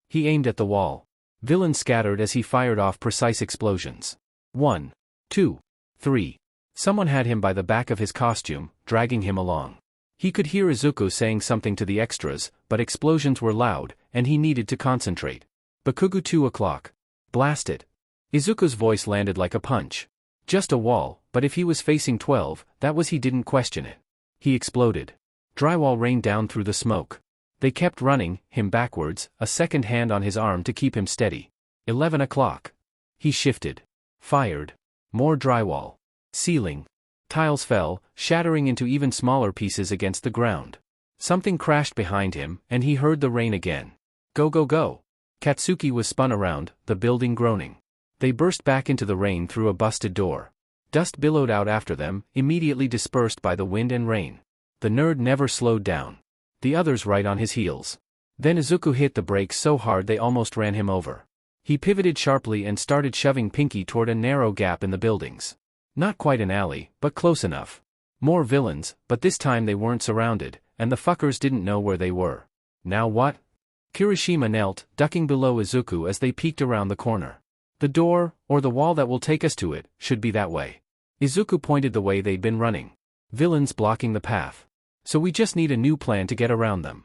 He aimed at the wall. Villains scattered as he fired off precise explosions. 1, 2, 3. Someone had him by the back of his costume, dragging him along. He could hear Izuku saying something to the extras, but explosions were loud, and he needed to concentrate. Bakugo 2 o'clock. Blast it. Izuku's voice landed like a punch. Just a wall, but if he was facing 12, that was he didn't question it. He exploded. Drywall rained down through the smoke. They kept running, him backwards, a second hand on his arm to keep him steady. 11 o'clock. He shifted. Fired. More drywall. Ceiling. Tiles fell, shattering into even smaller pieces against the ground. Something crashed behind him, and he heard the rain again. Go go go. Katsuki was spun around, the building groaning. They burst back into the rain through a busted door. Dust billowed out after them, immediately dispersed by the wind and rain. The nerd never slowed down. The others right on his heels. Then Izuku hit the brakes so hard they almost ran him over. He pivoted sharply and started shoving Pinky toward a narrow gap in the buildings. Not quite an alley, but close enough. More villains, but this time they weren't surrounded, and the fuckers didn't know where they were. Now what? Kirishima knelt, ducking below Izuku as they peeked around the corner. The door, or the wall that will take us to it, should be that way. Izuku pointed the way they'd been running. Villains blocking the path. So we just need a new plan to get around them.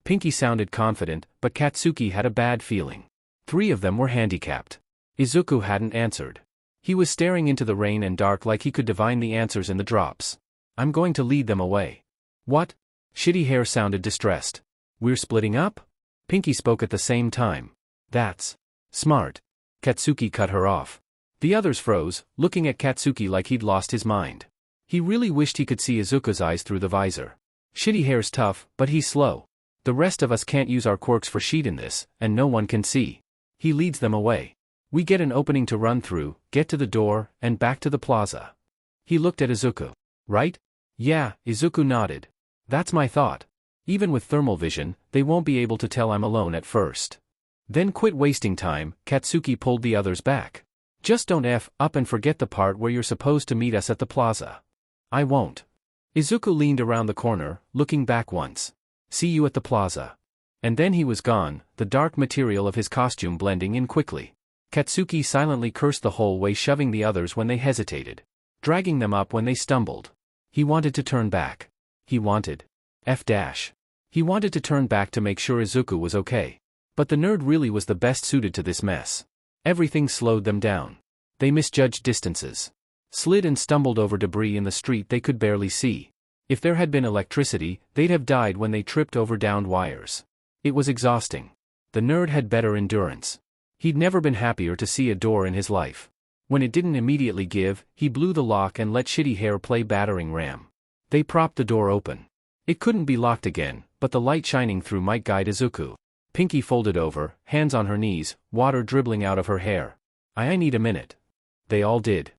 Pinky sounded confident, but Katsuki had a bad feeling. 3 of them were handicapped. Izuku hadn't answered. He was staring into the rain and dark like he could divine the answers in the drops. I'm going to lead them away. What? Shitty Hair sounded distressed. We're splitting up? Pinky spoke at the same time. That's smart. Katsuki cut her off. The others froze, looking at Katsuki like he'd lost his mind. He really wished he could see Izuku's eyes through the visor. Shitty Hair's tough, but he's slow. The rest of us can't use our quirks for sheet in this, and no one can see. He leads them away. We get an opening to run through, get to the door, and back to the plaza. He looked at Izuku. Right? Yeah, Izuku nodded. That's my thought. Even with thermal vision, they won't be able to tell I'm alone at first. Then quit wasting time, Katsuki pulled the others back. Just don't F up and forget the part where you're supposed to meet us at the plaza. I won't. Izuku leaned around the corner, looking back once. See you at the plaza. And then he was gone, the dark material of his costume blending in quickly. Katsuki silently cursed the whole way, shoving the others when they hesitated. Dragging them up when they stumbled. He wanted to turn back. He wanted. He wanted to turn back to make sure Izuku was okay. But the nerd really was the best suited to this mess. Everything slowed them down. They misjudged distances. Slid and stumbled over debris in the street they could barely see. If there had been electricity, they'd have died when they tripped over downed wires. It was exhausting. The nerd had better endurance. He'd never been happier to see a door in his life. When it didn't immediately give, he blew the lock and let Shitty Hair play battering ram. They propped the door open. It couldn't be locked again, but the light shining through might guide Izuku. Pinky folded over, hands on her knees, water dribbling out of her hair. I need a minute. They all did.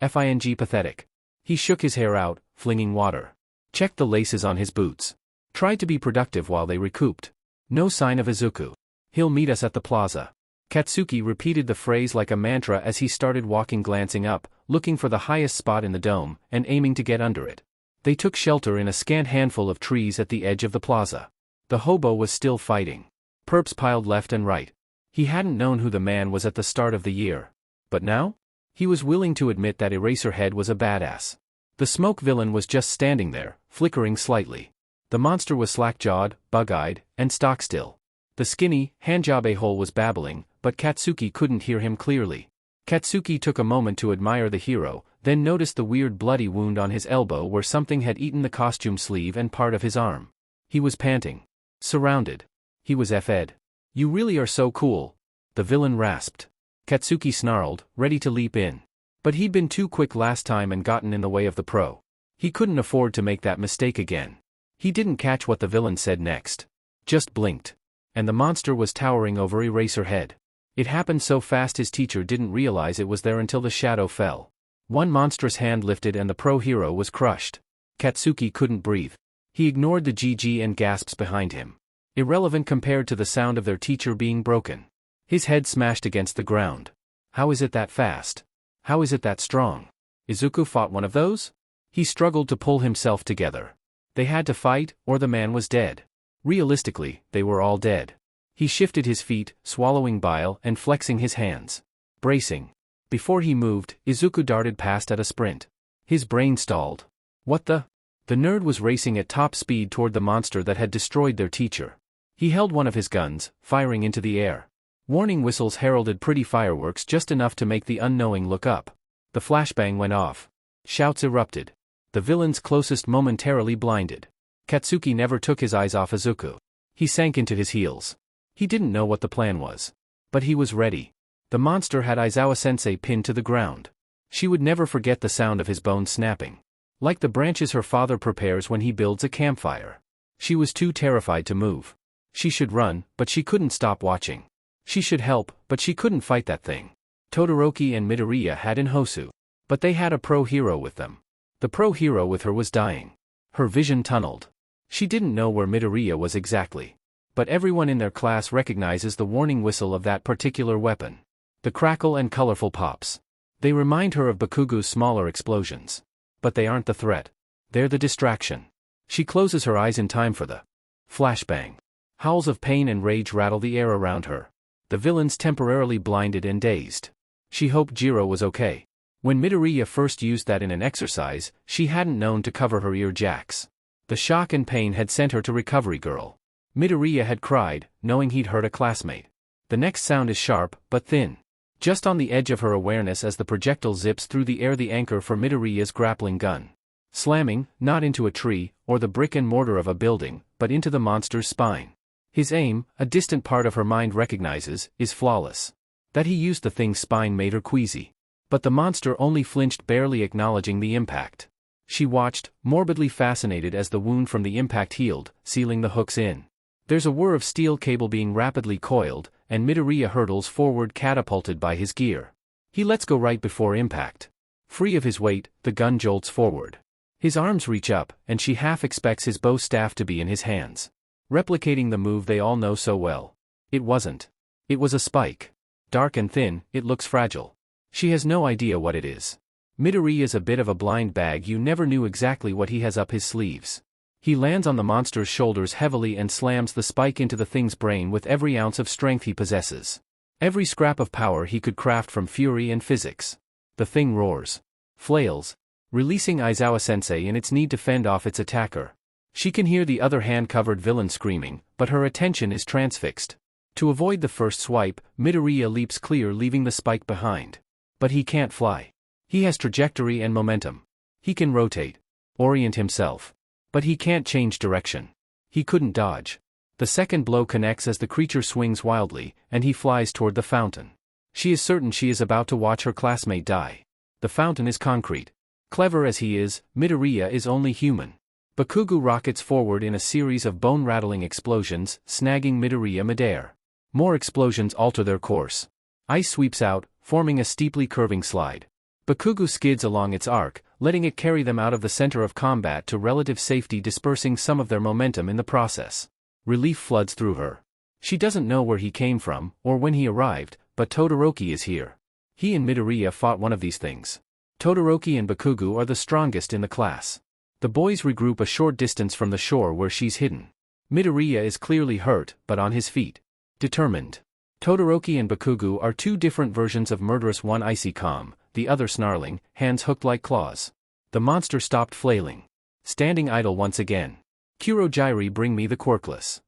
Fing pathetic. He shook his hair out, flinging water. Checked the laces on his boots. Tried to be productive while they recouped. No sign of Izuku. He'll meet us at the plaza. Katsuki repeated the phrase like a mantra as he started walking, glancing up, looking for the highest spot in the dome, and aiming to get under it. They took shelter in a scant handful of trees at the edge of the plaza. The hobo was still fighting. Perps piled left and right. He hadn't known who the man was at the start of the year. But now? He was willing to admit that Eraserhead was a badass. The smoke villain was just standing there, flickering slightly. The monster was slack-jawed, bug-eyed, and stock-still. The skinny, handjob a-hole was babbling, but Katsuki couldn't hear him clearly. Katsuki took a moment to admire the hero, then noticed the weird bloody wound on his elbow where something had eaten the costume sleeve and part of his arm. He was panting. Surrounded. He was F'd. You really are so cool. The villain rasped. Katsuki snarled, ready to leap in. But he'd been too quick last time and gotten in the way of the pro. He couldn't afford to make that mistake again. He didn't catch what the villain said next. Just blinked. And the monster was towering over Eraserhead. It happened so fast his teacher didn't realize it was there until the shadow fell. One monstrous hand lifted and the pro hero was crushed. Katsuki couldn't breathe. He ignored the GG and gasps behind him. Irrelevant compared to the sound of their teacher being broken. His head smashed against the ground. How is it that fast? How is it that strong? Izuku fought one of those? He struggled to pull himself together. They had to fight, or the man was dead. Realistically, they were all dead. He shifted his feet, swallowing bile and flexing his hands. Bracing. Before he moved, Izuku darted past at a sprint. His brain stalled. What the? The nerd was racing at top speed toward the monster that had destroyed their teacher. He held one of his guns, firing into the air. Warning whistles heralded pretty fireworks, just enough to make the unknowing look up. The flashbang went off. Shouts erupted. The villains closest momentarily blinded. Katsuki never took his eyes off Izuku. He sank into his heels. He didn't know what the plan was. But he was ready. The monster had Aizawa-sensei pinned to the ground. She would never forget the sound of his bones snapping. Like the branches her father prepares when he builds a campfire. She was too terrified to move. She should run, but she couldn't stop watching. She should help, but she couldn't fight that thing. Todoroki and Midoriya had in Hosu. But they had a pro-hero with them. The pro-hero with her was dying. Her vision tunneled. She didn't know where Midoriya was exactly. But everyone in their class recognizes the warning whistle of that particular weapon. The crackle and colorful pops. They remind her of Bakugo's smaller explosions. But they aren't the threat. They're the distraction. She closes her eyes in time for the flashbang. Howls of pain and rage rattle the air around her. The villain's temporarily blinded and dazed. She hoped Jiro was okay. When Midoriya first used that in an exercise, she hadn't known to cover her ear jacks. The shock and pain had sent her to Recovery Girl. Midoriya had cried, knowing he'd hurt a classmate. The next sound is sharp, but thin. Just on the edge of her awareness as the projectile zips through the air, the anchor for Midoriya's grappling gun. Slamming, not into a tree, or the brick and mortar of a building, but into the monster's spine. His aim, a distant part of her mind recognizes, is flawless. That he used the thing's spine made her queasy. But the monster only flinched, barely acknowledging the impact. She watched, morbidly fascinated as the wound from the impact healed, sealing the hooks in. There's a whir of steel cable being rapidly coiled, and Midoriya hurtles forward, catapulted by his gear. He lets go right before impact. Free of his weight, the gun jolts forward. His arms reach up, and she half expects his bow staff to be in his hands. Replicating the move they all know so well. It wasn't. It was a spike. Dark and thin, it looks fragile. She has no idea what it is. Midoriya is a bit of a blind bag. You never knew exactly what he has up his sleeves. He lands on the monster's shoulders heavily and slams the spike into the thing's brain with every ounce of strength he possesses. Every scrap of power he could craft from fury and physics. The thing roars. Flails. Releasing Aizawa-sensei in its need to fend off its attacker. She can hear the other hand-covered villain screaming, but her attention is transfixed. To avoid the first swipe, Midoriya leaps clear, leaving the spike behind. But he can't fly. He has trajectory and momentum. He can rotate. Orient himself. But he can't change direction. He couldn't dodge. The second blow connects as the creature swings wildly, and he flies toward the fountain. She is certain she is about to watch her classmate die. The fountain is concrete. Clever as he is, Midoriya is only human. Bakugo rockets forward in a series of bone-rattling explosions, snagging Midoriya midair. More explosions alter their course. Ice sweeps out, forming a steeply curving slide. Bakugo skids along its arc, letting it carry them out of the center of combat to relative safety, dispersing some of their momentum in the process. Relief floods through her. She doesn't know where he came from, or when he arrived, but Todoroki is here. He and Midoriya fought one of these things. Todoroki and Bakugo are the strongest in the class. The boys regroup a short distance from the shore where she's hidden. Midoriya is clearly hurt, but on his feet. Determined. Todoroki and Bakugo are two different versions of murderous, one icy calm, the other snarling, hands hooked like claws. The monster stopped flailing. Standing idle once again. Kurogyri, bring me the quirkless.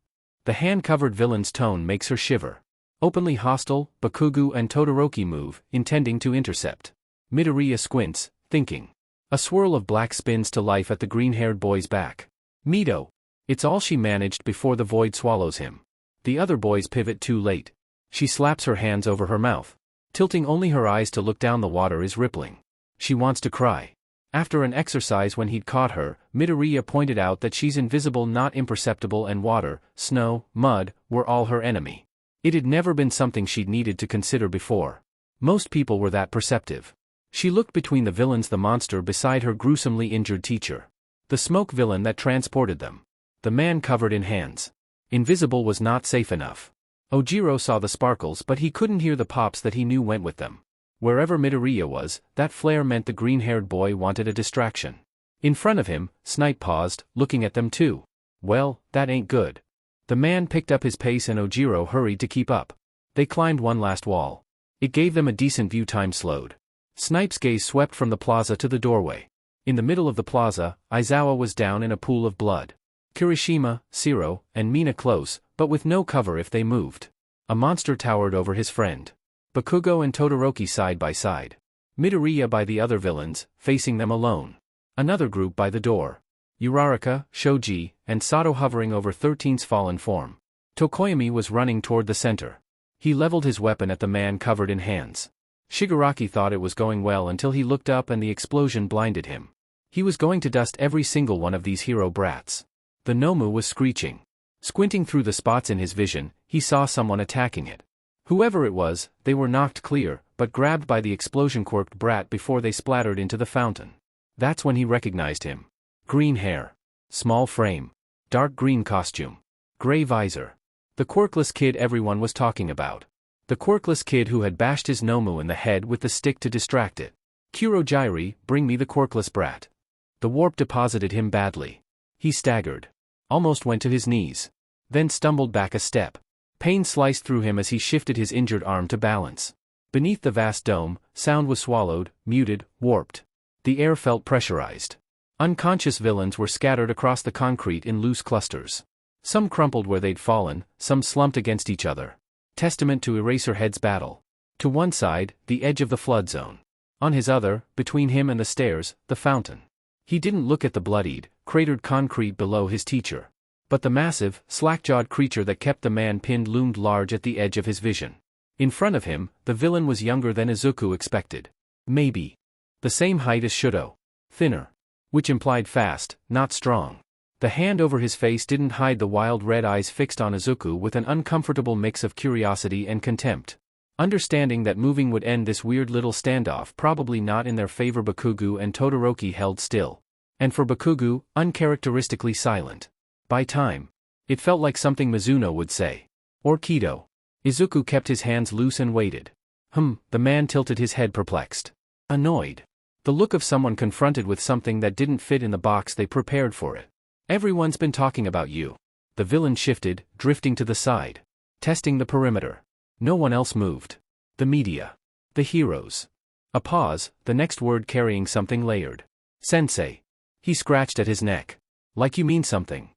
The hand-covered villain's tone makes her shiver. Openly hostile, Bakugo and Todoroki move, intending to intercept. Midoriya squints, thinking. A swirl of black spins to life at the green-haired boy's back. Mido. It's all she managed before the void swallows him. The other boys pivot too late. She slaps her hands over her mouth. Tilting only her eyes to look down, the water is rippling. She wants to cry. After an exercise when he'd caught her, Midoriya pointed out that she's invisible, not imperceptible, and water, snow, mud, were all her enemy. It had never been something she'd needed to consider before. Most people were that perceptive. She looked between the villains, the monster beside her gruesomely injured teacher. The smoke villain that transported them. The man covered in hands. Invisible was not safe enough. Ojiro saw the sparkles, but he couldn't hear the pops that he knew went with them. Wherever Midoriya was, that flare meant the green-haired boy wanted a distraction. In front of him, Snipe paused, looking at them too. Well, that ain't good. The man picked up his pace and Ojiro hurried to keep up. They climbed one last wall. It gave them a decent view. Time slowed. Snipe's gaze swept from the plaza to the doorway. In the middle of the plaza, Aizawa was down in a pool of blood. Kirishima, Shiro, and Mina close, but with no cover if they moved. A monster towered over his friend. Bakugo and Todoroki side by side. Midoriya by the other villains, facing them alone. Another group by the door. Uraraka, Shoji, and Sato hovering over 13's fallen form. Tokoyami was running toward the center. He leveled his weapon at the man covered in hands. Shigaraki thought it was going well until he looked up and the explosion blinded him. He was going to dust every single one of these hero brats. The Nomu was screeching. Squinting through the spots in his vision, he saw someone attacking it. Whoever it was, they were knocked clear, but grabbed by the explosion-quirked brat before they splattered into the fountain. That's when he recognized him. Green hair. Small frame. Dark green costume. Gray visor. The quirkless kid everyone was talking about. The quirkless kid who had bashed his Nomu in the head with the stick to distract it. Kurogyri, bring me the quirkless brat. The warp deposited him badly. He staggered. Almost went to his knees. Then stumbled back a step. Pain sliced through him as he shifted his injured arm to balance. Beneath the vast dome, sound was swallowed, muted, warped. The air felt pressurized. Unconscious villains were scattered across the concrete in loose clusters. Some crumpled where they'd fallen, some slumped against each other. Testament to Eraserhead's battle. To one side, the edge of the flood zone. On his other, between him and the stairs, the fountain. He didn't look at the bloodied, cratered concrete below his teacher. But the massive, slack-jawed creature that kept the man pinned loomed large at the edge of his vision. In front of him, the villain was younger than Izuku expected. Maybe the same height as Shudo. Thinner. Which implied fast, not strong. The hand over his face didn't hide the wild red eyes fixed on Izuku with an uncomfortable mix of curiosity and contempt. Understanding that moving would end this weird little standoff, probably not in their favor, Bakugo and Todoroki held still. And for Bakugo, uncharacteristically silent. By time, it felt like something Mizuno would say. Or Kido. Izuku kept his hands loose and waited. The man tilted his head, perplexed. Annoyed. The look of someone confronted with something that didn't fit in the box they prepared for it. Everyone's been talking about you. The villain shifted, drifting to the side. Testing the perimeter. No one else moved. The media. The heroes. A pause, the next word carrying something layered. Sensei. He scratched at his neck. Like you mean something.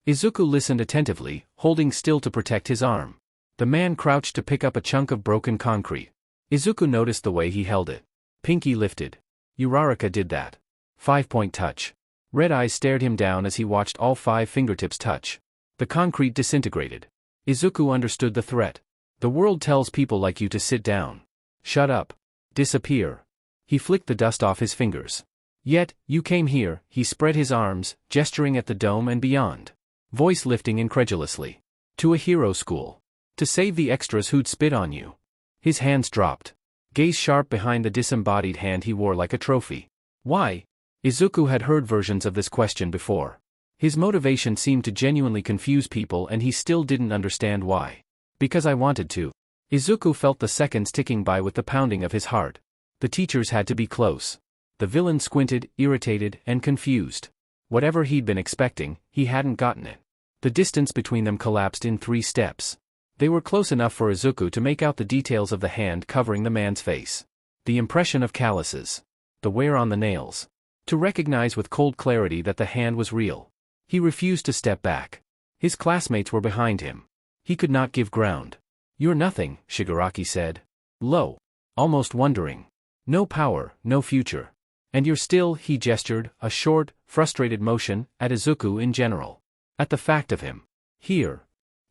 Izuku listened attentively, holding still to protect his arm. The man crouched to pick up a chunk of broken concrete. Izuku noticed the way he held it. Pinky lifted. Uraraka did that. 5-point touch. Red eyes stared him down as he watched all 5 fingertips touch. The concrete disintegrated. Izuku understood the threat. The world tells people like you to sit down. Shut up. Disappear. He flicked the dust off his fingers. Yet, you came here, he spread his arms, gesturing at the dome and beyond. Voice lifting incredulously. To a hero school. To save the extras who'd spit on you. His hands dropped. Gaze sharp behind the disembodied hand he wore like a trophy. Why? Izuku had heard versions of this question before. His motivation seemed to genuinely confuse people and he still didn't understand why. Because I wanted to. Izuku felt the seconds ticking by with the pounding of his heart. The teachers had to be close. The villain squinted, irritated, and confused. Whatever he'd been expecting, he hadn't gotten it. The distance between them collapsed in 3 steps. They were close enough for Izuku to make out the details of the hand covering the man's face. The impression of calluses. The wear on the nails. To recognize with cold clarity that the hand was real. He refused to step back. His classmates were behind him. He could not give ground. You're nothing, Shigaraki said. Low. Almost wondering. No power, no future. And you're still, he gestured, a short, frustrated motion, at Izuku in general. At the fact of him. Here.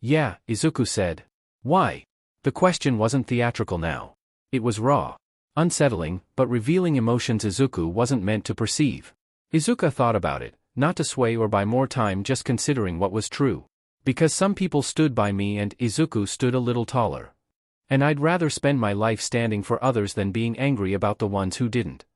Yeah, Izuku said. Why? The question wasn't theatrical now. It was raw. Unsettling, but revealing emotions Izuku wasn't meant to perceive. Izuku thought about it, not to sway or buy more time, just considering what was true. Because some people stood by me and Izuku stood a little taller. And I'd rather spend my life standing for others than being angry about the ones who didn't.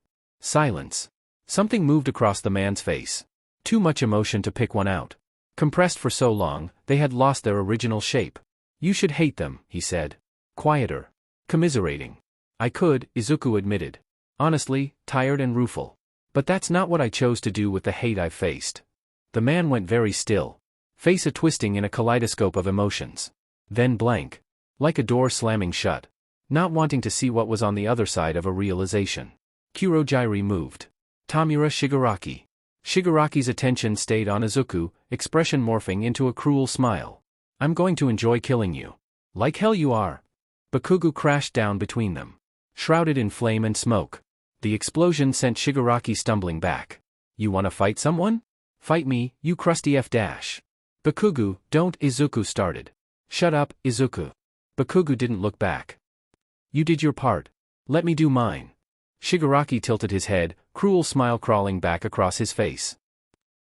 Silence. Something moved across the man's face. Too much emotion to pick one out. Compressed for so long, they had lost their original shape. You should hate them, he said. Quieter. Commiserating. I could, Izuku admitted. Honestly, tired and rueful. But that's not what I chose to do with the hate I've faced. The man went very still. Face a twisting in a kaleidoscope of emotions. Then blank. Like a door slamming shut. Not wanting to see what was on the other side of a realization. Kurogyri moved. Tamura Shigaraki. Shigaraki's attention stayed on Izuku, expression morphing into a cruel smile. I'm going to enjoy killing you. Like hell you are. Bakugo crashed down between them. Shrouded in flame and smoke. The explosion sent Shigaraki stumbling back. You wanna fight someone? Fight me, you crusty F-dash. Bakugo, don't, Izuku started. Shut up, Izuku. Bakugo didn't look back. You did your part. Let me do mine. Shigaraki tilted his head, cruel smile crawling back across his face.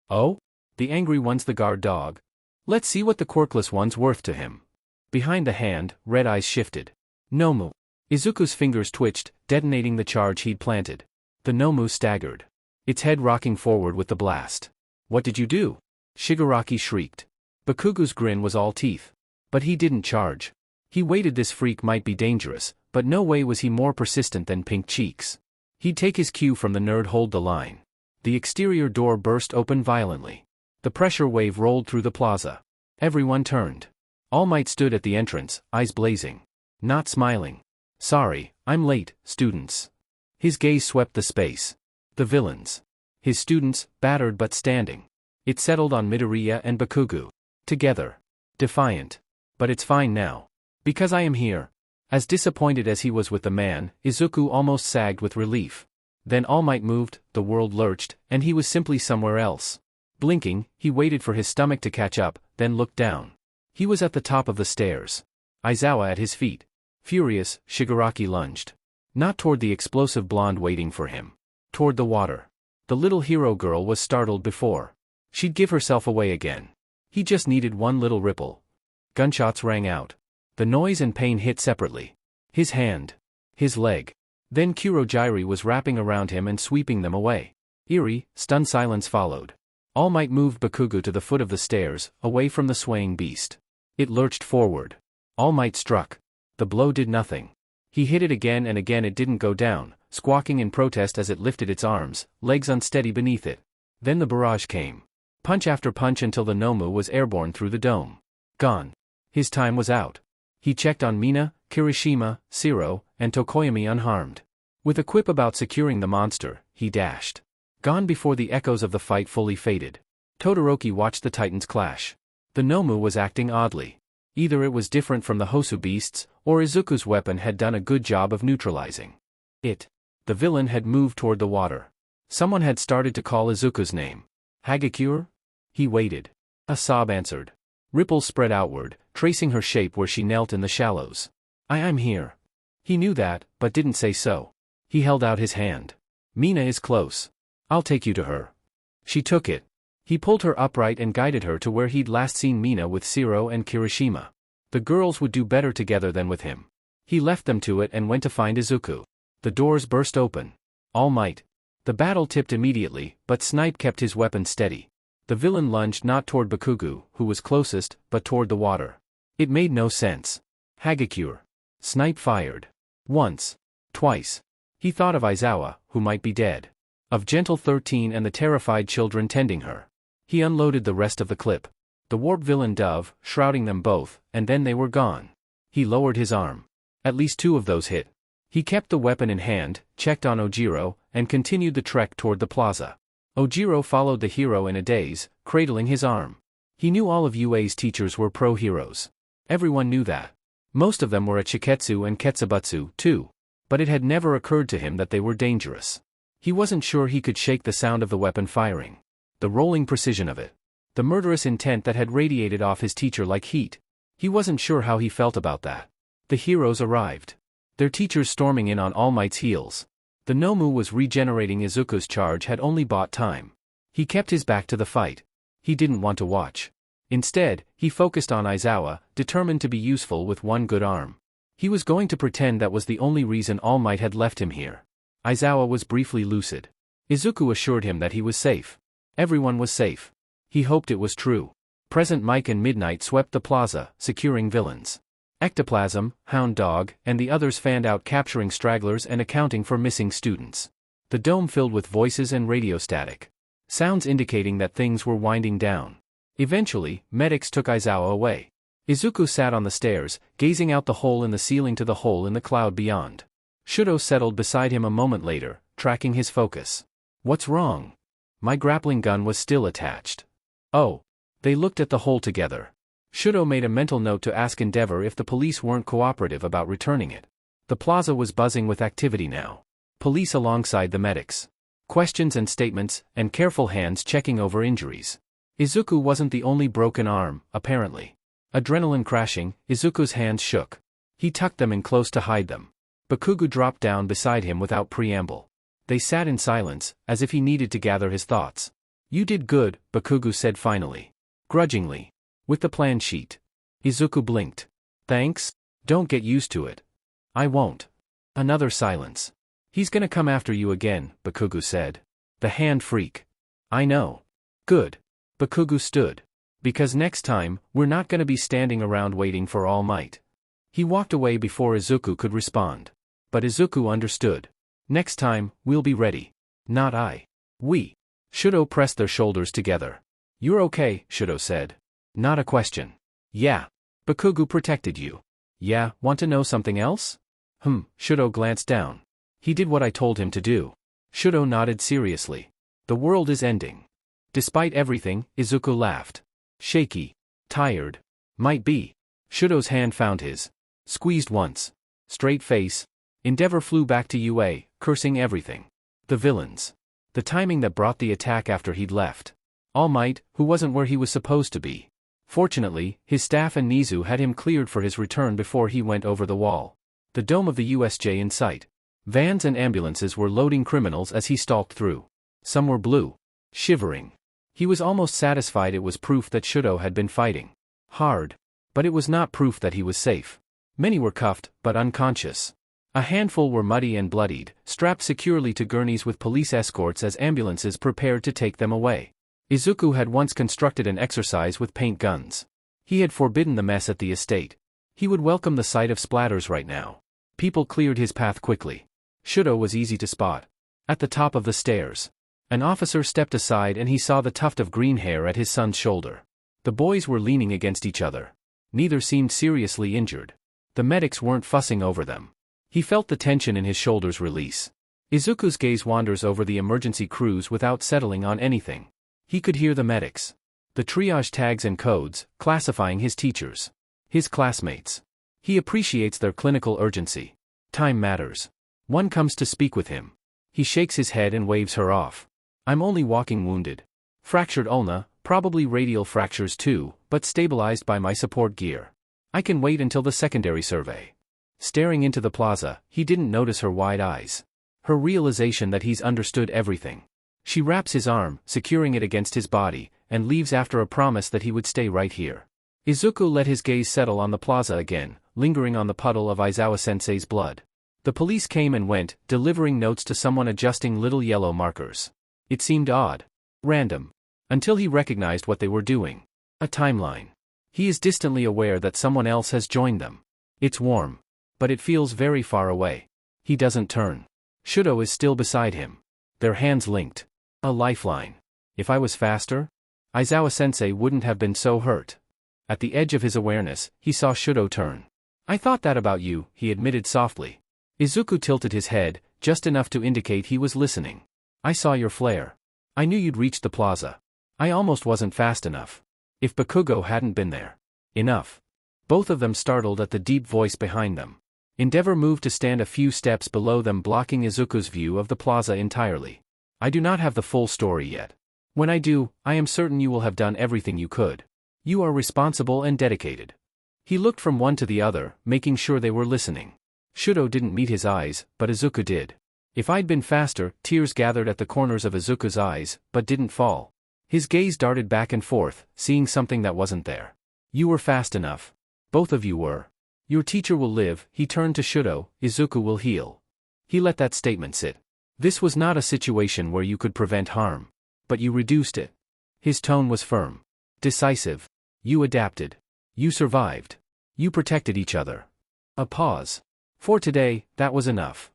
Oh? The angry one's the guard dog. Let's see what the quirkless one's worth to him. Behind the hand, red eyes shifted. Nomu. Izuku's fingers twitched, detonating the charge he'd planted. The Nomu staggered, its head rocking forward with the blast. What did you do? Shigaraki shrieked. Bakugu's grin was all teeth. But he didn't charge. He waited. This freak might be dangerous, but no way was he more persistent than Pink Cheeks. He'd take his cue from the nerd. Hold the line. The exterior door burst open violently. The pressure wave rolled through the plaza. Everyone turned. All Might stood at the entrance, eyes blazing. Not smiling. Sorry, I'm late, students. His gaze swept the space. The villains. His students, battered but standing. It settled on Midoriya and Bakugu. Together. Defiant. But it's fine now. Because I am here. As disappointed as he was with the man, Izuku almost sagged with relief. Then All Might moved, the world lurched, and he was simply somewhere else. Blinking, he waited for his stomach to catch up, then looked down. He was at the top of the stairs. Aizawa at his feet. Furious, Shigaraki lunged. Not toward the explosive blonde waiting for him. Toward the water. The little hero girl was startled before. She'd give herself away again. He just needed one little ripple. Gunshots rang out. The noise and pain hit separately. His hand. His leg. Then Kurogyri was wrapping around him and sweeping them away. Eerie, stunned silence followed. All Might moved Bakugu to the foot of the stairs, away from the swaying beast. It lurched forward. All Might struck. The blow did nothing. He hit it again and again. It didn't go down, squawking in protest as it lifted its arms, legs unsteady beneath it. Then the barrage came. Punch after punch until the Nomu was airborne through the dome. Gone. His time was out. He checked on Mina, Kirishima, Shiro, and Tokoyami unharmed. With a quip about securing the monster, he dashed. Gone before the echoes of the fight fully faded. Todoroki watched the titans clash. The Nomu was acting oddly. Either it was different from the Hosu beasts, or Izuku's weapon had done a good job of neutralizing it. The villain had moved toward the water. Someone had started to call Izuku's name. Hagakure? He waited. A sob answered. Ripples spread outward, tracing her shape where she knelt in the shallows. I'm here. He knew that, but didn't say so. He held out his hand. Mina is close. I'll take you to her. She took it. He pulled her upright and guided her to where he'd last seen Mina with Shiro and Kirishima. The girls would do better together than with him. He left them to it and went to find Izuku. The doors burst open. All Might. The battle tipped immediately, but Snipe kept his weapon steady. The villain lunged not toward Bakugu, who was closest, but toward the water. It made no sense. Hagakure. Snipe fired. Once. Twice. He thought of Aizawa, who might be dead. Of Gentle 13 and the terrified children tending her. He unloaded the rest of the clip. The warp villain dove, shrouding them both, and then they were gone. He lowered his arm. At least 2 of those hit. He kept the weapon in hand, checked on Ojiro, and continued the trek toward the plaza. Ojiro followed the hero in a daze, cradling his arm. He knew all of UA's teachers were pro-heroes. Everyone knew that. Most of them were at Shiketsu and Ketsubutsu, too. But it had never occurred to him that they were dangerous. He wasn't sure he could shake the sound of the weapon firing. The rolling precision of it. The murderous intent that had radiated off his teacher like heat. He wasn't sure how he felt about that. The heroes arrived. Their teachers storming in on All Might's heels. The Nomu was regenerating. Izuku's charge had only bought time. He kept his back to the fight. He didn't want to watch. Instead, he focused on Aizawa, determined to be useful with one good arm. He was going to pretend that was the only reason All Might had left him here. Aizawa was briefly lucid. Izuku assured him that he was safe. Everyone was safe. He hoped it was true. Present Mike and Midnight swept the plaza, securing villains. Ectoplasm, Hound Dog, and the others fanned out, capturing stragglers and accounting for missing students. The dome filled with voices and radio static. Sounds indicating that things were winding down. Eventually, medics took Aizawa away. Izuku sat on the stairs, gazing out the hole in the ceiling to the hole in the cloud beyond. Shudo settled beside him a moment later, tracking his focus. What's wrong? My grappling gun was still attached. Oh. They looked at the hole together. Shudo made a mental note to ask Endeavor if the police weren't cooperative about returning it. The plaza was buzzing with activity now. Police alongside the medics. Questions and statements, and careful hands checking over injuries. Izuku wasn't the only broken arm, apparently. Adrenaline crashing, Izuku's hands shook. He tucked them in close to hide them. Bakugu dropped down beside him without preamble. They sat in silence, as if he needed to gather his thoughts. You did good, Bakugu said finally. Grudgingly. With the plan sheet. Izuku blinked. Thanks? Don't get used to it. I won't. Another silence. He's gonna come after you again, Bakugo said. The hand freak. I know. Good. Bakugo stood. Because next time, we're not gonna be standing around waiting for All Might. He walked away before Izuku could respond. But Izuku understood. Next time, we'll be ready. Not I. We. Shudo pressed their shoulders together. You're okay, Shudo said. Not a question. Yeah. Bakugo protected you. Yeah, want to know something else? Shudo glanced down. He did what I told him to do. Shudo nodded seriously. The world is ending. Despite everything, Izuku laughed. Shaky. Tired. Might be. Shudo's hand found his. Squeezed once. Straight face. Endeavor flew back to UA, cursing everything. The villains. The timing that brought the attack after he'd left. All Might, who wasn't where he was supposed to be. Fortunately, his staff and Nizu had him cleared for his return before he went over the wall. The dome of the USJ in sight. Vans and ambulances were loading criminals as he stalked through. Some were blue. Shivering. He was almost satisfied it was proof that Shudo had been fighting hard. But it was not proof that he was safe. Many were cuffed, but unconscious. A handful were muddy and bloodied, strapped securely to gurneys with police escorts as ambulances prepared to take them away. Izuku had once constructed an exercise with paint guns. He had forbidden the mess at the estate. He would welcome the sight of splatters right now. People cleared his path quickly. Shudo was easy to spot. At the top of the stairs. An officer stepped aside and he saw the tuft of green hair at his son's shoulder. The boys were leaning against each other. Neither seemed seriously injured. The medics weren't fussing over them. He felt the tension in his shoulders release. Izuku's gaze wanders over the emergency crews without settling on anything. He could hear the medics. The triage tags and codes, classifying his teachers. His classmates. He appreciates their clinical urgency. Time matters. One comes to speak with him. He shakes his head and waves her off. I'm only walking wounded. Fractured ulna, probably radial fractures too, but stabilized by my support gear. I can wait until the secondary survey. Staring into the plaza, he didn't notice her wide eyes. Her realization that he's understood everything. She wraps his arm, securing it against his body, and leaves after a promise that he would stay right here. Izuku let his gaze settle on the plaza again, lingering on the puddle of Aizawa-sensei's blood. The police came and went, delivering notes to someone adjusting little yellow markers. It seemed odd. Random. Until he recognized what they were doing. A timeline. He is distantly aware that someone else has joined them. It's warm. But it feels very far away. He doesn't turn. Shudo is still beside him. Their hands linked. A lifeline. If I was faster? Aizawa-sensei wouldn't have been so hurt. At the edge of his awareness, he saw Shudo turn. I thought that about you, he admitted softly. Izuku tilted his head, just enough to indicate he was listening. I saw your flare. I knew you'd reach the plaza. I almost wasn't fast enough. If Bakugo hadn't been there. Enough. Both of them startled at the deep voice behind them. Endeavor moved to stand a few steps below them, blocking Izuku's view of the plaza entirely. I do not have the full story yet. When I do, I am certain you will have done everything you could. You are responsible and dedicated. He looked from one to the other, making sure they were listening. Shudo didn't meet his eyes, but Izuku did. If I'd been faster, tears gathered at the corners of Izuku's eyes, but didn't fall. His gaze darted back and forth, seeing something that wasn't there. You were fast enough. Both of you were. Your teacher will live, he turned to Shudo, Izuku will heal. He let that statement sit. This was not a situation where you could prevent harm. But you reduced it. His tone was firm. Decisive. You adapted. You survived. You protected each other. A pause. For today, that was enough.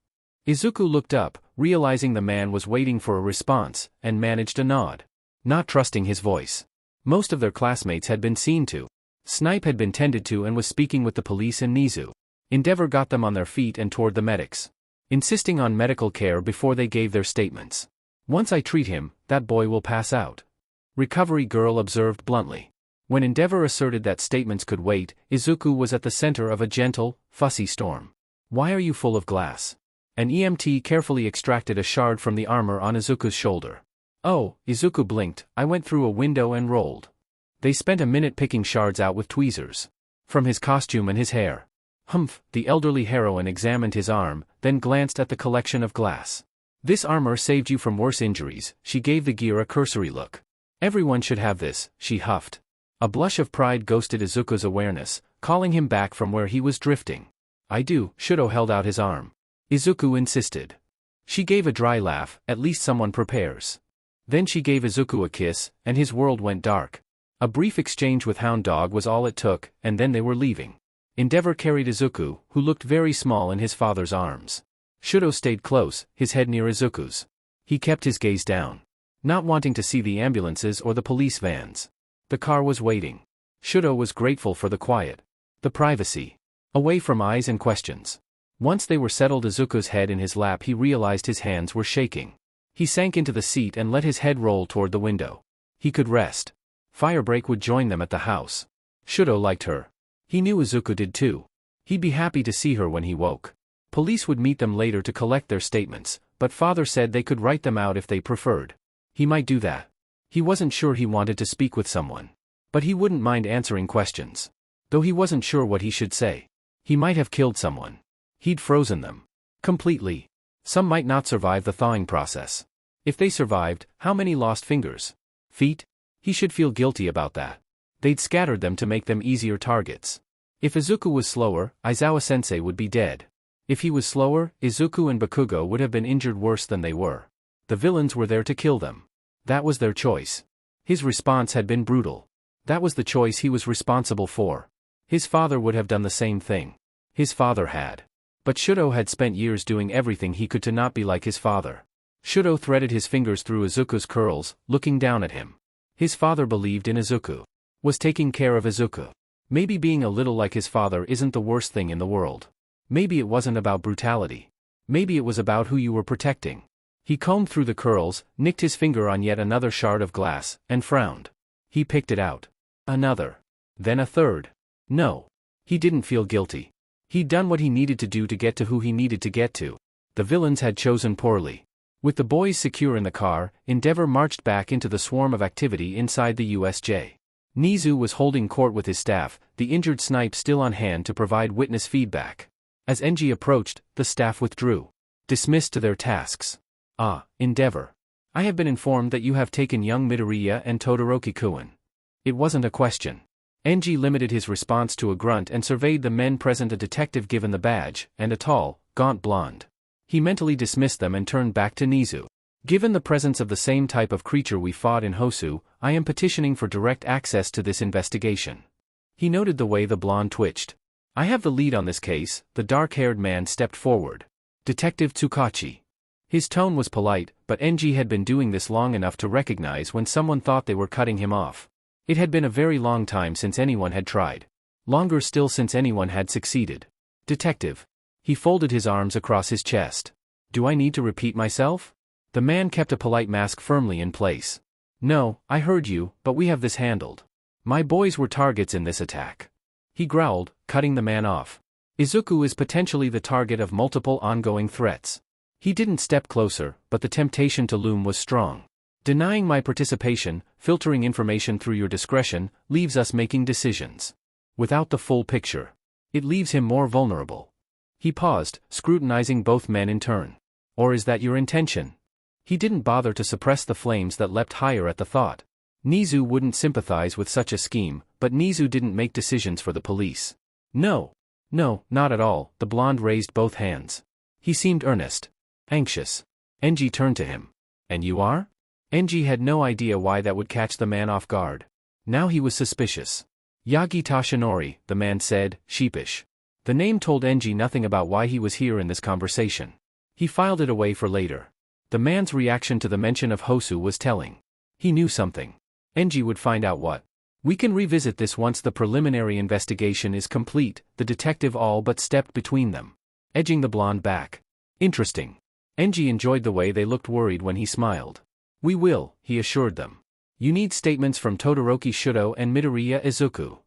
Izuku looked up, realizing the man was waiting for a response, and managed a nod. Not trusting his voice. Most of their classmates had been seen to. Snipe had been tended to and was speaking with the police and Nizu. Endeavor got them on their feet and toward the medics. Insisting on medical care before they gave their statements. Once I treat him, that boy will pass out. Recovery girl observed bluntly. When Endeavor asserted that statements could wait, Izuku was at the center of a gentle, fussy storm. Why are you full of glass? An EMT carefully extracted a shard from the armor on Izuku's shoulder. Oh, Izuku blinked, I went through a window and rolled. They spent a minute picking shards out with tweezers. From his costume and his hair. Humph, the elderly heroine examined his arm, then glanced at the collection of glass. This armor saved you from worse injuries, she gave the gear a cursory look. Everyone should have this, she huffed. A blush of pride ghosted Izuku's awareness, calling him back from where he was drifting. I do. Shudo held out his arm. Izuku insisted. She gave a dry laugh, at least someone prepares. Then she gave Izuku a kiss, and his world went dark. A brief exchange with Hound Dog was all it took, and then they were leaving. Endeavor carried Izuku, who looked very small, in his father's arms. Shudo stayed close, his head near Izuku's. He kept his gaze down, not wanting to see the ambulances or the police vans. The car was waiting. Shudo was grateful for the quiet, the privacy, away from eyes and questions. Once they were settled, Izuku's head in his lap, he realized his hands were shaking. He sank into the seat and let his head roll toward the window. He could rest. Firebreak would join them at the house. Shudo liked her. He knew Izuku did too. He'd be happy to see her when he woke. Police would meet them later to collect their statements, but father said they could write them out if they preferred. He might do that. He wasn't sure he wanted to speak with someone. But he wouldn't mind answering questions. Though he wasn't sure what he should say. He might have killed someone. He'd frozen them. Completely. Some might not survive the thawing process. If they survived, how many lost fingers? Feet? He should feel guilty about that. They'd scattered them to make them easier targets. If Izuku was slower, Aizawa-sensei would be dead. If he was slower, Izuku and Bakugo would have been injured worse than they were. The villains were there to kill them. That was their choice. His response had been brutal. That was the choice he was responsible for. His father would have done the same thing. His father had. But Shudo had spent years doing everything he could to not be like his father. Shudo threaded his fingers through Izuku's curls, looking down at him. His father believed in Izuku. Was taking care of Izuku. Maybe being a little like his father isn't the worst thing in the world. Maybe it wasn't about brutality. Maybe it was about who you were protecting. He combed through the curls, nicked his finger on yet another shard of glass, and frowned. He picked it out. Another. Then a third. No. He didn't feel guilty. He'd done what he needed to do to get to who he needed to get to. The villains had chosen poorly. With the boys secure in the car, Endeavor marched back into the swarm of activity inside the USJ. Nizu was holding court with his staff, the injured snipe still on hand to provide witness feedback. As Enji approached, the staff withdrew. Dismissed to their tasks. Ah, Endeavor. I have been informed that you have taken young Midoriya and Todoroki-kun. It wasn't a question. Enji limited his response to a grunt and surveyed the men present, a detective given the badge, and a tall, gaunt blonde. He mentally dismissed them and turned back to Nizu. Given the presence of the same type of creature we fought in Hosu, I am petitioning for direct access to this investigation. He noted the way the blonde twitched. I have the lead on this case. The dark-haired man stepped forward. Detective Tsukachi. His tone was polite, but Enji had been doing this long enough to recognize when someone thought they were cutting him off. It had been a very long time since anyone had tried. Longer still since anyone had succeeded. Detective. He folded his arms across his chest. Do I need to repeat myself? The man kept a polite mask firmly in place. No, I heard you, but we have this handled. My boys were targets in this attack. He growled, cutting the man off. Izuku is potentially the target of multiple ongoing threats. He didn't step closer, but the temptation to loom was strong. Denying my participation, filtering information through your discretion, leaves us making decisions. Without the full picture. It leaves him more vulnerable. He paused, scrutinizing both men in turn. Or is that your intention? He didn't bother to suppress the flames that leapt higher at the thought. Nizu wouldn't sympathize with such a scheme, but Nizu didn't make decisions for the police. No. No, not at all. The blonde raised both hands. He seemed earnest. Anxious. Enji turned to him. And you are? Enji had no idea why that would catch the man off guard. Now he was suspicious. Yagi Tashinori, the man said, sheepish. The name told Enji nothing about why he was here in this conversation. He filed it away for later. The man's reaction to the mention of Hosu was telling. He knew something. Enji would find out what. We can revisit this once the preliminary investigation is complete. The detective all but stepped between them, edging the blonde back. Interesting. Enji enjoyed the way they looked worried when he smiled. We will, he assured them. You need statements from Todoroki Shudo and Midoriya Izuku.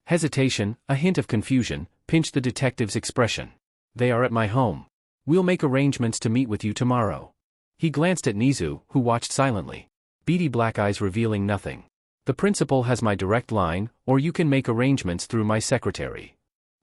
Hesitation, a hint of confusion, pinched the detective's expression. They are at my home. We'll make arrangements to meet with you tomorrow. He glanced at Nizu, who watched silently. Beady black eyes revealing nothing. The principal has my direct line, or you can make arrangements through my secretary.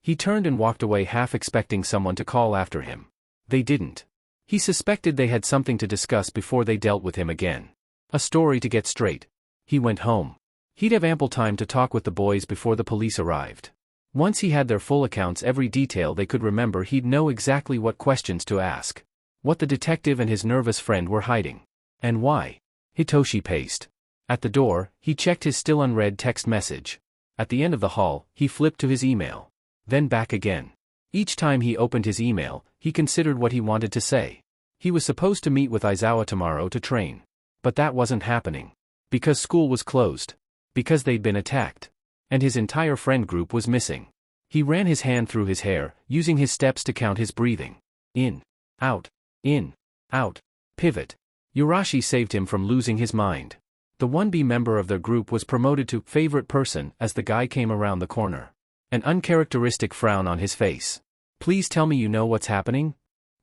He turned and walked away, half expecting someone to call after him. They didn't. He suspected they had something to discuss before they dealt with him again. A story to get straight. He went home. He'd have ample time to talk with the boys before the police arrived. Once he had their full accounts, every detail they could remember, he'd know exactly what questions to ask. What the detective and his nervous friend were hiding. And why. Hitoshi paced. At the door, he checked his still unread text message. At the end of the hall, he flipped to his email. Then back again. Each time he opened his email, he considered what he wanted to say. He was supposed to meet with Aizawa tomorrow to train. But that wasn't happening. Because school was closed. Because they'd been attacked. And his entire friend group was missing. He ran his hand through his hair, using his steps to count his breathing. In. Out. In. Out. Pivot. Yurashi saved him from losing his mind. The 1B member of their group was promoted to favorite person as the guy came around the corner. An uncharacteristic frown on his face. Please tell me you know what's happening?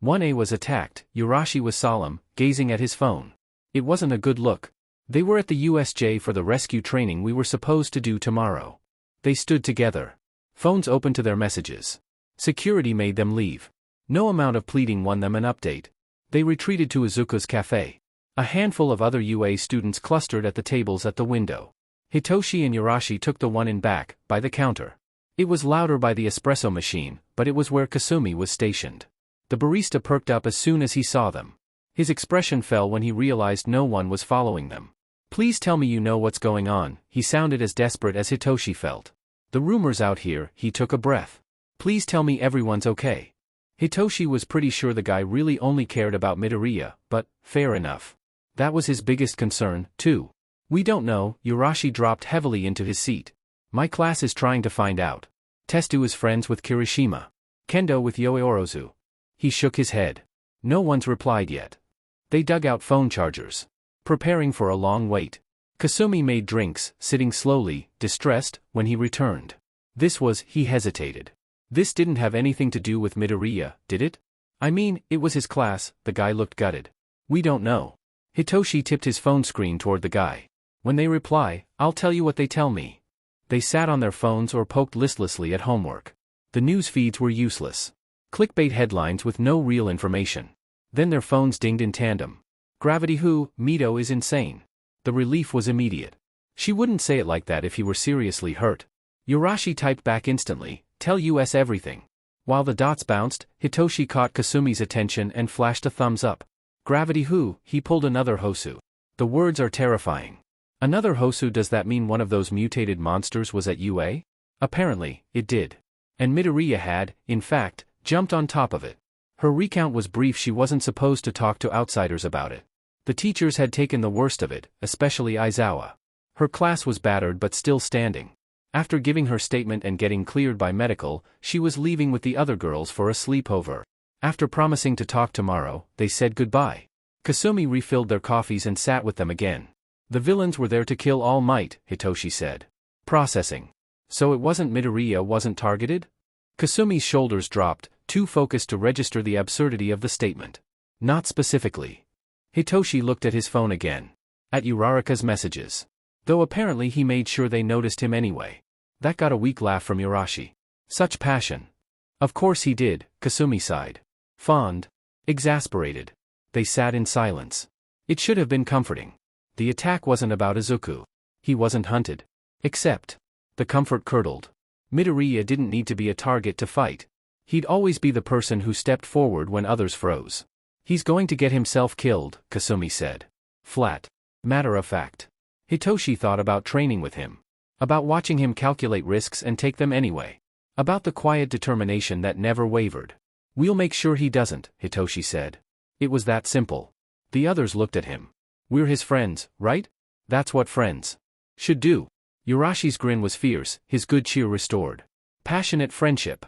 1A was attacked. Yurashi was solemn, gazing at his phone. It wasn't a good look. They were at the USJ for the rescue training we were supposed to do tomorrow. They stood together. Phones open to their messages. Security made them leave. No amount of pleading won them an update. They retreated to Izuku's cafe. A handful of other UA students clustered at the tables at the window. Hitoshi and Yurashi took the one in back, by the counter. It was louder by the espresso machine, but it was where Kasumi was stationed. The barista perked up as soon as he saw them. His expression fell when he realized no one was following them. Please tell me you know what's going on. He sounded as desperate as Hitoshi felt. The rumors out here. He took a breath. Please tell me everyone's okay. Hitoshi was pretty sure the guy really only cared about Midoriya, but, fair enough. That was his biggest concern, too. We don't know. Yurashi dropped heavily into his seat. My class is trying to find out. Testu is friends with Kirishima. Kendo with Yoiorozu. He shook his head. No one's replied yet. They dug out phone chargers. Preparing for a long wait. Kasumi made drinks, sitting slowly, distressed, when he returned. He hesitated. This didn't have anything to do with Midoriya, did it? I mean, it was his class. The guy looked gutted. We don't know. Hitoshi tipped his phone screen toward the guy. When they reply, I'll tell you what they tell me. They sat on their phones or poked listlessly at homework. The news feeds were useless. Clickbait headlines with no real information. Then their phones dinged in tandem. Gravity who, Mito is insane. The relief was immediate. She wouldn't say it like that if he were seriously hurt. Yurashi typed back instantly, tell us everything. While the dots bounced, Hitoshi caught Kasumi's attention and flashed a thumbs up. Gravity who, he pulled another Hosu. The words are terrifying. Another Hosu, does that mean one of those mutated monsters was at UA? Apparently, it did. And Midoriya had, in fact, jumped on top of it. Her recount was brief. She wasn't supposed to talk to outsiders about it. The teachers had taken the worst of it, especially Aizawa. Her class was battered but still standing. After giving her statement and getting cleared by medical, she was leaving with the other girls for a sleepover. After promising to talk tomorrow, they said goodbye. Kasumi refilled their coffees and sat with them again. The villains were there to kill All Might, Hitoshi said. Processing. So it wasn't Midoriya wasn't targeted? Kasumi's shoulders dropped, too focused to register the absurdity of the statement. Not specifically. Hitoshi looked at his phone again. At Uraraka's messages. Though apparently he made sure they noticed him anyway. That got a weak laugh from Yurashi. Such passion. Of course he did, Kasumi sighed. Fond. Exasperated. They sat in silence. It should have been comforting. The attack wasn't about Izuku. He wasn't hunted. Except. The comfort curdled. Midoriya didn't need to be a target to fight. He'd always be the person who stepped forward when others froze. He's going to get himself killed, Kasumi said. Flat. Matter of fact. Hitoshi thought about training with him. About watching him calculate risks and take them anyway. About the quiet determination that never wavered. We'll make sure he doesn't, Hitoshi said. It was that simple. The others looked at him. We're his friends, right? That's what friends should do. Yurashi's grin was fierce, his good cheer restored. Passionate friendship.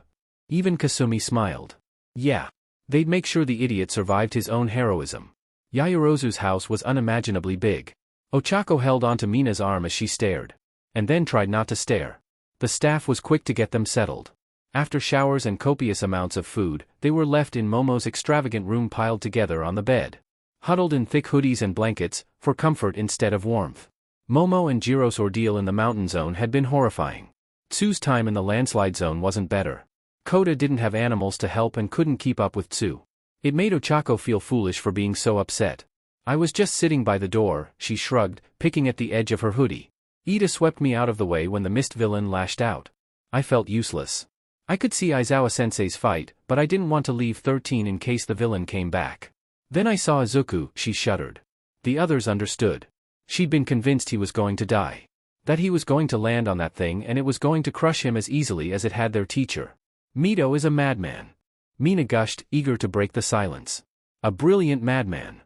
Even Kasumi smiled. Yeah. They'd make sure the idiot survived his own heroism. Yaoyorozu's house was unimaginably big. Ochako held onto Mina's arm as she stared. And then tried not to stare. The staff was quick to get them settled. After showers and copious amounts of food, they were left in Momo's extravagant room piled together on the bed. Huddled in thick hoodies and blankets, for comfort instead of warmth. Momo and Jiro's ordeal in the mountain zone had been horrifying. Tsu's time in the landslide zone wasn't better. Kota didn't have animals to help and couldn't keep up with Tsu. It made Ochako feel foolish for being so upset. I was just sitting by the door, she shrugged, picking at the edge of her hoodie. Ida swept me out of the way when the mist villain lashed out. I felt useless. I could see Aizawa-sensei's fight, but I didn't want to leave 13 in case the villain came back. Then I saw Izuku, she shuddered. The others understood. She'd been convinced he was going to die. That he was going to land on that thing and it was going to crush him as easily as it had their teacher. Mito is a madman. Mina gushed, eager to break the silence. A brilliant madman.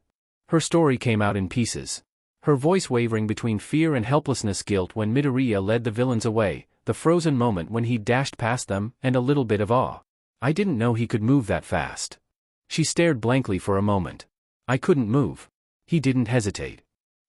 Her story came out in pieces. Her voice wavering between fear and helplessness, guilt when Midoriya led the villains away, the frozen moment when he dashed past them, and a little bit of awe. I didn't know he could move that fast. She stared blankly for a moment. I couldn't move. He didn't hesitate.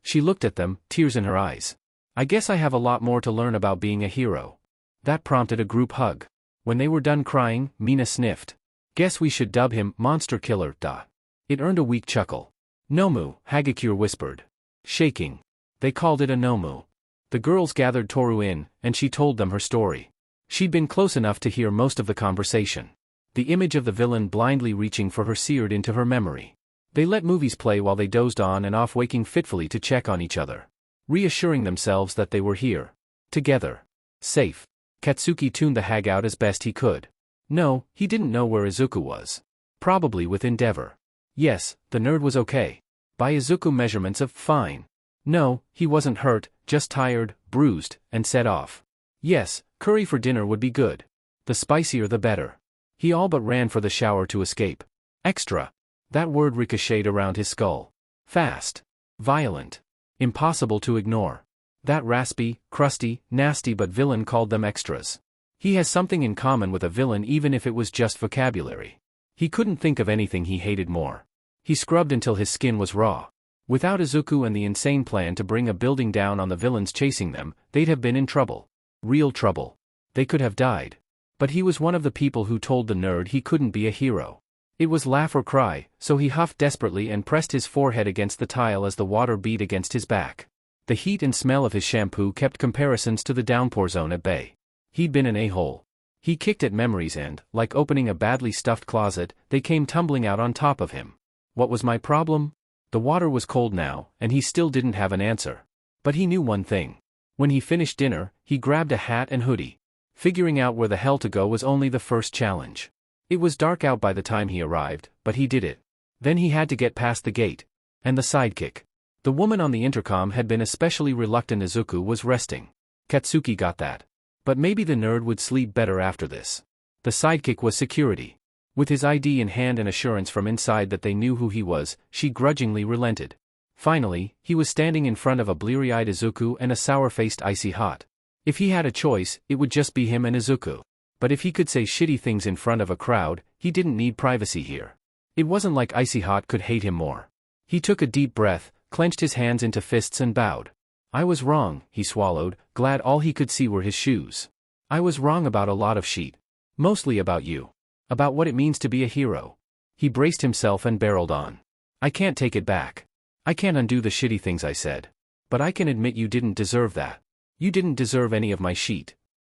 She looked at them, tears in her eyes. I guess I have a lot more to learn about being a hero. That prompted a group hug. When they were done crying, Mina sniffed. Guess we should dub him Monster Killer, duh. It earned a weak chuckle. Nomu, Hagakure whispered. Shaking. They called it a Nomu. The girls gathered Toru in, and she told them her story. She'd been close enough to hear most of the conversation. The image of the villain blindly reaching for her seared into her memory. They let movies play while they dozed on and off, waking fitfully to check on each other. Reassuring themselves that they were here. Together. Safe. Katsuki tuned the hag out as best he could. No, he didn't know where Izuku was. Probably with Endeavor. Yes, the nerd was okay. By Izuku measurements of fine. No, he wasn't hurt, just tired, bruised, and set off. Yes, curry for dinner would be good. The spicier the better. He all but ran for the shower to escape. Extra. That word ricocheted around his skull. Fast. Violent. Impossible to ignore. That raspy, crusty, nasty but villain called them extras. He has something in common with a villain even if it was just vocabulary. He couldn't think of anything he hated more. He scrubbed until his skin was raw. Without Izuku and the insane plan to bring a building down on the villains chasing them, they'd have been in trouble. Real trouble. They could have died. But he was one of the people who told the nerd he couldn't be a hero. It was laugh or cry, so he huffed desperately and pressed his forehead against the tile as the water beat against his back. The heat and smell of his shampoo kept comparisons to the downpour zone at bay. He'd been an a-hole. He kicked at memories and, like opening a badly stuffed closet, they came tumbling out on top of him. What was my problem? The water was cold now, and he still didn't have an answer. But he knew one thing. When he finished dinner, he grabbed a hat and hoodie. Figuring out where the hell to go was only the first challenge. It was dark out by the time he arrived, but he did it. Then he had to get past the gate. And the sidekick. The woman on the intercom had been especially reluctant. Izuku was resting. Katsuki got that. But maybe the nerd would sleep better after this. The sidekick was security. With his ID in hand and assurance from inside that they knew who he was, she grudgingly relented. Finally, he was standing in front of a bleary-eyed Izuku and a sour-faced Icy Hot. If he had a choice, it would just be him and Izuku. But if he could say shitty things in front of a crowd, he didn't need privacy here. It wasn't like Icy Hot could hate him more. He took a deep breath, clenched his hands into fists and bowed. I was wrong, he swallowed, glad all he could see were his shoes. I was wrong about a lot of shit. Mostly about you. About what it means to be a hero. He braced himself and barreled on. I can't take it back. I can't undo the shitty things I said. But I can admit you didn't deserve that. You didn't deserve any of my shit.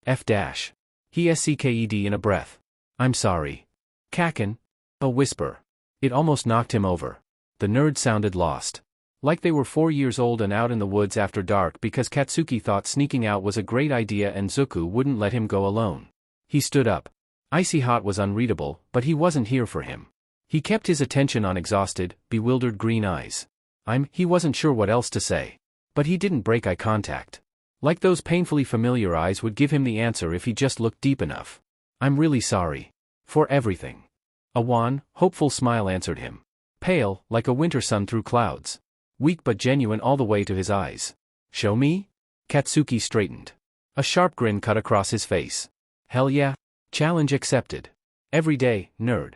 F dash. He scked in a breath. I'm sorry. Kaken. A whisper. It almost knocked him over. The nerd sounded lost. Like they were 4 years old and out in the woods after dark because Katsuki thought sneaking out was a great idea and Zuku wouldn't let him go alone. He stood up. Icy Hot was unreadable, but he wasn't here for him. He kept his attention on exhausted, bewildered green eyes. He wasn't sure what else to say. But he didn't break eye contact. Like those painfully familiar eyes would give him the answer if he just looked deep enough. I'm really sorry. For everything. A wan, hopeful smile answered him. Pale, like a winter sun through clouds. Weak but genuine all the way to his eyes. Show me? Katsuki straightened. A sharp grin cut across his face. Hell yeah. Challenge accepted. Every day, nerd.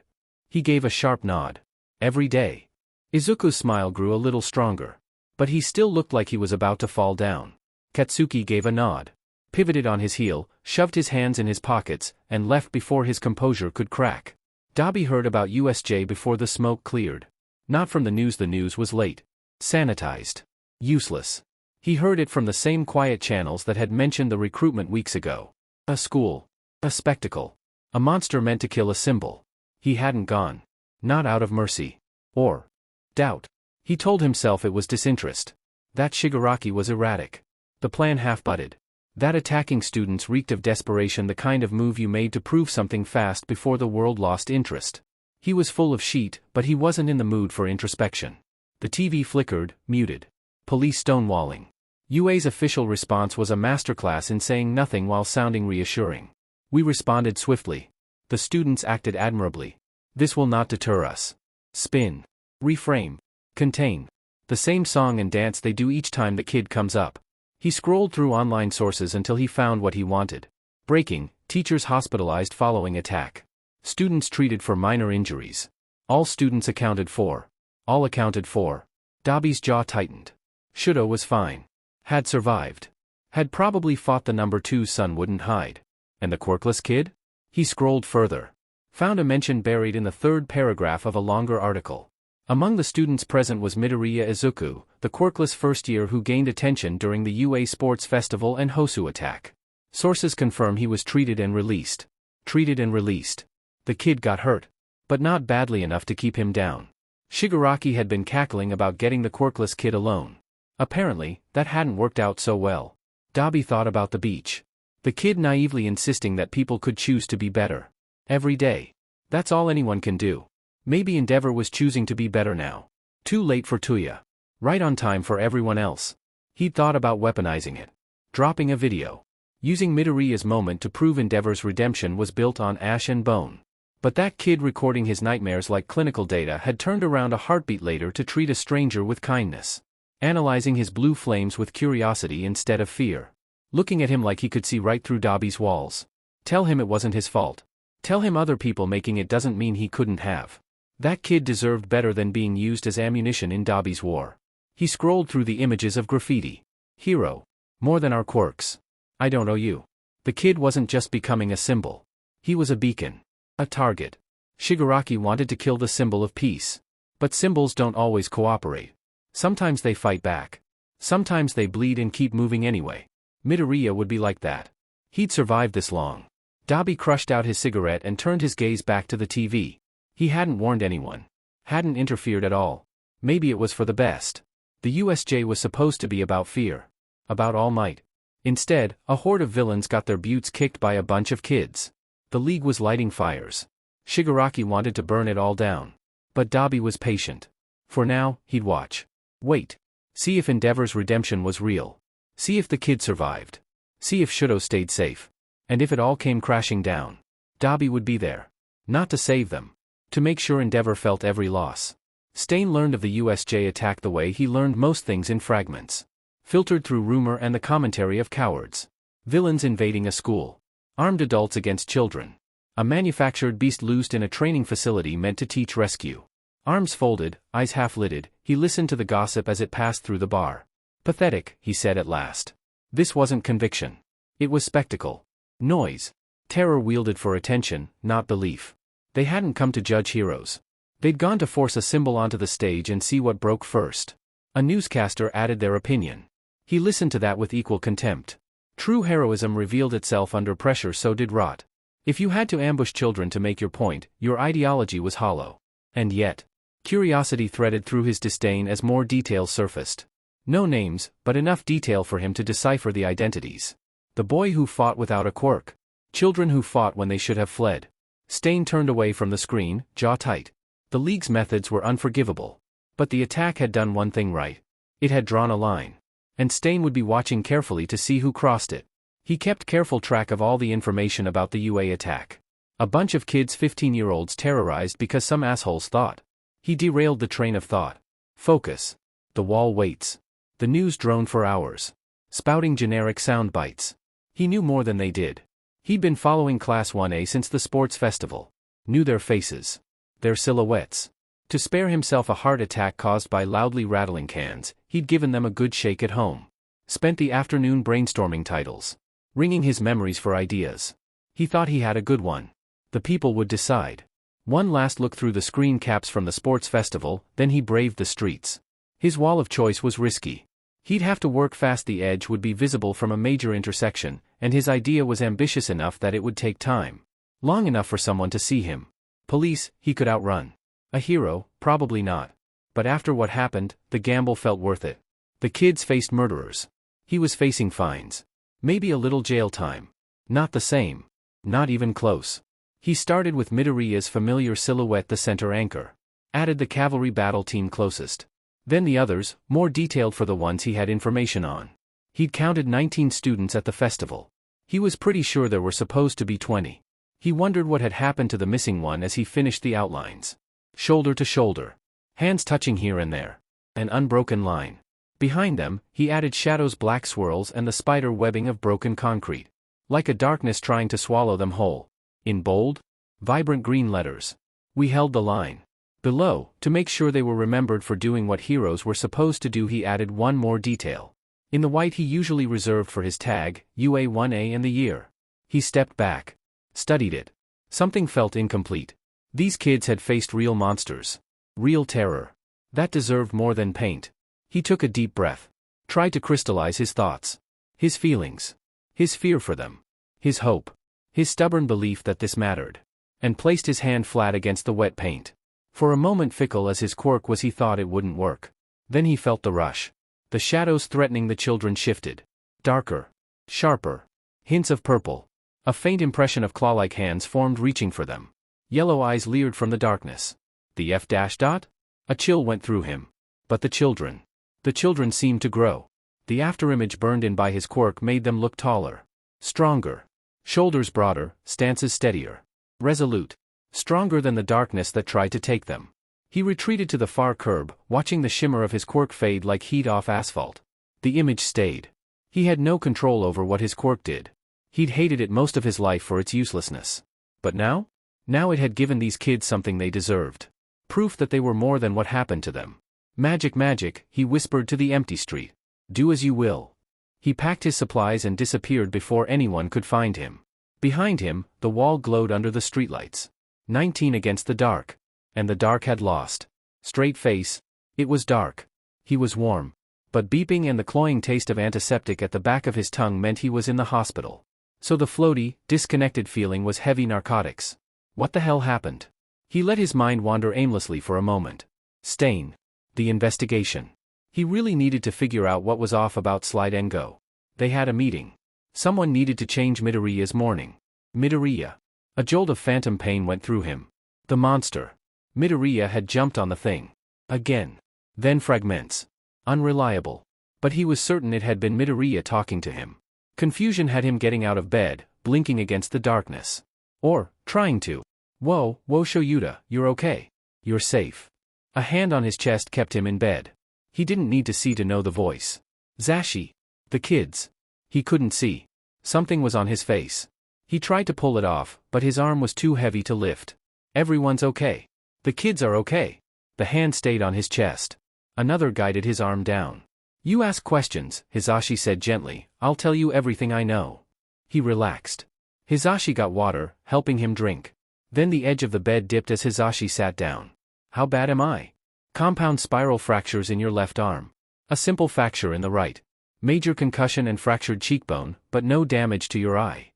He gave a sharp nod. Every day. Izuku's smile grew a little stronger. But he still looked like he was about to fall down. Katsuki gave a nod. Pivoted on his heel, shoved his hands in his pockets, and left before his composure could crack. Dabi heard about USJ before the smoke cleared. Not from the news was late. Sanitized. Useless. He heard it from the same quiet channels that had mentioned the recruitment weeks ago. A school. A spectacle. A monster meant to kill a symbol. He hadn't gone. Not out of mercy. Or doubt. He told himself it was disinterest. That Shigaraki was erratic. The plan half-butted. That attacking students reeked of desperation, the kind of move you made to prove something fast before the world lost interest. He was full of shit, but he wasn't in the mood for introspection. The TV flickered, muted. Police stonewalling. UA's official response was a masterclass in saying nothing while sounding reassuring. We responded swiftly. The students acted admirably. This will not deter us. Spin. Reframe. Contain. The same song and dance they do each time the kid comes up. He scrolled through online sources until he found what he wanted. Breaking, teachers hospitalized following attack. Students treated for minor injuries. All students accounted for. All accounted for. Dabi's jaw tightened. Shoulda was fine. Had survived. Had probably fought the number 2's son wouldn't hide. And the quirkless kid? He scrolled further. Found a mention buried in the third paragraph of a longer article. Among the students present was Midoriya Izuku, the quirkless first year who gained attention during the UA Sports Festival and Hosu attack. Sources confirm he was treated and released. Treated and released. The kid got hurt. But not badly enough to keep him down. Shigaraki had been cackling about getting the quirkless kid alone. Apparently, that hadn't worked out so well. Dabi thought about the beach. The kid naively insisting that people could choose to be better. Every day. That's all anyone can do. Maybe Endeavor was choosing to be better now. Too late for Tuya. Right on time for everyone else. He'd thought about weaponizing it. Dropping a video. Using Midoriya's moment to prove Endeavor's redemption was built on ash and bone. But that kid recording his nightmares like clinical data had turned around a heartbeat later to treat a stranger with kindness. Analyzing his blue flames with curiosity instead of fear. Looking at him like he could see right through Dabi's walls. Tell him it wasn't his fault. Tell him other people making it doesn't mean he couldn't have. That kid deserved better than being used as ammunition in Dabi's war. He scrolled through the images of graffiti. Hero. More than our quirks. I don't owe you. The kid wasn't just becoming a symbol. He was a beacon. A target. Shigaraki wanted to kill the symbol of peace. But symbols don't always cooperate. Sometimes they fight back. Sometimes they bleed and keep moving anyway. Midoriya would be like that. He'd survived this long. Dabi crushed out his cigarette and turned his gaze back to the TV. He hadn't warned anyone. Hadn't interfered at all. Maybe it was for the best. The USJ was supposed to be about fear. About All Might. Instead, a horde of villains got their butts kicked by a bunch of kids. The League was lighting fires. Shigaraki wanted to burn it all down. But Dabi was patient. For now, he'd watch. Wait. See if Endeavor's redemption was real. See if the kid survived. See if Shudo stayed safe. And if it all came crashing down, Dabi would be there. Not to save them. To make sure Endeavor felt every loss. Stain learned of the USJ attack the way he learned most things, in fragments. Filtered through rumor and the commentary of cowards. Villains invading a school. Armed adults against children. A manufactured beast loosed in a training facility meant to teach rescue. Arms folded, eyes half-lidded, he listened to the gossip as it passed through the bar. Pathetic, he said at last. This wasn't conviction. It was spectacle. Noise. Terror wielded for attention, not belief. They hadn't come to judge heroes. They'd gone to force a symbol onto the stage and see what broke first. A newscaster added their opinion. He listened to that with equal contempt. True heroism revealed itself under pressure, so did rot. If you had to ambush children to make your point, your ideology was hollow. And yet, curiosity threaded through his disdain as more details surfaced. No names, but enough detail for him to decipher the identities. The boy who fought without a quirk. Children who fought when they should have fled. Stain turned away from the screen, jaw tight. The League's methods were unforgivable. But the attack had done one thing right. It had drawn a line. And Stain would be watching carefully to see who crossed it. He kept careful track of all the information about the UA attack. A bunch of kids, 15-year-olds terrorized because some assholes thought. He derailed the train of thought. Focus. The wall waits. The news droned for hours. Spouting generic sound bites. He knew more than they did. He'd been following Class 1A since the sports festival. Knew their faces. Their silhouettes. To spare himself a heart attack caused by loudly rattling cans, he'd given them a good shake at home. Spent the afternoon brainstorming titles. Ringing his memories for ideas. He thought he had a good one. The people would decide. One last look through the screen caps from the sports festival, then he braved the streets. His wall of choice was risky. He'd have to work fast, the edge would be visible from a major intersection, and his idea was ambitious enough that it would take time. Long enough for someone to see him. Police, he could outrun. A hero, probably not. But after what happened, the gamble felt worth it. The kids faced murderers. He was facing fines. Maybe a little jail time. Not the same. Not even close. He started with Midoriya's familiar silhouette, the center anchor. Added the cavalry battle team closest. Then the others, more detailed for the ones he had information on. He'd counted 19 students at the festival. He was pretty sure there were supposed to be 20. He wondered what had happened to the missing one as he finished the outlines. Shoulder to shoulder. Hands touching here and there. An unbroken line. Behind them, he added shadows, black swirls, and the spider webbing of broken concrete. Like a darkness trying to swallow them whole. In bold, vibrant green letters. We held the line. Below, to make sure they were remembered for doing what heroes were supposed to do, he added one more detail. In the white he usually reserved for his tag, UA1A and the year. He stepped back. Studied it. Something felt incomplete. These kids had faced real monsters. Real terror. That deserved more than paint. He took a deep breath. Tried to crystallize his thoughts. His feelings. His fear for them. His hope. His stubborn belief that this mattered. And placed his hand flat against the wet paint. For a moment, fickle as his quirk was, he thought it wouldn't work. Then he felt the rush. The shadows threatening the children shifted. Darker. Sharper. Hints of purple. A faint impression of claw-like hands formed, reaching for them. Yellow eyes leered from the darkness. The F dash dot? A chill went through him. But the children. The children seemed to grow. The afterimage burned in by his quirk made them look taller. Stronger. Shoulders broader, stances steadier. Resolute. Stronger than the darkness that tried to take them. He retreated to the far curb, watching the shimmer of his quirk fade like heat off asphalt. The image stayed. He had no control over what his quirk did. He'd hated it most of his life for its uselessness. But now? Now it had given these kids something they deserved. Proof that they were more than what happened to them. Magic, magic, he whispered to the empty street. Do as you will. He packed his supplies and disappeared before anyone could find him. Behind him, the wall glowed under the streetlights. 19 against the dark. And the dark had lost. Straight face. It was dark. He was warm. But beeping and the cloying taste of antiseptic at the back of his tongue meant he was in the hospital. So the floaty, disconnected feeling was heavy narcotics. What the hell happened? He let his mind wander aimlessly for a moment. Stain. The investigation. He really needed to figure out what was off about Slide and Go. They had a meeting. Someone needed to change Midoriya's morning. Midoriya. A jolt of phantom pain went through him. The monster. Midoriya had jumped on the thing. Again. Then fragments. Unreliable. But he was certain it had been Midoriya talking to him. Confusion had him getting out of bed, blinking against the darkness. Or, trying to. Whoa, Shoyuta, you're okay. You're safe. A hand on his chest kept him in bed. He didn't need to see to know the voice. Zashi. The kids. He couldn't see. Something was on his face. He tried to pull it off, but his arm was too heavy to lift. Everyone's okay. The kids are okay. The hand stayed on his chest. Another guided his arm down. You ask questions, Hisashi said gently, I'll tell you everything I know. He relaxed. Hisashi got water, helping him drink. Then the edge of the bed dipped as Hisashi sat down. How bad am I? Compound spiral fractures in your left arm. A simple fracture in the right. Major concussion and fractured cheekbone, but no damage to your eye.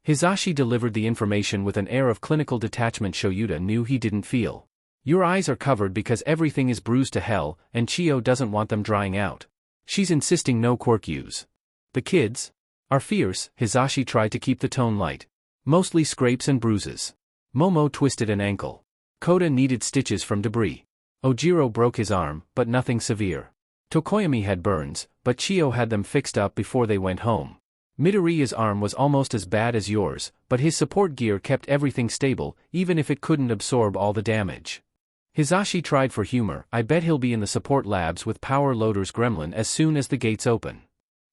Hisashi delivered the information with an air of clinical detachment Shoyuta knew he didn't feel. Your eyes are covered because everything is bruised to hell, and Chiyo doesn't want them drying out. She's insisting no quirk use. The kids are fierce, Hisashi tried to keep the tone light. Mostly scrapes and bruises. Momo twisted an ankle. Koda needed stitches from debris. Ojiro broke his arm, but nothing severe. Tokoyami had burns, but Chiyo had them fixed up before they went home. Midoriya's arm was almost as bad as yours, but his support gear kept everything stable, even if it couldn't absorb all the damage. Hisashi tried for humor. I bet he'll be in the support labs with Power Loader's gremlin as soon as the gates open.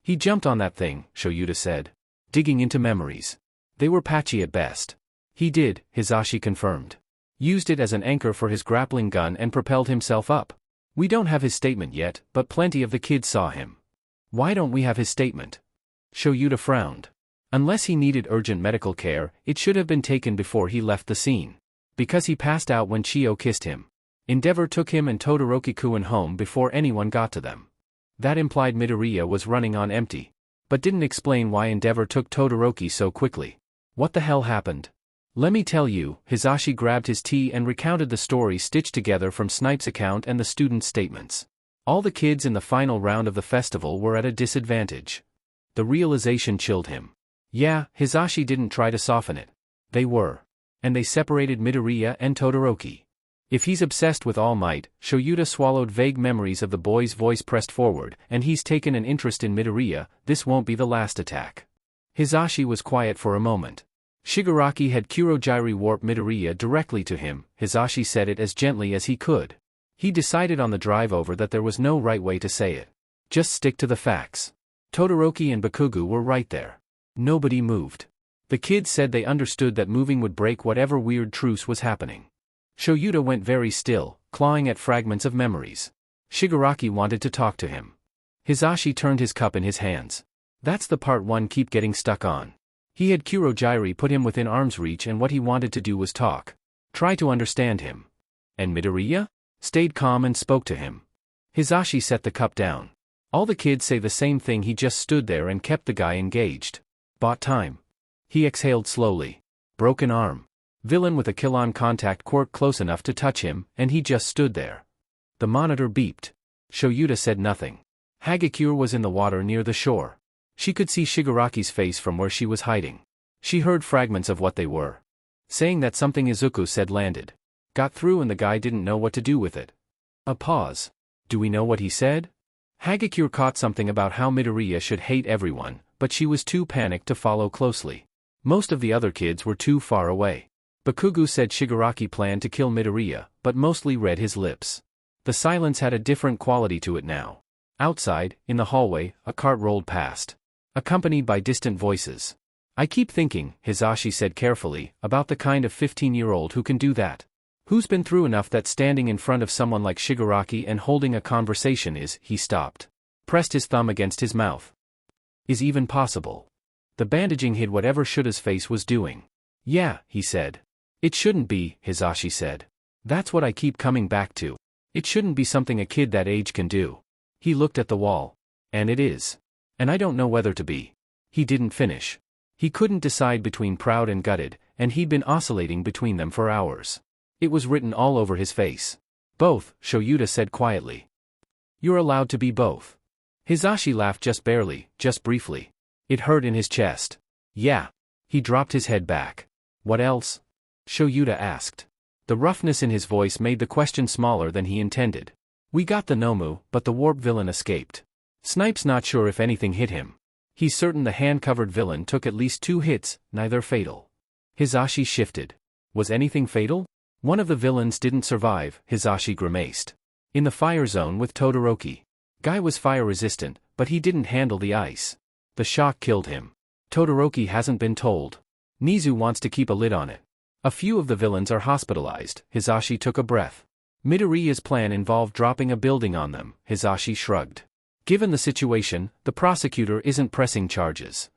He jumped on that thing, Shoyuta said. Digging into memories. They were patchy at best. He did, Hisashi confirmed. Used it as an anchor for his grappling gun and propelled himself up. We don't have his statement yet, but plenty of the kids saw him. Why don't we have his statement? Shoyuta frowned. Unless he needed urgent medical care, it should have been taken before he left the scene. Because he passed out when Chiyo kissed him. Endeavor took him and Todoroki-kun home before anyone got to them. That implied Midoriya was running on empty. But didn't explain why Endeavor took Todoroki so quickly. What the hell happened? Let me tell you, Hisashi grabbed his tea and recounted the story stitched together from Snipe's account and the students' statements. All the kids in the final round of the festival were at a disadvantage. The realization chilled him. Yeah, Hisashi didn't try to soften it. They were. And they separated Midoriya and Todoroki. If he's obsessed with All Might, Shoyuta swallowed vague memories of the boy's voice pressed forward, and he's taken an interest in Midoriya, this won't be the last attack. Hisashi was quiet for a moment. Shigaraki had Kurogyri warp Midoriya directly to him, Hisashi said it as gently as he could. He decided on the drive over that there was no right way to say it. Just stick to the facts. Todoroki and Bakugo were right there. Nobody moved. The kids said they understood that moving would break whatever weird truce was happening. Shoyuta went very still, clawing at fragments of memories. Shigaraki wanted to talk to him. Hisashi turned his cup in his hands. That's the part one keep getting stuck on. He had Kurogyri put him within arm's reach and what he wanted to do was talk. Try to understand him. And Midoriya? Stayed calm and spoke to him. Hisashi set the cup down. All the kids say the same thing, he just stood there and kept the guy engaged. Bought time. He exhaled slowly. Broken arm. Villain with a kill-on contact quirk close enough to touch him, and he just stood there. The monitor beeped. Shoyuta said nothing. Hagakure was in the water near the shore. She could see Shigaraki's face from where she was hiding. She heard fragments of what they were. Saying that something Izuku said landed. Got through and the guy didn't know what to do with it. A pause. Do we know what he said? Hagakure caught something about how Midoriya should hate everyone, but she was too panicked to follow closely. Most of the other kids were too far away. Bakugo said Shigaraki planned to kill Midoriya, but mostly read his lips. The silence had a different quality to it now. Outside, in the hallway, a cart rolled past. Accompanied by distant voices. I keep thinking, Hisashi said carefully, about the kind of 15-year-old who can do that. Who's been through enough that standing in front of someone like Shigaraki and holding a conversation is, he stopped. Pressed his thumb against his mouth. Is even possible. The bandaging hid whatever Shuta's face was doing. Yeah, he said. It shouldn't be, Hisashi said. That's what I keep coming back to. It shouldn't be something a kid that age can do. He looked at the wall. And it is. And I don't know whether to be. He didn't finish. He couldn't decide between proud and gutted, and he'd been oscillating between them for hours. It was written all over his face. Both, Shoyuta said quietly. You're allowed to be both. Hisashi laughed just barely, just briefly. It hurt in his chest. Yeah. He dropped his head back. What else? Shoyuta asked. The roughness in his voice made the question smaller than he intended. We got the Nomu, but the warp villain escaped. Snipe's not sure if anything hit him. He's certain the hand-covered villain took at least 2 hits, neither fatal. Hisashi shifted. Was anything fatal? One of the villains didn't survive, Hisashi grimaced. In the fire zone with Todoroki. Guy was fire-resistant, but he didn't handle the ice. The shock killed him. Todoroki hasn't been told. Nizu wants to keep a lid on it. A few of the villains are hospitalized, Hisashi took a breath. Midoriya's plan involved dropping a building on them, Hisashi shrugged. Given the situation, the prosecutor isn't pressing charges.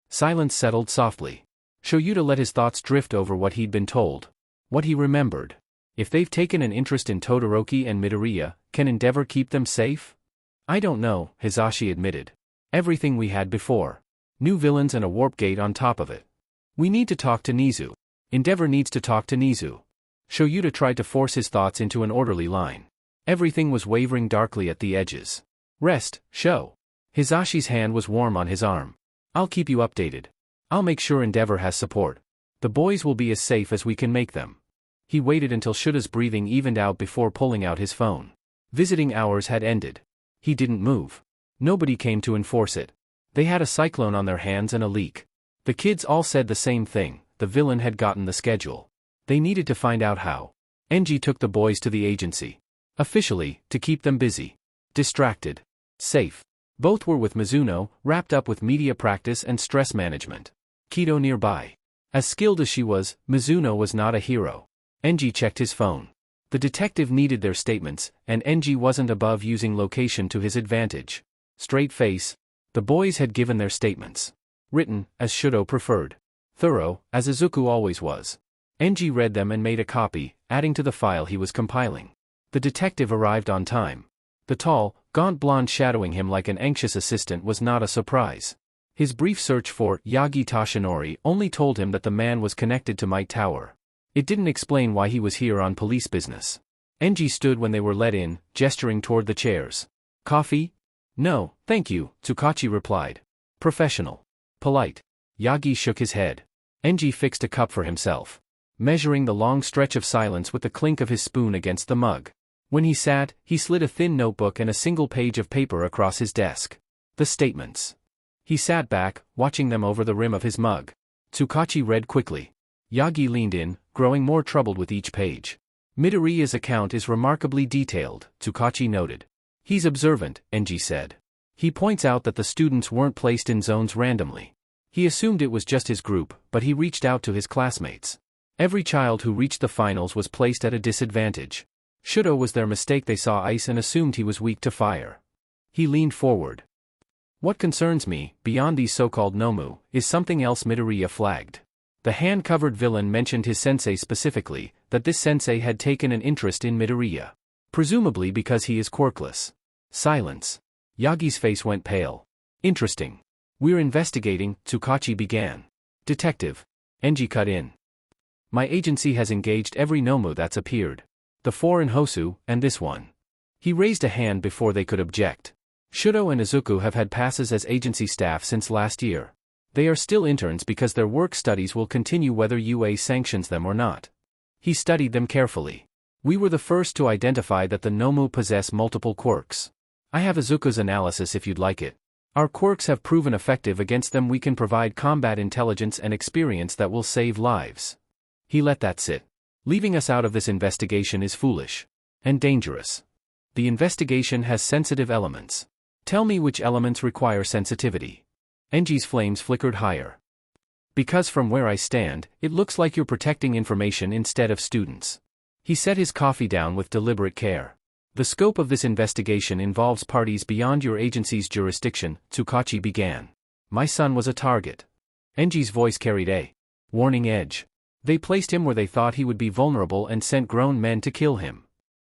Silence settled softly. Shoyuta let his thoughts drift over what he'd been told. What he remembered. If they've taken an interest in Todoroki and Midoriya, can Endeavor keep them safe? I don't know, Hisashi admitted. Everything we had before. New villains and a warp gate on top of it. We need to talk to Nizu. Endeavor needs to talk to Nizu. Shoyuta tried to force his thoughts into an orderly line. Everything was wavering darkly at the edges. Rest, Sho. Hisashi's hand was warm on his arm. I'll keep you updated. I'll make sure Endeavor has support. The boys will be as safe as we can make them. He waited until Shuta's breathing evened out before pulling out his phone. Visiting hours had ended. He didn't move. Nobody came to enforce it. They had a cyclone on their hands and a leak. The kids all said the same thing, the villain had gotten the schedule. They needed to find out how. Enji took the boys to the agency. Officially, to keep them busy. Distracted. Safe. Both were with Mizuno, wrapped up with media practice and stress management. Kido nearby. As skilled as she was, Mizuno was not a hero. Enji checked his phone. The detective needed their statements, and Enji wasn't above using location to his advantage. Straight face. The boys had given their statements. Written, as Shudo preferred. Thorough, as Izuku always was. Enji read them and made a copy, adding to the file he was compiling. The detective arrived on time. The tall, gaunt blonde shadowing him like an anxious assistant was not a surprise. His brief search for Yagi Tashinori only told him that the man was connected to Might Tower. It didn't explain why he was here on police business. Enji stood when they were let in, gesturing toward the chairs. Coffee? No, thank you, Tsukachi replied. Professional. Polite. Yagi shook his head. Enji fixed a cup for himself, measuring the long stretch of silence with the clink of his spoon against the mug. When he sat, he slid a thin notebook and a single page of paper across his desk. The statements. He sat back, watching them over the rim of his mug. Tsukachi read quickly. Yagi leaned in, growing more troubled with each page. Midoriya's account is remarkably detailed, Tsukachi noted. He's observant, Enji said. He points out that the students weren't placed in zones randomly. He assumed it was just his group, but he reached out to his classmates. Every child who reached the finals was placed at a disadvantage. Shudo was their mistake. They saw ice and assumed he was weak to fire. He leaned forward. What concerns me, beyond these so-called Nomu, is something else Midoriya flagged. The hand-covered villain mentioned his sensei specifically, that this sensei had taken an interest in Midoriya. Presumably because he is quirkless. Silence. Yagi's face went pale. Interesting. We're investigating, Tsukachi began. Detective. Enji cut in. My agency has engaged every Nomu that's appeared. The 4 in Hosu, and this one. He raised a hand before they could object. Shudo and Izuku have had passes as agency staff since last year. They are still interns because their work studies will continue whether UA sanctions them or not. He studied them carefully. We were the first to identify that the Nomu possess multiple quirks. I have Izuku's analysis if you'd like it. Our quirks have proven effective against them. We can provide combat intelligence and experience that will save lives. He let that sit. Leaving us out of this investigation is foolish. And dangerous. The investigation has sensitive elements. Tell me which elements require sensitivity. Enji's flames flickered higher. Because from where I stand, it looks like you're protecting information instead of students. He set his coffee down with deliberate care. The scope of this investigation involves parties beyond your agency's jurisdiction, Tsukachi began. My son was a target. Enji's voice carried a warning edge. They placed him where they thought he would be vulnerable and sent grown men to kill him.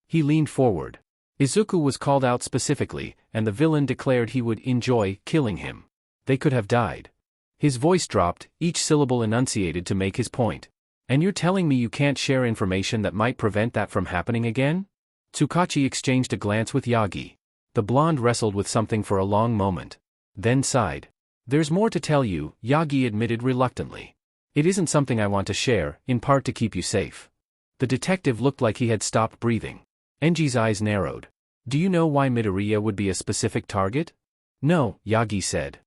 He leaned forward. Izuku was called out specifically, and the villain declared he would enjoy killing him. They could have died. His voice dropped, each syllable enunciated to make his point. And you're telling me you can't share information that might prevent that from happening again? Tsukachi exchanged a glance with Yagi. The blonde wrestled with something for a long moment. Then sighed. There's more to tell you, Yagi admitted reluctantly. It isn't something I want to share, in part to keep you safe. The detective looked like he had stopped breathing. Enji's eyes narrowed. Do you know why Midoriya would be a specific target? No, Yagi said.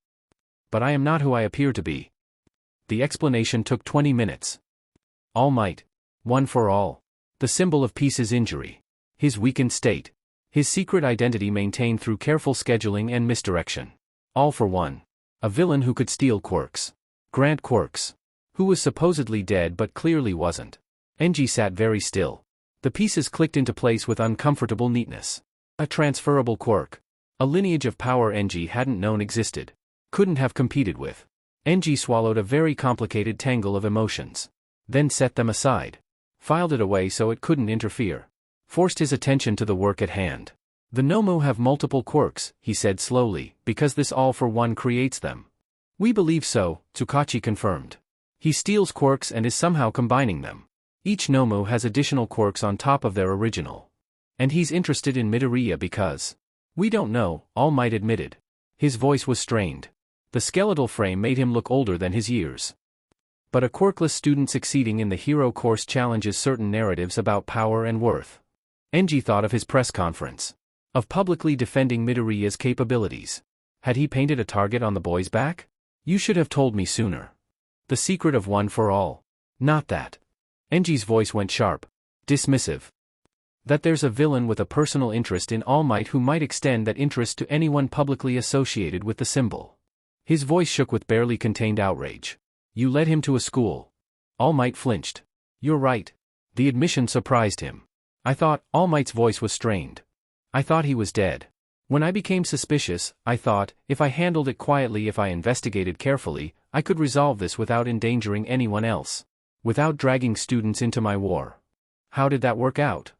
But I am not who I appear to be. The explanation took 20 minutes. All Might. One for all. The symbol of peace is injury. His weakened state. His secret identity maintained through careful scheduling and misdirection. All for one. A villain who could steal quirks. Grant quirks. Who was supposedly dead but clearly wasn't. Enji sat very still. The pieces clicked into place with uncomfortable neatness. A transferable quirk. A lineage of power Enji hadn't known existed. Couldn't have competed with. Enji swallowed a very complicated tangle of emotions. Then set them aside. Filed it away so it couldn't interfere. Forced his attention to the work at hand. The Nomu have multiple quirks, he said slowly, because this all-for-one creates them. We believe so, Tsukachi confirmed. He steals quirks and is somehow combining them. Each Nomu has additional quirks on top of their original. And he's interested in Midoriya because... We don't know, All Might admitted. His voice was strained. The skeletal frame made him look older than his years. But a quirkless student succeeding in the hero course challenges certain narratives about power and worth. Enji thought of his press conference. Of publicly defending Midoriya's capabilities. Had he painted a target on the boy's back? You should have told me sooner. The secret of one for all. Not that. Enji's voice went sharp. Dismissive. That there's a villain with a personal interest in All Might who might extend that interest to anyone publicly associated with the symbol. His voice shook with barely contained outrage. You led him to a school. All Might flinched. You're right. The admission surprised him. I thought, All Might's voice was strained. I thought he was dead. When I became suspicious, I thought, if I handled it quietly, if I investigated carefully, I could resolve this without endangering anyone else. Without dragging students into my war. How did that work out?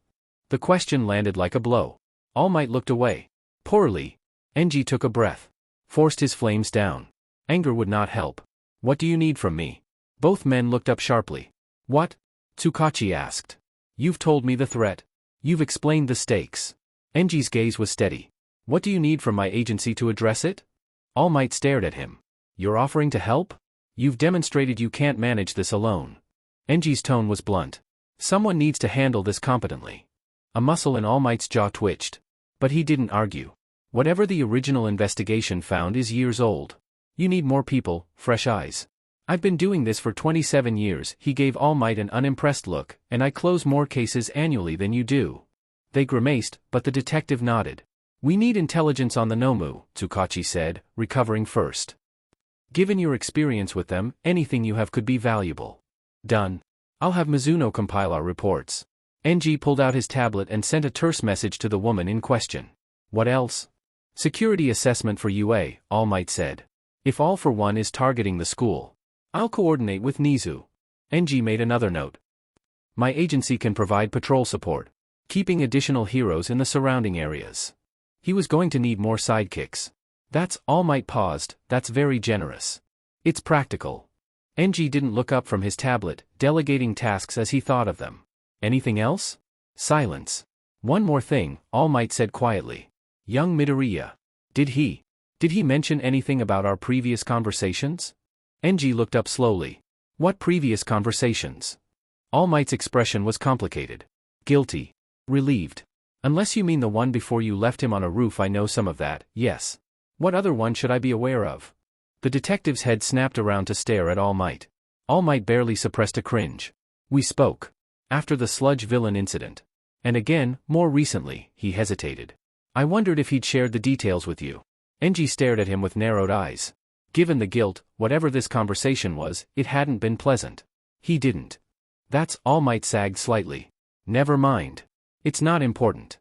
The question landed like a blow. All Might looked away. Poorly. Enji took a breath. Forced his flames down. Anger would not help. What do you need from me? Both men looked up sharply. What? Tsukachi asked. You've told me the threat. You've explained the stakes. Enji's gaze was steady. What do you need from my agency to address it? All Might stared at him. You're offering to help? You've demonstrated you can't manage this alone. Enji's tone was blunt. Someone needs to handle this competently. A muscle in All Might's jaw twitched. But he didn't argue. Whatever the original investigation found is years old. You need more people, fresh eyes. I've been doing this for 27 years, he gave All Might an unimpressed look, and I close more cases annually than you do. They grimaced, but the detective nodded. We need intelligence on the Nomu, Tsukachi said, recovering first. Given your experience with them, anything you have could be valuable. Done. I'll have Mizuno compile our reports. Enji pulled out his tablet and sent a terse message to the woman in question. What else? Security assessment for UA, All Might said. If All for One is targeting the school, I'll coordinate with Nizu. Enji made another note. My agency can provide patrol support, keeping additional heroes in the surrounding areas. He was going to need more sidekicks. That's, All Might paused, that's very generous. It's practical. Enji didn't look up from his tablet, delegating tasks as he thought of them. Anything else? Silence. One more thing, All Might said quietly. Young Midoriya. Did he mention anything about our previous conversations? Enji looked up slowly. What previous conversations? All Might's expression was complicated. Guilty. Relieved. Unless you mean the one before you left him on a roof, I know some of that, yes. What other one should I be aware of? The detective's head snapped around to stare at All Might. All Might barely suppressed a cringe. We spoke. After the sludge villain incident. And again, more recently, he hesitated. I wondered if he'd shared the details with you. Enji stared at him with narrowed eyes. Given the guilt, whatever this conversation was, it hadn't been pleasant. He didn't. That's, All Might sagged slightly. Never mind. It's not important.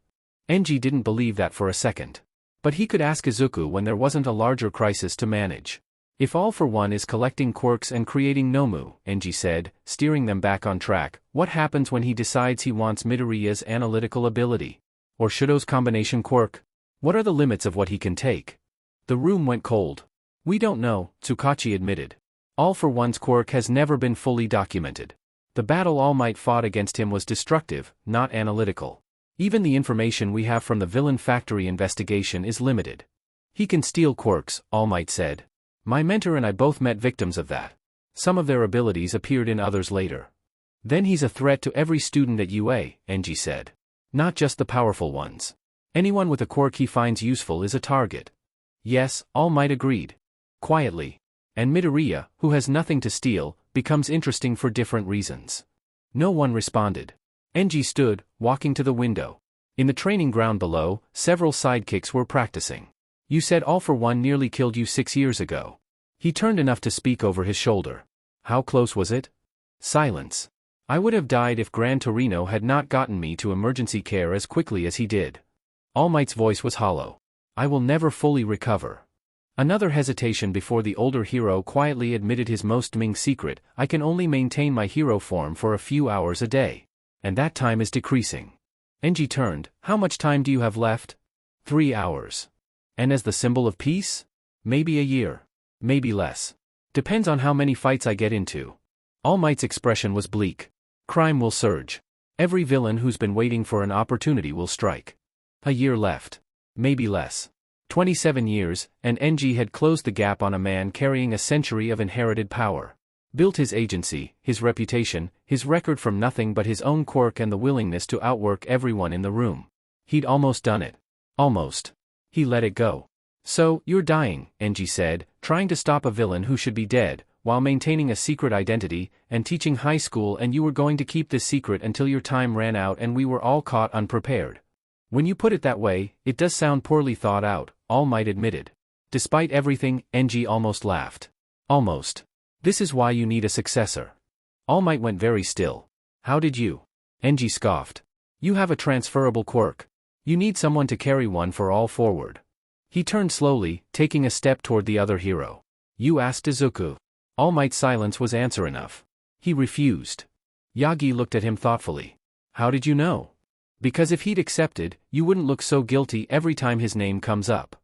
Enji didn't believe that for a second. But he could ask Izuku when there wasn't a larger crisis to manage. If All for One is collecting quirks and creating Nomu, Enji said, steering them back on track, what happens when he decides he wants Midoriya's analytical ability? Or Shudo's combination quirk? What are the limits of what he can take? The room went cold. We don't know, Tsukachi admitted. All for One's quirk has never been fully documented. The battle All Might fought against him was destructive, not analytical. Even the information we have from the villain factory investigation is limited. He can steal quirks, All Might said. My mentor and I both met victims of that. Some of their abilities appeared in others later. Then he's a threat to every student at UA, Enji said. Not just the powerful ones. Anyone with a quirk he finds useful is a target. Yes, All Might agreed. Quietly. And Midoriya, who has nothing to steal, becomes interesting for different reasons. No one responded. Enji stood, walking to the window. In the training ground below, several sidekicks were practicing. You said All for One nearly killed you 6 years ago. He turned enough to speak over his shoulder. How close was it? Silence. I would have died if Gran Torino had not gotten me to emergency care as quickly as he did. All Might's voice was hollow. I will never fully recover. Another hesitation before the older hero quietly admitted his most Ming secret. I can only maintain my hero form for a few hours a day. And that time is decreasing. Enji turned. How much time do you have left? 3 hours. And as the symbol of peace? Maybe a year. Maybe less. Depends on how many fights I get into. All Might's expression was bleak. Crime will surge. Every villain who's been waiting for an opportunity will strike. A year left. Maybe less. 27 years, and Enji had closed the gap on a man carrying a century of inherited power. Built his agency, his reputation, his record from nothing but his own quirk and the willingness to outwork everyone in the room. He'd almost done it. Almost. He let it go. So, you're dying, Enji said, trying to stop a villain who should be dead, while maintaining a secret identity, and teaching high school, and you were going to keep this secret until your time ran out and we were all caught unprepared. When you put it that way, it does sound poorly thought out, All Might admitted. Despite everything, Enji almost laughed. Almost. This is why you need a successor. All Might went very still. How did you? Enji scoffed. You have a transferable quirk. You need someone to carry one for all forward. He turned slowly, taking a step toward the other hero. You asked Izuku. All Might's silence was answer enough. He refused. Yagi looked at him thoughtfully. How did you know? Because if he'd accepted, you wouldn't look so guilty every time his name comes up.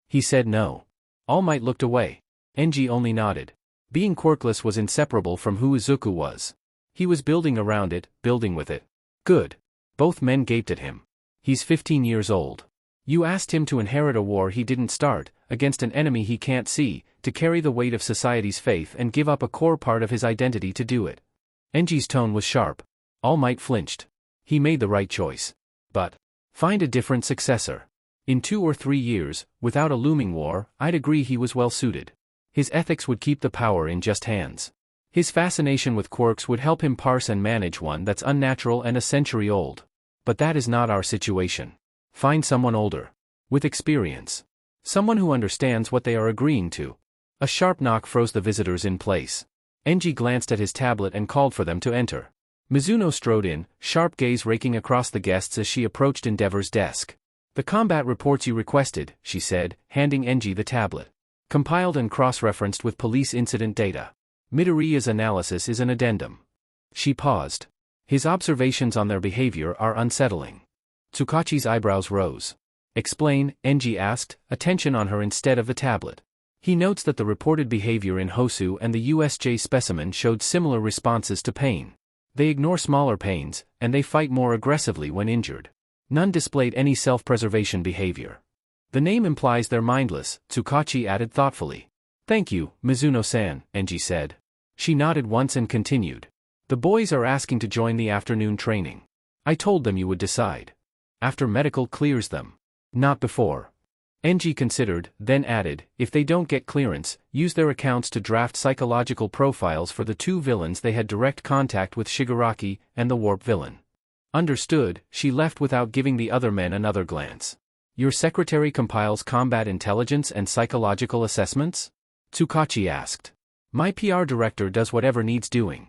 He said no. All Might looked away. Enji only nodded. Being quirkless was inseparable from who Izuku was. He was building around it, building with it. Good. Both men gaped at him. He's 15 years old. You asked him to inherit a war he didn't start, against an enemy he can't see, to carry the weight of society's faith and give up a core part of his identity to do it. Enji's tone was sharp. All Might flinched. He made the right choice. But find a different successor. In 2 or 3 years, without a looming war, I'd agree he was well suited. His ethics would keep the power in just hands. His fascination with quirks would help him parse and manage one that's unnatural and a century old. But that is not our situation. Find someone older. With experience. Someone who understands what they are agreeing to. A sharp knock froze the visitors in place. Enji glanced at his tablet and called for them to enter. Mizuno strode in, sharp gaze raking across the guests as she approached Endeavor's desk. The combat reports you requested, she said, handing Enji the tablet. Compiled and cross-referenced with police incident data. Midoriya's analysis is an addendum. She paused. His observations on their behavior are unsettling. Tsukachi's eyebrows rose. Explain, Enji asked, attention on her instead of the tablet. He notes that the reported behavior in Hosu and the USJ specimen showed similar responses to pain. They ignore smaller pains, and they fight more aggressively when injured. None displayed any self-preservation behavior. The name implies they're mindless, Tsukachi added thoughtfully. Thank you, Mizuno-san, Enji said. She nodded once and continued. The boys are asking to join the afternoon training. I told them you would decide. After medical clears them. Not before. Enji considered, then added, if they don't get clearance, use their accounts to draft psychological profiles for the 2 villains they had direct contact with, Shigaraki and the warp villain. Understood. She left without giving the other men another glance. Your secretary compiles combat intelligence and psychological assessments? Tsukachi asked. My PR director does whatever needs doing.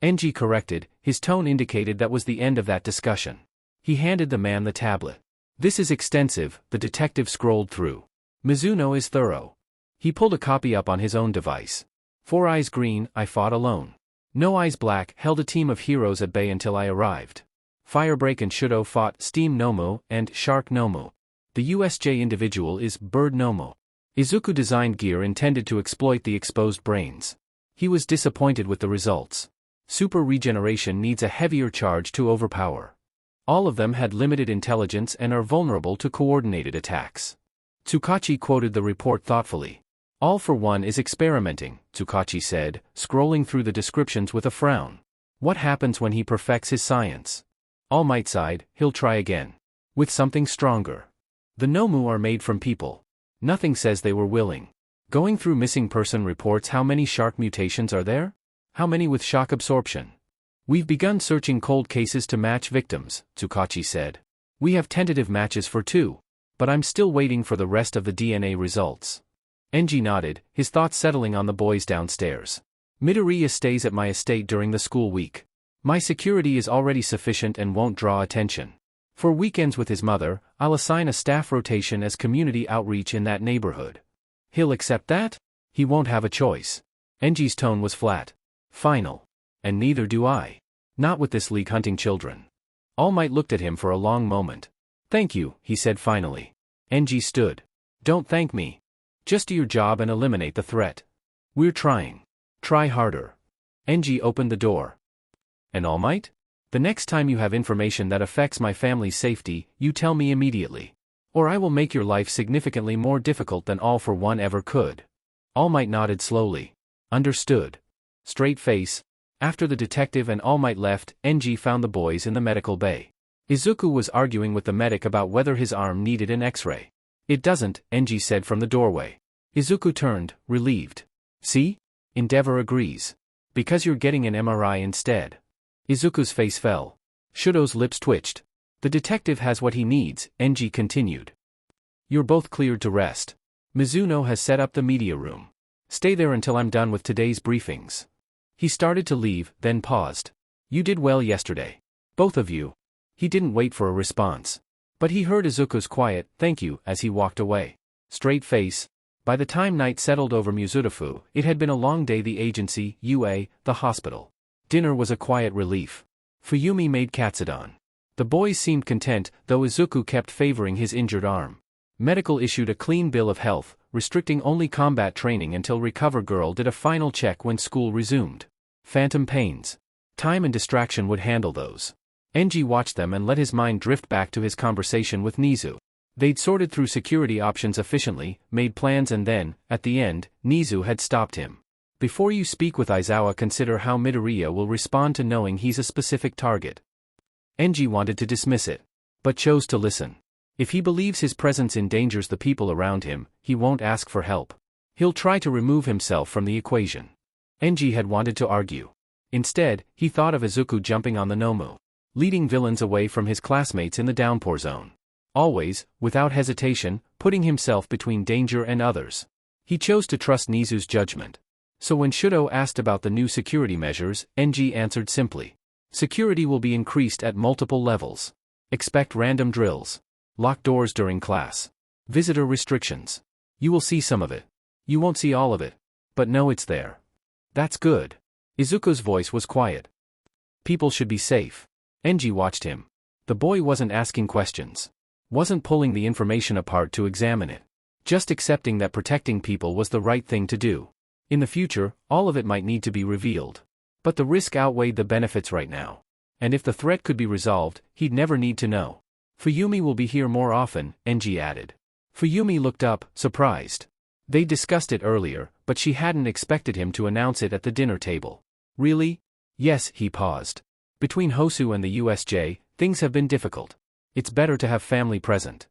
Enji corrected, his tone indicated that was the end of that discussion. He handed the man the tablet. This is extensive, the detective scrolled through. Mizuno is thorough. He pulled a copy up on his own device. 4 Eyes Green, I fought alone. No Eyes Black held a team of heroes at bay until I arrived. Firebreak and Shudo fought Steam Nomu and Shark Nomu. The USJ individual is Bird Nomu. Izuku designed gear intended to exploit the exposed brains. He was disappointed with the results. Super regeneration needs a heavier charge to overpower. All of them had limited intelligence and are vulnerable to coordinated attacks. Tsukachi quoted the report thoughtfully. All for One is experimenting, Tsukachi said, scrolling through the descriptions with a frown. What happens when he perfects his science? All Might sighed, he'll try again. With something stronger. The Nomu are made from people. Nothing says they were willing. Going through missing person reports, how many shark mutations are there? How many with shock absorption? We've begun searching cold cases to match victims, Tsukachi said. We have tentative matches for 2. But I'm still waiting for the rest of the DNA results. Enji nodded, his thoughts settling on the boys downstairs. Midoriya stays at my estate during the school week. My security is already sufficient and won't draw attention. For weekends with his mother, I'll assign a staff rotation as community outreach in that neighborhood. He'll accept that? He won't have a choice. Enji's tone was flat. Final. And neither do I. Not with this league hunting children. All Might looked at him for a long moment. Thank you, he said finally. Enji stood. Don't thank me. Just do your job and eliminate the threat. We're trying. Try harder. Enji opened the door. And All Might? The next time you have information that affects my family's safety, you tell me immediately. Or I will make your life significantly more difficult than All for One ever could. All Might nodded slowly. Understood. Straight face. After the detective and All Might left, Enji found the boys in the medical bay. Izuku was arguing with the medic about whether his arm needed an X-ray. It doesn't, Enji said from the doorway. Izuku turned, relieved. See? Endeavor agrees. Because you're getting an MRI instead. Izuku's face fell. Shudo's lips twitched. The detective has what he needs, Enji continued. You're both cleared to rest. Mizuno has set up the media room. Stay there until I'm done with today's briefings. He started to leave, then paused. You did well yesterday. Both of you. He didn't wait for a response. But he heard Izuku's quiet, thank you, as he walked away. Straight face. By the time night settled over Muzutafu, it had been a long day. The agency, UA, the hospital. Dinner was a quiet relief. Fuyumi made katsudon. The boys seemed content, though Izuku kept favoring his injured arm. Medical issued a clean bill of health, restricting only combat training until Recover Girl did a final check when school resumed. Phantom pains. Time and distraction would handle those. Enji watched them and let his mind drift back to his conversation with Nizu. They'd sorted through security options efficiently, made plans, and then, at the end, Nizu had stopped him. Before you speak with Aizawa, consider how Midoriya will respond to knowing he's a specific target. Enji wanted to dismiss it, but chose to listen. If he believes his presence endangers the people around him, he won't ask for help. He'll try to remove himself from the equation. Enji had wanted to argue. Instead, he thought of Izuku jumping on the Nomu, leading villains away from his classmates in the downpour zone. Always, without hesitation, putting himself between danger and others. He chose to trust Nizu's judgment. So when Shudo asked about the new security measures, Enji answered simply. Security will be increased at multiple levels. Expect random drills. Lock doors during class. Visitor restrictions. You will see some of it. You won't see all of it. But know it's there. That's good. Izuku's voice was quiet. People should be safe. Enji watched him. The boy wasn't asking questions. Wasn't pulling the information apart to examine it. Just accepting that protecting people was the right thing to do. In the future, all of it might need to be revealed. But the risk outweighed the benefits right now. And if the threat could be resolved, he'd never need to know. Fuyumi will be here more often, Enji added. Fuyumi looked up, surprised. They discussed it earlier, but she hadn't expected him to announce it at the dinner table. Really? Yes, he paused. Between Hosu and the USJ, things have been difficult. It's better to have family present.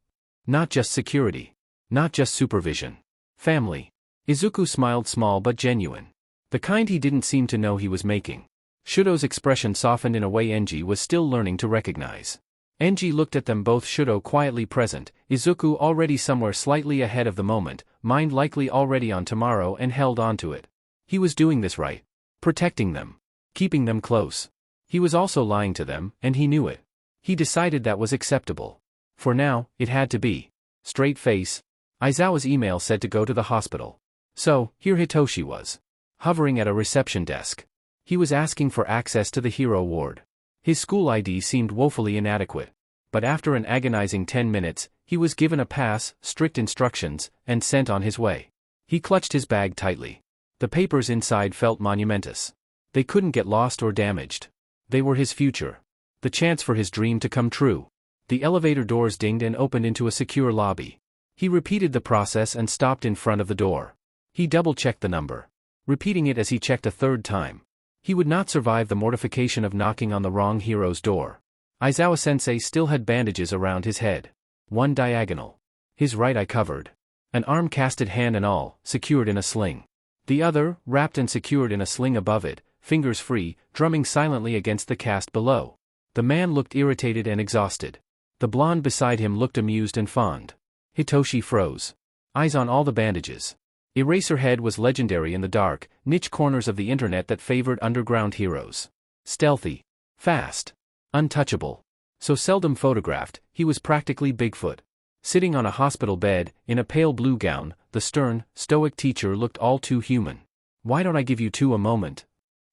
Not just security. Not just supervision. Family. Izuku smiled, small but genuine. The kind he didn't seem to know he was making. Shudo's expression softened in a way Enji was still learning to recognize. Enji looked at them both, Shudo quietly present, Izuku already somewhere slightly ahead of the moment, mind likely already on tomorrow, and held on to it. He was doing this right. Protecting them. Keeping them close. He was also lying to them, and he knew it. He decided that was acceptable. For now, it had to be. Straight face. Aizawa's email said to go to the hospital. So, here Hitoshi was. Hovering at a reception desk. He was asking for access to the hero ward. His school ID seemed woefully inadequate. But after an agonizing 10 minutes, he was given a pass, strict instructions, and sent on his way. He clutched his bag tightly. The papers inside felt monumentous. They couldn't get lost or damaged. They were his future. The chance for his dream to come true. The elevator doors dinged and opened into a secure lobby. He repeated the process and stopped in front of the door. He double-checked the number. Repeating it as he checked a third time. He would not survive the mortification of knocking on the wrong hero's door. Aizawa-sensei still had bandages around his head. One diagonal. His right eye covered. An arm casted, hand and all, secured in a sling. The other, wrapped and secured in a sling above it, fingers free, drumming silently against the cast below. The man looked irritated and exhausted. The blonde beside him looked amused and fond. Hitoshi froze. Eyes on all the bandages. Eraserhead was legendary in the dark, niche corners of the internet that favored underground heroes. Stealthy. Fast. Untouchable. So seldom photographed, he was practically Bigfoot. Sitting on a hospital bed, in a pale blue gown, the stern, stoic teacher looked all too human. Why don't I give you two a moment?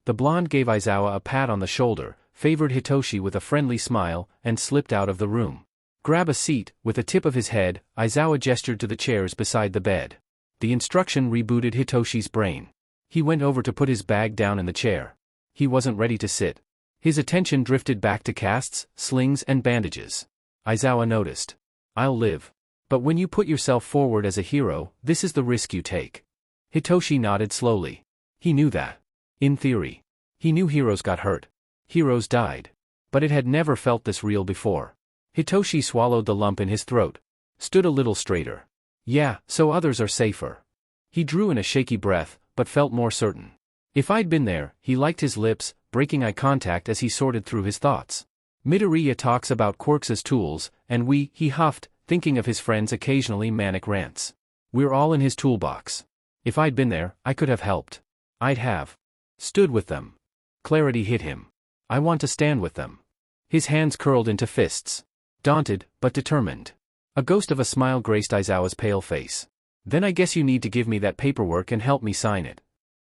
The blonde gave Aizawa a pat on the shoulder, favored Hitoshi with a friendly smile, and slipped out of the room. Grab a seat. With a tip of his head, Aizawa gestured to the chairs beside the bed. The instruction rebooted Hitoshi's brain. He went over to put his bag down in the chair. He wasn't ready to sit. His attention drifted back to casts, slings and bandages. Aizawa noticed. I'll live. But when you put yourself forward as a hero, this is the risk you take. Hitoshi nodded slowly. He knew that. In theory. He knew heroes got hurt. Heroes died. But it had never felt this real before. Hitoshi swallowed the lump in his throat. Stood a little straighter. Yeah, so others are safer. He drew in a shaky breath, but felt more certain. If I'd been there, he liked his lips, breaking eye contact as he sorted through his thoughts. Midoriya talks about quirks as tools, and he huffed, thinking of his friend's occasionally manic rants. We're all in his toolbox. If I'd been there, I could have helped. I'd have stood with them. Clarity hit him. I want to stand with them. His hands curled into fists. Daunted, but determined. A ghost of a smile graced Aizawa's pale face. Then I guess you need to give me that paperwork and help me sign it.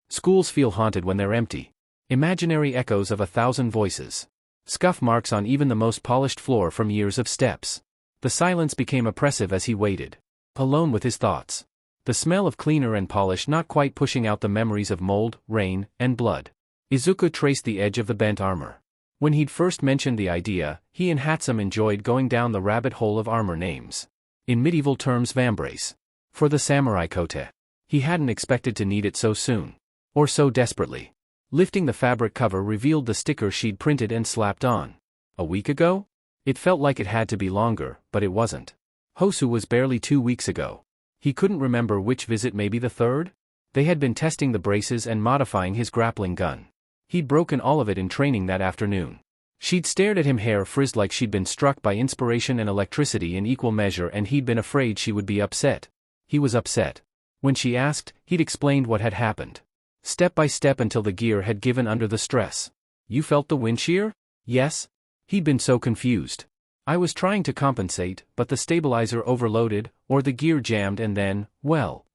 Schools feel haunted when they're empty. Imaginary echoes of 1,000 voices. Scuff marks on even the most polished floor from years of steps. The silence became oppressive as he waited. Alone with his thoughts. The smell of cleaner and polish not quite pushing out the memories of mold, rain, and blood. Izuku traced the edge of the bent armor. When he'd first mentioned the idea, he and Hatsum enjoyed going down the rabbit hole of armor names. In medieval terms, vambrace. For the samurai kote. He hadn't expected to need it so soon. Or so desperately. Lifting the fabric cover revealed the sticker she'd printed and slapped on. A week ago? It felt like it had to be longer, but it wasn't. Hosu was barely 2 weeks ago. He couldn't remember which visit, maybe the third? They had been testing the braces and modifying his grappling gun. He'd broken all of it in training that afternoon. She'd stared at him, hair frizzed like she'd been struck by inspiration and electricity in equal measure, and he'd been afraid she would be upset. He was upset. When she asked, he'd explained what had happened. Step by step until the gear had given under the stress. You felt the wind shear? Yes? He'd been so confused. I was trying to compensate, but the stabilizer overloaded, or the gear jammed, and then, well.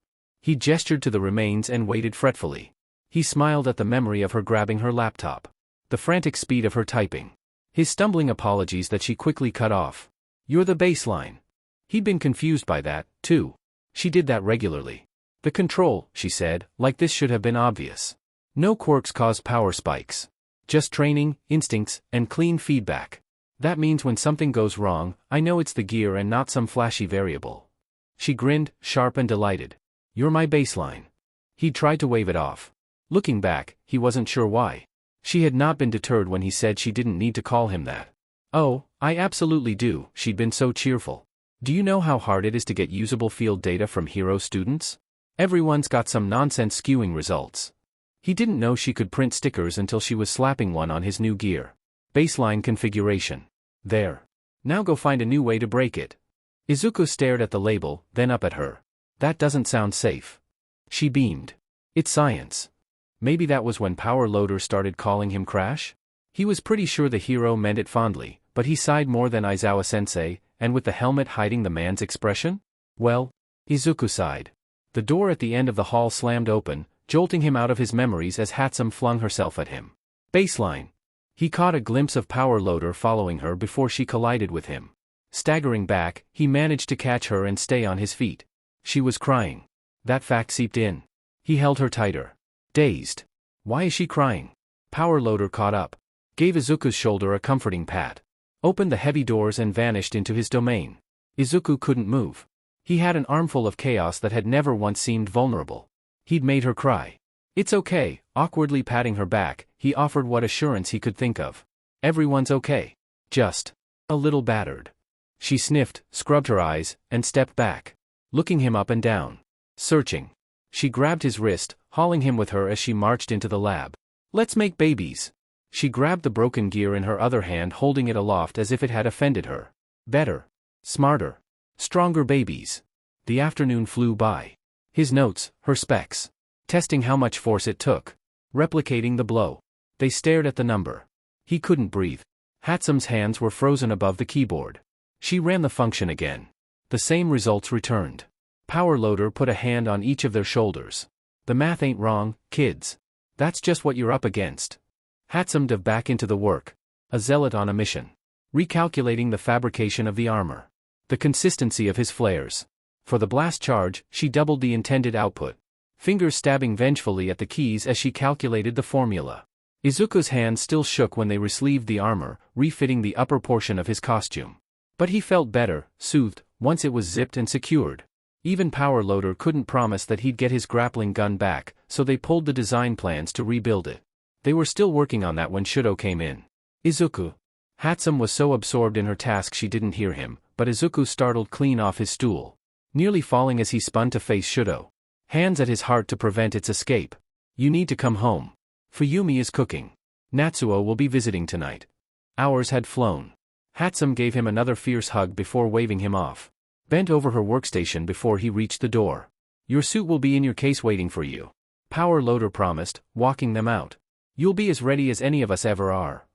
He gestured to the remains and waited fretfully. He smiled at the memory of her grabbing her laptop. The frantic speed of her typing. His stumbling apologies that she quickly cut off. You're the baseline. He'd been confused by that, too. She did that regularly. The control, she said, like this should have been obvious. No quirks cause power spikes. Just training, instincts, and clean feedback. That means when something goes wrong, I know it's the gear and not some flashy variable. She grinned, sharp and delighted. You're my baseline. He tried to wave it off. Looking back, he wasn't sure why. She had not been deterred when he said she didn't need to call him that. Oh, I absolutely do, she'd been so cheerful. Do you know how hard it is to get usable field data from hero students? Everyone's got some nonsense skewing results. He didn't know she could print stickers until she was slapping one on his new gear. Baseline configuration. There. Now go find a new way to break it. Izuku stared at the label, then up at her. That doesn't sound safe. She beamed. It's science. Maybe that was when Power Loader started calling him Crash? He was pretty sure the hero meant it fondly, but he sighed more than Aizawa-sensei, and with the helmet hiding the man's expression? Well, Izuku sighed. The door at the end of the hall slammed open, jolting him out of his memories as Hatsum flung herself at him. Baseline. He caught a glimpse of Power Loader following her before she collided with him. Staggering back, he managed to catch her and stay on his feet. She was crying. That fact seeped in. He held her tighter. Dazed. Why is she crying? Power Loader caught up. Gave Izuku's shoulder a comforting pat. Opened the heavy doors and vanished into his domain. Izuku couldn't move. He had an armful of chaos that had never once seemed vulnerable. He'd made her cry. It's okay, awkwardly patting her back, he offered what assurance he could think of. Everyone's okay. Just a little battered. She sniffed, scrubbed her eyes, and stepped back. Looking him up and down. Searching. She grabbed his wrist, hauling him with her as she marched into the lab. Let's make babies. She grabbed the broken gear in her other hand, holding it aloft as if it had offended her. Better. Smarter. Stronger babies. The afternoon flew by. His notes, her specs. Testing how much force it took. Replicating the blow. They stared at the number. He couldn't breathe. Hatsum's hands were frozen above the keyboard. She ran the function again. The same results returned. Power Loader put a hand on each of their shoulders. The math ain't wrong, kids. That's just what you're up against. Hatsum dove back into the work. A zealot on a mission. Recalculating the fabrication of the armor. The consistency of his flares. For the blast charge, she doubled the intended output. Fingers stabbing vengefully at the keys as she calculated the formula. Izuku's hands still shook when they resleeved the armor, refitting the upper portion of his costume. But he felt better, soothed, once it was zipped and secured. Even Power Loader couldn't promise that he'd get his grappling gun back, so they pulled the design plans to rebuild it. They were still working on that when Shudo came in. Izuku. Hatsum was so absorbed in her task she didn't hear him, but Izuku startled clean off his stool. Nearly falling as he spun to face Shudo. Hands at his heart to prevent its escape. You need to come home. Fuyumi is cooking. Natsuo will be visiting tonight. Hours had flown. Hatsum gave him another fierce hug before waving him off. Bent over her workstation before he reached the door. Your suit will be in your case waiting for you. Power Loader promised, walking them out. You'll be as ready as any of us ever are.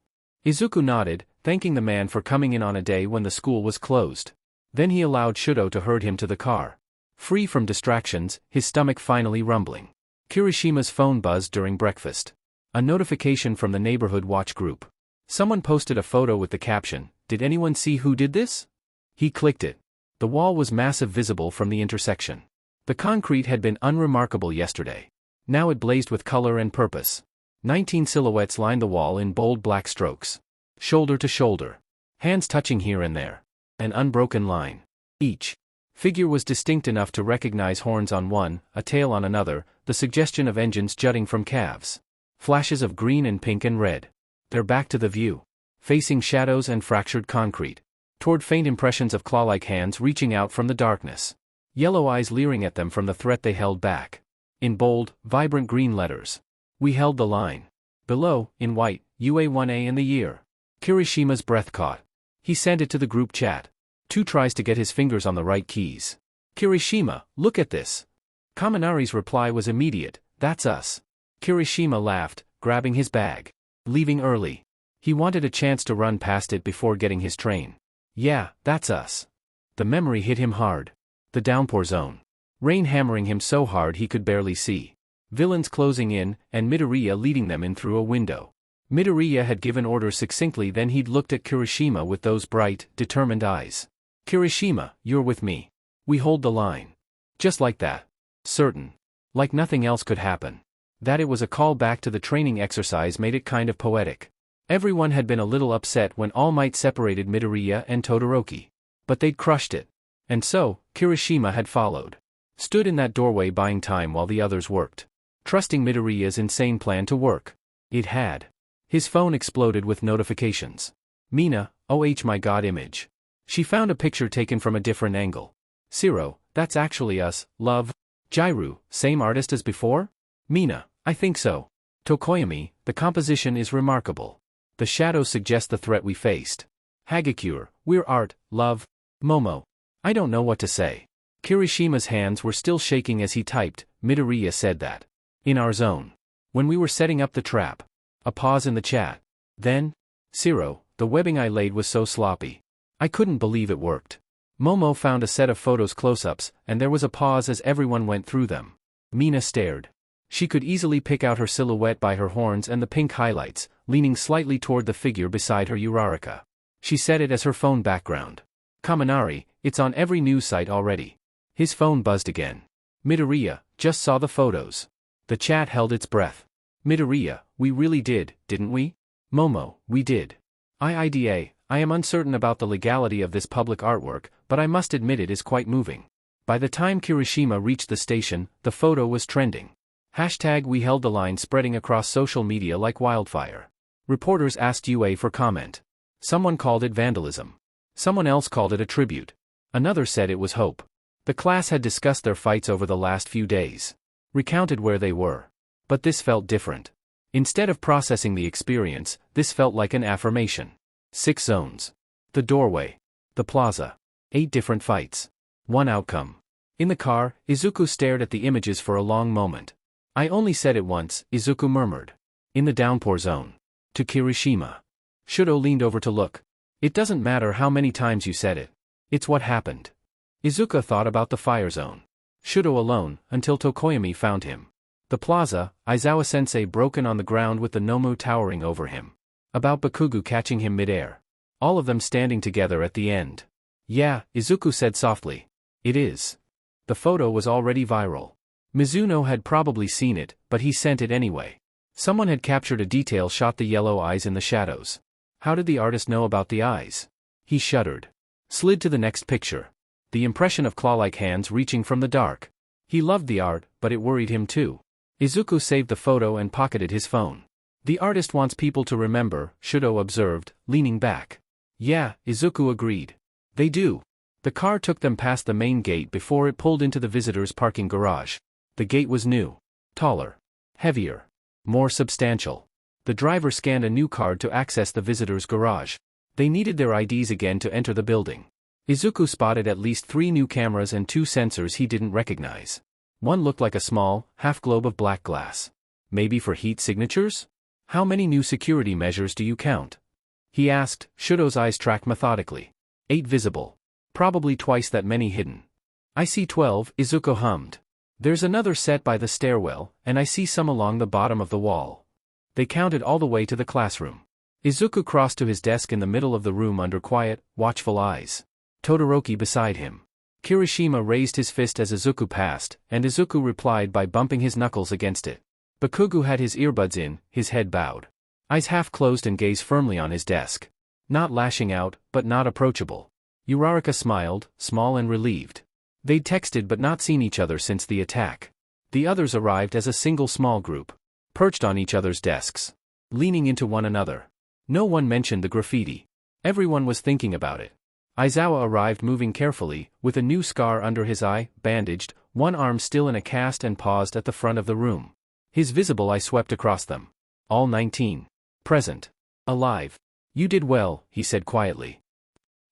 Izuku nodded, thanking the man for coming in on a day when the school was closed. Then he allowed Shudo to herd him to the car. Free from distractions, his stomach finally rumbling. Kirishima's phone buzzed during breakfast. A notification from the neighborhood watch group. Someone posted a photo with the caption, "Did anyone see who did this?" He clicked it. The wall was massive, visible from the intersection. The concrete had been unremarkable yesterday. Now it blazed with color and purpose. 19 silhouettes lined the wall in bold black strokes. Shoulder to shoulder. Hands touching here and there. An unbroken line. Each Figure was distinct enough to recognize horns on one, a tail on another, the suggestion of engines jutting from calves. Flashes of green and pink and red. They're back to the view. Facing shadows and fractured concrete. Toward faint impressions of claw-like hands reaching out from the darkness. Yellow eyes leering at them from the threat they held back. In bold, vibrant green letters. We held the line. Below, in white, UA1A in the year. Kirishima's breath caught. He sent it to the group chat. 2 tries to get his fingers on the right keys. Kirishima, look at this. Kaminari's reply was immediate, that's us. Kirishima laughed, grabbing his bag. Leaving early. He wanted a chance to run past it before getting his train. Yeah, that's us. The memory hit him hard. The downpour zone. Rain hammering him so hard he could barely see. Villains closing in, and Midoriya leading them in through a window. Midoriya had given orders succinctly, then he'd looked at Kirishima with those bright, determined eyes. Kirishima, you're with me. We hold the line. Just like that. Certain. Like nothing else could happen. That it was a call back to the training exercise made it kind of poetic. Everyone had been a little upset when All Might separated Midoriya and Todoroki. But they'd crushed it. And so, Kirishima had followed. Stood in that doorway buying time while the others worked. Trusting Midoriya's insane plan to work. It had. His phone exploded with notifications. Mina, oh my god image. She found a picture taken from a different angle. Zero, that's actually us, love. Jairu, same artist as before? Mina, I think so. Tokoyami, the composition is remarkable. The shadows suggest the threat we faced. Hagakure, we're art, love. Momo. I don't know what to say. Kirishima's hands were still shaking as he typed. Midoriya said that. In our zone. When we were setting up the trap. A pause in the chat. Then? Zero, the webbing I laid was so sloppy. I couldn't believe it worked. Momo found a set of photos close-ups, and there was a pause as everyone went through them. Mina stared. She could easily pick out her silhouette by her horns and the pink highlights, leaning slightly toward the figure beside her Uraraka. She set it as her phone background. Kaminari, it's on every news site already. His phone buzzed again. Midoriya, just saw the photos. The chat held its breath. Midoriya, we really did, didn't we? Momo, we did. IIDA, I am uncertain about the legality of this public artwork, but I must admit it is quite moving. By the time Kirishima reached the station, the photo was trending. Hashtag we held the line spreading across social media like wildfire. Reporters asked UA for comment. Someone called it vandalism. Someone else called it a tribute. Another said it was hope. The class had discussed their fights over the last few days. Recounted where they were. But this felt different. Instead of processing the experience, this felt like an affirmation. 6 zones. The doorway. The plaza. 8 different fights. 1 outcome. In the car, Izuku stared at the images for a long moment. I only said it once, Izuku murmured. In the downpour zone. To Kirishima. Shudo leaned over to look. It doesn't matter how many times you said it. It's what happened. Izuku thought about the fire zone. Shudo alone, until Tokoyami found him. The plaza, Aizawa-sensei broken on the ground with the Nomu towering over him. About Bakugo catching him midair. All of them standing together at the end. Yeah, Izuku said softly. It is. The photo was already viral. Mizuno had probably seen it, but he sent it anyway. Someone had captured a detail shot the yellow eyes in the shadows. How did the artist know about the eyes? He shuddered. Slid to the next picture. The impression of claw-like hands reaching from the dark. He loved the art, but it worried him too. Izuku saved the photo and pocketed his phone. The artist wants people to remember, Shudo observed, leaning back. Yeah, Izuku agreed. They do. The car took them past the main gate before it pulled into the visitors' parking garage. The gate was new. Taller. Heavier. More substantial. The driver scanned a new card to access the visitors' garage. They needed their IDs again to enter the building. Izuku spotted at least 3 new cameras and 2 sensors he didn't recognize. One looked like a small, half-globe of black glass. Maybe for heat signatures? How many new security measures do you count? He asked. Shudo's eyes tracked methodically. 8 visible. Probably twice that many hidden. I see 12, Izuku hummed. There's another set by the stairwell, and I see some along the bottom of the wall. They counted all the way to the classroom. Izuku crossed to his desk in the middle of the room under quiet, watchful eyes. Todoroki beside him. Kirishima raised his fist as Izuku passed, and Izuku replied by bumping his knuckles against it. Bakugo had his earbuds in, his head bowed. Eyes half closed and gaze firmly on his desk. Not lashing out, but not approachable. Uraraka smiled, small and relieved. They'd texted but not seen each other since the attack. The others arrived as a single small group, perched on each other's desks, leaning into one another. No one mentioned the graffiti. Everyone was thinking about it. Aizawa arrived moving carefully, with a new scar under his eye, bandaged, one arm still in a cast, and paused at the front of the room. His visible eye swept across them. All 19. Present. Alive. You did well, he said quietly.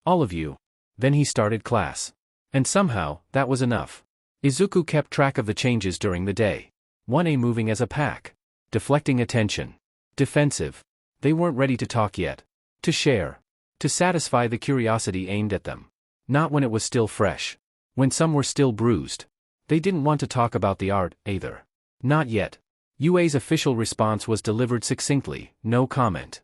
All of you. Then he started class. And somehow, that was enough. Izuku kept track of the changes during the day. 1A moving as a pack. Deflecting attention. Defensive. They weren't ready to talk yet. To share. To satisfy the curiosity aimed at them. Not when it was still fresh. When some were still bruised. They didn't want to talk about the art, either. Not yet. UA's official response was delivered succinctly, no comment.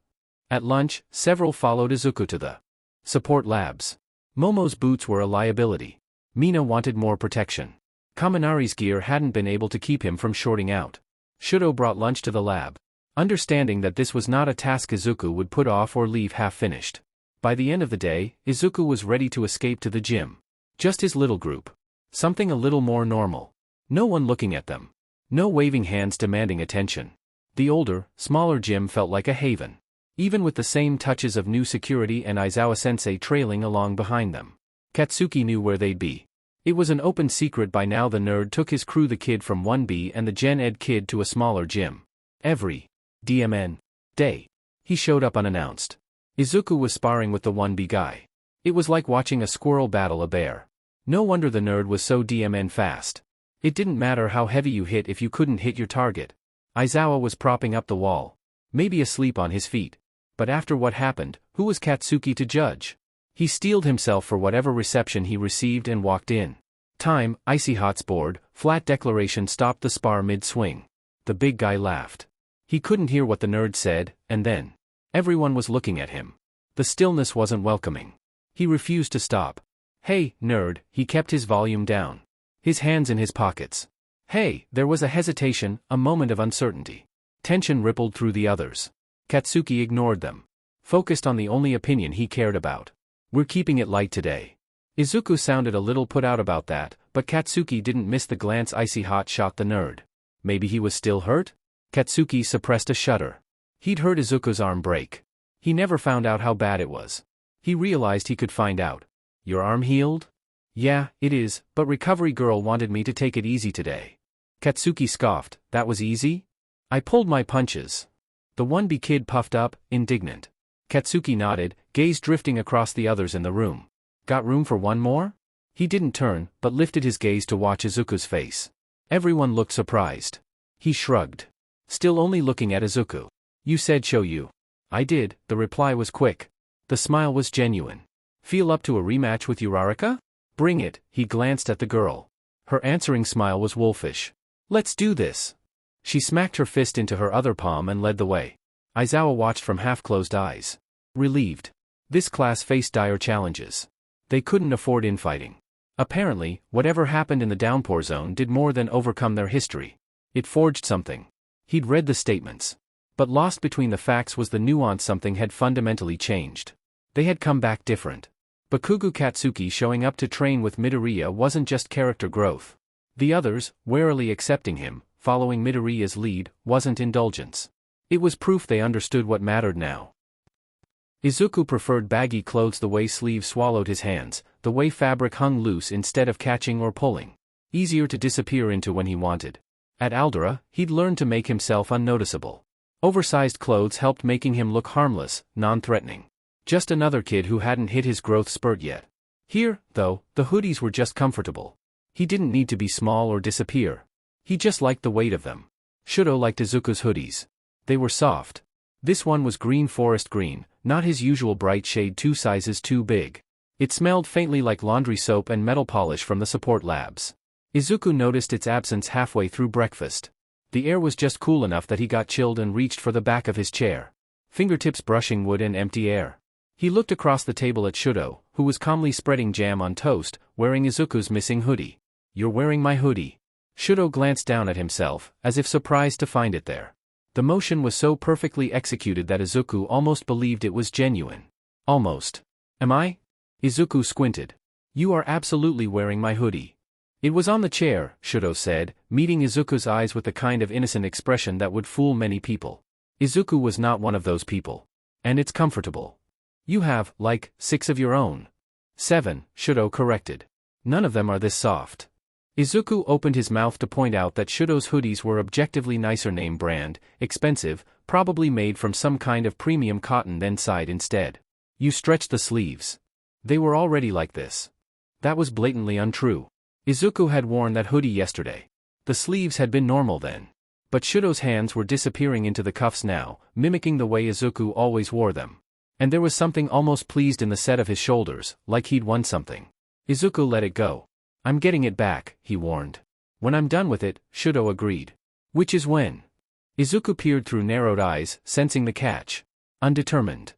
At lunch, several followed Izuku to the support labs. Momo's boots were a liability. Mina wanted more protection. Kaminari's gear hadn't been able to keep him from shorting out. Shudo brought lunch to the lab, understanding that this was not a task Izuku would put off or leave half-finished. By the end of the day, Izuku was ready to escape to the gym. Just his little group. Something a little more normal. No one looking at them. No waving hands demanding attention. The older, smaller gym felt like a haven. Even with the same touches of new security and Aizawa-sensei trailing along behind them. Katsuki knew where they'd be. It was an open secret by now. The nerd took his crew, the kid from 1B and the Gen Ed kid, to a smaller gym. Every DMN day, he showed up unannounced. Izuku was sparring with the 1B guy. It was like watching a squirrel battle a bear. No wonder the nerd was so DMN fast. It didn't matter how heavy you hit if you couldn't hit your target. Aizawa was propping up the wall, maybe asleep on his feet. But after what happened, who was Katsuki to judge? He steeled himself for whatever reception he received and walked in. Time, icy hot board, flat declaration stopped the spar mid-swing. The big guy laughed. He couldn't hear what the nerd said, and then everyone was looking at him. The stillness wasn't welcoming. He refused to stop. Hey, nerd, he kept his volume down. His hands in his pockets. Hey, there was a hesitation, a moment of uncertainty. Tension rippled through the others. Katsuki ignored them. Focused on the only opinion he cared about. We're keeping it light today. Izuku sounded a little put out about that, but Katsuki didn't miss the glance icy hot shot the nerd. Maybe he was still hurt? Katsuki suppressed a shudder. He'd heard Izuku's arm break. He never found out how bad it was. He realized he could find out. Your arm healed? Yeah, it is, but Recovery Girl wanted me to take it easy today. Katsuki scoffed. That was easy? I pulled my punches. The 1B kid puffed up, indignant. Katsuki nodded, gaze drifting across the others in the room. Got room for one more? He didn't turn, but lifted his gaze to watch Izuku's face. Everyone looked surprised. He shrugged. Still only looking at Izuku. You said show you. I did, the reply was quick. The smile was genuine. Feel up to a rematch with Uraraka? Bring it, he glanced at the girl. Her answering smile was wolfish. Let's do this. She smacked her fist into her other palm and led the way. Aizawa watched from half-closed eyes. Relieved. This class faced dire challenges. They couldn't afford infighting. Apparently, whatever happened in the downpour zone did more than overcome their history. It forged something. He'd read the statements. But lost between the facts was the nuance. Something had fundamentally changed. They had come back different. Bakugo Katsuki showing up to train with Midoriya wasn't just character growth. The others, warily accepting him, following Midoriya's lead, wasn't indulgence. It was proof they understood what mattered now. Izuku preferred baggy clothes, the way sleeves swallowed his hands, the way fabric hung loose instead of catching or pulling. Easier to disappear into when he wanted. At Aldera, he'd learned to make himself unnoticeable. Oversized clothes helped, making him look harmless, non-threatening. Just another kid who hadn't hit his growth spurt yet. Here, though, the hoodies were just comfortable. He didn't need to be small or disappear. He just liked the weight of them. Shudo liked Izuku's hoodies. They were soft. This one was green forest green, not his usual bright shade, 2 sizes too big. It smelled faintly like laundry soap and metal polish from the support labs. Izuku noticed its absence halfway through breakfast. The air was just cool enough that he got chilled and reached for the back of his chair. Fingertips brushing wood and empty air. He looked across the table at Shudo, who was calmly spreading jam on toast, wearing Izuku's missing hoodie. You're wearing my hoodie. Shudo glanced down at himself, as if surprised to find it there. The motion was so perfectly executed that Izuku almost believed it was genuine. Almost. Am I? Izuku squinted. You are absolutely wearing my hoodie. It was on the chair, Shudo said, meeting Izuku's eyes with the kind of innocent expression that would fool many people. Izuku was not one of those people. And it's comfortable. You have, like, 6 of your own. 7, Shudo corrected. None of them are this soft. Izuku opened his mouth to point out that Shudo's hoodies were objectively nicer name brand, expensive, probably made from some kind of premium cotton, then sighed instead. You stretched the sleeves. They were already like this. That was blatantly untrue. Izuku had worn that hoodie yesterday. The sleeves had been normal then. But Shudo's hands were disappearing into the cuffs now, mimicking the way Izuku always wore them. And there was something almost pleased in the set of his shoulders, like he'd won something. Izuku let it go. I'm getting it back, he warned. When I'm done with it, Shudo agreed. Which is when? Izuku peered through narrowed eyes, sensing the catch. Undetermined.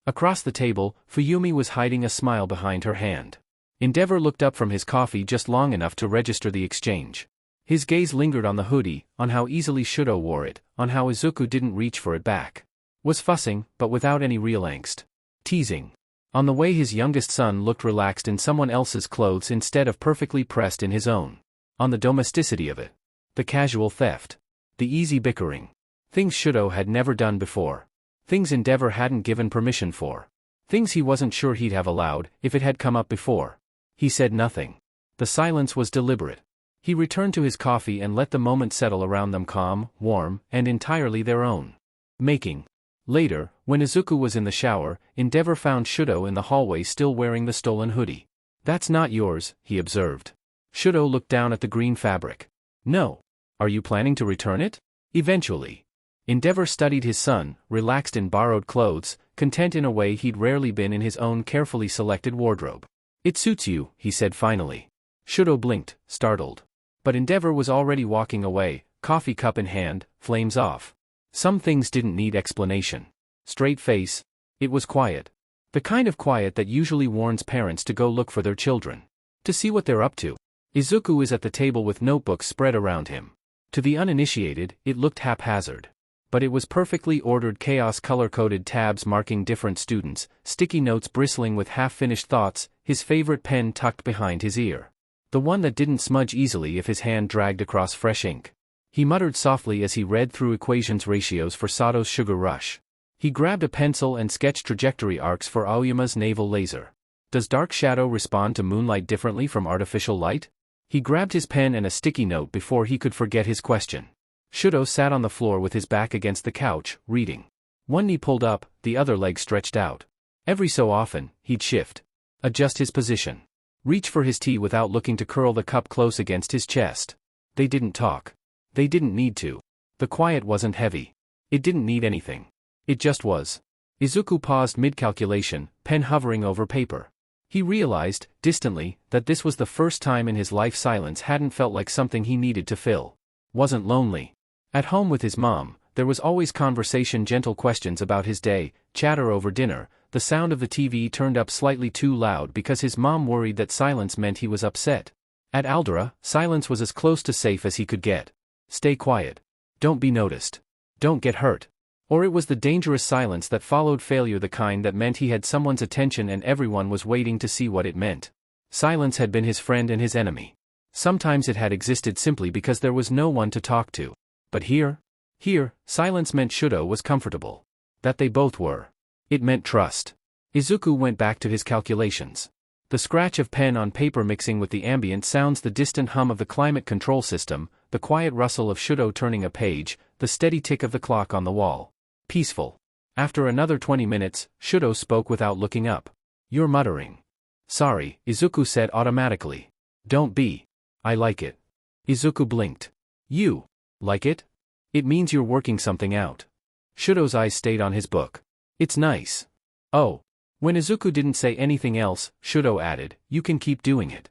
Across the table, Fuyumi was hiding a smile behind her hand. Endeavor looked up from his coffee just long enough to register the exchange. His gaze lingered on the hoodie, on how easily Shudo wore it, on how Izuku didn't reach for it back. Was fussing, but without any real angst. Teasing. On the way his youngest son looked relaxed in someone else's clothes instead of perfectly pressed in his own. On the domesticity of it. The casual theft. The easy bickering. Things Shudo had never done before. Things Endeavor hadn't given permission for. Things he wasn't sure he'd have allowed, if it had come up before. He said nothing. The silence was deliberate. He returned to his coffee and let the moment settle around them, calm, warm, and entirely their own. Making. Later, when Izuku was in the shower, Endeavor found Shudo in the hallway still wearing the stolen hoodie. That's not yours, he observed. Shudo looked down at the green fabric. No. Are you planning to return it? Eventually. Endeavor studied his son, relaxed in borrowed clothes, content in a way he'd rarely been in his own carefully selected wardrobe. It suits you, he said finally. Shudo blinked, startled. But Endeavor was already walking away, coffee cup in hand, flames off. Some things didn't need explanation. Straight face. It was quiet. The kind of quiet that usually warns parents to go look for their children. To see what they're up to. Izuku is at the table with notebooks spread around him. To the uninitiated, it looked haphazard. But it was perfectly ordered chaos, color-coded tabs marking different students, sticky notes bristling with half-finished thoughts, his favorite pen tucked behind his ear. The one that didn't smudge easily if his hand dragged across fresh ink. He muttered softly as he read through equations ratios for Sato's sugar rush. He grabbed a pencil and sketched trajectory arcs for Aoyama's naval laser. Does dark shadow respond to moonlight differently from artificial light? He grabbed his pen and a sticky note before he could forget his question. Shudo sat on the floor with his back against the couch, reading. One knee pulled up, the other leg stretched out. Every so often, he'd shift. Adjust his position. Reach for his tea without looking to curl the cup close against his chest. They didn't talk. They didn't need to. The quiet wasn't heavy. It didn't need anything. It just was. Izuku paused mid-calculation, pen hovering over paper. He realized, distantly, that this was the first time in his life silence hadn't felt like something he needed to fill. Wasn't lonely. At home with his mom, there was always conversation, gentle questions about his day, chatter over dinner, the sound of the TV turned up slightly too loud because his mom worried that silence meant he was upset. At Aldera, silence was as close to safe as he could get. Stay quiet. Don't be noticed. Don't get hurt. Or it was the dangerous silence that followed failure, the kind that meant he had someone's attention and everyone was waiting to see what it meant. Silence had been his friend and his enemy. Sometimes it had existed simply because there was no one to talk to. But here, silence meant Shudo was comfortable. That they both were. It meant trust. Izuku went back to his calculations. The scratch of pen on paper mixing with the ambient sounds, the distant hum of the climate control system, the quiet rustle of Shudo turning a page, the steady tick of the clock on the wall. Peaceful. After another 20 minutes, Shudo spoke without looking up. You're muttering. Sorry, Izuku said automatically. Don't be. I like it. Izuku blinked. You like it? It means you're working something out. Shudo's eyes stayed on his book. It's nice. Oh. When Izuku didn't say anything else, Shudo added, you can keep doing it.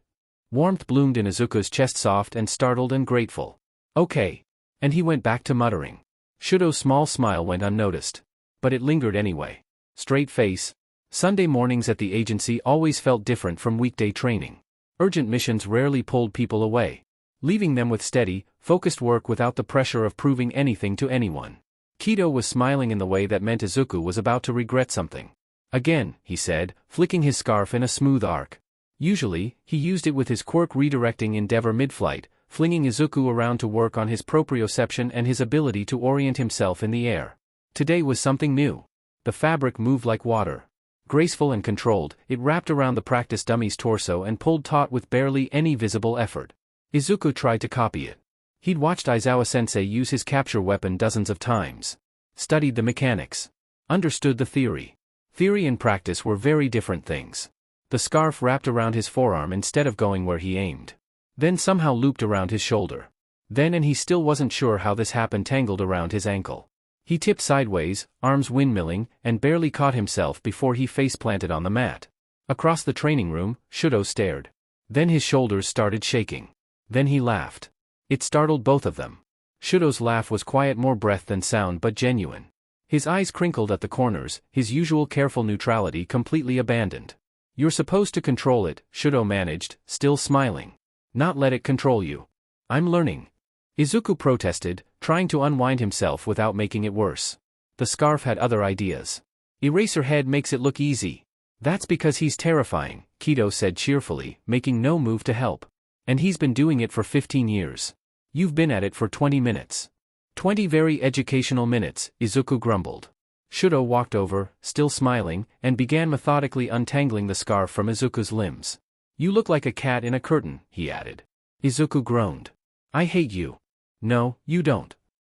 Warmth bloomed in Izuku's chest, soft and startled and grateful. Okay. And he went back to muttering. Shudo's small smile went unnoticed. But it lingered anyway. Straight face. Sunday mornings at the agency always felt different from weekday training. Urgent missions rarely pulled people away, leaving them with steady, focused work without the pressure of proving anything to anyone. Kido was smiling in the way that meant Izuku was about to regret something. Again, he said, flicking his scarf in a smooth arc. Usually, he used it with his quirk redirecting endeavor mid-flight, flinging Izuku around to work on his proprioception and his ability to orient himself in the air. Today was something new. The fabric moved like water. Graceful and controlled, it wrapped around the practice dummy's torso and pulled taut with barely any visible effort. Izuku tried to copy it. He'd watched Aizawa-sensei use his capture weapon dozens of times. Studied the mechanics. Understood the theory. Theory and practice were very different things. The scarf wrapped around his forearm instead of going where he aimed. Then somehow looped around his shoulder. Then and he still wasn't sure how this happened, tangled around his ankle. He tipped sideways, arms windmilling, and barely caught himself before he face-planted on the mat. Across the training room, Shudo stared. Then his shoulders started shaking. Then he laughed. It startled both of them. Shudo's laugh was quiet, more breath than sound, but genuine. His eyes crinkled at the corners, his usual careful neutrality completely abandoned. "You're supposed to control it," Shudo managed, still smiling. "Not let it control you." "I'm learning." Izuku protested, trying to unwind himself without making it worse. The scarf had other ideas. "Eraserhead makes it look easy." "That's because he's terrifying," Kido said cheerfully, making no move to help. "And he's been doing it for 15 years. You've been at it for 20 minutes. 20 very educational minutes," Izuku grumbled. Shudo walked over, still smiling, and began methodically untangling the scarf from Izuku's limbs. "You look like a cat in a curtain," he added. Izuku groaned. "I hate you." "No, you don't."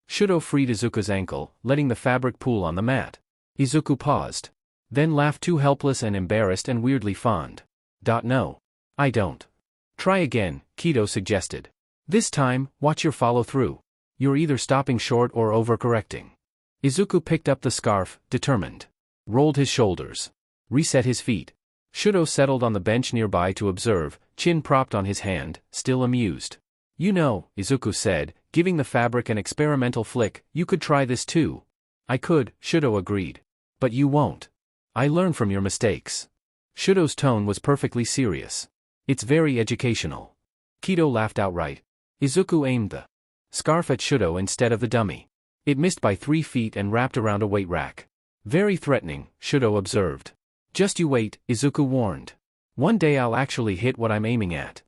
Shudo freed Izuku's ankle, letting the fabric pool on the mat. Izuku paused. Then laughed, too helpless and embarrassed and weirdly fond. "No. I don't." "Try again," Kido suggested. "This time, watch your follow-through. You're either stopping short or overcorrecting." Izuku picked up the scarf, determined. Rolled his shoulders. Reset his feet. Shudo settled on the bench nearby to observe, chin propped on his hand, still amused. "You know," Izuku said, giving the fabric an experimental flick, "you could try this too." "I could," Shudo agreed. "But you won't. I learn from your mistakes." Shudo's tone was perfectly serious. "It's very educational." Kido laughed outright. Izuku aimed the scarf at Shudo instead of the dummy. It missed by 3 feet and wrapped around a weight rack. "Very threatening," Shudo observed. "Just you wait," Izuku warned. "One day I'll actually hit what I'm aiming at."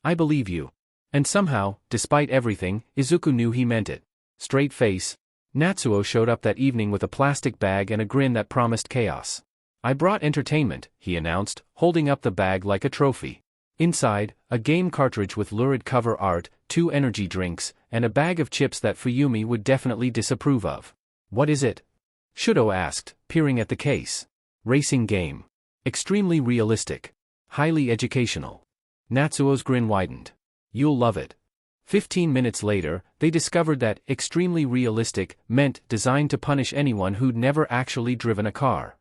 "I believe you." And somehow, despite everything, Izuku knew he meant it. Straight face. Natsuo showed up that evening with a plastic bag and a grin that promised chaos. "I brought entertainment," he announced, holding up the bag like a trophy. Inside, a game cartridge with lurid cover art, 2 energy drinks, and a bag of chips that Fuyumi would definitely disapprove of. "What is it?" Shudo asked, peering at the case. "Racing game. Extremely realistic. Highly educational." Natsuo's grin widened. "You'll love it." 15 minutes later, they discovered that extremely realistic meant designed to punish anyone who'd never actually driven a car.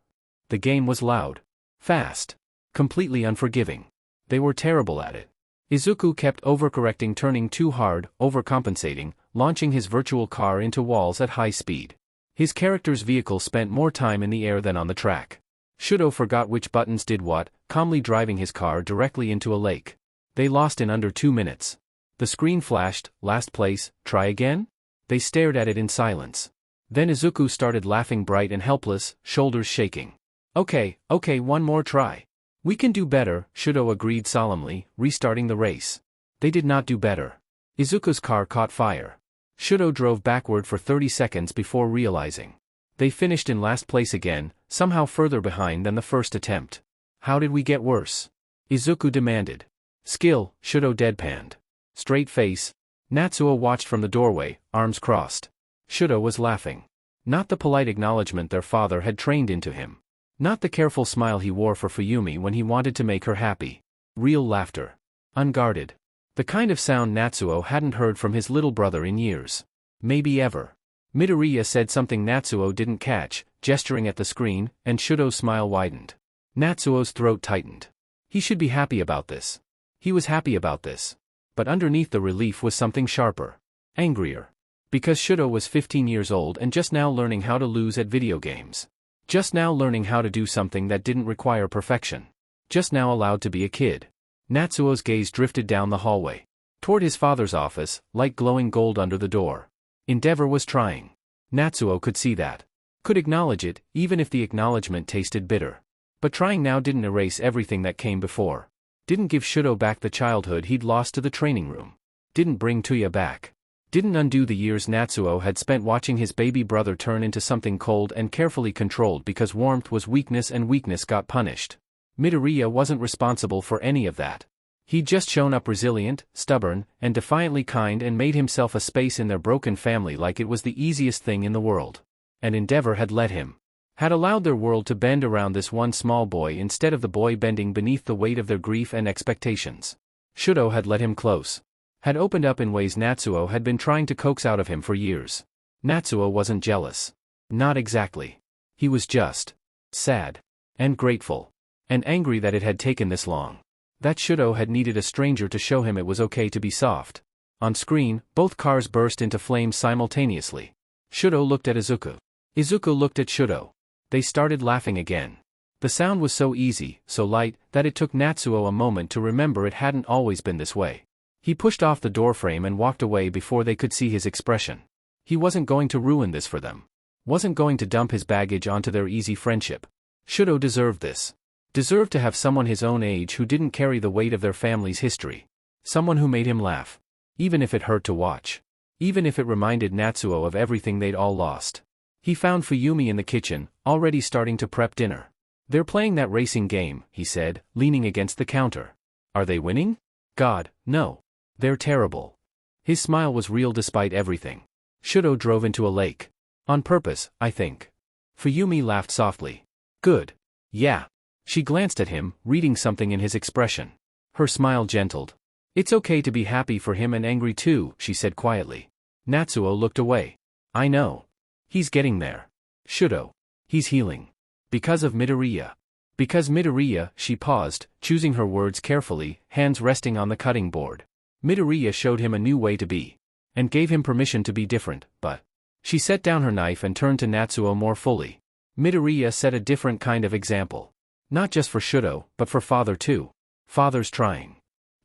The game was loud, fast, completely unforgiving. They were terrible at it. Izuku kept overcorrecting, turning too hard, overcompensating, launching his virtual car into walls at high speed. His character's vehicle spent more time in the air than on the track. Shudo forgot which buttons did what, calmly driving his car directly into a lake. They lost in under 2 minutes. The screen flashed, "Last place, try again?" They stared at it in silence. Then Izuku started laughing, bright and helpless, shoulders shaking. Okay, one more try. "We can do better," Shudo agreed solemnly, restarting the race. They did not do better. Izuku's car caught fire. Shudo drove backward for 30 seconds before realizing. They finished in last place again, somehow further behind than the first attempt. "How did we get worse?" Izuku demanded. "Skill," Shudo deadpanned. Straight face. Natsuo watched from the doorway, arms crossed. Shudo was laughing. Not the polite acknowledgement their father had trained into him. Not the careful smile he wore for Fuyumi when he wanted to make her happy. Real laughter. Unguarded. The kind of sound Natsuo hadn't heard from his little brother in years. Maybe ever. Midoriya said something Natsuo didn't catch, gesturing at the screen, and Shudo's smile widened. Natsuo's throat tightened. He should be happy about this. He was happy about this. But underneath the relief was something sharper. Angrier. Because Shudo was 15 years old and just now learning how to lose at video games. Just now learning how to do something that didn't require perfection. Just now allowed to be a kid. Natsuo's gaze drifted down the hallway. Toward his father's office, light glowing gold under the door. Endeavor was trying. Natsuo could see that. Could acknowledge it, even if the acknowledgement tasted bitter. But trying now didn't erase everything that came before. Didn't give Shudo back the childhood he'd lost to the training room. Didn't bring Tuya back. Didn't undo the years Natsuo had spent watching his baby brother turn into something cold and carefully controlled because warmth was weakness and weakness got punished. Midoriya wasn't responsible for any of that. He'd just shown up resilient, stubborn, and defiantly kind and made himself a space in their broken family like it was the easiest thing in the world. And Endeavor had let him. Had allowed their world to bend around this one small boy instead of the boy bending beneath the weight of their grief and expectations. Shudo had let him close. Had opened up in ways Natsuo had been trying to coax out of him for years. Natsuo wasn't jealous. Not exactly. He was just sad. And grateful. And angry that it had taken this long. That Shudo had needed a stranger to show him it was okay to be soft. On screen, both cars burst into flames simultaneously. Shudo looked at Izuku. Izuku looked at Shudo. They started laughing again. The sound was so easy, so light, that it took Natsuo a moment to remember it hadn't always been this way. He pushed off the doorframe and walked away before they could see his expression. He wasn't going to ruin this for them. Wasn't going to dump his baggage onto their easy friendship. Shudo deserved this. Deserved to have someone his own age who didn't carry the weight of their family's history. Someone who made him laugh. Even if it hurt to watch. Even if it reminded Natsuo of everything they'd all lost. He found Fuyumi in the kitchen, already starting to prep dinner. They're playing that racing game, he said, leaning against the counter. Are they winning? God, no. They're terrible. His smile was real despite everything. Shudo drove into a lake. On purpose, I think. Fuyumi laughed softly. Good. Yeah. She glanced at him, reading something in his expression. Her smile gentled. It's okay to be happy for him and angry too, she said quietly. Natsuo looked away. I know. He's getting there. Shudo. He's healing. Because of Midoriya. Because Midoriya, she paused, choosing her words carefully, hands resting on the cutting board. Midoriya showed him a new way to be. And gave him permission to be different, but... She set down her knife and turned to Natsuo more fully. Midoriya set a different kind of example. Not just for Shudo, but for Father too. Father's trying.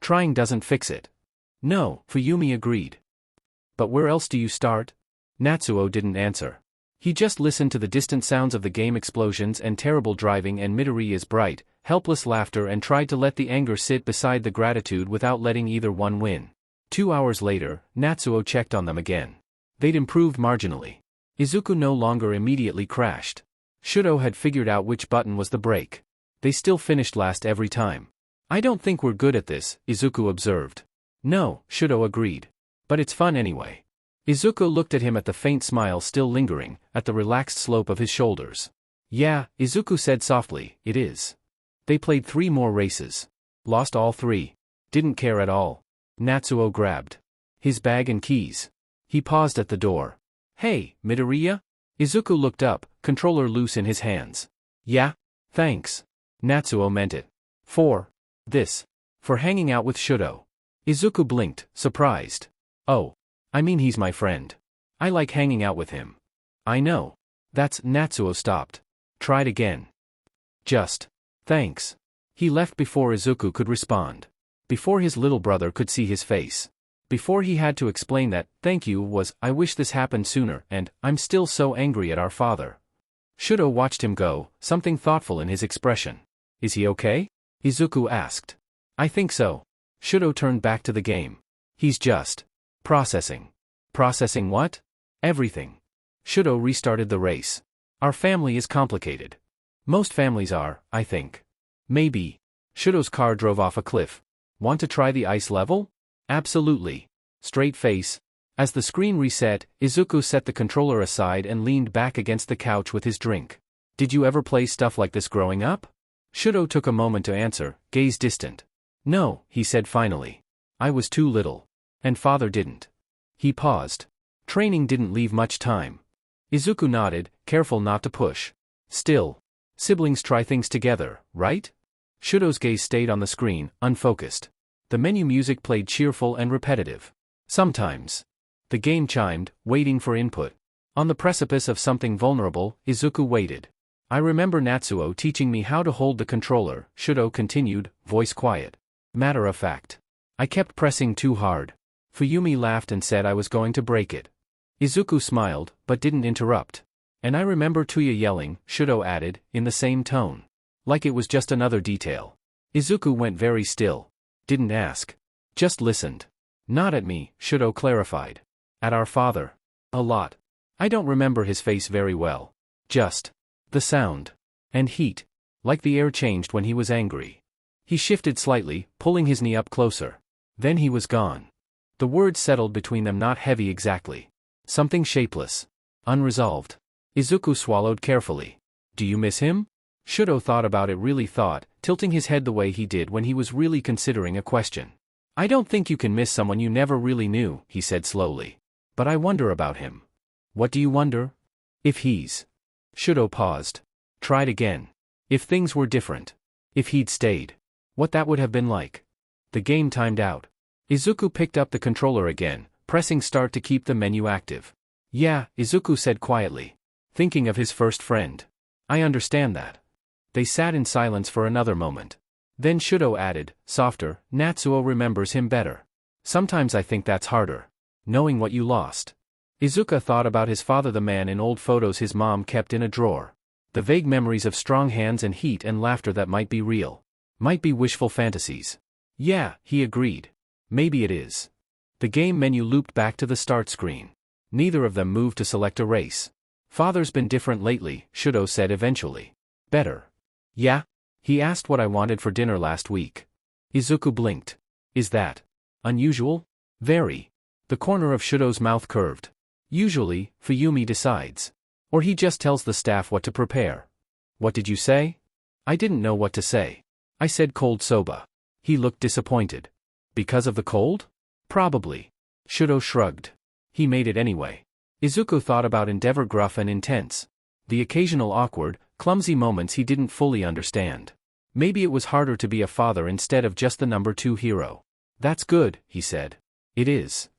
Trying doesn't fix it. No, Fuyumi agreed. But where else do you start? Natsuo didn't answer. He just listened to the distant sounds of the game explosions and terrible driving and Midoriya's bright, helpless laughter and tried to let the anger sit beside the gratitude without letting either one win. 2 hours later, Natsuo checked on them again. They'd improved marginally. Izuku no longer immediately crashed. Shudo had figured out which button was the brake. They still finished last every time. I don't think we're good at this, Izuku observed. No, Shudo agreed. But it's fun anyway. Izuku looked at him at the faint smile still lingering, at the relaxed slope of his shoulders. Yeah, Izuku said softly, it is. They played 3 more races. Lost all 3. Didn't care at all. Natsuo grabbed his bag and keys. He paused at the door. Hey, Midoriya? Izuku looked up, controller loose in his hands. Yeah? Thanks. Natsuo meant it. For this. For hanging out with Shudo. Izuku blinked, surprised. Oh. I mean he's my friend. I like hanging out with him. I know. That's... Natsuo stopped. Tried again. Just. Thanks. He left before Izuku could respond. Before his little brother could see his face. Before he had to explain that, thank you was, I wish this happened sooner, and, I'm still so angry at our father. Shudo watched him go, something thoughtful in his expression. Is he okay? Izuku asked. I think so. Shudo turned back to the game. He's just... processing. Processing what? Everything. Shudo restarted the race. Our family is complicated. Most families are, I think. Maybe. Shudo's car drove off a cliff. Want to try the ice level? Absolutely. Straight face. As the screen reset, Izuku set the controller aside and leaned back against the couch with his drink. Did you ever play stuff like this growing up? Shudo took a moment to answer, gaze distant. No, he said finally. I was too little. And father didn't. He paused. Training didn't leave much time. Izuku nodded, careful not to push. Still. Siblings try things together, right? Shudo's gaze stayed on the screen, unfocused. The menu music played cheerful and repetitive. Sometimes. The game chimed, waiting for input. On the precipice of something vulnerable, Izuku waited. I remember Natsuo teaching me how to hold the controller, Shudo continued, voice quiet. Matter of fact. I kept pressing too hard. Fuyumi laughed and said I was going to break it. Izuku smiled, but didn't interrupt. And I remember Tuya yelling, Shudo added, in the same tone. Like it was just another detail. Izuku went very still. Didn't ask. Just listened. Not at me, Shudo clarified. At our father. A lot. I don't remember his face very well. Just the sound. And heat. Like the air changed when he was angry. He shifted slightly, pulling his knee up closer. Then he was gone. The words settled between them, not heavy exactly. Something shapeless. Unresolved. Izuku swallowed carefully. Do you miss him? Shudo thought about it, really thought, tilting his head the way he did when he was really considering a question. I don't think you can miss someone you never really knew, he said slowly. But I wonder about him. What do you wonder? If he's... Shudo paused. Tried again. If things were different. If he'd stayed. What that would have been like. The game timed out. Izuku picked up the controller again, pressing start to keep the menu active. Yeah, Izuku said quietly. Thinking of his first friend. I understand that. They sat in silence for another moment. Then Shudo added, softer, Natsuo remembers him better. Sometimes I think that's harder. Knowing what you lost. Izuku thought about his father, the man in old photos his mom kept in a drawer. The vague memories of strong hands and heat and laughter that might be real. Might be wishful fantasies. Yeah, he agreed. Maybe it is. The game menu looped back to the start screen. Neither of them moved to select a race. Father's been different lately, Shudo said eventually. Better. Yeah? He asked what I wanted for dinner last week. Izuku blinked. Is that unusual? Very. The corner of Shudo's mouth curved. Usually, Fuyumi decides. Or he just tells the staff what to prepare. What did you say? I didn't know what to say. I said cold soba. He looked disappointed. Because of the cold? Probably. Shudo shrugged. He made it anyway. Izuku thought about endeavor, gruff and intense. The occasional awkward, clumsy moments he didn't fully understand. Maybe it was harder to be a father instead of just the number 2 hero. That's good, he said. It is.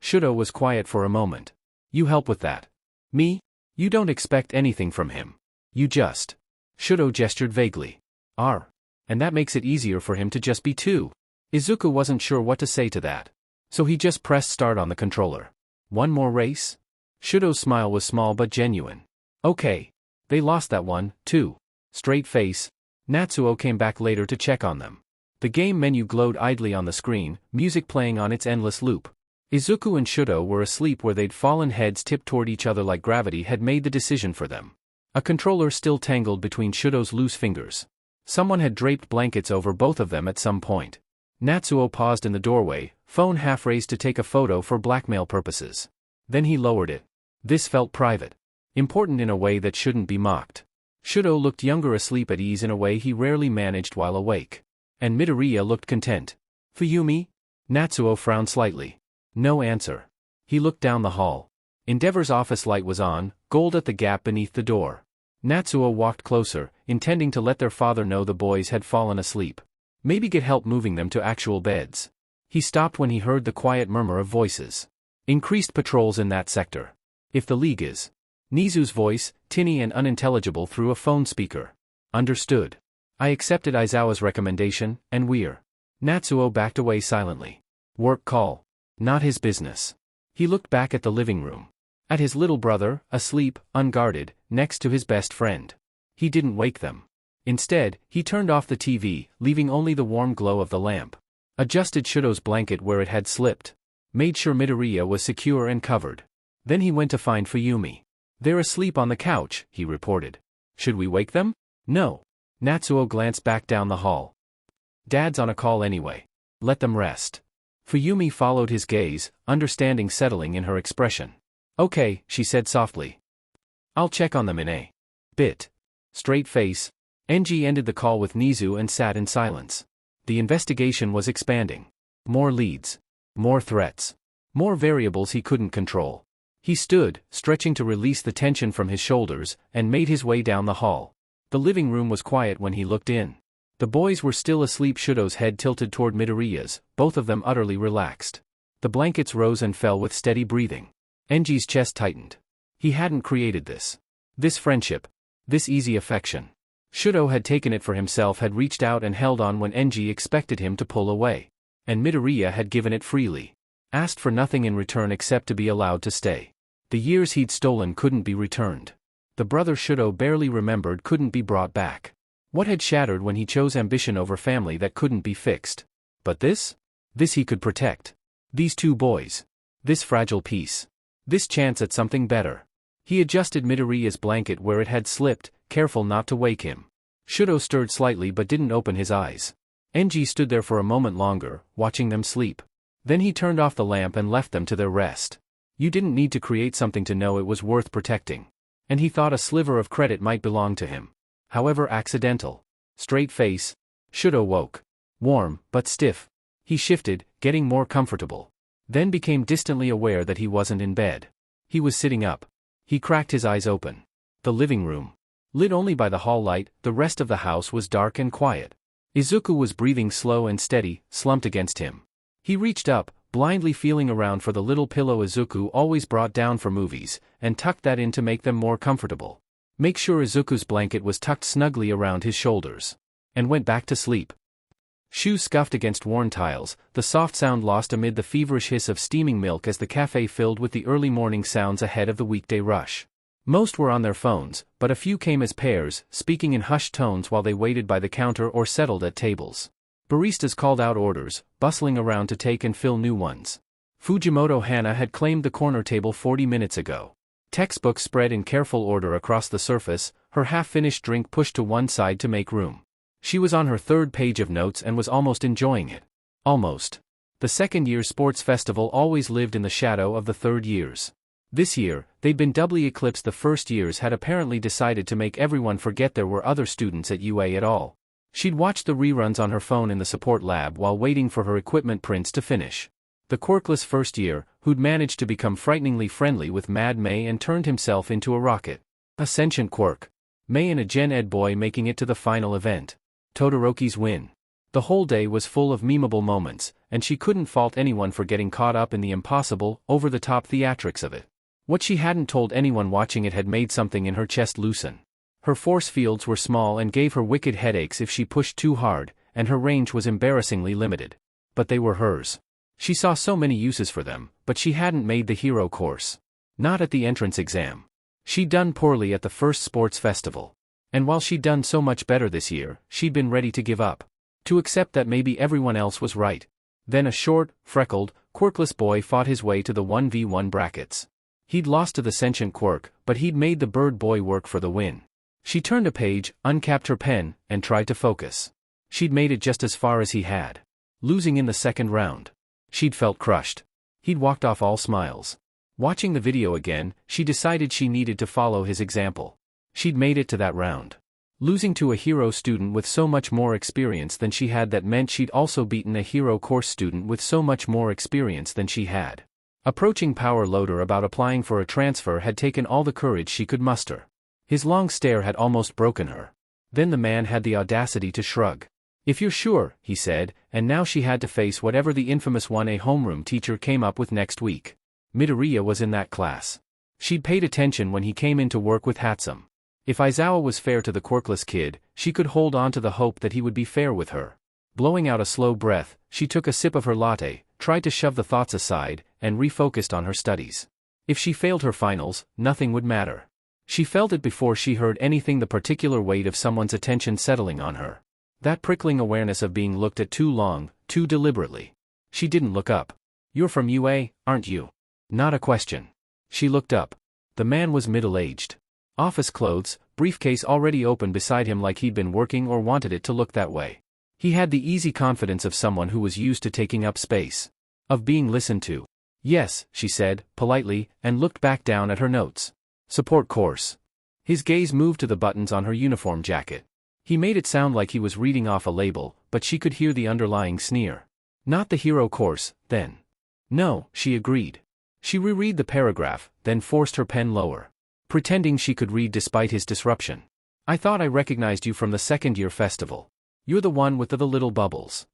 Shudo was quiet for a moment. You help with that. Me? You don't expect anything from him. You just. Shudo gestured vaguely. Are. And that makes it easier for him to just be 2. Izuku wasn't sure what to say to that. So he just pressed start on the controller. One more race? Shudo's smile was small but genuine. Okay. They lost that one, too. Straight face. Natsuo came back later to check on them. The game menu glowed idly on the screen, music playing on its endless loop. Izuku and Shudo were asleep where they'd fallen, heads tipped toward each other like gravity had made the decision for them. A controller still tangled between Shudo's loose fingers. Someone had draped blankets over both of them at some point. Natsuo paused in the doorway, phone half raised to take a photo for blackmail purposes. Then he lowered it. This felt private. Important in a way that shouldn't be mocked. Shudo looked younger, asleep at ease in a way he rarely managed while awake. And Midoriya looked content. Fuyumi? Natsuo frowned slightly. No answer. He looked down the hall. Endeavor's office light was on, gold at the gap beneath the door. Natsuo walked closer, intending to let their father know the boys had fallen asleep. Maybe get help moving them to actual beds. He stopped when he heard the quiet murmur of voices. Increased patrols in that sector. If the League is. Nizu's voice, tinny and unintelligible through a phone speaker. Understood. I accepted Aizawa's recommendation, and we're. Natsuo backed away silently. Work call. Not his business. He looked back at the living room. At his little brother, asleep, unguarded, next to his best friend. He didn't wake them. Instead, he turned off the TV, leaving only the warm glow of the lamp. Adjusted Shudo's blanket where it had slipped. Made sure Midoriya was secure and covered. Then he went to find Fuyumi. They're asleep on the couch, he reported. Should we wake them? No. Natsuo glanced back down the hall. Dad's on a call anyway. Let them rest. Fuyumi followed his gaze, understanding settling in her expression. Okay, she said softly. I'll check on them in a bit. Straight face. Enji ended the call with Nizu and sat in silence. The investigation was expanding. More leads. More threats. More variables he couldn't control. He stood, stretching to release the tension from his shoulders, and made his way down the hall. The living room was quiet when he looked in. The boys were still asleep, Shudo's head tilted toward Midoriya's, both of them utterly relaxed. The blankets rose and fell with steady breathing. Enji's chest tightened. He hadn't created this. This friendship. This easy affection. Shudo had taken it for himself, had reached out and held on when Enji expected him to pull away. And Midoriya had given it freely. Asked for nothing in return except to be allowed to stay. The years he'd stolen couldn't be returned. The brother Shudo barely remembered couldn't be brought back. What had shattered when he chose ambition over family that couldn't be fixed? But this? This he could protect. These two boys. This fragile piece. This chance at something better. He adjusted Midoriya's blanket where it had slipped, careful not to wake him. Shudo stirred slightly but didn't open his eyes. Enji stood there for a moment longer, watching them sleep. Then he turned off the lamp and left them to their rest. You didn't need to create something to know it was worth protecting. And he thought a sliver of credit might belong to him. However accidental. Straight face. Shudo woke. Warm, but stiff. He shifted, getting more comfortable. Then became distantly aware that he wasn't in bed. He was sitting up. He cracked his eyes open. The living room. Lit only by the hall light, the rest of the house was dark and quiet. Izuku was breathing slow and steady, slumped against him. He reached up, blindly feeling around for the little pillow Izuku always brought down for movies, and tucked that in to make them more comfortable. Make sure Izuku's blanket was tucked snugly around his shoulders. And went back to sleep. Shoes scuffed against worn tiles, the soft sound lost amid the feverish hiss of steaming milk as the cafe filled with the early morning sounds ahead of the weekday rush. Most were on their phones, but a few came as pairs, speaking in hushed tones while they waited by the counter or settled at tables. Baristas called out orders, bustling around to take and fill new ones. Fujimoto Hana had claimed the corner table 40 minutes ago. Textbooks spread in careful order across the surface, her half-finished drink pushed to one side to make room. She was on her third page of notes and was almost enjoying it. Almost. The second-year sports festival always lived in the shadow of the third years. This year, they'd been doubly eclipsed. The first years had apparently decided to make everyone forget there were other students at UA at all. She'd watched the reruns on her phone in the support lab while waiting for her equipment prints to finish. The quirkless first year, who'd managed to become frighteningly friendly with Mad May and turned himself into a rocket. A sentient quirk. May and a Gen Ed boy making it to the final event. Todoroki's win. The whole day was full of memeable moments, and she couldn't fault anyone for getting caught up in the impossible, over-the-top theatrics of it. What she hadn't told anyone watching it had made something in her chest loosen. Her force fields were small and gave her wicked headaches if she pushed too hard, and her range was embarrassingly limited. But they were hers. She saw so many uses for them, but she hadn't made the hero course. Not at the entrance exam. She'd done poorly at the first sports festival. And while she'd done so much better this year, she'd been ready to give up. To accept that maybe everyone else was right. Then a short, freckled, quirkless boy fought his way to the 1v1 brackets. He'd lost to the sentient quirk, but he'd made the bird boy work for the win. She turned a page, uncapped her pen, and tried to focus. She'd made it just as far as he had. Losing in the second round. She'd felt crushed. He'd walked off all smiles. Watching the video again, she decided she needed to follow his example. She'd made it to that round. Losing to a hero student with so much more experience than she had, that meant she'd also beaten a hero course student with so much more experience than she had. Approaching power loader about applying for a transfer had taken all the courage she could muster. His long stare had almost broken her. Then the man had the audacity to shrug. "If you're sure," he said, and now she had to face whatever the infamous 1A homeroom teacher came up with next week. Midoriya was in that class. She'd paid attention when he came in to work with Hatsum. If Aizawa was fair to the quirkless kid, she could hold on to the hope that he would be fair with her. Blowing out a slow breath, she took a sip of her latte, tried to shove the thoughts aside, and refocused on her studies. If she failed her finals, nothing would matter. She felt it before she heard anything, the particular weight of someone's attention settling on her. That prickling awareness of being looked at too long, too deliberately. She didn't look up. "You're from UA, aren't you?" Not a question. She looked up. The man was middle-aged. Office clothes, briefcase already open beside him like he'd been working or wanted it to look that way. He had the easy confidence of someone who was used to taking up space. Of being listened to. "Yes," she said, politely, and looked back down at her notes. "Support course." His gaze moved to the buttons on her uniform jacket. He made it sound like he was reading off a label, but she could hear the underlying sneer. "Not the hero course, then." "No," she agreed. She reread the paragraph, then forced her pen lower. Pretending she could read despite his disruption. "I thought I recognized you from the second-year festival. You're the one with the little bubbles."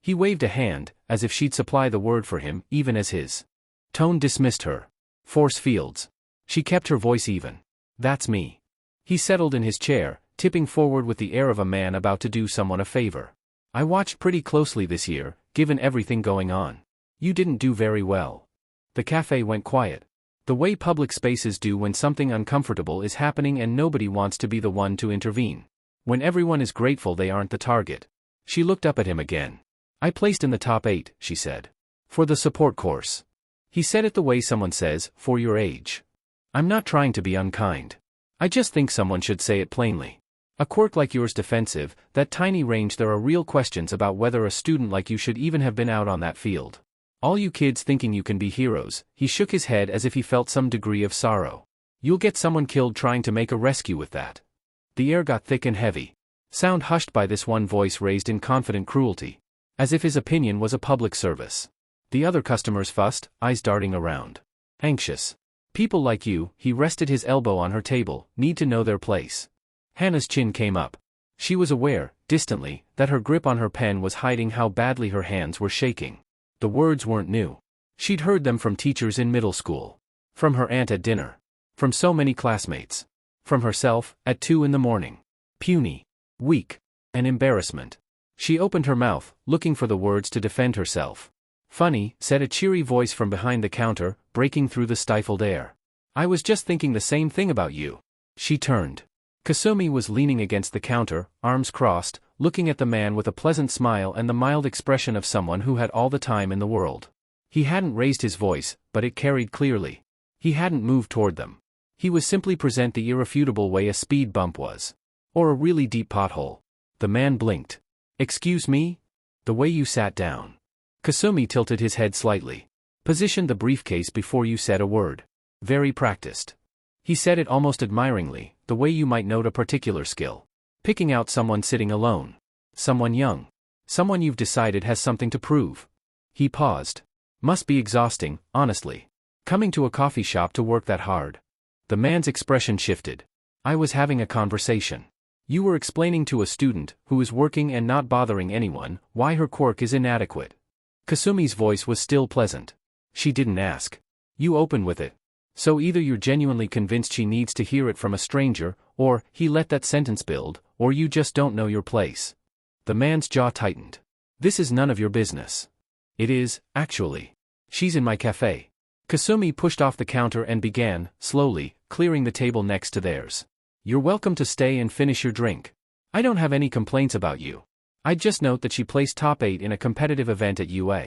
He waved a hand, as if she'd supply the word for him, even as his tone dismissed her. "Force fields." She kept her voice even. "That's me." He settled in his chair, tipping forward with the air of a man about to do someone a favor. "I watched pretty closely this year, given everything going on. You didn't do very well." The cafe went quiet. The way public spaces do when something uncomfortable is happening and nobody wants to be the one to intervene. When everyone is grateful they aren't the target. She looked up at him again. I placed in the top 8, she said. For the support course. He said it the way someone says, for your age. I'm not trying to be unkind. I just think someone should say it plainly. A quirk like yours defensive, that tiny range, there are real questions about whether a student like you should even have been out on that field. All you kids thinking you can be heroes. He shook his head as if he felt some degree of sorrow. You'll get someone killed trying to make a rescue with that. The air got thick and heavy. Sound hushed by this one voice raised in confident cruelty. As if his opinion was a public service. The other customers fussed, eyes darting around. Anxious. People like you, he rested his elbow on her table, need to know their place. Hannah's chin came up. She was aware, distantly, that her grip on her pen was hiding how badly her hands were shaking. The words weren't new. She'd heard them from teachers in middle school. From her aunt at dinner. From so many classmates. From herself, at 2 a.m. Puny. Weak. An embarrassment. She opened her mouth, looking for the words to defend herself. Funny, said a cheery voice from behind the counter, breaking through the stifled air. I was just thinking the same thing about you. She turned. Kasumi was leaning against the counter, arms crossed, looking at the man with a pleasant smile and the mild expression of someone who had all the time in the world. He hadn't raised his voice, but it carried clearly. He hadn't moved toward them. He was simply present the irrefutable way a speed bump was. Or a really deep pothole. The man blinked. Excuse me? The way you sat down. Kasumi tilted his head slightly. Positioned the briefcase before you said a word. Very practiced. He said it almost admiringly, the way you might note a particular skill. Picking out someone sitting alone. Someone young. Someone you've decided has something to prove. He paused. Must be exhausting, honestly. Coming to a coffee shop to work that hard. The man's expression shifted. I was having a conversation. You were explaining to a student, who is working and not bothering anyone, why her quirk is inadequate. Kasumi's voice was still pleasant. She didn't ask. You open with it. So either you're genuinely convinced she needs to hear it from a stranger, or, he let that sentence build, or you just don't know your place. The man's jaw tightened. This is none of your business. It is, actually. She's in my cafe. Kasumi pushed off the counter and began, slowly, clearing the table next to theirs. You're welcome to stay and finish your drink. I don't have any complaints about you. I'd just note that she placed top 8 in a competitive event at UA.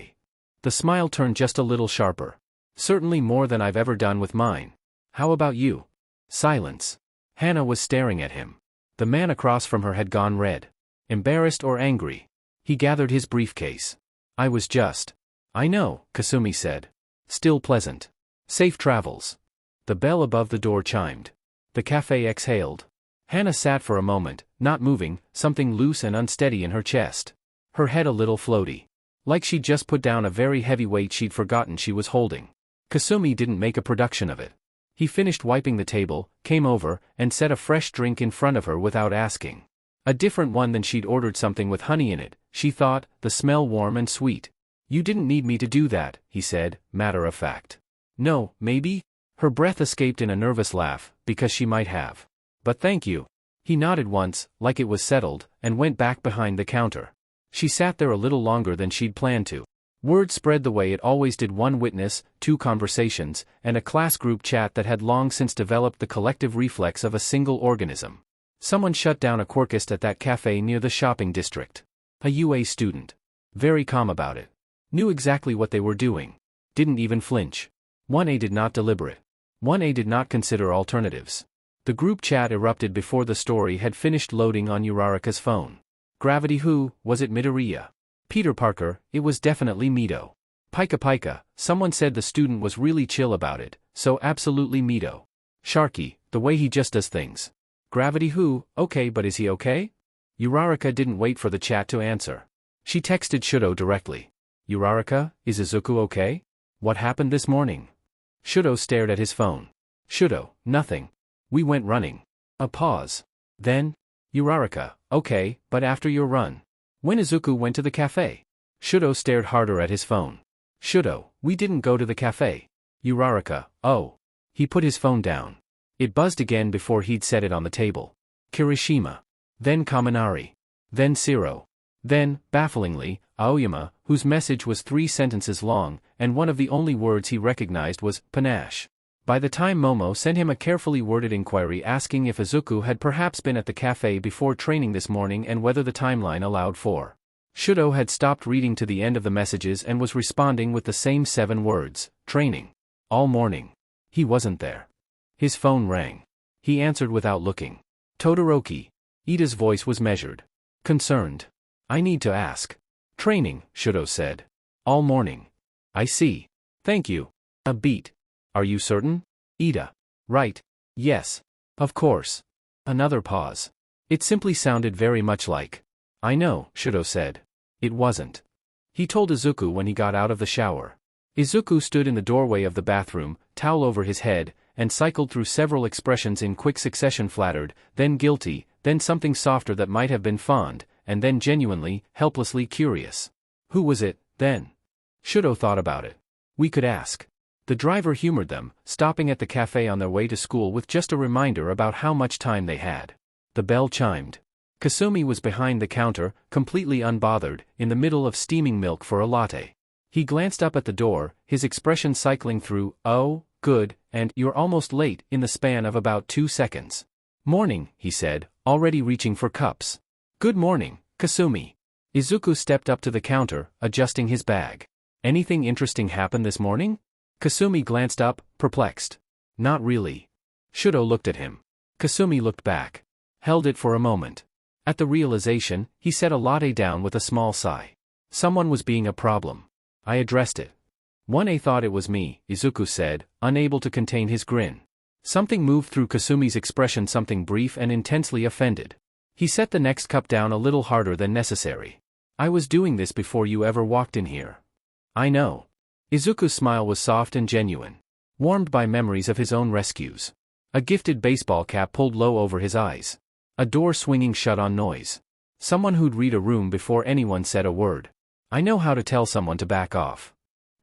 The smile turned just a little sharper. Certainly more than I've ever done with mine. How about you? Silence. Hannah was staring at him. The man across from her had gone red. Embarrassed or angry. He gathered his briefcase. I was just. I know, Kasumi said. Still pleasant. Safe travels. The bell above the door chimed. The cafe exhaled. Hannah sat for a moment, not moving, something loose and unsteady in her chest. Her head a little floaty. Like she'd just put down a very heavy weight she'd forgotten she was holding. Kasumi didn't make a production of it. He finished wiping the table, came over, and set a fresh drink in front of her without asking. A different one than she'd ordered, something with honey in it, she thought, the smell warm and sweet. You didn't need me to do that, he said, matter of fact. No, maybe? Her breath escaped in a nervous laugh, because she might have. But thank you. He nodded once, like it was settled, and went back behind the counter. She sat there a little longer than she'd planned to. Word spread the way it always did: one witness, 2 conversations, and a class group chat that had long since developed the collective reflex of a single organism. Someone shut down a quirkist at that cafe near the shopping district. A UA student. Very calm about it. Knew exactly what they were doing. Didn't even flinch. 1A did not deliberate. 1A did not consider alternatives. The group chat erupted before the story had finished loading on Uraraka's phone. Gravity who, was it Midoriya? Peter Parker, it was definitely Mito. Pika Pika, someone said the student was really chill about it, so absolutely Mito. Sharky, the way he just does things. Gravity who, okay, but is he okay? Uraraka didn't wait for the chat to answer. She texted Shudo directly. Uraraka, is Izuku okay? What happened this morning? Shudo stared at his phone. Shudo, nothing. We went running. A pause. Then? Uraraka, okay, but after your run. When Izuku went to the cafe. Shudo stared harder at his phone. Shudo, we didn't go to the cafe. Uraraka, oh. He put his phone down. It buzzed again before he'd set it on the table. Kirishima. Then Kaminari. Then Siro. Then, bafflingly, Aoyama, whose message was 3 sentences long, and one of the only words he recognized was, panache. By the time Momo sent him a carefully worded inquiry asking if Izuku had perhaps been at the cafe before training this morning and whether the timeline allowed for. Shudo had stopped reading to the end of the messages and was responding with the same 7 words, training. All morning. He wasn't there. His phone rang. He answered without looking. Todoroki. Ida's voice was measured. Concerned. I need to ask. Training, Shudo said. All morning. I see. Thank you. A beat. Are you certain? Ida. Right. Yes. Of course. Another pause. It simply sounded very much like. I know, Shudo said. It wasn't. He told Izuku when he got out of the shower. Izuku stood in the doorway of the bathroom, towel over his head, and cycled through several expressions in quick succession: flattered, then guilty, then something softer that might have been fond, and then genuinely, helplessly curious. Who was it, then? Shudo thought about it. We could ask. The driver humored them, stopping at the cafe on their way to school with just a reminder about how much time they had. The bell chimed. Kasumi was behind the counter, completely unbothered, in the middle of steaming milk for a latte. He glanced up at the door, his expression cycling through, oh, good, and you're almost late, in the span of about 2 seconds. Morning, he said, already reaching for cups. Good morning, Kasumi. Izuku stepped up to the counter, adjusting his bag. Anything interesting happen this morning? Kasumi glanced up, perplexed. Not really. Shudo looked at him. Kasumi looked back. Held it for a moment. At the realization, he set a latte down with a small sigh. Someone was being a problem. I addressed it. 1A thought it was me, Izuku said, unable to contain his grin. Something moved through Kasumi's expression, something brief and intensely offended. He set the next cup down a little harder than necessary. I was doing this before you ever walked in here. I know. Izuku's smile was soft and genuine. Warmed by memories of his own rescues. A gifted baseball cap pulled low over his eyes. A door swinging shut on noise. Someone who'd read a room before anyone said a word. I know how to tell someone to back off.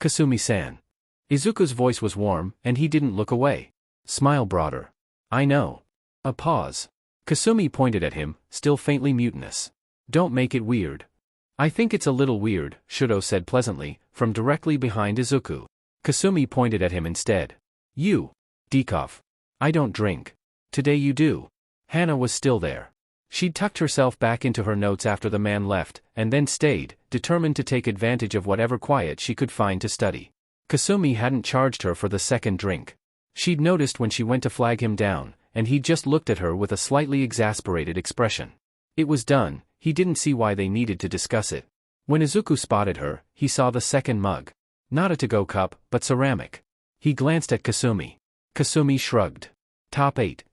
Kasumi-san. Izuku's voice was warm, and he didn't look away. Smile broader. I know. A pause. Kasumi pointed at him, still faintly mutinous. Don't make it weird. I think it's a little weird, Shudo said pleasantly, from directly behind Izuku. Kasumi pointed at him instead. You. Dekoff. I don't drink. Today you do. Hana was still there. She'd tucked herself back into her notes after the man left, and then stayed, determined to take advantage of whatever quiet she could find to study. Kasumi hadn't charged her for the second drink. She'd noticed when she went to flag him down, and he'd just looked at her with a slightly exasperated expression. It was done, he didn't see why they needed to discuss it. When Izuku spotted her, he saw the second mug. Not a to-go cup, but ceramic. He glanced at Kasumi. Kasumi shrugged. Top 8.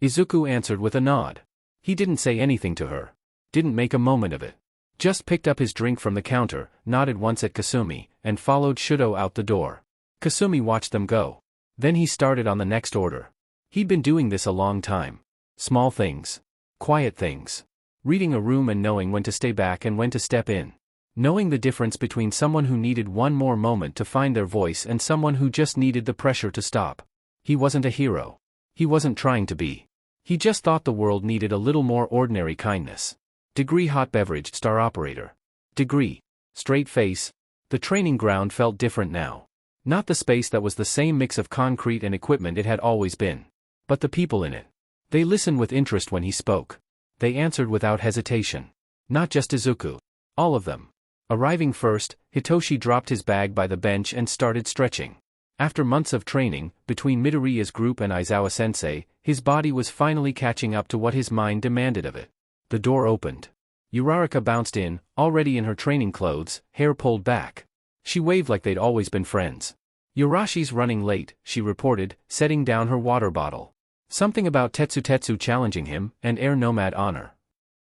Izuku answered with a nod. He didn't say anything to her. Didn't make a moment of it. Just picked up his drink from the counter, nodded once at Kasumi, and followed Shudo out the door. Kasumi watched them go. Then he started on the next order. He'd been doing this a long time. Small things. Quiet things. Reading a room and knowing when to stay back and when to step in. Knowing the difference between someone who needed one more moment to find their voice and someone who just needed the pressure to stop. He wasn't a hero. He wasn't trying to be. He just thought the world needed a little more ordinary kindness. Degree hot beverage star operator. Degree. Straight face. The training ground felt different now. Not the space that was the same mix of concrete and equipment it had always been. But the people in it. They listened with interest when he spoke. They answered without hesitation. Not just Izuku. All of them. Arriving first, Hitoshi dropped his bag by the bench and started stretching. After months of training, between Midoriya's group and Aizawa-sensei, his body was finally catching up to what his mind demanded of it. The door opened. Uraraka bounced in, already in her training clothes, hair pulled back. She waved like they'd always been friends. Yorashi's running late, she reported, setting down her water bottle. Something about Tetsu challenging him, and Air Nomad honor.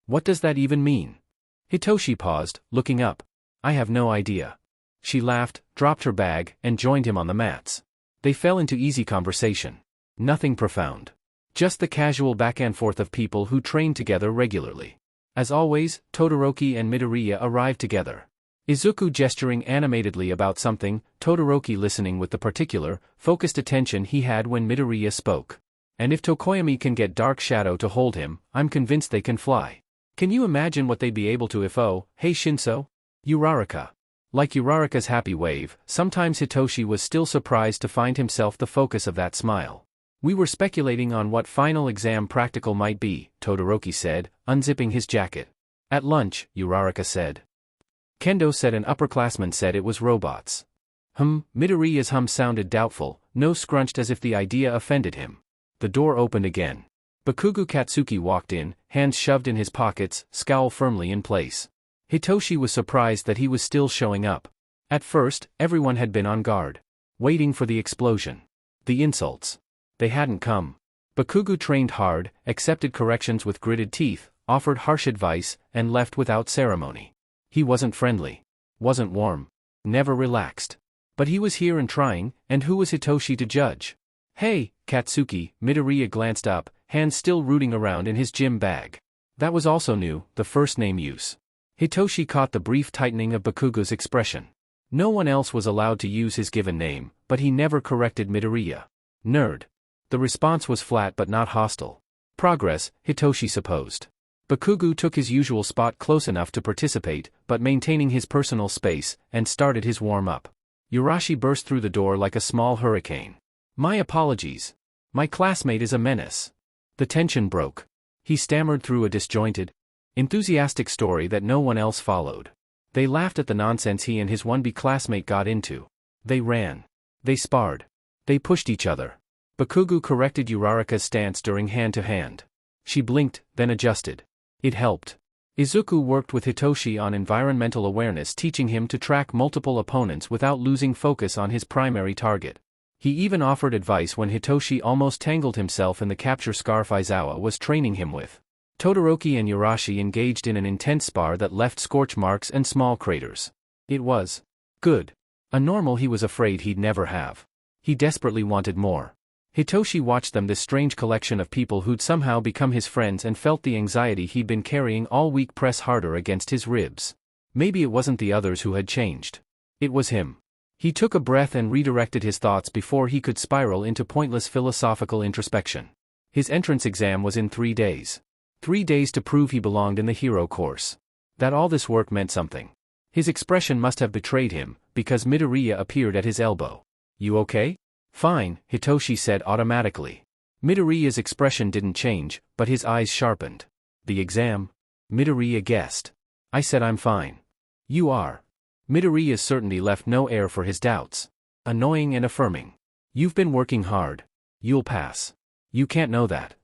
What does that even mean? Hitoshi paused, looking up. I have no idea. She laughed, dropped her bag, and joined him on the mats. They fell into easy conversation. Nothing profound. Just the casual back and forth of people who trained together regularly. As always, Todoroki and Midoriya arrived together. Izuku gesturing animatedly about something, Todoroki listening with the particular, focused attention he had when Midoriya spoke. And if Tokoyami can get Dark Shadow to hold him, I'm convinced they can fly. Can you imagine what they'd be able to if hey Shinso? Uraraka. Like Uraraka's happy wave, sometimes Hitoshi was still surprised to find himself the focus of that smile. We were speculating on what final exam practical might be, Todoroki said, unzipping his jacket. At lunch, Uraraka said. Kendo said an upperclassman said it was robots. Midoriya's hum sounded doubtful, nose scrunched as if the idea offended him. The door opened again. Bakugo Katsuki walked in, hands shoved in his pockets, scowl firmly in place. Hitoshi was surprised that he was still showing up. At first, everyone had been on guard. Waiting for the explosion. The insults. They hadn't come. Bakugo trained hard, accepted corrections with gritted teeth, offered harsh advice, and left without ceremony. He wasn't friendly. Wasn't warm. Never relaxed. But he was here and trying, and who was Hitoshi to judge? Hey, Katsuki, Midoriya glanced up, hands still rooting around in his gym bag. That was also new, the first name use. Hitoshi caught the brief tightening of Bakugo's expression. No one else was allowed to use his given name, but he never corrected Midoriya. Nerd. The response was flat but not hostile. Progress, Hitoshi supposed. Bakugo took his usual spot close enough to participate, but maintaining his personal space, and started his warm-up. Urashi burst through the door like a small hurricane. My apologies. My classmate is a menace. The tension broke. He stammered through a disjointed, enthusiastic story that no one else followed. They laughed at the nonsense he and his 1B classmate got into. They ran. They sparred. They pushed each other. Bakugo corrected Uraraka's stance during hand-to-hand. She blinked, then adjusted. It helped. Izuku worked with Hitoshi on environmental awareness, teaching him to track multiple opponents without losing focus on his primary target. He even offered advice when Hitoshi almost tangled himself in the capture scarf Aizawa was training him with. Todoroki and Urashi engaged in an intense spar that left scorch marks and small craters. It was good. A normal he was afraid he'd never have. He desperately wanted more. Hitoshi watched them, this strange collection of people who'd somehow become his friends, and felt the anxiety he'd been carrying all week press harder against his ribs. Maybe it wasn't the others who had changed. It was him. He took a breath and redirected his thoughts before he could spiral into pointless philosophical introspection. His entrance exam was in 3 days. 3 days to prove he belonged in the hero course. That all this work meant something. His expression must have betrayed him, because Midoriya appeared at his elbow. You okay? Fine, Hitoshi said automatically. Midoriya's expression didn't change, but his eyes sharpened. The exam? Midoriya guessed. I said I'm fine. You are. Midoriya's certainty left no air for his doubts. Annoying and affirming. You've been working hard. You'll pass. You can't know that.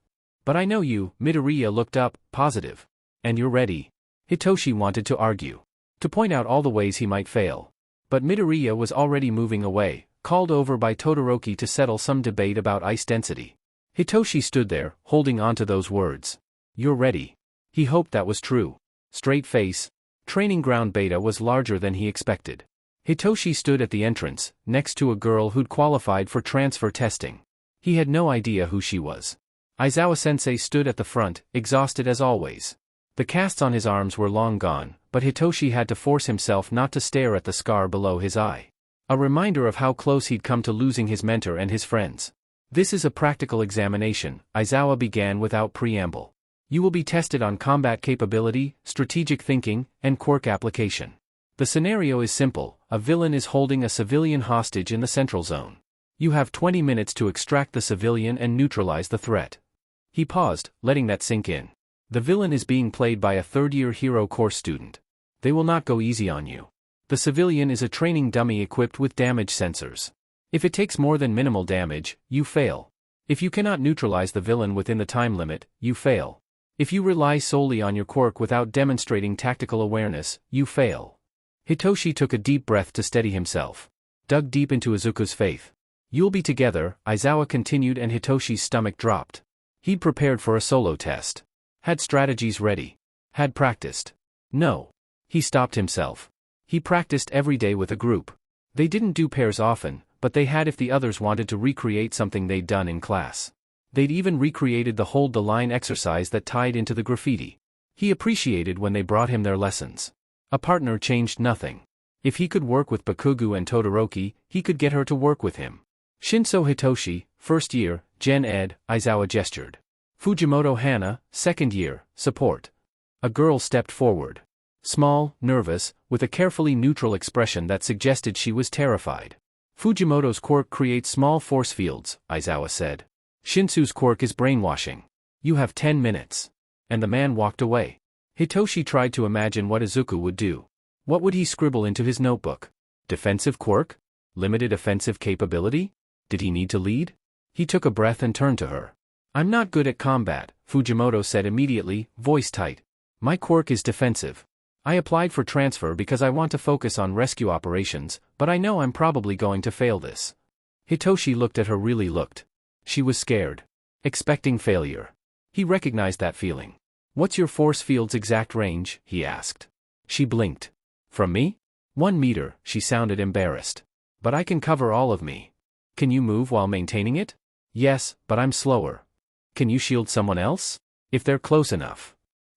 But I know you. Midoriya looked up, positive. And you're ready. Hitoshi wanted to argue. To point out all the ways he might fail. But Midoriya was already moving away, called over by Todoroki to settle some debate about ice density. Hitoshi stood there, holding on to those words. You're ready. He hoped that was true. Straight face. Training ground beta was larger than he expected. Hitoshi stood at the entrance, next to a girl who'd qualified for transfer testing. He had no idea who she was. Aizawa-sensei stood at the front, exhausted as always. The casts on his arms were long gone, but Hitoshi had to force himself not to stare at the scar below his eye. A reminder of how close he'd come to losing his mentor and his friends. This is a practical examination, Aizawa began without preamble. You will be tested on combat capability, strategic thinking, and quirk application. The scenario is simple: a villain is holding a civilian hostage in the central zone. You have 20 minutes to extract the civilian and neutralize the threat. He paused, letting that sink in. The villain is being played by a third-year hero course student. They will not go easy on you. The civilian is a training dummy equipped with damage sensors. If it takes more than minimal damage, you fail. If you cannot neutralize the villain within the time limit, you fail. If you rely solely on your quirk without demonstrating tactical awareness, you fail. Hitoshi took a deep breath to steady himself. Dug deep into Izuku's faith. You'll be together, Aizawa continued, and Hitoshi's stomach dropped. He'd prepared for a solo test. Had strategies ready. Had practiced. No. He stopped himself. He practiced every day with a group. They didn't do pairs often, but they had if the others wanted to recreate something they'd done in class. They'd even recreated the hold the line exercise that tied into the graffiti. He appreciated when they brought him their lessons. A partner changed nothing. If he could work with Bakugo and Todoroki, he could get her to work with him. Shinso Hitoshi, first year, Gen Ed, Aizawa gestured. Fujimoto Hana, second year, support. A girl stepped forward. Small, nervous, with a carefully neutral expression that suggested she was terrified. Fujimoto's quirk creates small force fields, Aizawa said. Shinsu's quirk is brainwashing. You have 10 minutes. And the man walked away. Hitoshi tried to imagine what Izuku would do. What would he scribble into his notebook? Defensive quirk? Limited offensive capability? Did he need to lead? He took a breath and turned to her. I'm not good at combat, Fujimoto said immediately, voice tight. My quirk is defensive. I applied for transfer because I want to focus on rescue operations, but I know I'm probably going to fail this. Hitoshi looked at her really looked. She was scared. Expecting failure. He recognized that feeling. What's your force field's exact range? He asked. She blinked. From me? 1 meter, she sounded embarrassed. But I can cover all of me. Can you move while maintaining it? Yes, but I'm slower. Can you shield someone else? If they're close enough.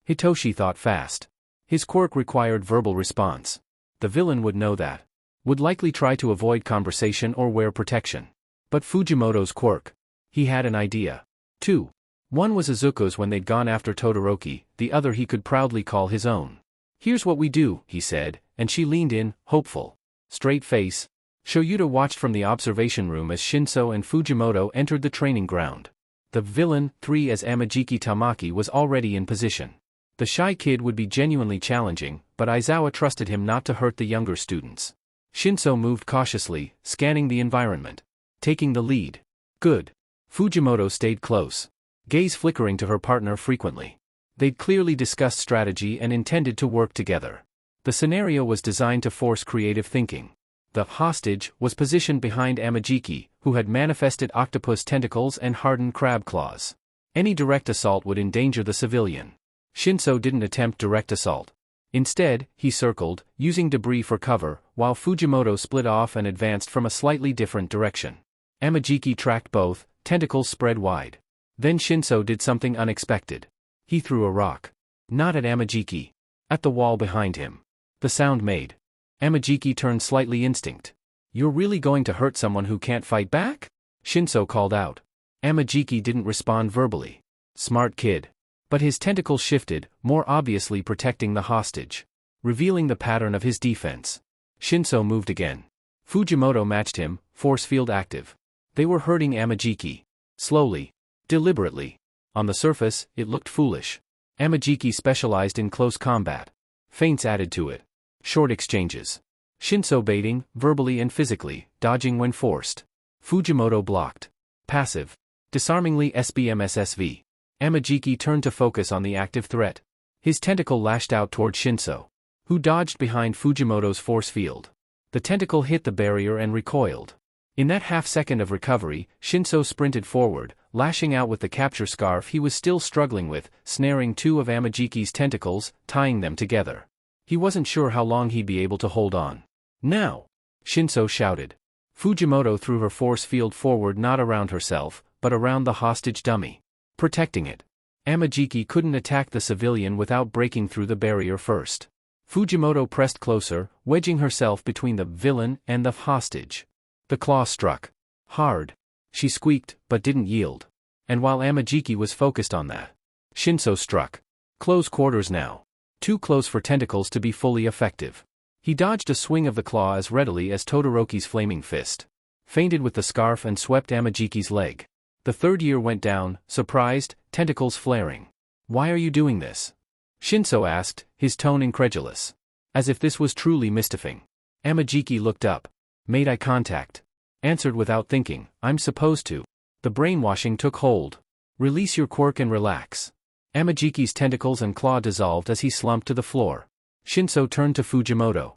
Hitoshi thought fast. His quirk required verbal response. The villain would know that. Would likely try to avoid conversation or wear protection. But Fujimoto's quirk. He had an idea. 2. One was Izuku's when they'd gone after Todoroki, the other he could proudly call his own. Here's what we do, he said, and she leaned in, hopeful. Straight face. Shoyuta watched from the observation room as Shinso and Fujimoto entered the training ground. The villain, 3 as Amajiki Tamaki, was already in position. The shy kid would be genuinely challenging, but Aizawa trusted him not to hurt the younger students. Shinso moved cautiously, scanning the environment. Taking the lead. Good. Fujimoto stayed close. Gaze flickering to her partner frequently. They'd clearly discussed strategy and intended to work together. The scenario was designed to force creative thinking. The hostage was positioned behind Amajiki, who had manifested octopus tentacles and hardened crab claws. Any direct assault would endanger the civilian. Shinso didn't attempt direct assault. Instead, he circled, using debris for cover, while Fujimoto split off and advanced from a slightly different direction. Amajiki tracked both, tentacles spread wide. Then Shinso did something unexpected. He threw a rock. Not at Amajiki. At the wall behind him. The sound made. Amajiki turned slightly instinct. You're really going to hurt someone who can't fight back? Shinso called out. Amajiki didn't respond verbally. Smart kid. But his tentacles shifted, more obviously protecting the hostage. Revealing the pattern of his defense. Shinso moved again. Fujimoto matched him, force field active. They were hurting Amajiki. Slowly. Deliberately. On the surface, it looked foolish. Amajiki specialized in close combat. Feints added to it. Short exchanges. Shinso baiting, verbally and physically, dodging when forced. Fujimoto blocked. Passive. Disarmingly SBMSSV. Amajiki turned to focus on the active threat. His tentacle lashed out toward Shinso, who dodged behind Fujimoto's force field. The tentacle hit the barrier and recoiled. In that half-second of recovery, Shinso sprinted forward, lashing out with the capture scarf he was still struggling with, snaring 2 of Amajiki's tentacles, tying them together. He wasn't sure how long he'd be able to hold on. Now! Shinso shouted. Fujimoto threw her force field forward, not around herself, but around the hostage dummy. Protecting it. Amajiki couldn't attack the civilian without breaking through the barrier first. Fujimoto pressed closer, wedging herself between the villain and the hostage. The claw struck. Hard. She squeaked, but didn't yield. And while Amajiki was focused on that, Shinso struck. Close quarters now. Too close for tentacles to be fully effective. He dodged a swing of the claw as readily as Todoroki's flaming fist. Feinted with the scarf and swept Amajiki's leg. The third year went down, surprised, tentacles flaring. Why are you doing this? Shinso asked, his tone incredulous. As if this was truly mystifying. Amajiki looked up. Made eye contact. Answered without thinking, I'm supposed to. The brainwashing took hold. Release your quirk and relax. Amajiki's tentacles and claw dissolved as he slumped to the floor. Shinso turned to Fujimoto.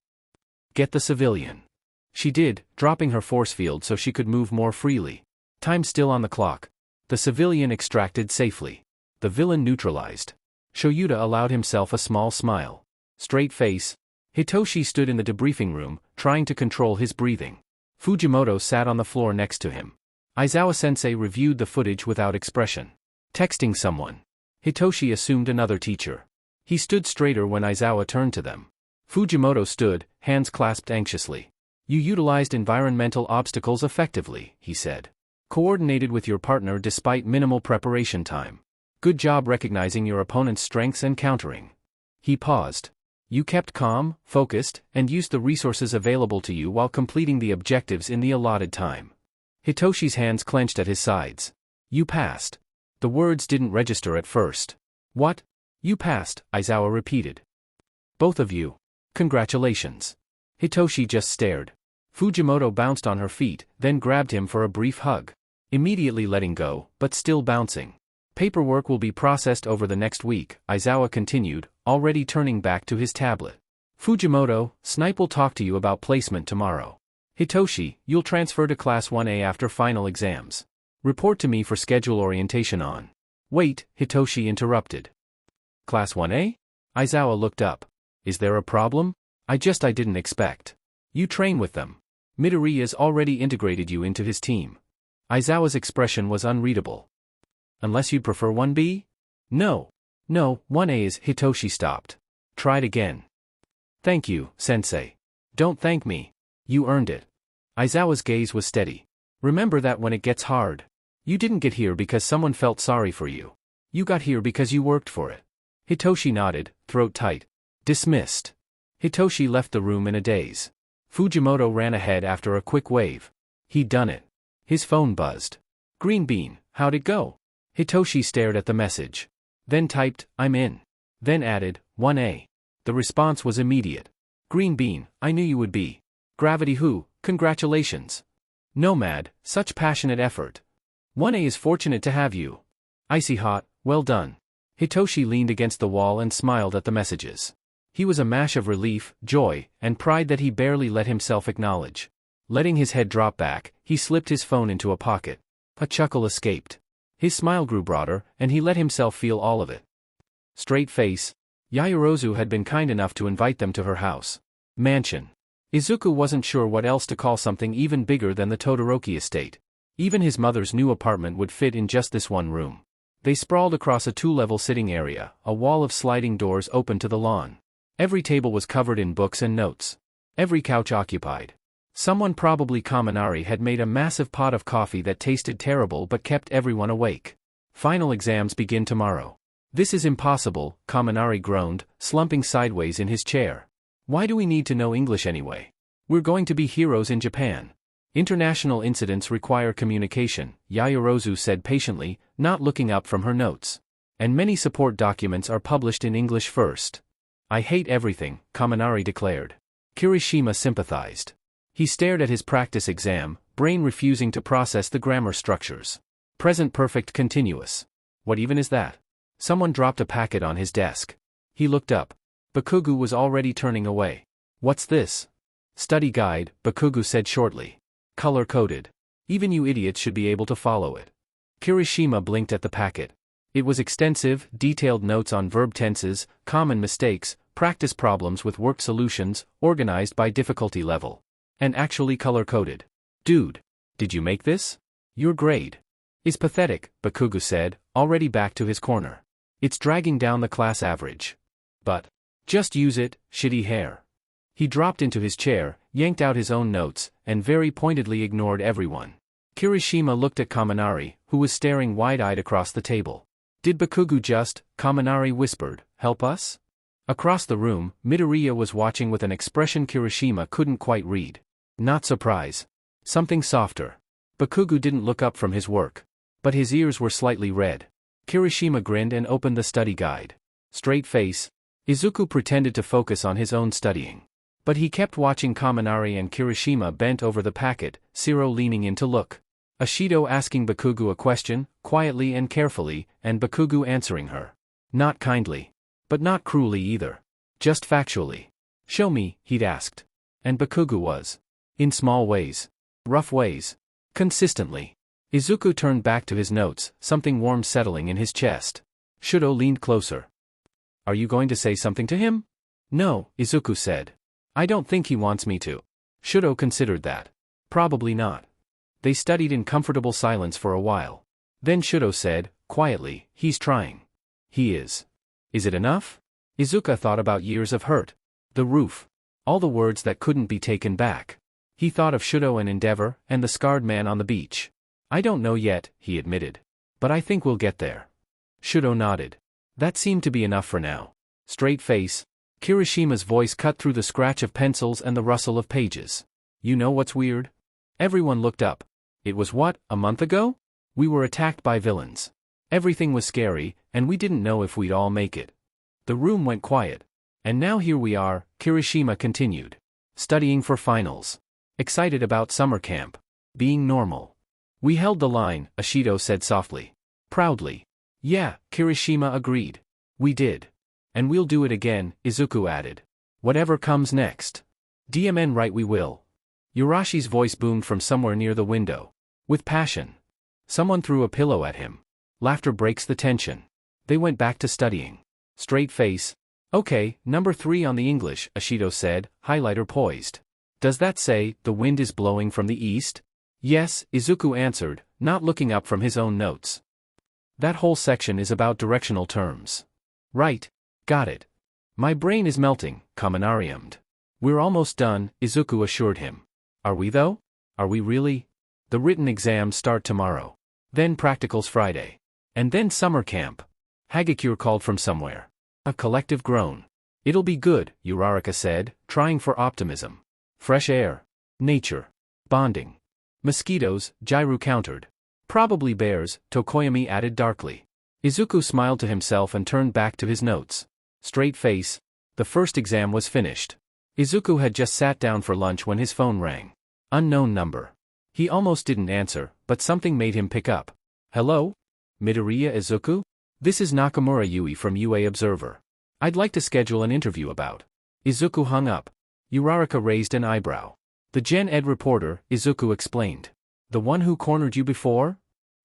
Get the civilian. She did, dropping her force field so she could move more freely. Time still on the clock. The civilian extracted safely. The villain neutralized. Shoyuta allowed himself a small smile. Straight face. Hitoshi stood in the debriefing room, trying to control his breathing. Fujimoto sat on the floor next to him. Aizawa-sensei reviewed the footage without expression. Texting someone. Hitoshi assumed another teacher. He stood straighter when Aizawa turned to them. Fujimoto stood, hands clasped anxiously. You utilized environmental obstacles effectively, he said. Coordinated with your partner despite minimal preparation time. Good job recognizing your opponent's strengths and countering. He paused. You kept calm, focused, and used the resources available to you while completing the objectives in the allotted time. Hitoshi's hands clenched at his sides. You passed. The words didn't register at first. What? You passed, Aizawa repeated. Both of you. Congratulations. Hitoshi just stared. Fujimoto bounced on her feet, then grabbed him for a brief hug. Immediately letting go, but still bouncing. Paperwork will be processed over the next week, Aizawa continued, already turning back to his tablet. Fujimoto, Snipe will talk to you about placement tomorrow. Hitoshi, you'll transfer to Class 1A after final exams. Report to me for schedule orientation on. Wait, Hitoshi interrupted. Class 1A? Aizawa looked up. Is there a problem? I didn't expect. You train with them. Midoriya's already integrated you into his team. Aizawa's expression was unreadable. Unless you'd prefer 1B? No, 1A is. Hitoshi stopped. Tried again. Thank you, sensei. Don't thank me. You earned it. Aizawa's gaze was steady. Remember that when it gets hard. You didn't get here because someone felt sorry for you. You got here because you worked for it. Hitoshi nodded, throat tight. Dismissed. Hitoshi left the room in a daze. Fujimoto ran ahead after a quick wave. He'd done it. His phone buzzed. Green bean, how'd it go? Hitoshi stared at the message. Then typed, I'm in. Then added, 1A. The response was immediate. Green bean, I knew you would be. Gravity who, congratulations. Nomad, such passionate effort. 1A is fortunate to have you. Icy hot, well done. Hitoshi leaned against the wall and smiled at the messages. He was a mash of relief, joy, and pride that he barely let himself acknowledge. Letting his head drop back, he slipped his phone into a pocket. A chuckle escaped. His smile grew broader, and he let himself feel all of it. Straight face. Yaoyorozu had been kind enough to invite them to her house. Mansion. Izuku wasn't sure what else to call something even bigger than the Todoroki estate. Even his mother's new apartment would fit in just this one room. They sprawled across a 2-level sitting area, a wall of sliding doors open to the lawn. Every table was covered in books and notes. Every couch occupied. Someone, probably Kaminari, had made a massive pot of coffee that tasted terrible but kept everyone awake. Final exams begin tomorrow. This is impossible, Kaminari groaned, slumping sideways in his chair. Why do we need to know English anyway? We're going to be heroes in Japan. International incidents require communication, Yaoyorozu said patiently, not looking up from her notes. And many support documents are published in English first. I hate everything, Kaminari declared. Kirishima sympathized. He stared at his practice exam, brain refusing to process the grammar structures. Present perfect continuous. What even is that? Someone dropped a packet on his desk. He looked up. Bakugu was already turning away. What's this? Study guide, Bakugu said shortly. Color-coded. Even you idiots should be able to follow it. Kirishima blinked at the packet. It was extensive, detailed notes on verb tenses, common mistakes, practice problems with worked solutions, organized by difficulty level. And actually color-coded. Dude. Did you make this? Your grade is pathetic, Bakugu said, already back to his corner. It's dragging down the class average. But just use it, shitty hair. He dropped into his chair, yanked out his own notes, and very pointedly ignored everyone. Kirishima looked at Kaminari, who was staring wide-eyed across the table. Did Bakugu just, Kaminari whispered, help us? Across the room, Midoriya was watching with an expression Kirishima couldn't quite read. Not surprise. Something softer. Bakugu didn't look up from his work. But his ears were slightly red. Kirishima grinned and opened the study guide. Straight face. Izuku pretended to focus on his own studying. But he kept watching Kaminari and Kirishima bent over the packet, Siro leaning in to look. Ashido asking Bakugu a question, quietly and carefully, and Bakugu answering her. Not kindly. But not cruelly either. Just factually. Show me, he'd asked. And Bakugu was. In small ways. Rough ways. Consistently. Izuku turned back to his notes, something warm settling in his chest. Shudo leaned closer. Are you going to say something to him? No, Izuku said. I don't think he wants me to. Shudo considered that. Probably not. They studied in comfortable silence for a while. Then Shudo said, quietly, he's trying. He is. Is it enough? Izuku thought about years of hurt. The roof. All the words that couldn't be taken back. He thought of Shudo and Endeavor, and the scarred man on the beach. I don't know yet, he admitted. But I think we'll get there. Shudo nodded. That seemed to be enough for now. Straight face. Kirishima's voice cut through the scratch of pencils and the rustle of pages. You know what's weird? Everyone looked up. It was what, a month ago? We were attacked by villains. Everything was scary, and we didn't know if we'd all make it. The room went quiet. And now here we are, Kirishima continued. Studying for finals. Excited about summer camp. Being normal. We held the line, Ashido said softly. Proudly. Yeah, Kirishima agreed. We did. And we'll do it again, Izuku added. Whatever comes next. DMN right we will. Yurashi's voice boomed from somewhere near the window. With passion. Someone threw a pillow at him. Laughter breaks the tension. They went back to studying. Straight face. Okay, number 3 on the English, Ashido said, highlighter poised. Does that say, the wind is blowing from the east? Yes, Izuku answered, not looking up from his own notes. That whole section is about directional terms. Right. Got it. My brain is melting, Kaminari. We're almost done, Izuku assured him. Are we though? Are we really? The written exams start tomorrow. Then practicals Friday. And then summer camp. Hagakure called from somewhere. A collective groan. It'll be good, Uraraka said, trying for optimism. Fresh air. Nature. Bonding. Mosquitoes, Jairu countered. Probably bears, Tokoyami added darkly. Izuku smiled to himself and turned back to his notes. Straight face. The first exam was finished. Izuku had just sat down for lunch when his phone rang. Unknown number. He almost didn't answer, but something made him pick up. Hello? Midoriya Izuku? This is Nakamura Yui from UA Observer. I'd like to schedule an interview about. Izuku hung up. Uraraka raised an eyebrow. The Gen Ed reporter, Izuku explained. The one who cornered you before?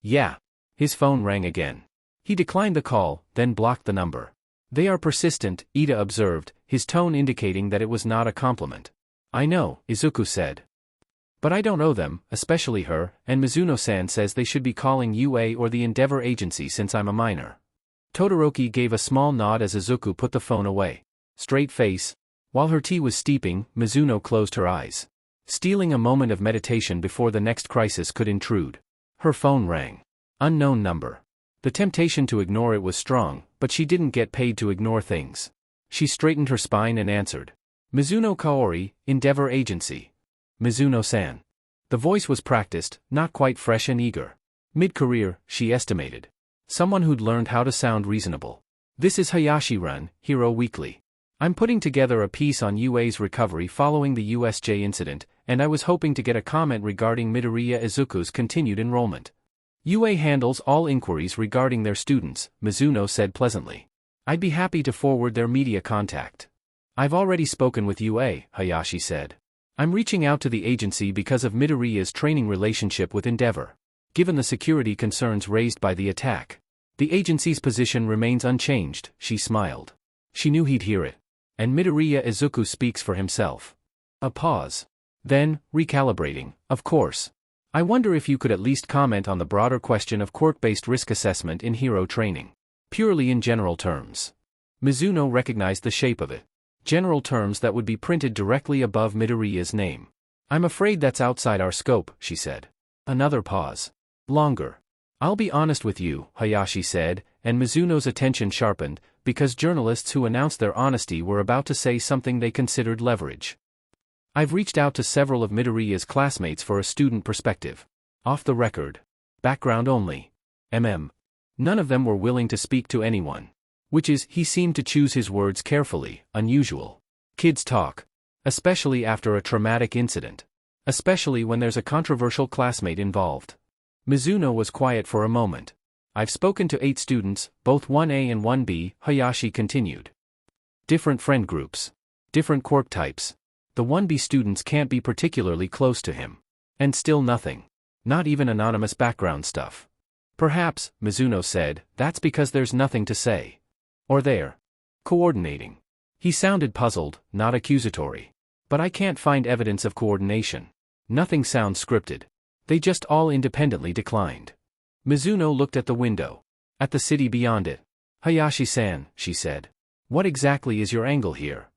Yeah. His phone rang again. He declined the call, then blocked the number. They are persistent, Ida observed, his tone indicating that it was not a compliment. I know, Izuku said. But I don't owe them, especially her, and Mizuno-san says they should be calling UA or the Endeavor Agency since I'm a minor. Todoroki gave a small nod as Izuku put the phone away. Straight face. While her tea was steeping, Mizuno closed her eyes. Stealing a moment of meditation before the next crisis could intrude. Her phone rang. Unknown number. The temptation to ignore it was strong, but she didn't get paid to ignore things. She straightened her spine and answered. Mizuno Kaori, Endeavor Agency. Mizuno-san. The voice was practiced, not quite fresh and eager. Mid-career, she estimated. Someone who'd learned how to sound reasonable. This is Hayashi-run, Hero Weekly. I'm putting together a piece on UA's recovery following the USJ incident, and I was hoping to get a comment regarding Midoriya Izuku's continued enrollment. UA handles all inquiries regarding their students, Mizuno said pleasantly. I'd be happy to forward their media contact. I've already spoken with UA, Hayashi said. I'm reaching out to the agency because of Midoriya's training relationship with Endeavor. Given the security concerns raised by the attack, the agency's position remains unchanged, she smiled. She knew he'd hear it. And Midoriya Izuku speaks for himself. A pause. Then, recalibrating, of course. I wonder if you could at least comment on the broader question of quirk-based risk assessment in hero training. Purely in general terms. Mizuno recognized the shape of it. General terms that would be printed directly above Midoriya's name. I'm afraid that's outside our scope, she said. Another pause. Longer. I'll be honest with you, Hayashi said, and Mizuno's attention sharpened, because journalists who announced their honesty were about to say something they considered leverage. I've reached out to several of Midoriya's classmates for a student perspective. Off the record. Background only. None of them were willing to speak to anyone. Which is, he seemed to choose his words carefully, unusual. Kids talk. Especially after a traumatic incident. Especially when there's a controversial classmate involved. Mizuno was quiet for a moment. I've spoken to 8 students, both 1A and 1B, Hayashi continued. Different friend groups. Different quirk types. The 1B students can't be particularly close to him. And still nothing. Not even anonymous background stuff. Perhaps, Mizuno said, that's because there's nothing to say. Or they're coordinating. He sounded puzzled, not accusatory. But I can't find evidence of coordination. Nothing sounds scripted. They just all independently declined. Mizuno looked at the window. At the city beyond it. Hayashi-san, she said. What exactly is your angle here?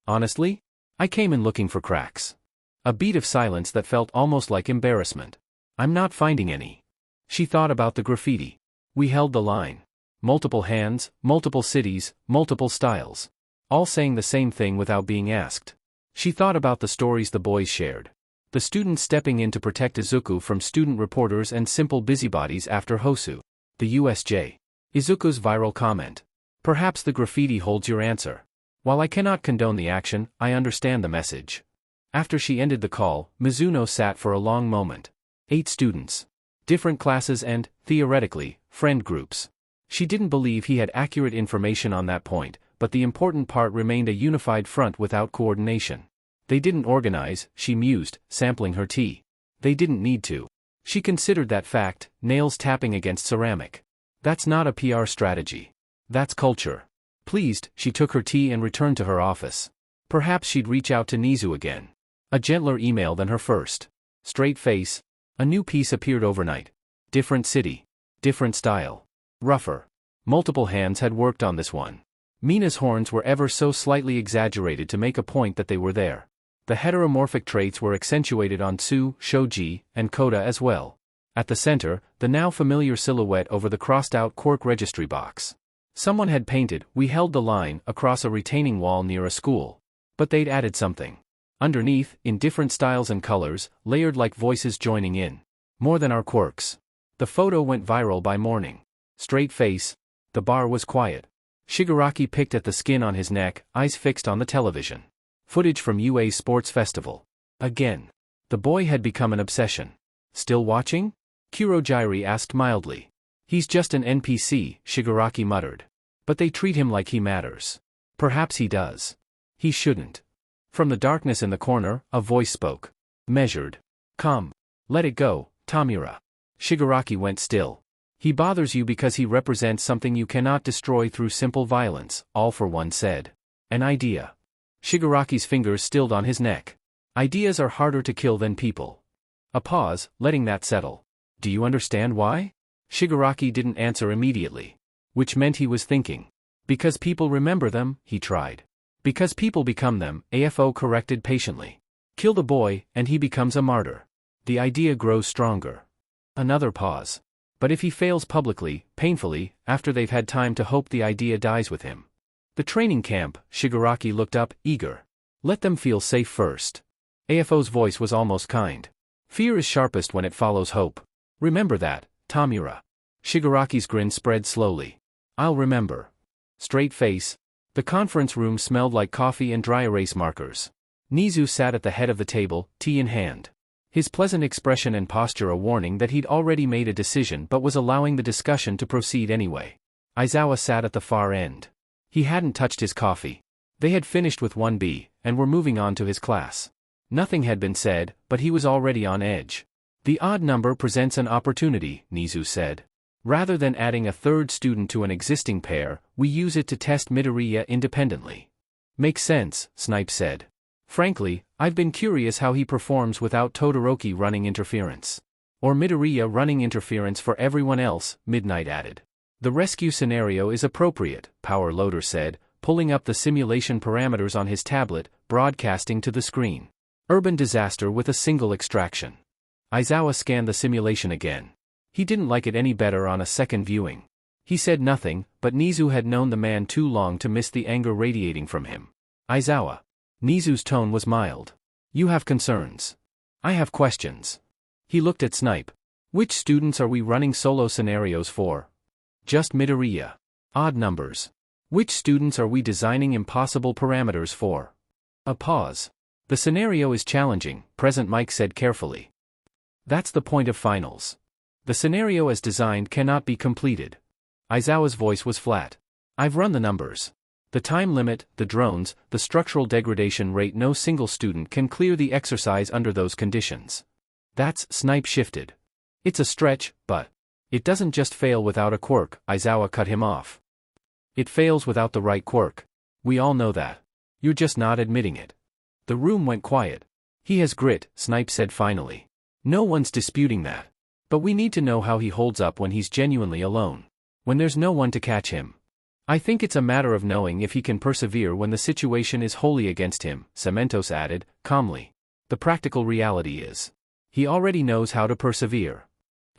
Honestly? I came in looking for cracks. A beat of silence that felt almost like embarrassment. I'm not finding any. She thought about the graffiti. We held the line. Multiple hands, multiple cities, multiple styles. all saying the same thing without being asked. She thought about the stories the boys shared. The students stepping in to protect Izuku from student reporters and simple busybodies after Hosu. The USJ. Izuku's viral comment. Perhaps the graffiti holds your answer. While I cannot condone the action, I understand the message. After she ended the call, Mizuno sat for a long moment. 8 students. Different classes and, theoretically, friend groups. She didn't believe he had accurate information on that point, but the important part remained a unified front without coordination. They didn't organize, she mused, sampling her tea. They didn't need to. She considered that fact, nails tapping against ceramic. That's not a PR strategy. That's culture. Pleased, she took her tea and returned to her office. Perhaps she'd reach out to Nizu again. A gentler email than her first. Straight face. A new piece appeared overnight. Different city. Different style. Rougher. Multiple hands had worked on this one. Mina's horns were ever so slightly exaggerated to make a point that they were there. The heteromorphic traits were accentuated on Tsu, Shoji, and Koda as well. At the center, the now familiar silhouette over the crossed-out quirk registry box. Someone had painted, "We held the line," across a retaining wall near a school. But they'd added something. Underneath, in different styles and colors, layered like voices joining in. More than our quirks. The photo went viral by morning. Straight face. The bar was quiet. Shigaraki picked at the skin on his neck, eyes fixed on the television. Footage from UA's sports festival. Again. The boy had become an obsession. Still watching? Kurojairi asked mildly. He's just an NPC, Shigaraki muttered. But they treat him like he matters. Perhaps he does. He shouldn't. From the darkness in the corner, a voice spoke. Measured. Come. Let it go, Tamura. Shigaraki went still. He bothers you because he represents something you cannot destroy through simple violence, All for One said. An idea. Shigaraki's fingers stilled on his neck. Ideas are harder to kill than people. A pause, letting that settle. Do you understand why? Shigaraki didn't answer immediately. Which meant he was thinking. Because people remember them, he tried. Because people become them, AFO corrected patiently. Kill the boy, and he becomes a martyr. The idea grows stronger. Another pause. But if he fails publicly, painfully, after they've had time to hope, the idea dies with him. The training camp, Shigaraki looked up, eager. Let them feel safe first. AFO's voice was almost kind. Fear is sharpest when it follows hope. Remember that, Tamura. Shigaraki's grin spread slowly. I'll remember. Straight face. The conference room smelled like coffee and dry erase markers. Nizu sat at the head of the table, tea in hand. His pleasant expression and posture a warning that he'd already made a decision but was allowing the discussion to proceed anyway. Aizawa sat at the far end. He hadn't touched his coffee. They had finished with 1B, and were moving on to his class. Nothing had been said, but he was already on edge. The odd number presents an opportunity, Nizu said. Rather than adding a third student to an existing pair, we use it to test Midoriya independently. Makes sense, Snipe said. Frankly, I've been curious how he performs without Todoroki running interference. Or Midoriya running interference for everyone else, Midnight added. The rescue scenario is appropriate, Power Loader said, pulling up the simulation parameters on his tablet, broadcasting to the screen. Urban disaster with a single extraction. Aizawa scanned the simulation again. He didn't like it any better on a second viewing. He said nothing, but Nizu had known the man too long to miss the anger radiating from him. Aizawa. Nizu's tone was mild. You have concerns. I have questions. He looked at Snipe. Which students are we running solo scenarios for? Just Midoriya. Odd numbers. Which students are we designing impossible parameters for? A pause. The scenario is challenging, Present Mike said carefully. That's the point of finals. The scenario as designed cannot be completed. Aizawa's voice was flat. I've run the numbers. The time limit, the drones, the structural degradation rate, no single student can clear the exercise under those conditions. That's, Snipe shifted. It's a stretch, but it doesn't just fail without a quirk, Aizawa cut him off. It fails without the right quirk. We all know that. You're just not admitting it. The room went quiet. He has grit, Snipe said finally. No one's disputing that. But we need to know how he holds up when he's genuinely alone. When there's no one to catch him. I think it's a matter of knowing if he can persevere when the situation is wholly against him, Cementos added, calmly. The practical reality is. He already knows how to persevere.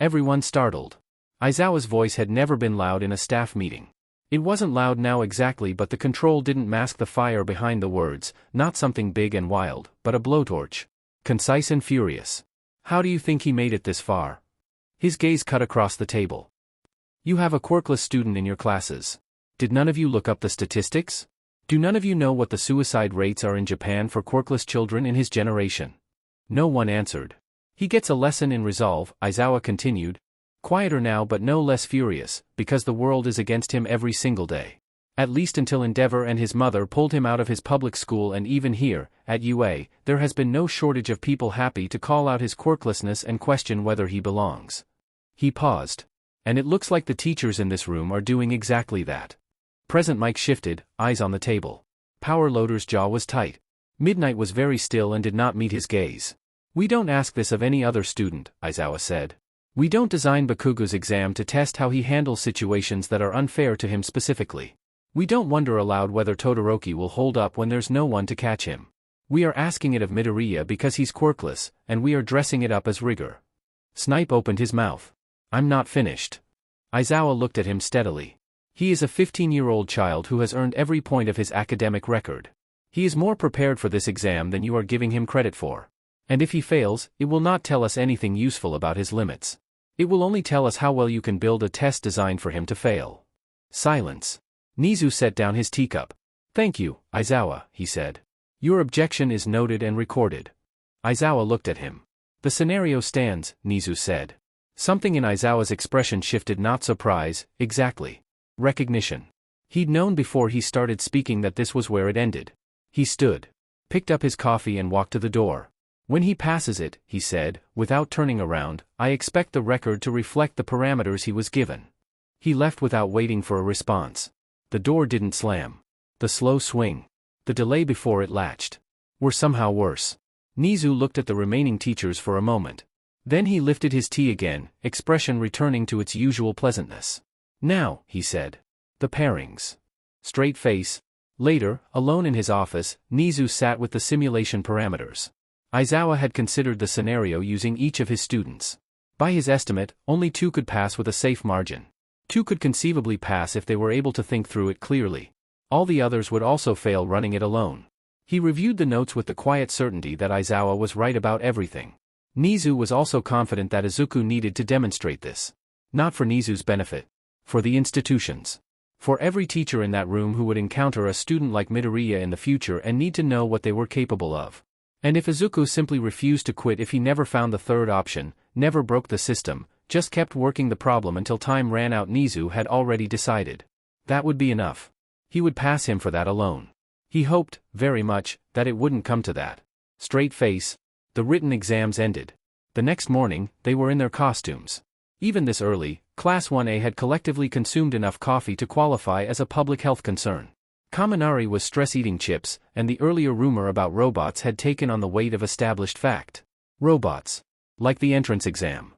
Everyone startled. Aizawa's voice had never been loud in a staff meeting. It wasn't loud now exactly, but the control didn't mask the fire behind the words, not something big and wild, but a blowtorch. Concise and furious. How do you think he made it this far? His gaze cut across the table. You have a quirkless student in your classes. Did none of you look up the statistics? Do none of you know what the suicide rates are in Japan for quirkless children in his generation? No one answered. He gets a lesson in resolve, Aizawa continued. Quieter now but no less furious, because the world is against him every single day. At least until Endeavor and his mother pulled him out of his public school, and even here, at UA, there has been no shortage of people happy to call out his quirklessness and question whether he belongs. He paused. And it looks like the teachers in this room are doing exactly that. Present Mike shifted, eyes on the table. Power Loader's jaw was tight. Midnight was very still and did not meet his gaze. We don't ask this of any other student, Aizawa said. We don't design Bakugo's exam to test how he handles situations that are unfair to him specifically. We don't wonder aloud whether Todoroki will hold up when there's no one to catch him. We are asking it of Midoriya because he's quirkless, and we are dressing it up as rigor. Snipe opened his mouth. I'm not finished. Aizawa looked at him steadily. He is a 15-year-old child who has earned every point of his academic record. He is more prepared for this exam than you are giving him credit for. And if he fails, it will not tell us anything useful about his limits. It will only tell us how well you can build a test designed for him to fail. Silence. Nizu set down his teacup. Thank you, Aizawa, he said. Your objection is noted and recorded. Aizawa looked at him. The scenario stands, Nizu said. Something in Aizawa's expression shifted, not surprise, exactly. Recognition. He'd known before he started speaking that this was where it ended. He stood, picked up his coffee and walked to the door. When he passes it, he said, without turning around, I expect the record to reflect the parameters he was given. He left without waiting for a response. The door didn't slam. The slow swing. The delay before it latched. Were somehow worse. Nizu looked at the remaining teachers for a moment. Then he lifted his tea again, expression returning to its usual pleasantness. Now, he said. The pairings. Straight face. Later, alone in his office, Nizu sat with the simulation parameters. Aizawa had considered the scenario using each of his students. By his estimate, only 2 could pass with a safe margin. 2 could conceivably pass if they were able to think through it clearly. All the others would also fail running it alone. He reviewed the notes with the quiet certainty that Aizawa was right about everything. Nizu was also confident that Izuku needed to demonstrate this. Not for Nizu's benefit. For the institution's. For every teacher in that room who would encounter a student like Midoriya in the future and need to know what they were capable of. And if Izuku simply refused to quit, if he never found the third option, never broke the system, just kept working the problem until time ran out, Nizu had already decided. That would be enough. He would pass him for that alone. He hoped, very much, that it wouldn't come to that. Straight face. The written exams ended. The next morning, they were in their costumes. Even this early, Class 1A had collectively consumed enough coffee to qualify as a public health concern. Kaminari was stress-eating chips, and the earlier rumor about robots had taken on the weight of established fact. Robots. Like the entrance exam.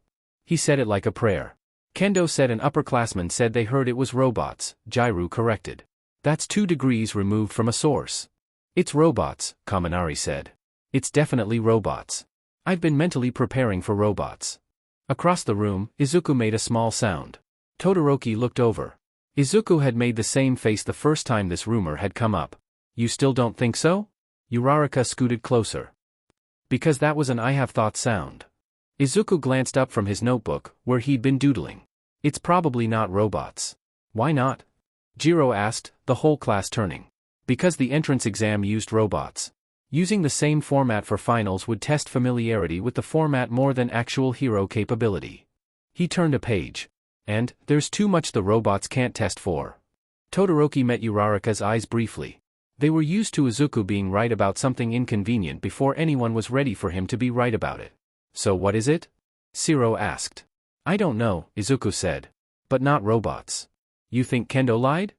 He said it like a prayer. Kendo said an upperclassman said they heard it was robots, Jairu corrected. That's 2 degrees removed from a source. It's robots, Kaminari said. It's definitely robots. I've been mentally preparing for robots. Across the room, Izuku made a small sound. Todoroki looked over. Izuku had made the same face the first time this rumor had come up. You still don't think so? Uraraka scooted closer. Because that was an I have thought sound. Izuku glanced up from his notebook, where he'd been doodling. It's probably not robots. Why not? Jiro asked, the whole class turning. Because the entrance exam used robots. Using the same format for finals would test familiarity with the format more than actual hero capability. He turned a page. And, there's too much the robots can't test for. Todoroki met Uraraka's eyes briefly. They were used to Izuku being right about something inconvenient before anyone was ready for him to be right about it. So what is it? Shiro asked. I don't know, Izuku said. But not robots. You think Kendo lied?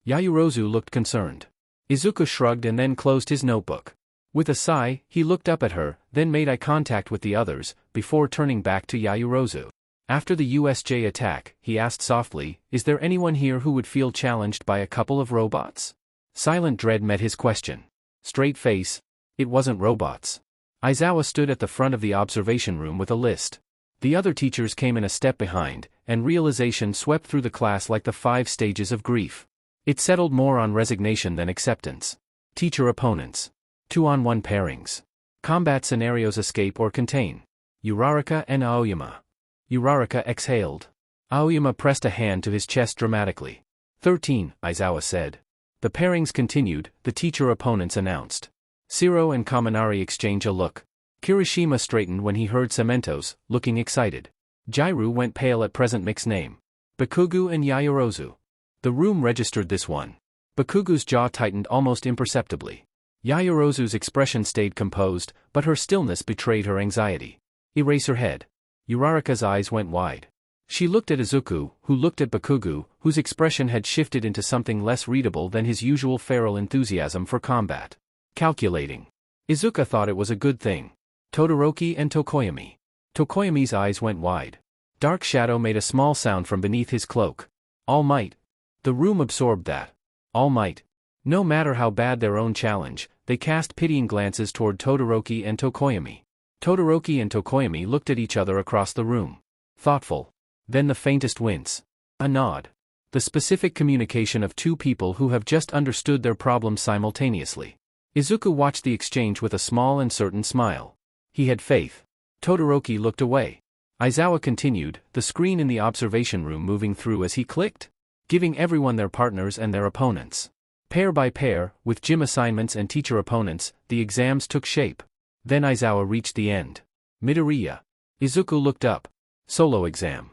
Yayurozu looked concerned. Izuku shrugged and then closed his notebook. With a sigh, he looked up at her, then made eye contact with the others, before turning back to Yayurozu. After the USJ attack, he asked softly, is there anyone here who would feel challenged by a couple of robots? Silent dread met his question. Straight face. It wasn't robots. Aizawa stood at the front of the observation room with a list. The other teachers came in a step behind, and realization swept through the class like the 5 stages of grief. It settled more on resignation than acceptance. Teacher opponents. 2-on-1 pairings. Combat scenarios escape or contain. Uraraka and Aoyama. Uraraka exhaled. Aoyama pressed a hand to his chest dramatically. 13, Aizawa said. The pairings continued, the teacher opponents announced. Shiro and Kaminari exchange a look. Kirishima straightened when he heard Cementos, looking excited. Jairu went pale at present mixed name. Bakugu and Yaoyorozu. The room registered this one. Bakugu's jaw tightened almost imperceptibly. Yaoyorozu's expression stayed composed, but her stillness betrayed her anxiety. Erase her head. Uraraka's eyes went wide. She looked at Izuku, who looked at Bakugu, whose expression had shifted into something less readable than his usual feral enthusiasm for combat. Calculating. Izuku thought it was a good thing. Todoroki and Tokoyami. Tokoyami's eyes went wide. Dark Shadow made a small sound from beneath his cloak. All Might. The room absorbed that. All Might. No matter how bad their own challenge, they cast pitying glances toward Todoroki and Tokoyami. Todoroki and Tokoyami looked at each other across the room. Thoughtful. Then the faintest wince. A nod. The specific communication of two people who have just understood their problems simultaneously. Izuku watched the exchange with a small and certain smile. He had faith. Todoroki looked away. Aizawa continued, the screen in the observation room moving through as he clicked, giving everyone their partners and their opponents. Pair by pair, with gym assignments and teacher opponents, the exams took shape. Then Aizawa reached the end. Midoriya. Izuku looked up. Solo exam.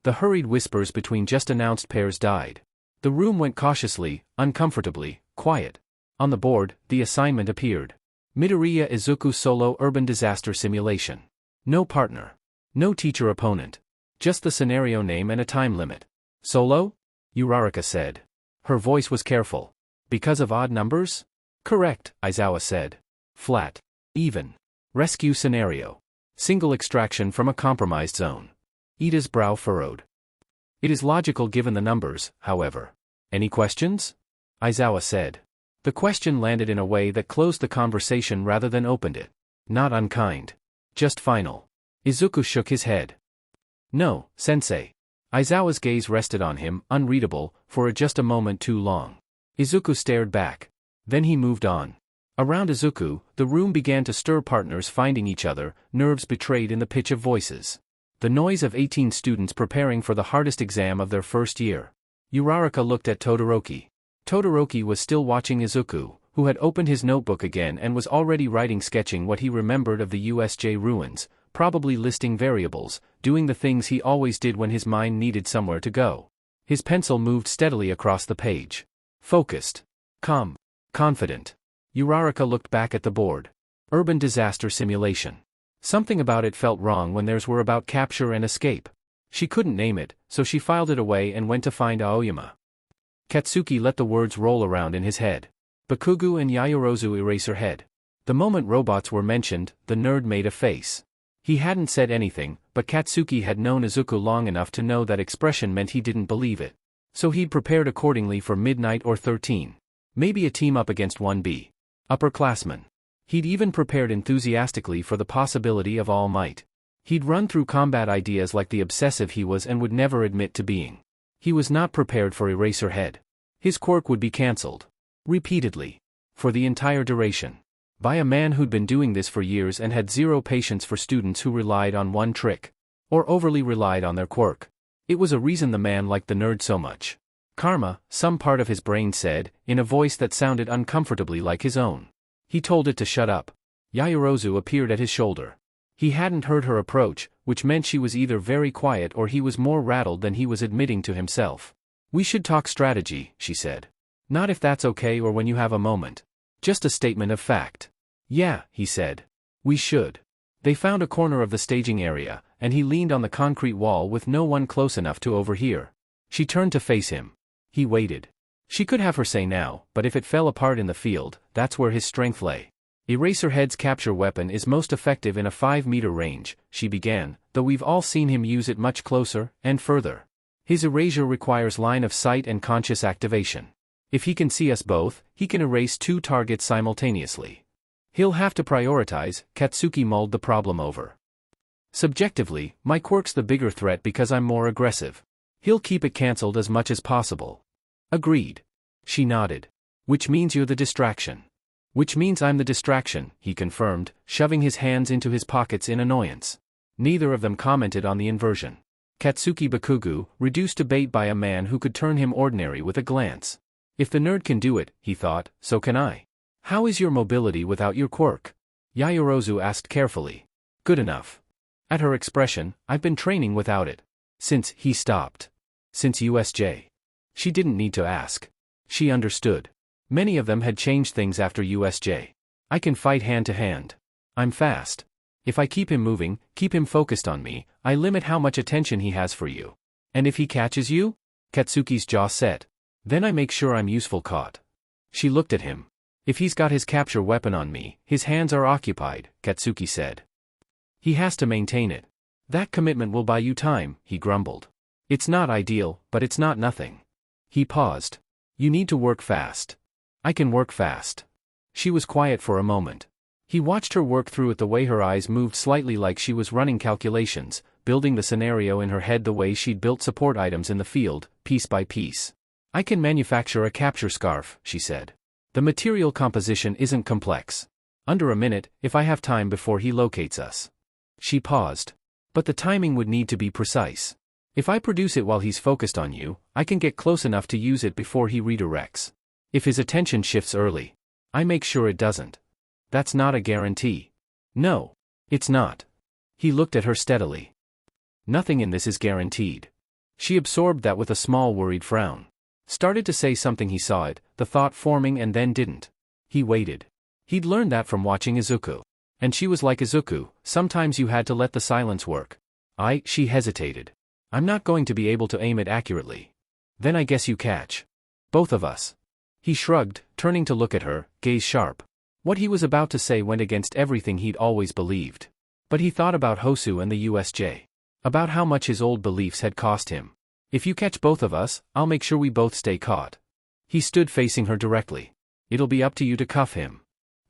The hurried whispers between just announced pairs died. The room went cautiously, uncomfortably, quiet. On the board, the assignment appeared. Midoriya Izuku Solo Urban Disaster Simulation. No partner. No teacher opponent. Just the scenario name and a time limit. Solo? Uraraka said. Her voice was careful. Because of odd numbers? Correct, Aizawa said. Flat. Even. Rescue scenario. Single extraction from a compromised zone. Ida's brow furrowed. It is logical given the numbers, however. Any questions? Aizawa said. The question landed in a way that closed the conversation rather than opened it. Not unkind. Just final. Izuku shook his head. No, sensei. Aizawa's gaze rested on him, unreadable, for just a moment too long. Izuku stared back. Then he moved on. Around Izuku, the room began to stir, partners finding each other, nerves betrayed in the pitch of voices. The noise of 18 students preparing for the hardest exam of their first year. Uraraka looked at Todoroki. Todoroki was still watching Izuku, who had opened his notebook again and was already sketching what he remembered of the USJ ruins, probably listing variables, doing the things he always did when his mind needed somewhere to go. His pencil moved steadily across the page. Focused. Calm. Confident. Uraraka looked back at the board. Urban disaster simulation. Something about it felt wrong when theirs were about capture and escape. She couldn't name it, so she filed it away and went to find Aoyama. Katsuki let the words roll around in his head. Bakugu and Yaoyorozu erase her head. The moment robots were mentioned, the nerd made a face. He hadn't said anything, but Katsuki had known Izuku long enough to know that expression meant he didn't believe it. So he'd prepared accordingly for Midnight or 13. Maybe a team up against 1B. Upperclassmen. He'd even prepared enthusiastically for the possibility of All Might. He'd run through combat ideas like the obsessive he was and would never admit to being. He was not prepared for Eraserhead. His quirk would be cancelled. Repeatedly. For the entire duration. By a man who'd been doing this for years and had zero patience for students who relied on one trick. Or overly relied on their quirk. It was a reason the man liked the nerd so much. Karma, some part of his brain said, in a voice that sounded uncomfortably like his own. He told it to shut up. Yaoyorozu appeared at his shoulder. He hadn't heard her approach, which meant she was either very quiet or he was more rattled than he was admitting to himself. We should talk strategy, she said. Not if that's okay or when you have a moment. Just a statement of fact. Yeah, he said. We should. They found a corner of the staging area, and he leaned on the concrete wall with no one close enough to overhear. She turned to face him. He waited. She could have her say now, but if it fell apart in the field, that's where his strength lay. Eraserhead's capture weapon is most effective in a 5-meter range, she began, though we've all seen him use it much closer, and further. His erasure requires line of sight and conscious activation. If he can see us both, he can erase 2 targets simultaneously. He'll have to prioritize, Katsuki mulled the problem over. Subjectively, my quirk's the bigger threat because I'm more aggressive. He'll keep it cancelled as much as possible. Agreed. She nodded. Which means you're the distraction. Which means I'm the distraction, he confirmed, shoving his hands into his pockets in annoyance. Neither of them commented on the inversion. Katsuki Bakugu, reduced to bait by a man who could turn him ordinary with a glance. If the nerd can do it, he thought, so can I. How is your mobility without your quirk? Yaoyorozu asked carefully. Good enough. At her expression, I've been training without it. Since he stopped. Since USJ. She didn't need to ask. She understood. Many of them had changed things after USJ. I can fight hand to hand. I'm fast. If I keep him moving, keep him focused on me, I limit how much attention he has for you. And if he catches you? Katsuki's jaw set. Then I make sure I'm useful caught. She looked at him. If he's got his capture weapon on me, his hands are occupied, Katsuki said. He has to maintain it. That commitment will buy you time, he grumbled. It's not ideal, but it's not nothing. He paused. You need to work fast. I can work fast. She was quiet for a moment. He watched her work through it, the way her eyes moved slightly like she was running calculations, building the scenario in her head the way she'd built support items in the field, piece by piece. I can manufacture a capture scarf, she said. The material composition isn't complex. Under a minute, if I have time before he locates us. She paused. But the timing would need to be precise. If I produce it while he's focused on you, I can get close enough to use it before he redirects. If his attention shifts early, I make sure it doesn't. That's not a guarantee. No, it's not. He looked at her steadily. Nothing in this is guaranteed. She absorbed that with a small worried frown. Started to say something, he saw it, the thought forming, and then didn't. He waited. He'd learned that from watching Izuku. And she was like Izuku, sometimes you had to let the silence work. She hesitated. I'm not going to be able to aim it accurately. Then I guess you catch. Both of us. He shrugged, turning to look at her, gaze sharp. What he was about to say went against everything he'd always believed. But he thought about Hosu and the USJ. About how much his old beliefs had cost him. If you catch both of us, I'll make sure we both stay caught. He stood facing her directly. It'll be up to you to cuff him.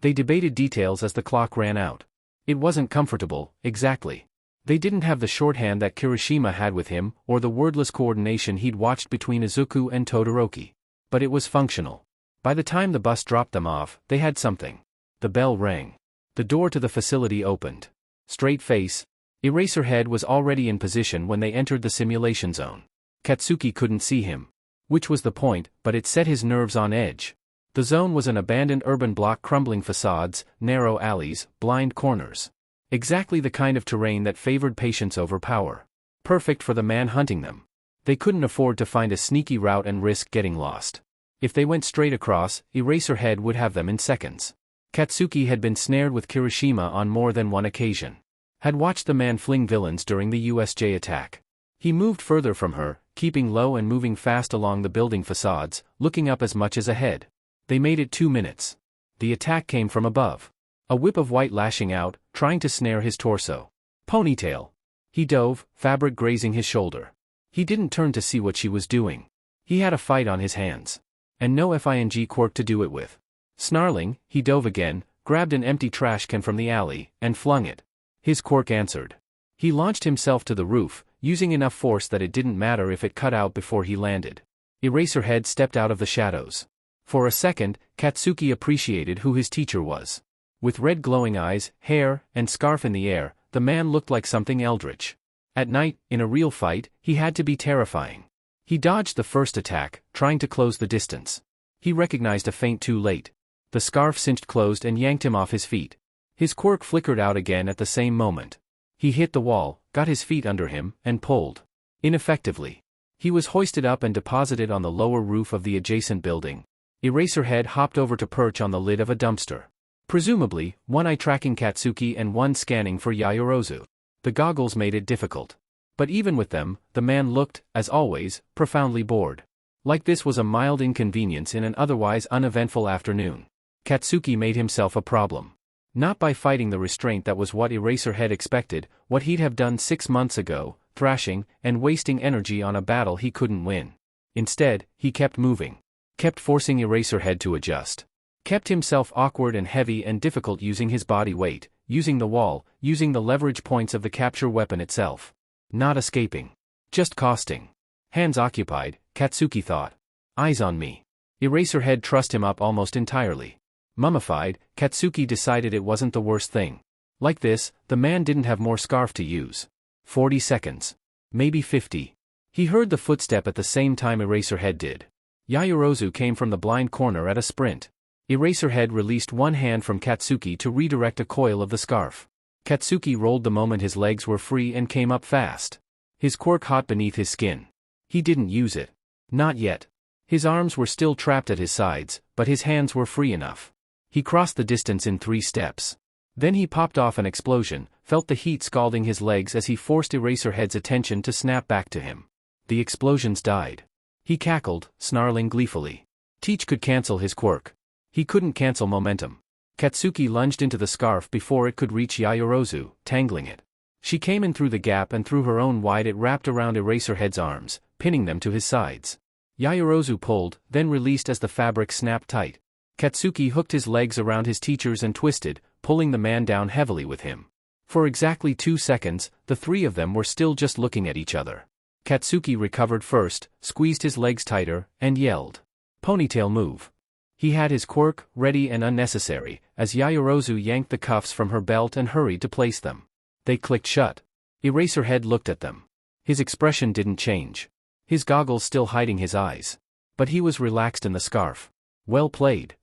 They debated details as the clock ran out. It wasn't comfortable, exactly. They didn't have the shorthand that Kirishima had with him, or the wordless coordination he'd watched between Izuku and Todoroki. But it was functional. By the time the bus dropped them off, they had something. The bell rang. The door to the facility opened. Straight face. Eraserhead was already in position when they entered the simulation zone. Katsuki couldn't see him. Which was the point, but it set his nerves on edge. The zone was an abandoned urban block, crumbling facades, narrow alleys, blind corners. Exactly the kind of terrain that favored patience over power. Perfect for the man hunting them. They couldn't afford to find a sneaky route and risk getting lost. If they went straight across, Eraserhead would have them in seconds. Katsuki had been snared with Kirishima on more than one occasion. Had watched the man fling villains during the USJ attack. He moved further from her, keeping low and moving fast along the building facades, looking up as much as ahead. They made it 2 minutes. The attack came from above. A whip of white lashing out, trying to snare his torso. Ponytail. He dove, fabric grazing his shoulder. He didn't turn to see what she was doing. He had a fight on his hands. And no FING quirk to do it with. Snarling, he dove again, grabbed an empty trash can from the alley, and flung it. His quirk answered. He launched himself to the roof, using enough force that it didn't matter if it cut out before he landed. Eraserhead stepped out of the shadows. For a second, Katsuki appreciated who his teacher was. With red glowing eyes, hair, and scarf in the air, the man looked like something eldritch. At night, in a real fight, he had to be terrifying. He dodged the first attack, trying to close the distance. He recognized a feint too late. The scarf cinched closed and yanked him off his feet. His quirk flickered out again at the same moment. He hit the wall, got his feet under him, and pulled. Ineffectively. He was hoisted up and deposited on the lower roof of the adjacent building. Eraserhead hopped over to perch on the lid of a dumpster. Presumably, one eye tracking Katsuki and one scanning for Yaoyorozu. The goggles made it difficult. But even with them, the man looked, as always, profoundly bored. Like this was a mild inconvenience in an otherwise uneventful afternoon. Katsuki made himself a problem. Not by fighting the restraint that was what Eraserhead expected, what he'd have done 6 months ago, thrashing, and wasting energy on a battle he couldn't win. Instead, he kept moving. Kept forcing Eraserhead to adjust. Kept himself awkward and heavy and difficult, using his body weight, using the wall, using the leverage points of the capture weapon itself. Not escaping. Just costing. Hands occupied, Katsuki thought. Eyes on me. Eraserhead trussed him up almost entirely. Mummified, Katsuki decided it wasn't the worst thing. Like this, the man didn't have more scarf to use. 40 seconds. Maybe 50. He heard the footstep at the same time Eraserhead did. Yaoyorozu came from the blind corner at a sprint. Eraserhead released one hand from Katsuki to redirect a coil of the scarf. Katsuki rolled the moment his legs were free and came up fast. His quirk hot beneath his skin. He didn't use it. Not yet. His arms were still trapped at his sides, but his hands were free enough. He crossed the distance in 3 steps. Then he popped off an explosion, felt the heat scalding his legs as he forced Eraserhead's attention to snap back to him. The explosions died. He cackled, snarling gleefully. Teach could cancel his quirk. He couldn't cancel momentum. Katsuki lunged into the scarf before it could reach Yaoyorozu, tangling it. She came in through the gap and through her own wide it wrapped around Eraserhead's arms, pinning them to his sides. Yaoyorozu pulled, then released as the fabric snapped tight. Katsuki hooked his legs around his teachers and twisted, pulling the man down heavily with him. For exactly 2 seconds, the 3 of them were still just looking at each other. Katsuki recovered first, squeezed his legs tighter, and yelled. Ponytail move. He had his quirk, ready and unnecessary, as Yaoyorozu yanked the cuffs from her belt and hurried to place them. They clicked shut. Eraserhead looked at them. His expression didn't change. His goggles still hiding his eyes. But he was relaxed in the scarf. Well played.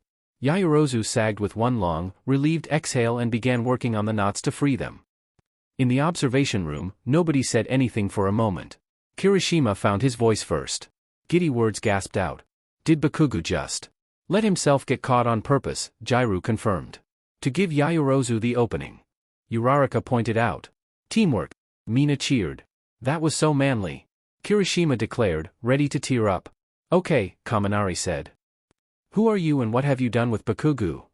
Yaoyorozu sagged with one long, relieved exhale and began working on the knots to free them. In the observation room, nobody said anything for a moment. Kirishima found his voice first. Giddy words gasped out. Did Bakugo just let himself get caught on purpose? Jiru confirmed. To give Yaoyorozu the opening. Uraraka pointed out. Teamwork. Mina cheered. That was so manly. Kirishima declared, ready to tear up. Okay, Kaminari said. Who are you and what have you done with Bakugo?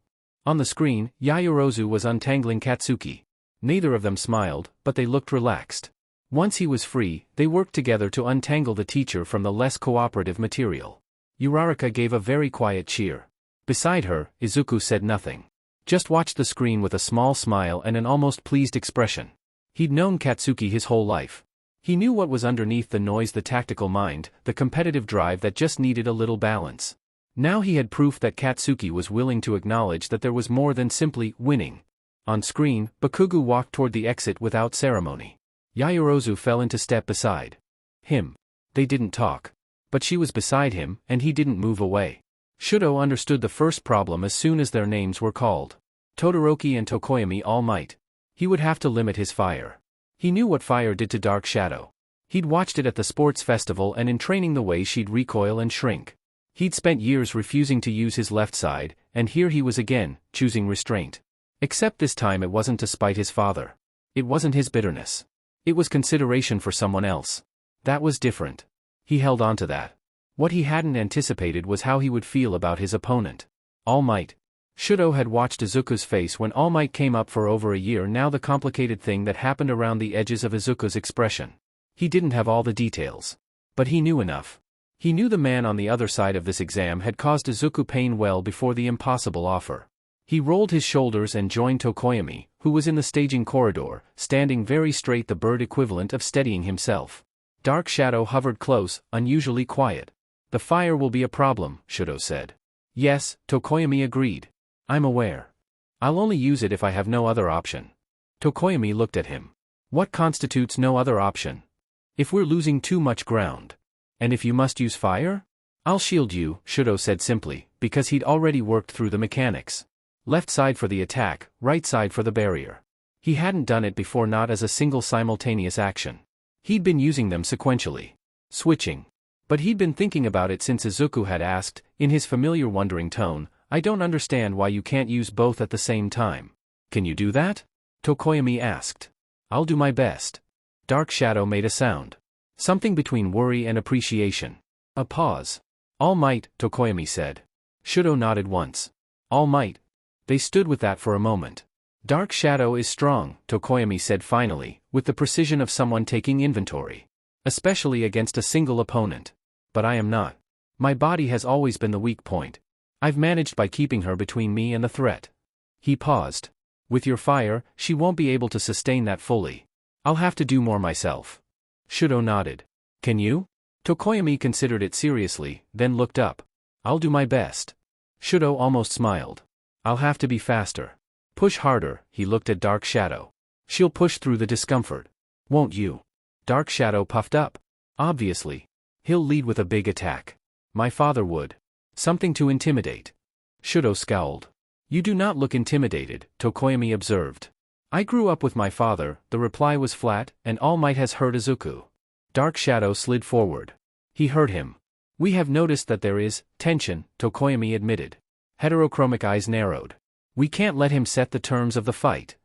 On the screen, Yaoyorozu was untangling Katsuki. Neither of them smiled, but they looked relaxed. Once he was free, they worked together to untangle the teacher from the less cooperative material. Uraraka gave a very quiet cheer. Beside her, Izuku said nothing. Just watched the screen with a small smile and an almost pleased expression. He'd known Katsuki his whole life. He knew what was underneath the noise, the tactical mind, the competitive drive that just needed a little balance. Now he had proof that Katsuki was willing to acknowledge that there was more than simply winning. On screen, Bakugo walked toward the exit without ceremony. Yaoyorozu fell into step beside him. They didn't talk. But she was beside him, and he didn't move away. Shudo understood the first problem as soon as their names were called. Todoroki and Tokoyami all might. He would have to limit his fire. He knew what fire did to Dark Shadow. He'd watched it at the sports festival and in training the way she'd recoil and shrink. He'd spent years refusing to use his left side, and here he was again, choosing restraint. Except this time it wasn't to spite his father. It wasn't his bitterness. It was consideration for someone else. That was different. He held on to that. What he hadn't anticipated was how he would feel about his opponent. All Might. Shudo had watched Izuku's face when All Might came up for over a year now, the complicated thing that happened around the edges of Izuku's expression. He didn't have all the details. But he knew enough. He knew the man on the other side of this exam had caused Izuku pain well before the impossible offer. He rolled his shoulders and joined Tokoyami, who was in the staging corridor, standing very straight, the bird equivalent of steadying himself. Dark Shadow hovered close, unusually quiet. The fire will be a problem, Shudo said. Yes, Tokoyami agreed. I'm aware. I'll only use it if I have no other option. Tokoyami looked at him. What constitutes no other option? If we're losing too much ground. And if you must use fire? I'll shield you, Shudo said simply, because he'd already worked through the mechanics. Left side for the attack, right side for the barrier. He hadn't done it before, not as a single simultaneous action. He'd been using them sequentially. Switching. But he'd been thinking about it since Izuku had asked, in his familiar wondering tone, I don't understand why you can't use both at the same time. Can you do that? Tokoyami asked. I'll do my best. Dark Shadow made a sound. Something between worry and appreciation. A pause. All Might, Tokoyami said. Shudo nodded once. All Might. They stood with that for a moment. Dark Shadow is strong, Tokoyami said finally, with the precision of someone taking inventory. Especially against a single opponent. But I am not. My body has always been the weak point. I've managed by keeping her between me and the threat. He paused. With your fire, she won't be able to sustain that fully. I'll have to do more myself. Shudo nodded. Can you? Tokoyami considered it seriously, then looked up. I'll do my best. Shudo almost smiled. I'll have to be faster. Push harder, he looked at Dark Shadow. She'll push through the discomfort. Won't you? Dark Shadow puffed up. Obviously. He'll lead with a big attack. My father would. Something to intimidate. Shudo scowled. You do not look intimidated, Tokoyami observed. I grew up with my father, the reply was flat, and All Might has heard Izuku. Dark Shadow slid forward. He heard him. We have noticed that there is tension, Tokoyami admitted. Heterochromic eyes narrowed. We can't let him set the terms of the fight.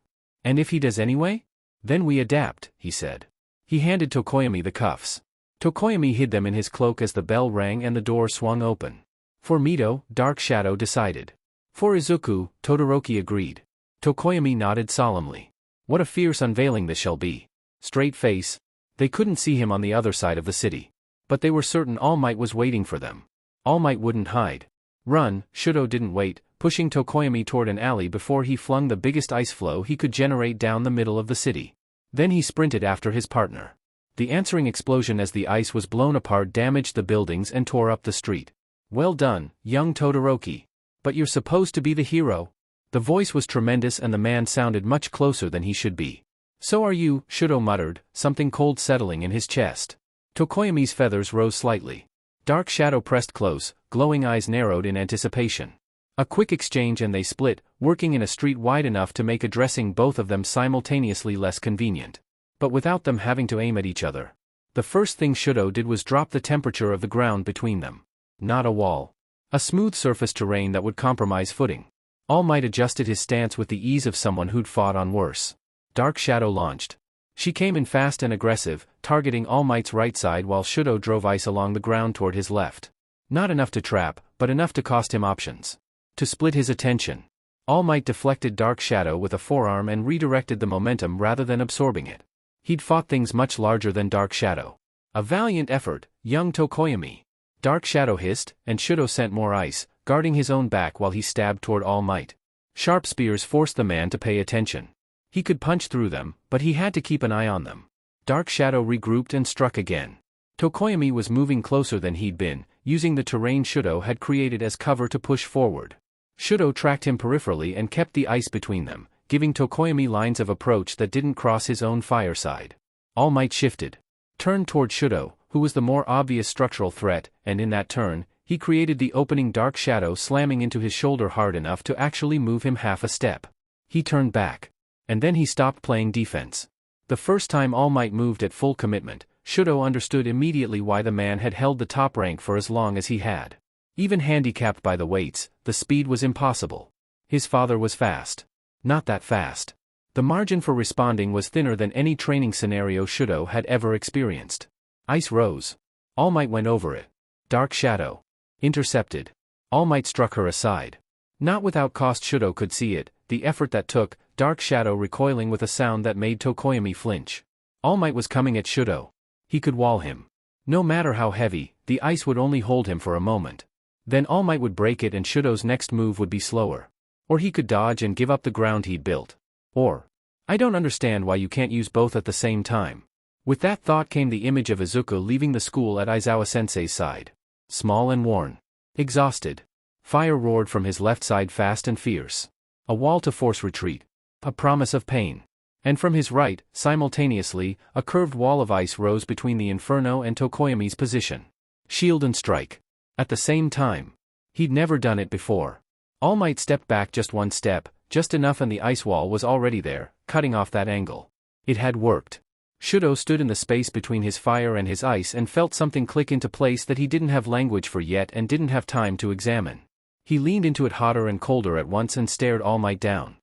And if he does anyway? Then we adapt, he said. He handed Tokoyami the cuffs. Tokoyami hid them in his cloak as the bell rang and the door swung open. For Mito, Dark Shadow decided. For Izuku, Todoroki agreed. Tokoyami nodded solemnly. What a fierce unveiling this shall be. Straight face. They couldn't see him on the other side of the city. But they were certain All Might was waiting for them. All Might wouldn't hide. Run, Shudo didn't wait, pushing Tokoyami toward an alley before he flung the biggest ice flow he could generate down the middle of the city. Then he sprinted after his partner. The answering explosion as the ice was blown apart damaged the buildings and tore up the street. Well done, young Todoroki. But you're supposed to be the hero. The voice was tremendous and the man sounded much closer than he should be. So are you, Shudo muttered, something cold settling in his chest. Tokoyami's feathers rose slightly. Dark Shadow pressed close, glowing eyes narrowed in anticipation. A quick exchange and they split, working in a street wide enough to make addressing both of them simultaneously less convenient. But without them having to aim at each other. The first thing Shudo did was drop the temperature of the ground between them. Not a wall. A smooth surface terrain that would compromise footing. All Might adjusted his stance with the ease of someone who'd fought on worse. Dark Shadow launched. She came in fast and aggressive, targeting All Might's right side while Shudo drove ice along the ground toward his left. Not enough to trap, but enough to cost him options. To split his attention. All Might deflected Dark Shadow with a forearm and redirected the momentum rather than absorbing it. He'd fought things much larger than Dark Shadow. A valiant effort, young Tokoyami. Dark Shadow hissed, and Shudo sent more ice, guarding his own back while he stabbed toward All Might. Sharp spears forced the man to pay attention. He could punch through them, but he had to keep an eye on them. Dark Shadow regrouped and struck again. Tokoyami was moving closer than he'd been, using the terrain Shudo had created as cover to push forward. Shudo tracked him peripherally and kept the ice between them, giving Tokoyami lines of approach that didn't cross his own fireside. All Might shifted. Turned toward Shudo, who was the more obvious structural threat, and in that turn, he created the opening Dark Shadow slamming into his shoulder hard enough to actually move him half a step. He turned back. And then he stopped playing defense. The first time All Might moved at full commitment, Shudo understood immediately why the man had held the top rank for as long as he had. Even handicapped by the weights, the speed was impossible. His father was fast. Not that fast. The margin for responding was thinner than any training scenario Shudo had ever experienced. Ice rose. All Might went over it. Dark Shadow. Intercepted. All Might struck her aside. Not without cost. Shudo could see it, the effort that took, Dark Shadow recoiling with a sound that made Tokoyami flinch. All Might was coming at Shudo. He could wall him. No matter how heavy, the ice would only hold him for a moment. Then All Might would break it and Shudo's next move would be slower. Or he could dodge and give up the ground he'd built. Or, I don't understand why you can't use both at the same time. With that thought came the image of Izuku leaving the school at Aizawa-sensei's side. Small and worn. Exhausted. Fire roared from his left side fast and fierce. A wall to force retreat. A promise of pain. And from his right, simultaneously, a curved wall of ice rose between the Inferno and Tokoyami's position. Shield and strike. At the same time. He'd never done it before. All Might stepped back just one step, just enough, and the ice wall was already there, cutting off that angle. It had worked. Shudo stood in the space between his fire and his ice and felt something click into place that he didn't have language for yet and didn't have time to examine. He leaned into it hotter and colder at once and stared All Might down.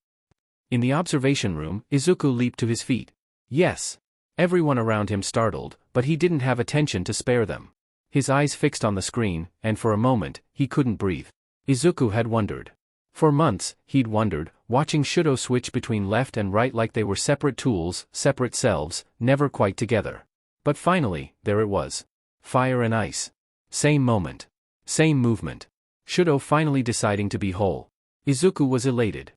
In the observation room, Izuku leaped to his feet. Yes. Everyone around him startled, but he didn't have attention to spare them. His eyes fixed on the screen, and for a moment, he couldn't breathe. Izuku had wondered. For months, he'd wondered, watching Shudo switch between left and right like they were separate tools, separate selves, never quite together. But finally, there it was. Fire and ice. Same moment. Same movement. Shudo finally deciding to be whole. Izuku was elated.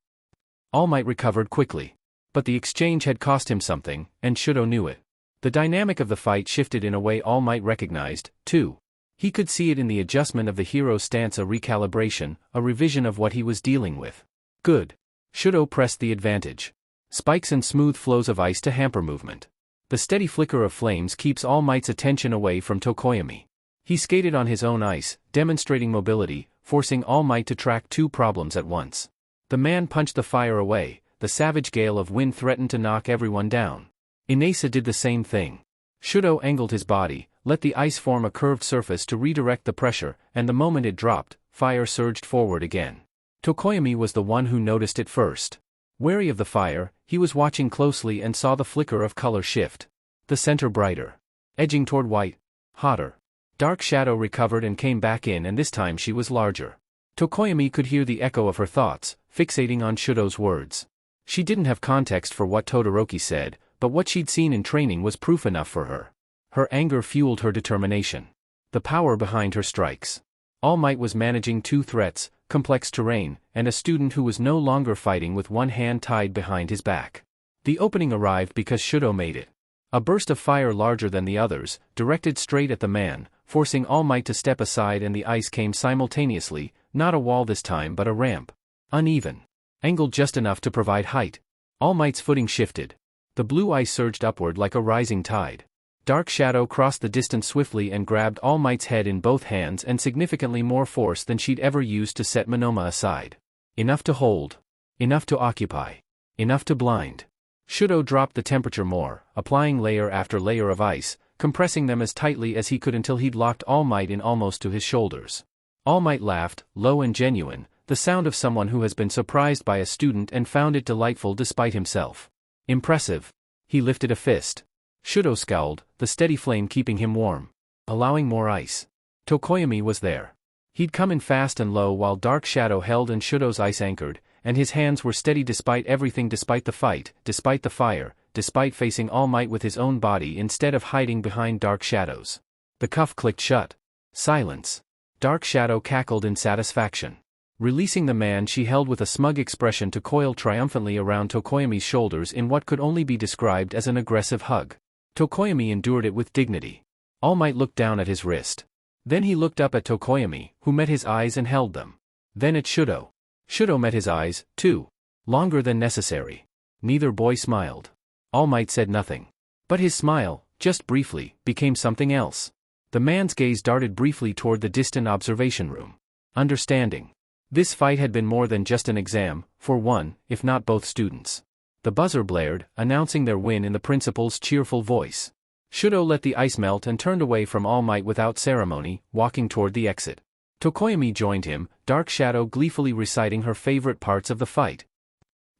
All Might recovered quickly. But the exchange had cost him something, and Shudo knew it. The dynamic of the fight shifted in a way All Might recognized, too. He could see it in the adjustment of the hero's stance, a recalibration, a revision of what he was dealing with. Good. Shudo pressed the advantage. Spikes and smooth flows of ice to hamper movement. The steady flicker of flames keeps All Might's attention away from Tokoyami. He skated on his own ice, demonstrating mobility, forcing All Might to track two problems at once. The man punched the fire away, the savage gale of wind threatened to knock everyone down. Inasa did the same thing. Shudo angled his body, let the ice form a curved surface to redirect the pressure, and the moment it dropped, fire surged forward again. Tokoyami was the one who noticed it first. Wary of the fire, he was watching closely and saw the flicker of color shift. The center brighter. Edging toward white. Hotter. Dark shadow recovered and came back in, and this time she was larger. Tokoyami could hear the echo of her thoughts, fixating on Shudo's words. She didn't have context for what Todoroki said, but what she'd seen in training was proof enough for her. Her anger fueled her determination. The power behind her strikes. All Might was managing two threats, complex terrain, and a student who was no longer fighting with one hand tied behind his back. The opening arrived because Shudo made it. A burst of fire larger than the others, directed straight at the man, forcing All Might to step aside, and the ice came simultaneously, not a wall this time but a ramp. Uneven. Angled just enough to provide height. All Might's footing shifted. The blue ice surged upward like a rising tide. Dark shadow crossed the distance swiftly and grabbed All Might's head in both hands, and significantly more force than she'd ever used to set Monoma aside. Enough to hold. Enough to occupy. Enough to blind. Shudo dropped the temperature more, applying layer after layer of ice, compressing them as tightly as he could until he'd locked All Might in almost to his shoulders. All Might laughed, low and genuine, the sound of someone who has been surprised by a student and found it delightful despite himself. Impressive. He lifted a fist. Shudo scowled, the steady flame keeping him warm. Allowing more ice. Tokoyami was there. He'd come in fast and low while Dark Shadow held and Shudo's ice anchored, and his hands were steady despite everything, despite the fight, despite the fire, despite facing All Might with his own body instead of hiding behind Dark Shadow's. The cuff clicked shut. Silence. Dark Shadow cackled in satisfaction. Releasing the man she held with a smug expression to coil triumphantly around Tokoyami's shoulders in what could only be described as an aggressive hug. Tokoyami endured it with dignity. All Might looked down at his wrist. Then he looked up at Tokoyami, who met his eyes and held them. Then at Shudo. Shudo met his eyes, too. Longer than necessary. Neither boy smiled. All Might said nothing. But his smile, just briefly, became something else. The man's gaze darted briefly toward the distant observation room. Understanding. This fight had been more than just an exam, for one, if not both students. The buzzer blared, announcing their win in the principal's cheerful voice. Shudo let the ice melt and turned away from All Might without ceremony, walking toward the exit. Tokoyami joined him, Dark Shadow gleefully reciting her favorite parts of the fight.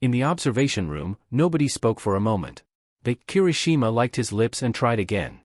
In the observation room, nobody spoke for a moment. Kirishima liked his lips and tried again.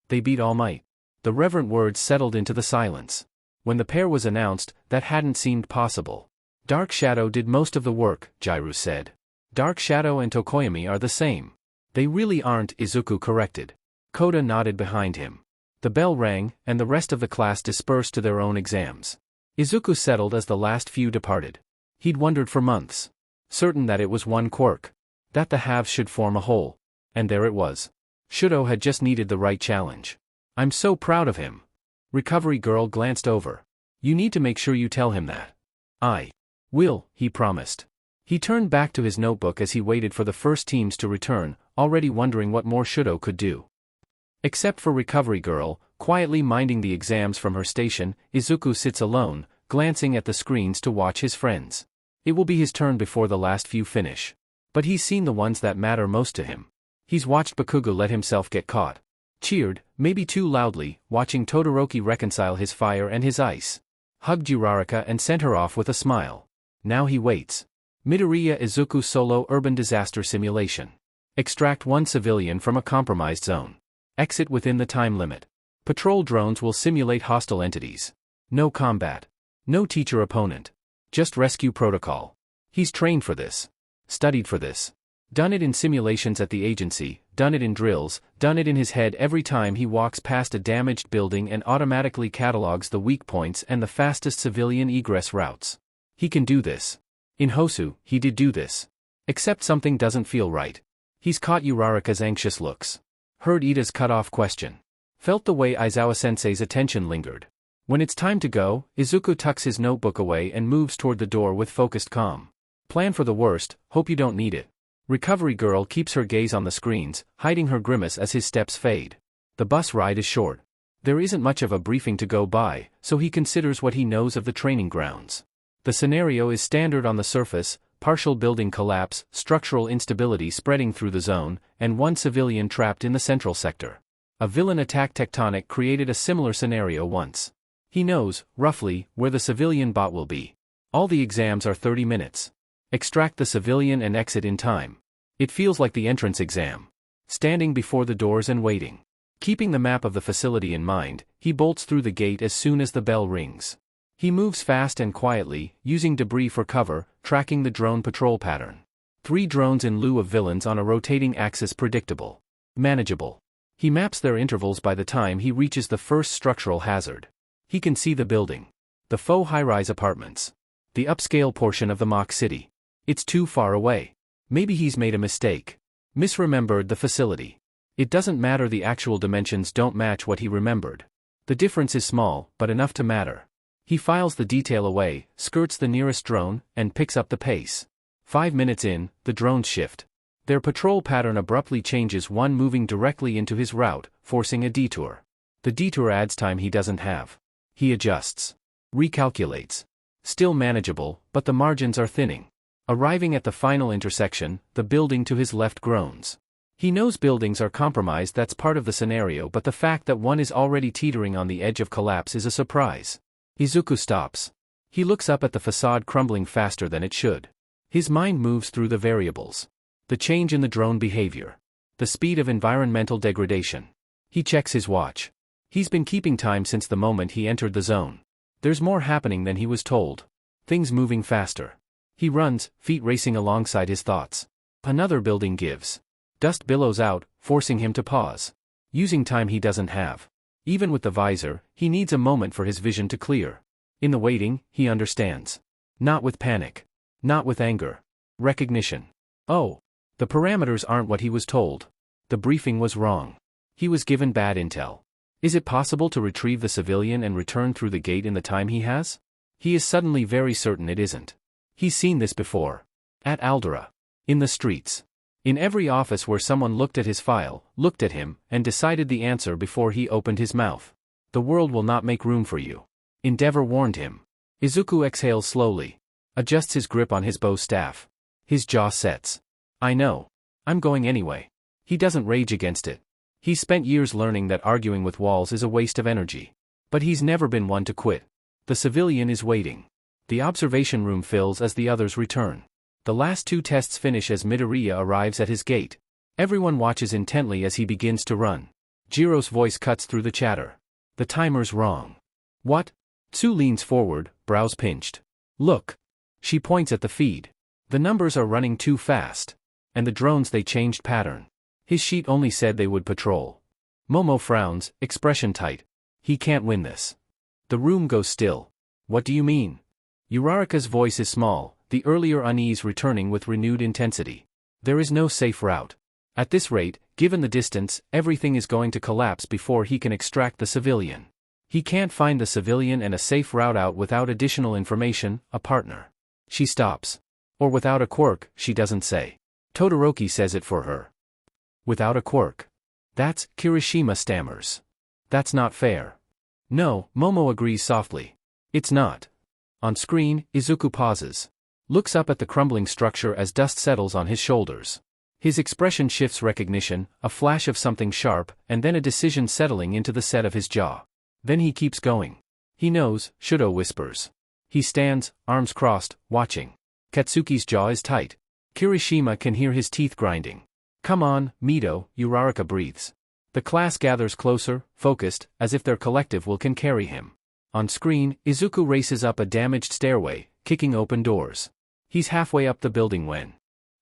They beat All Might. The reverent words settled into the silence. When the pair was announced, that hadn't seemed possible. Dark Shadow did most of the work, Jiru said. Dark Shadow and Tokoyami are the same. They really aren't, Izuku corrected. Koda nodded behind him. The bell rang, and the rest of the class dispersed to their own exams. Izuku settled as the last few departed. He'd wondered for months. Certain that it was one quirk. That the halves should form a whole. And there it was. Shudo had just needed the right challenge. I'm so proud of him. Recovery Girl glanced over. You need to make sure you tell him that. I will, he promised. He turned back to his notebook as he waited for the first teams to return, already wondering what more Shudo could do. Except for Recovery Girl, quietly minding the exams from her station, Izuku sits alone, glancing at the screens to watch his friends. It will be his turn before the last few finish. But he's seen the ones that matter most to him. He's watched Bakugo let himself get caught. Cheered, maybe too loudly, watching Todoroki reconcile his fire and his ice. Hugged Uraraka and sent her off with a smile. Now he waits. Midoriya Izuku solo urban disaster simulation. Extract one civilian from a compromised zone. Exit within the time limit. Patrol drones will simulate hostile entities. No combat. No teacher opponent. Just rescue protocol. He's trained for this. Studied for this. Done it in simulations at the agency, done it in drills, done it in his head every time he walks past a damaged building and automatically catalogs the weak points and the fastest civilian egress routes. He can do this. In Hosu, he did do this. Except something doesn't feel right. He's caught Uraraka's anxious looks. Heard Ida's cut-off question. Felt the way Aizawa-sensei's attention lingered. When it's time to go, Izuku tucks his notebook away and moves toward the door with focused calm. Plan for the worst, hope you don't need it. Recovery girl keeps her gaze on the screens, hiding her grimace as his steps fade. The bus ride is short. There isn't much of a briefing to go by, so he considers what he knows of the training grounds. The scenario is standard on the surface: partial building collapse, structural instability spreading through the zone, and one civilian trapped in the central sector. A villain attack Tectonic created a similar scenario once. He knows, roughly, where the civilian bot will be. All the exams are 30 minutes. Extract the civilian and exit in time. It feels like the entrance exam. Standing before the doors and waiting. Keeping the map of the facility in mind, he bolts through the gate as soon as the bell rings. He moves fast and quietly, using debris for cover, tracking the drone patrol pattern. 3 drones in lieu of villains on a rotating axis. Predictable. Manageable. He maps their intervals by the time he reaches the first structural hazard. He can see the building. The faux high-rise apartments. The upscale portion of the mock city. It's too far away. Maybe he's made a mistake. Misremembered the facility. It doesn't matter, the actual dimensions don't match what he remembered. The difference is small, but enough to matter. He files the detail away, skirts the nearest drone, and picks up the pace. 5 minutes in, the drones shift. Their patrol pattern abruptly changes, one moving directly into his route, forcing a detour. The detour adds time he doesn't have. He adjusts. Recalculates. Still manageable, but the margins are thinning. Arriving at the final intersection, the building to his left groans. He knows buildings are compromised, that's part of the scenario, but the fact that one is already teetering on the edge of collapse is a surprise. Izuku stops. He looks up at the facade crumbling faster than it should. His mind moves through the variables. The change in the drone behavior. The speed of environmental degradation. He checks his watch. He's been keeping time since the moment he entered the zone. There's more happening than he was told. Things moving faster. He runs, feet racing alongside his thoughts. Another building gives. Dust billows out, forcing him to pause. Using time he doesn't have. Even with the visor, he needs a moment for his vision to clear. In the waiting, he understands. Not with panic. Not with anger. Recognition. Oh. The parameters aren't what he was told. The briefing was wrong. He was given bad intel. Is it possible to retrieve the civilian and return through the gate in the time he has? He is suddenly very certain it isn't. He's seen this before. At Aldera. In the streets. In every office where someone looked at his file, looked at him, and decided the answer before he opened his mouth. The world will not make room for you. Endeavor warned him. Izuku exhales slowly. Adjusts his grip on his bow staff. His jaw sets. I know. I'm going anyway. He doesn't rage against it. He's spent years learning that arguing with walls is a waste of energy. But he's never been one to quit. The civilian is waiting. The observation room fills as the others return. The last 2 tests finish as Midoriya arrives at his gate. Everyone watches intently as he begins to run. Jiro's voice cuts through the chatter. The timer's wrong. What? Tsu leans forward, brows pinched. Look. She points at the feed. The numbers are running too fast. And the drones, they changed pattern. His sheet only said they would patrol. Momo frowns, expression tight. He can't win this. The room goes still. What do you mean? Uraraka's voice is small, the earlier unease returning with renewed intensity. There is no safe route. At this rate, given the distance, everything is going to collapse before he can extract the civilian. He can't find the civilian and a safe route out without additional information, a partner. She stops. Or without a quirk, she doesn't say. Todoroki says it for her. Without a quirk. That's, Kirishima stammers. That's not fair. No, Momo agrees softly. It's not. On screen, Izuku pauses. Looks up at the crumbling structure as dust settles on his shoulders. His expression shifts: recognition, a flash of something sharp, and then a decision settling into the set of his jaw. Then he keeps going. He knows, Shudo whispers. He stands, arms crossed, watching. Katsuki's jaw is tight. Kirishima can hear his teeth grinding. Come on, Mito, Uraraka breathes. The class gathers closer, focused, as if their collective will can carry him. On screen, Izuku races up a damaged stairway, kicking open doors. He's halfway up the building when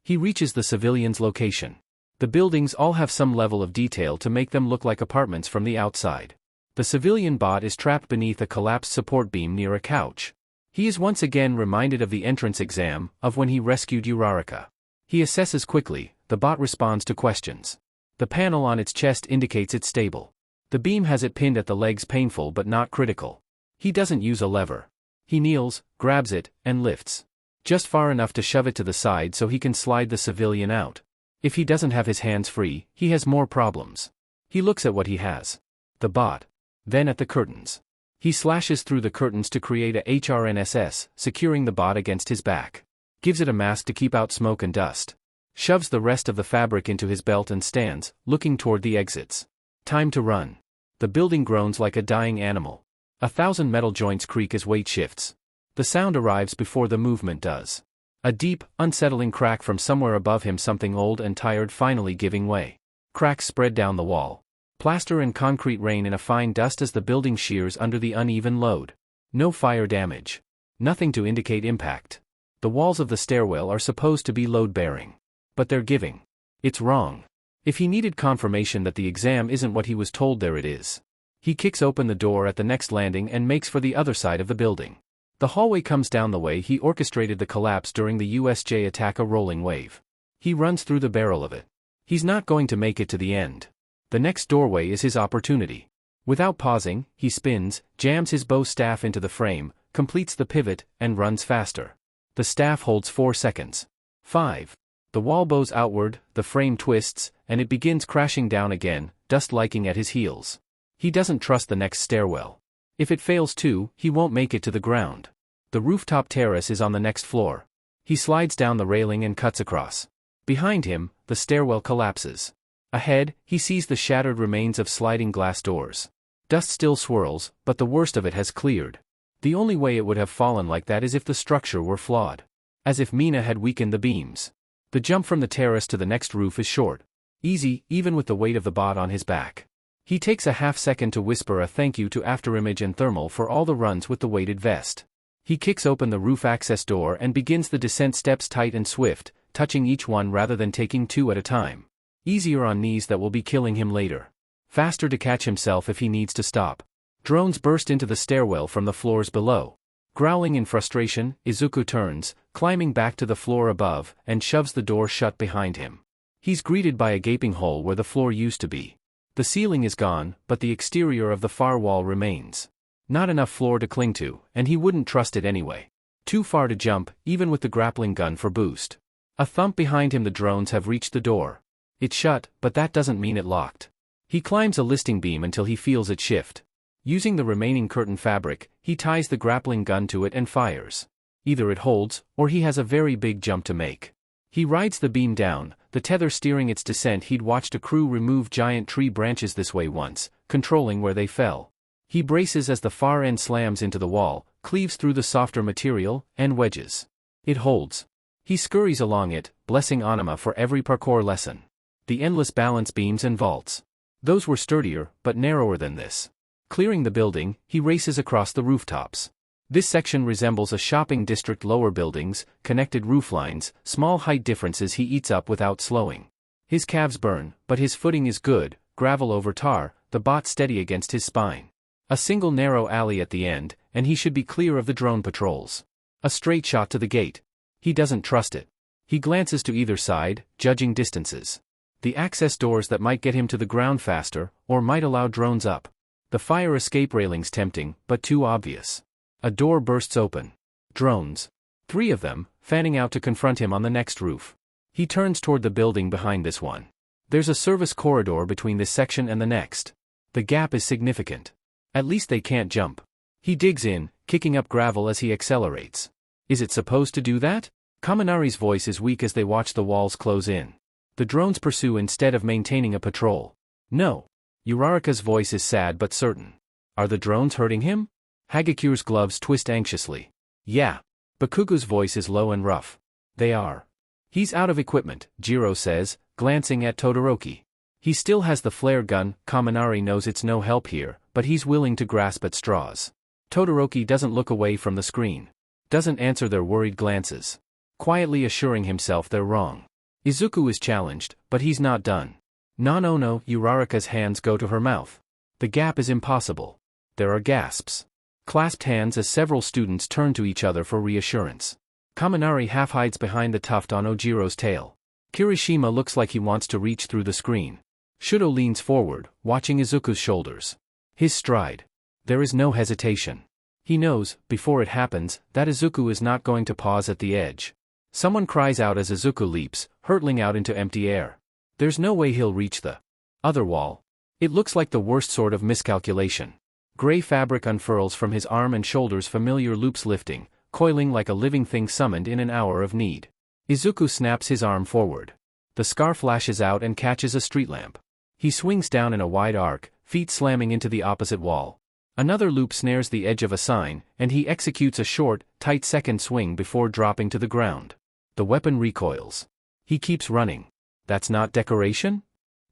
he reaches the civilian's location. The buildings all have some level of detail to make them look like apartments from the outside. The civilian bot is trapped beneath a collapsed support beam near a couch. He is once again reminded of the entrance exam, of when he rescued Uraraka. He assesses quickly, the bot responds to questions. The panel on its chest indicates it's stable. The beam has it pinned at the legs, painful but not critical. He doesn't use a lever. He kneels, grabs it, and lifts. Just far enough to shove it to the side so he can slide the civilian out. If he doesn't have his hands free, he has more problems. He looks at what he has. The bot. Then at the curtains. He slashes through the curtains to create a HRNSS, securing the bot against his back. Gives it a mask to keep out smoke and dust. Shoves the rest of the fabric into his belt and stands, looking toward the exits. Time to run. The building groans like a dying animal. 1,000 metal joints creak as weight shifts. The sound arrives before the movement does. A deep, unsettling crack from somewhere above him, something old and tired finally giving way. Cracks spread down the wall. Plaster and concrete rain in a fine dust as the building shears under the uneven load. No fire damage. Nothing to indicate impact. The walls of the stairwell are supposed to be load-bearing. But they're giving. It's wrong. If he needed confirmation that the exam isn't what he was told, there it is. He kicks open the door at the next landing and makes for the other side of the building. The hallway comes down the way he orchestrated the collapse during the USJ attack, a rolling wave. He runs through the barrel of it. He's not going to make it to the end. The next doorway is his opportunity. Without pausing, he spins, jams his bow staff into the frame, completes the pivot, and runs faster. The staff holds 4 seconds. 5. The wall bows outward, the frame twists, and it begins crashing down again, dust liking at his heels. He doesn't trust the next stairwell. If it fails too, he won't make it to the ground. The rooftop terrace is on the next floor. He slides down the railing and cuts across. Behind him, the stairwell collapses. Ahead, he sees the shattered remains of sliding glass doors. Dust still swirls, but the worst of it has cleared. The only way it would have fallen like that is if the structure were flawed. As if Mina had weakened the beams. The jump from the terrace to the next roof is short. Easy, even with the weight of the bot on his back. He takes a half-second to whisper a thank you to Afterimage and Thermal for all the runs with the weighted vest. He kicks open the roof access door and begins the descent, steps tight and swift, touching each one rather than taking 2 at a time. Easier on knees that will be killing him later. Faster to catch himself if he needs to stop. Drones burst into the stairwell from the floors below. Growling in frustration, Izuku turns, climbing back to the floor above, and shoves the door shut behind him. He's greeted by a gaping hole where the floor used to be. The ceiling is gone, but the exterior of the far wall remains. Not enough floor to cling to, and he wouldn't trust it anyway. Too far to jump, even with the grappling gun for boost. A thump behind him. The drones have reached the door. It's shut, but that doesn't mean it locked. He climbs a listing beam until he feels it shift. Using the remaining curtain fabric, he ties the grappling gun to it and fires. Either it holds, or he has a very big jump to make. He rides the beam down, the tether steering its descent. He'd watched a crew remove giant tree branches this way once, controlling where they fell. He braces as the far end slams into the wall, cleaves through the softer material, and wedges. It holds. He scurries along it, blessing Anima for every parkour lesson. The endless balance beams and vaults. Those were sturdier, but narrower than this. Clearing the building, he races across the rooftops. This section resembles a shopping district. Lower buildings, connected rooflines, small height differences. He eats up without slowing. His calves burn, but his footing is good, gravel over tar, the bot steady against his spine. A single narrow alley at the end, and he should be clear of the drone patrols. A straight shot to the gate. He doesn't trust it. He glances to either side, judging distances. The access doors that might get him to the ground faster, or might allow drones up. The fire escape railings tempting, but too obvious. A door bursts open. Drones. 3 of them, fanning out to confront him on the next roof. He turns toward the building behind this one. There's a service corridor between this section and the next. The gap is significant. At least they can't jump. He digs in, kicking up gravel as he accelerates. Is it supposed to do that? Kaminari's voice is weak as they watch the walls close in. The drones pursue instead of maintaining a patrol. No. Uraraka's voice is sad but certain. Are the drones hurting him? Hagakure's gloves twist anxiously. Yeah. Bakugo's voice is low and rough. They are. He's out of equipment, Jiro says, glancing at Todoroki. He still has the flare gun. Kaminari knows it's no help here, but he's willing to grasp at straws. Todoroki doesn't look away from the screen. Doesn't answer their worried glances. Quietly assuring himself they're wrong. Izuku is challenged, but he's not done. No, Uraraka's hands go to her mouth. The gap is impossible. There are gasps. Clasped hands as several students turn to each other for reassurance. Kaminari half hides behind the tuft on Ojiro's tail. Kirishima looks like he wants to reach through the screen. Shudo leans forward, watching Izuku's shoulders. His stride. There is no hesitation. He knows, before it happens, that Izuku is not going to pause at the edge. Someone cries out as Izuku leaps, hurtling out into empty air. There's no way he'll reach the other wall. It looks like the worst sort of miscalculation. Gray fabric unfurls from his arm and shoulders, familiar loops lifting, coiling like a living thing summoned in an hour of need. Izuku snaps his arm forward. The scarf lashes out and catches a street lamp. He swings down in a wide arc, feet slamming into the opposite wall. Another loop snares the edge of a sign, and he executes a short, tight second swing before dropping to the ground. The weapon recoils. He keeps running. That's not decoration?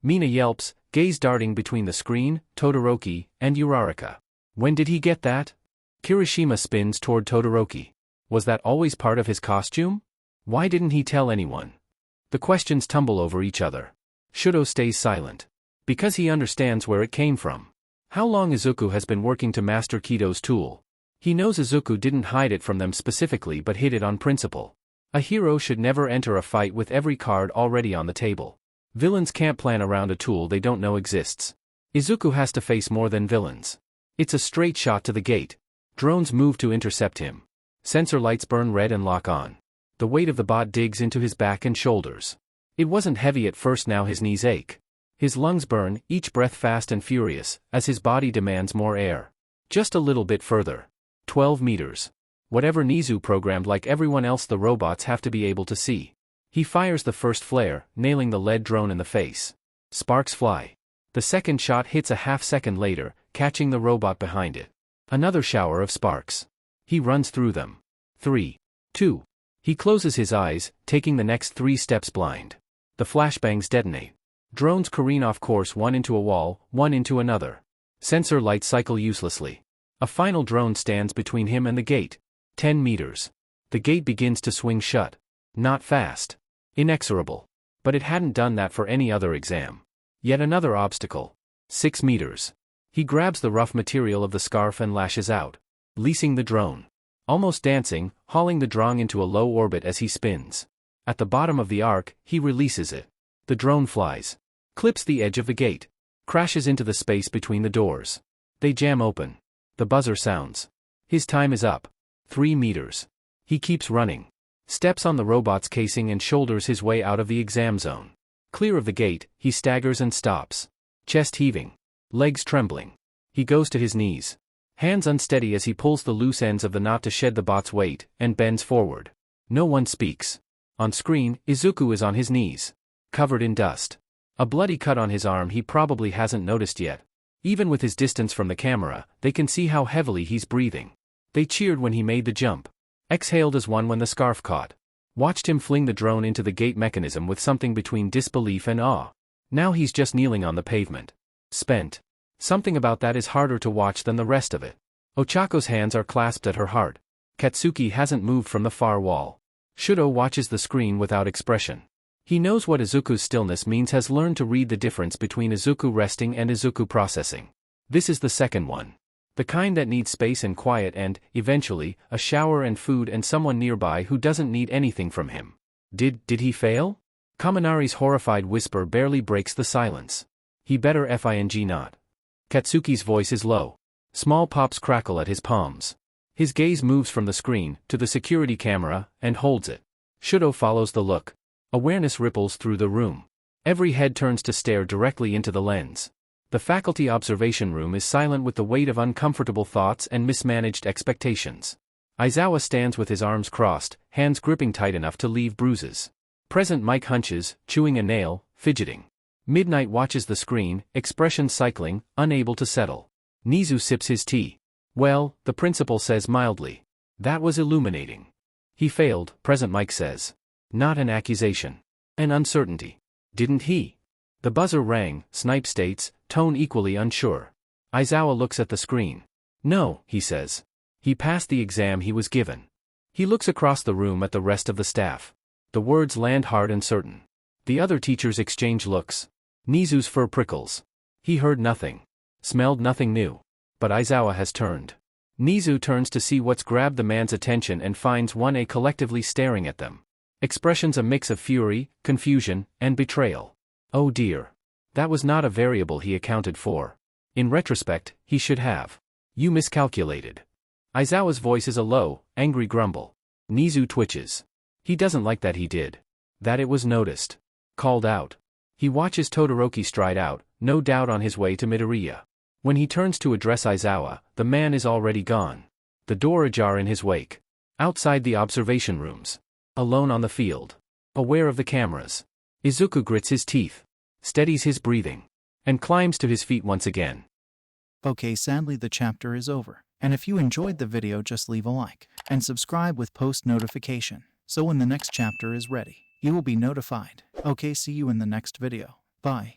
Mina yelps, gaze darting between the screen, Todoroki, and Uraraka. When did he get that? Kirishima spins toward Todoroki. Was that always part of his costume? Why didn't he tell anyone? The questions tumble over each other. Shudo stays silent. Because he understands where it came from. How long Izuku has been working to master Kido's tool. He knows Izuku didn't hide it from them specifically but hid it on principle. A hero should never enter a fight with every card already on the table. Villains can't plan around a tool they don't know exists. Izuku has to face more than villains. It's a straight shot to the gate. Drones move to intercept him. Sensor lights burn red and lock on. The weight of the bot digs into his back and shoulders. It wasn't heavy at first, now his knees ache. His lungs burn, each breath fast and furious, as his body demands more air. Just a little bit further. 12 meters. Whatever Nizu programmed, like everyone else, the robots have to be able to see. He fires the first flare, nailing the lead drone in the face. Sparks fly. The second shot hits a half-second later, catching the robot behind it. Another shower of sparks. He runs through them. 3. 2. He closes his eyes, taking the next 3 steps blind. The flashbangs detonate. Drones careen off course, one into a wall, one into another. Sensor lights cycle uselessly. A final drone stands between him and the gate. 10 meters. The gate begins to swing shut. Not fast. Inexorable. But it hadn't done that for any other exam. Yet another obstacle. 6 meters. He grabs the rough material of the scarf and lashes out. Leasing the drone. Almost dancing, hauling the drone into a low orbit as he spins. At the bottom of the arc, he releases it. The drone flies. Clips the edge of the gate. Crashes into the space between the doors. They jam open. The buzzer sounds. His time is up. 3 meters. He keeps running. Steps on the robot's casing and shoulders his way out of the exam zone. Clear of the gate, he staggers and stops. Chest heaving. Legs trembling. He goes to his knees. Hands unsteady as he pulls the loose ends of the knot to shed the bot's weight, and bends forward. No one speaks. On screen, Izuku is on his knees. Covered in dust. A bloody cut on his arm he probably hasn't noticed yet. Even with his distance from the camera, they can see how heavily he's breathing. They cheered when he made the jump. Exhaled as one when the scarf caught. Watched him fling the drone into the gate mechanism with something between disbelief and awe. Now he's just kneeling on the pavement. Spent. Something about that is harder to watch than the rest of it. Ochako's hands are clasped at her heart. Katsuki hasn't moved from the far wall. Shudo watches the screen without expression. He knows what Izuku's stillness means, has learned to read the difference between Izuku resting and Izuku processing. This is the second one. The kind that needs space and quiet and, eventually, a shower and food and someone nearby who doesn't need anything from him. Did he fail? Kaminari's horrified whisper barely breaks the silence. He better fing not. Katsuki's voice is low. Small pops crackle at his palms. His gaze moves from the screen to the security camera and holds it. Shudo follows the look. Awareness ripples through the room. Every head turns to stare directly into the lens. The faculty observation room is silent with the weight of uncomfortable thoughts and mismanaged expectations. Aizawa stands with his arms crossed, hands gripping tight enough to leave bruises. Present Mike hunches, chewing a nail, fidgeting. Midnight watches the screen, expression cycling, unable to settle. Nizu sips his tea. Well, the principal says mildly. That was illuminating. He failed, Present Mike says. Not an accusation. An uncertainty. Didn't he? The buzzer rang, Snipe states, tone equally unsure. Aizawa looks at the screen. No, he says. He passed the exam he was given. He looks across the room at the rest of the staff. The words land hard and certain. The other teachers exchange looks. Nizu's fur prickles. He heard nothing. Smelled nothing new. But Aizawa has turned. Nizu turns to see what's grabbed the man's attention and finds 1A collectively staring at them. Expressions a mix of fury, confusion, and betrayal. Oh dear. That was not a variable he accounted for. In retrospect, he should have. You miscalculated. Aizawa's voice is a low, angry grumble. Nizu twitches. He doesn't like that he did. That it was noticed. Called out. He watches Todoroki stride out, no doubt on his way to Midoriya. When he turns to address Aizawa, the man is already gone. The door ajar in his wake. Outside the observation rooms. Alone on the field. Aware of the cameras. Izuku grits his teeth. Steadies his breathing. And climbs to his feet once again. Okay, sadly the chapter is over. And if you enjoyed the video, just leave a like. And subscribe with post notification. So when the next chapter is ready, you will be notified. Okay, see you in the next video. Bye.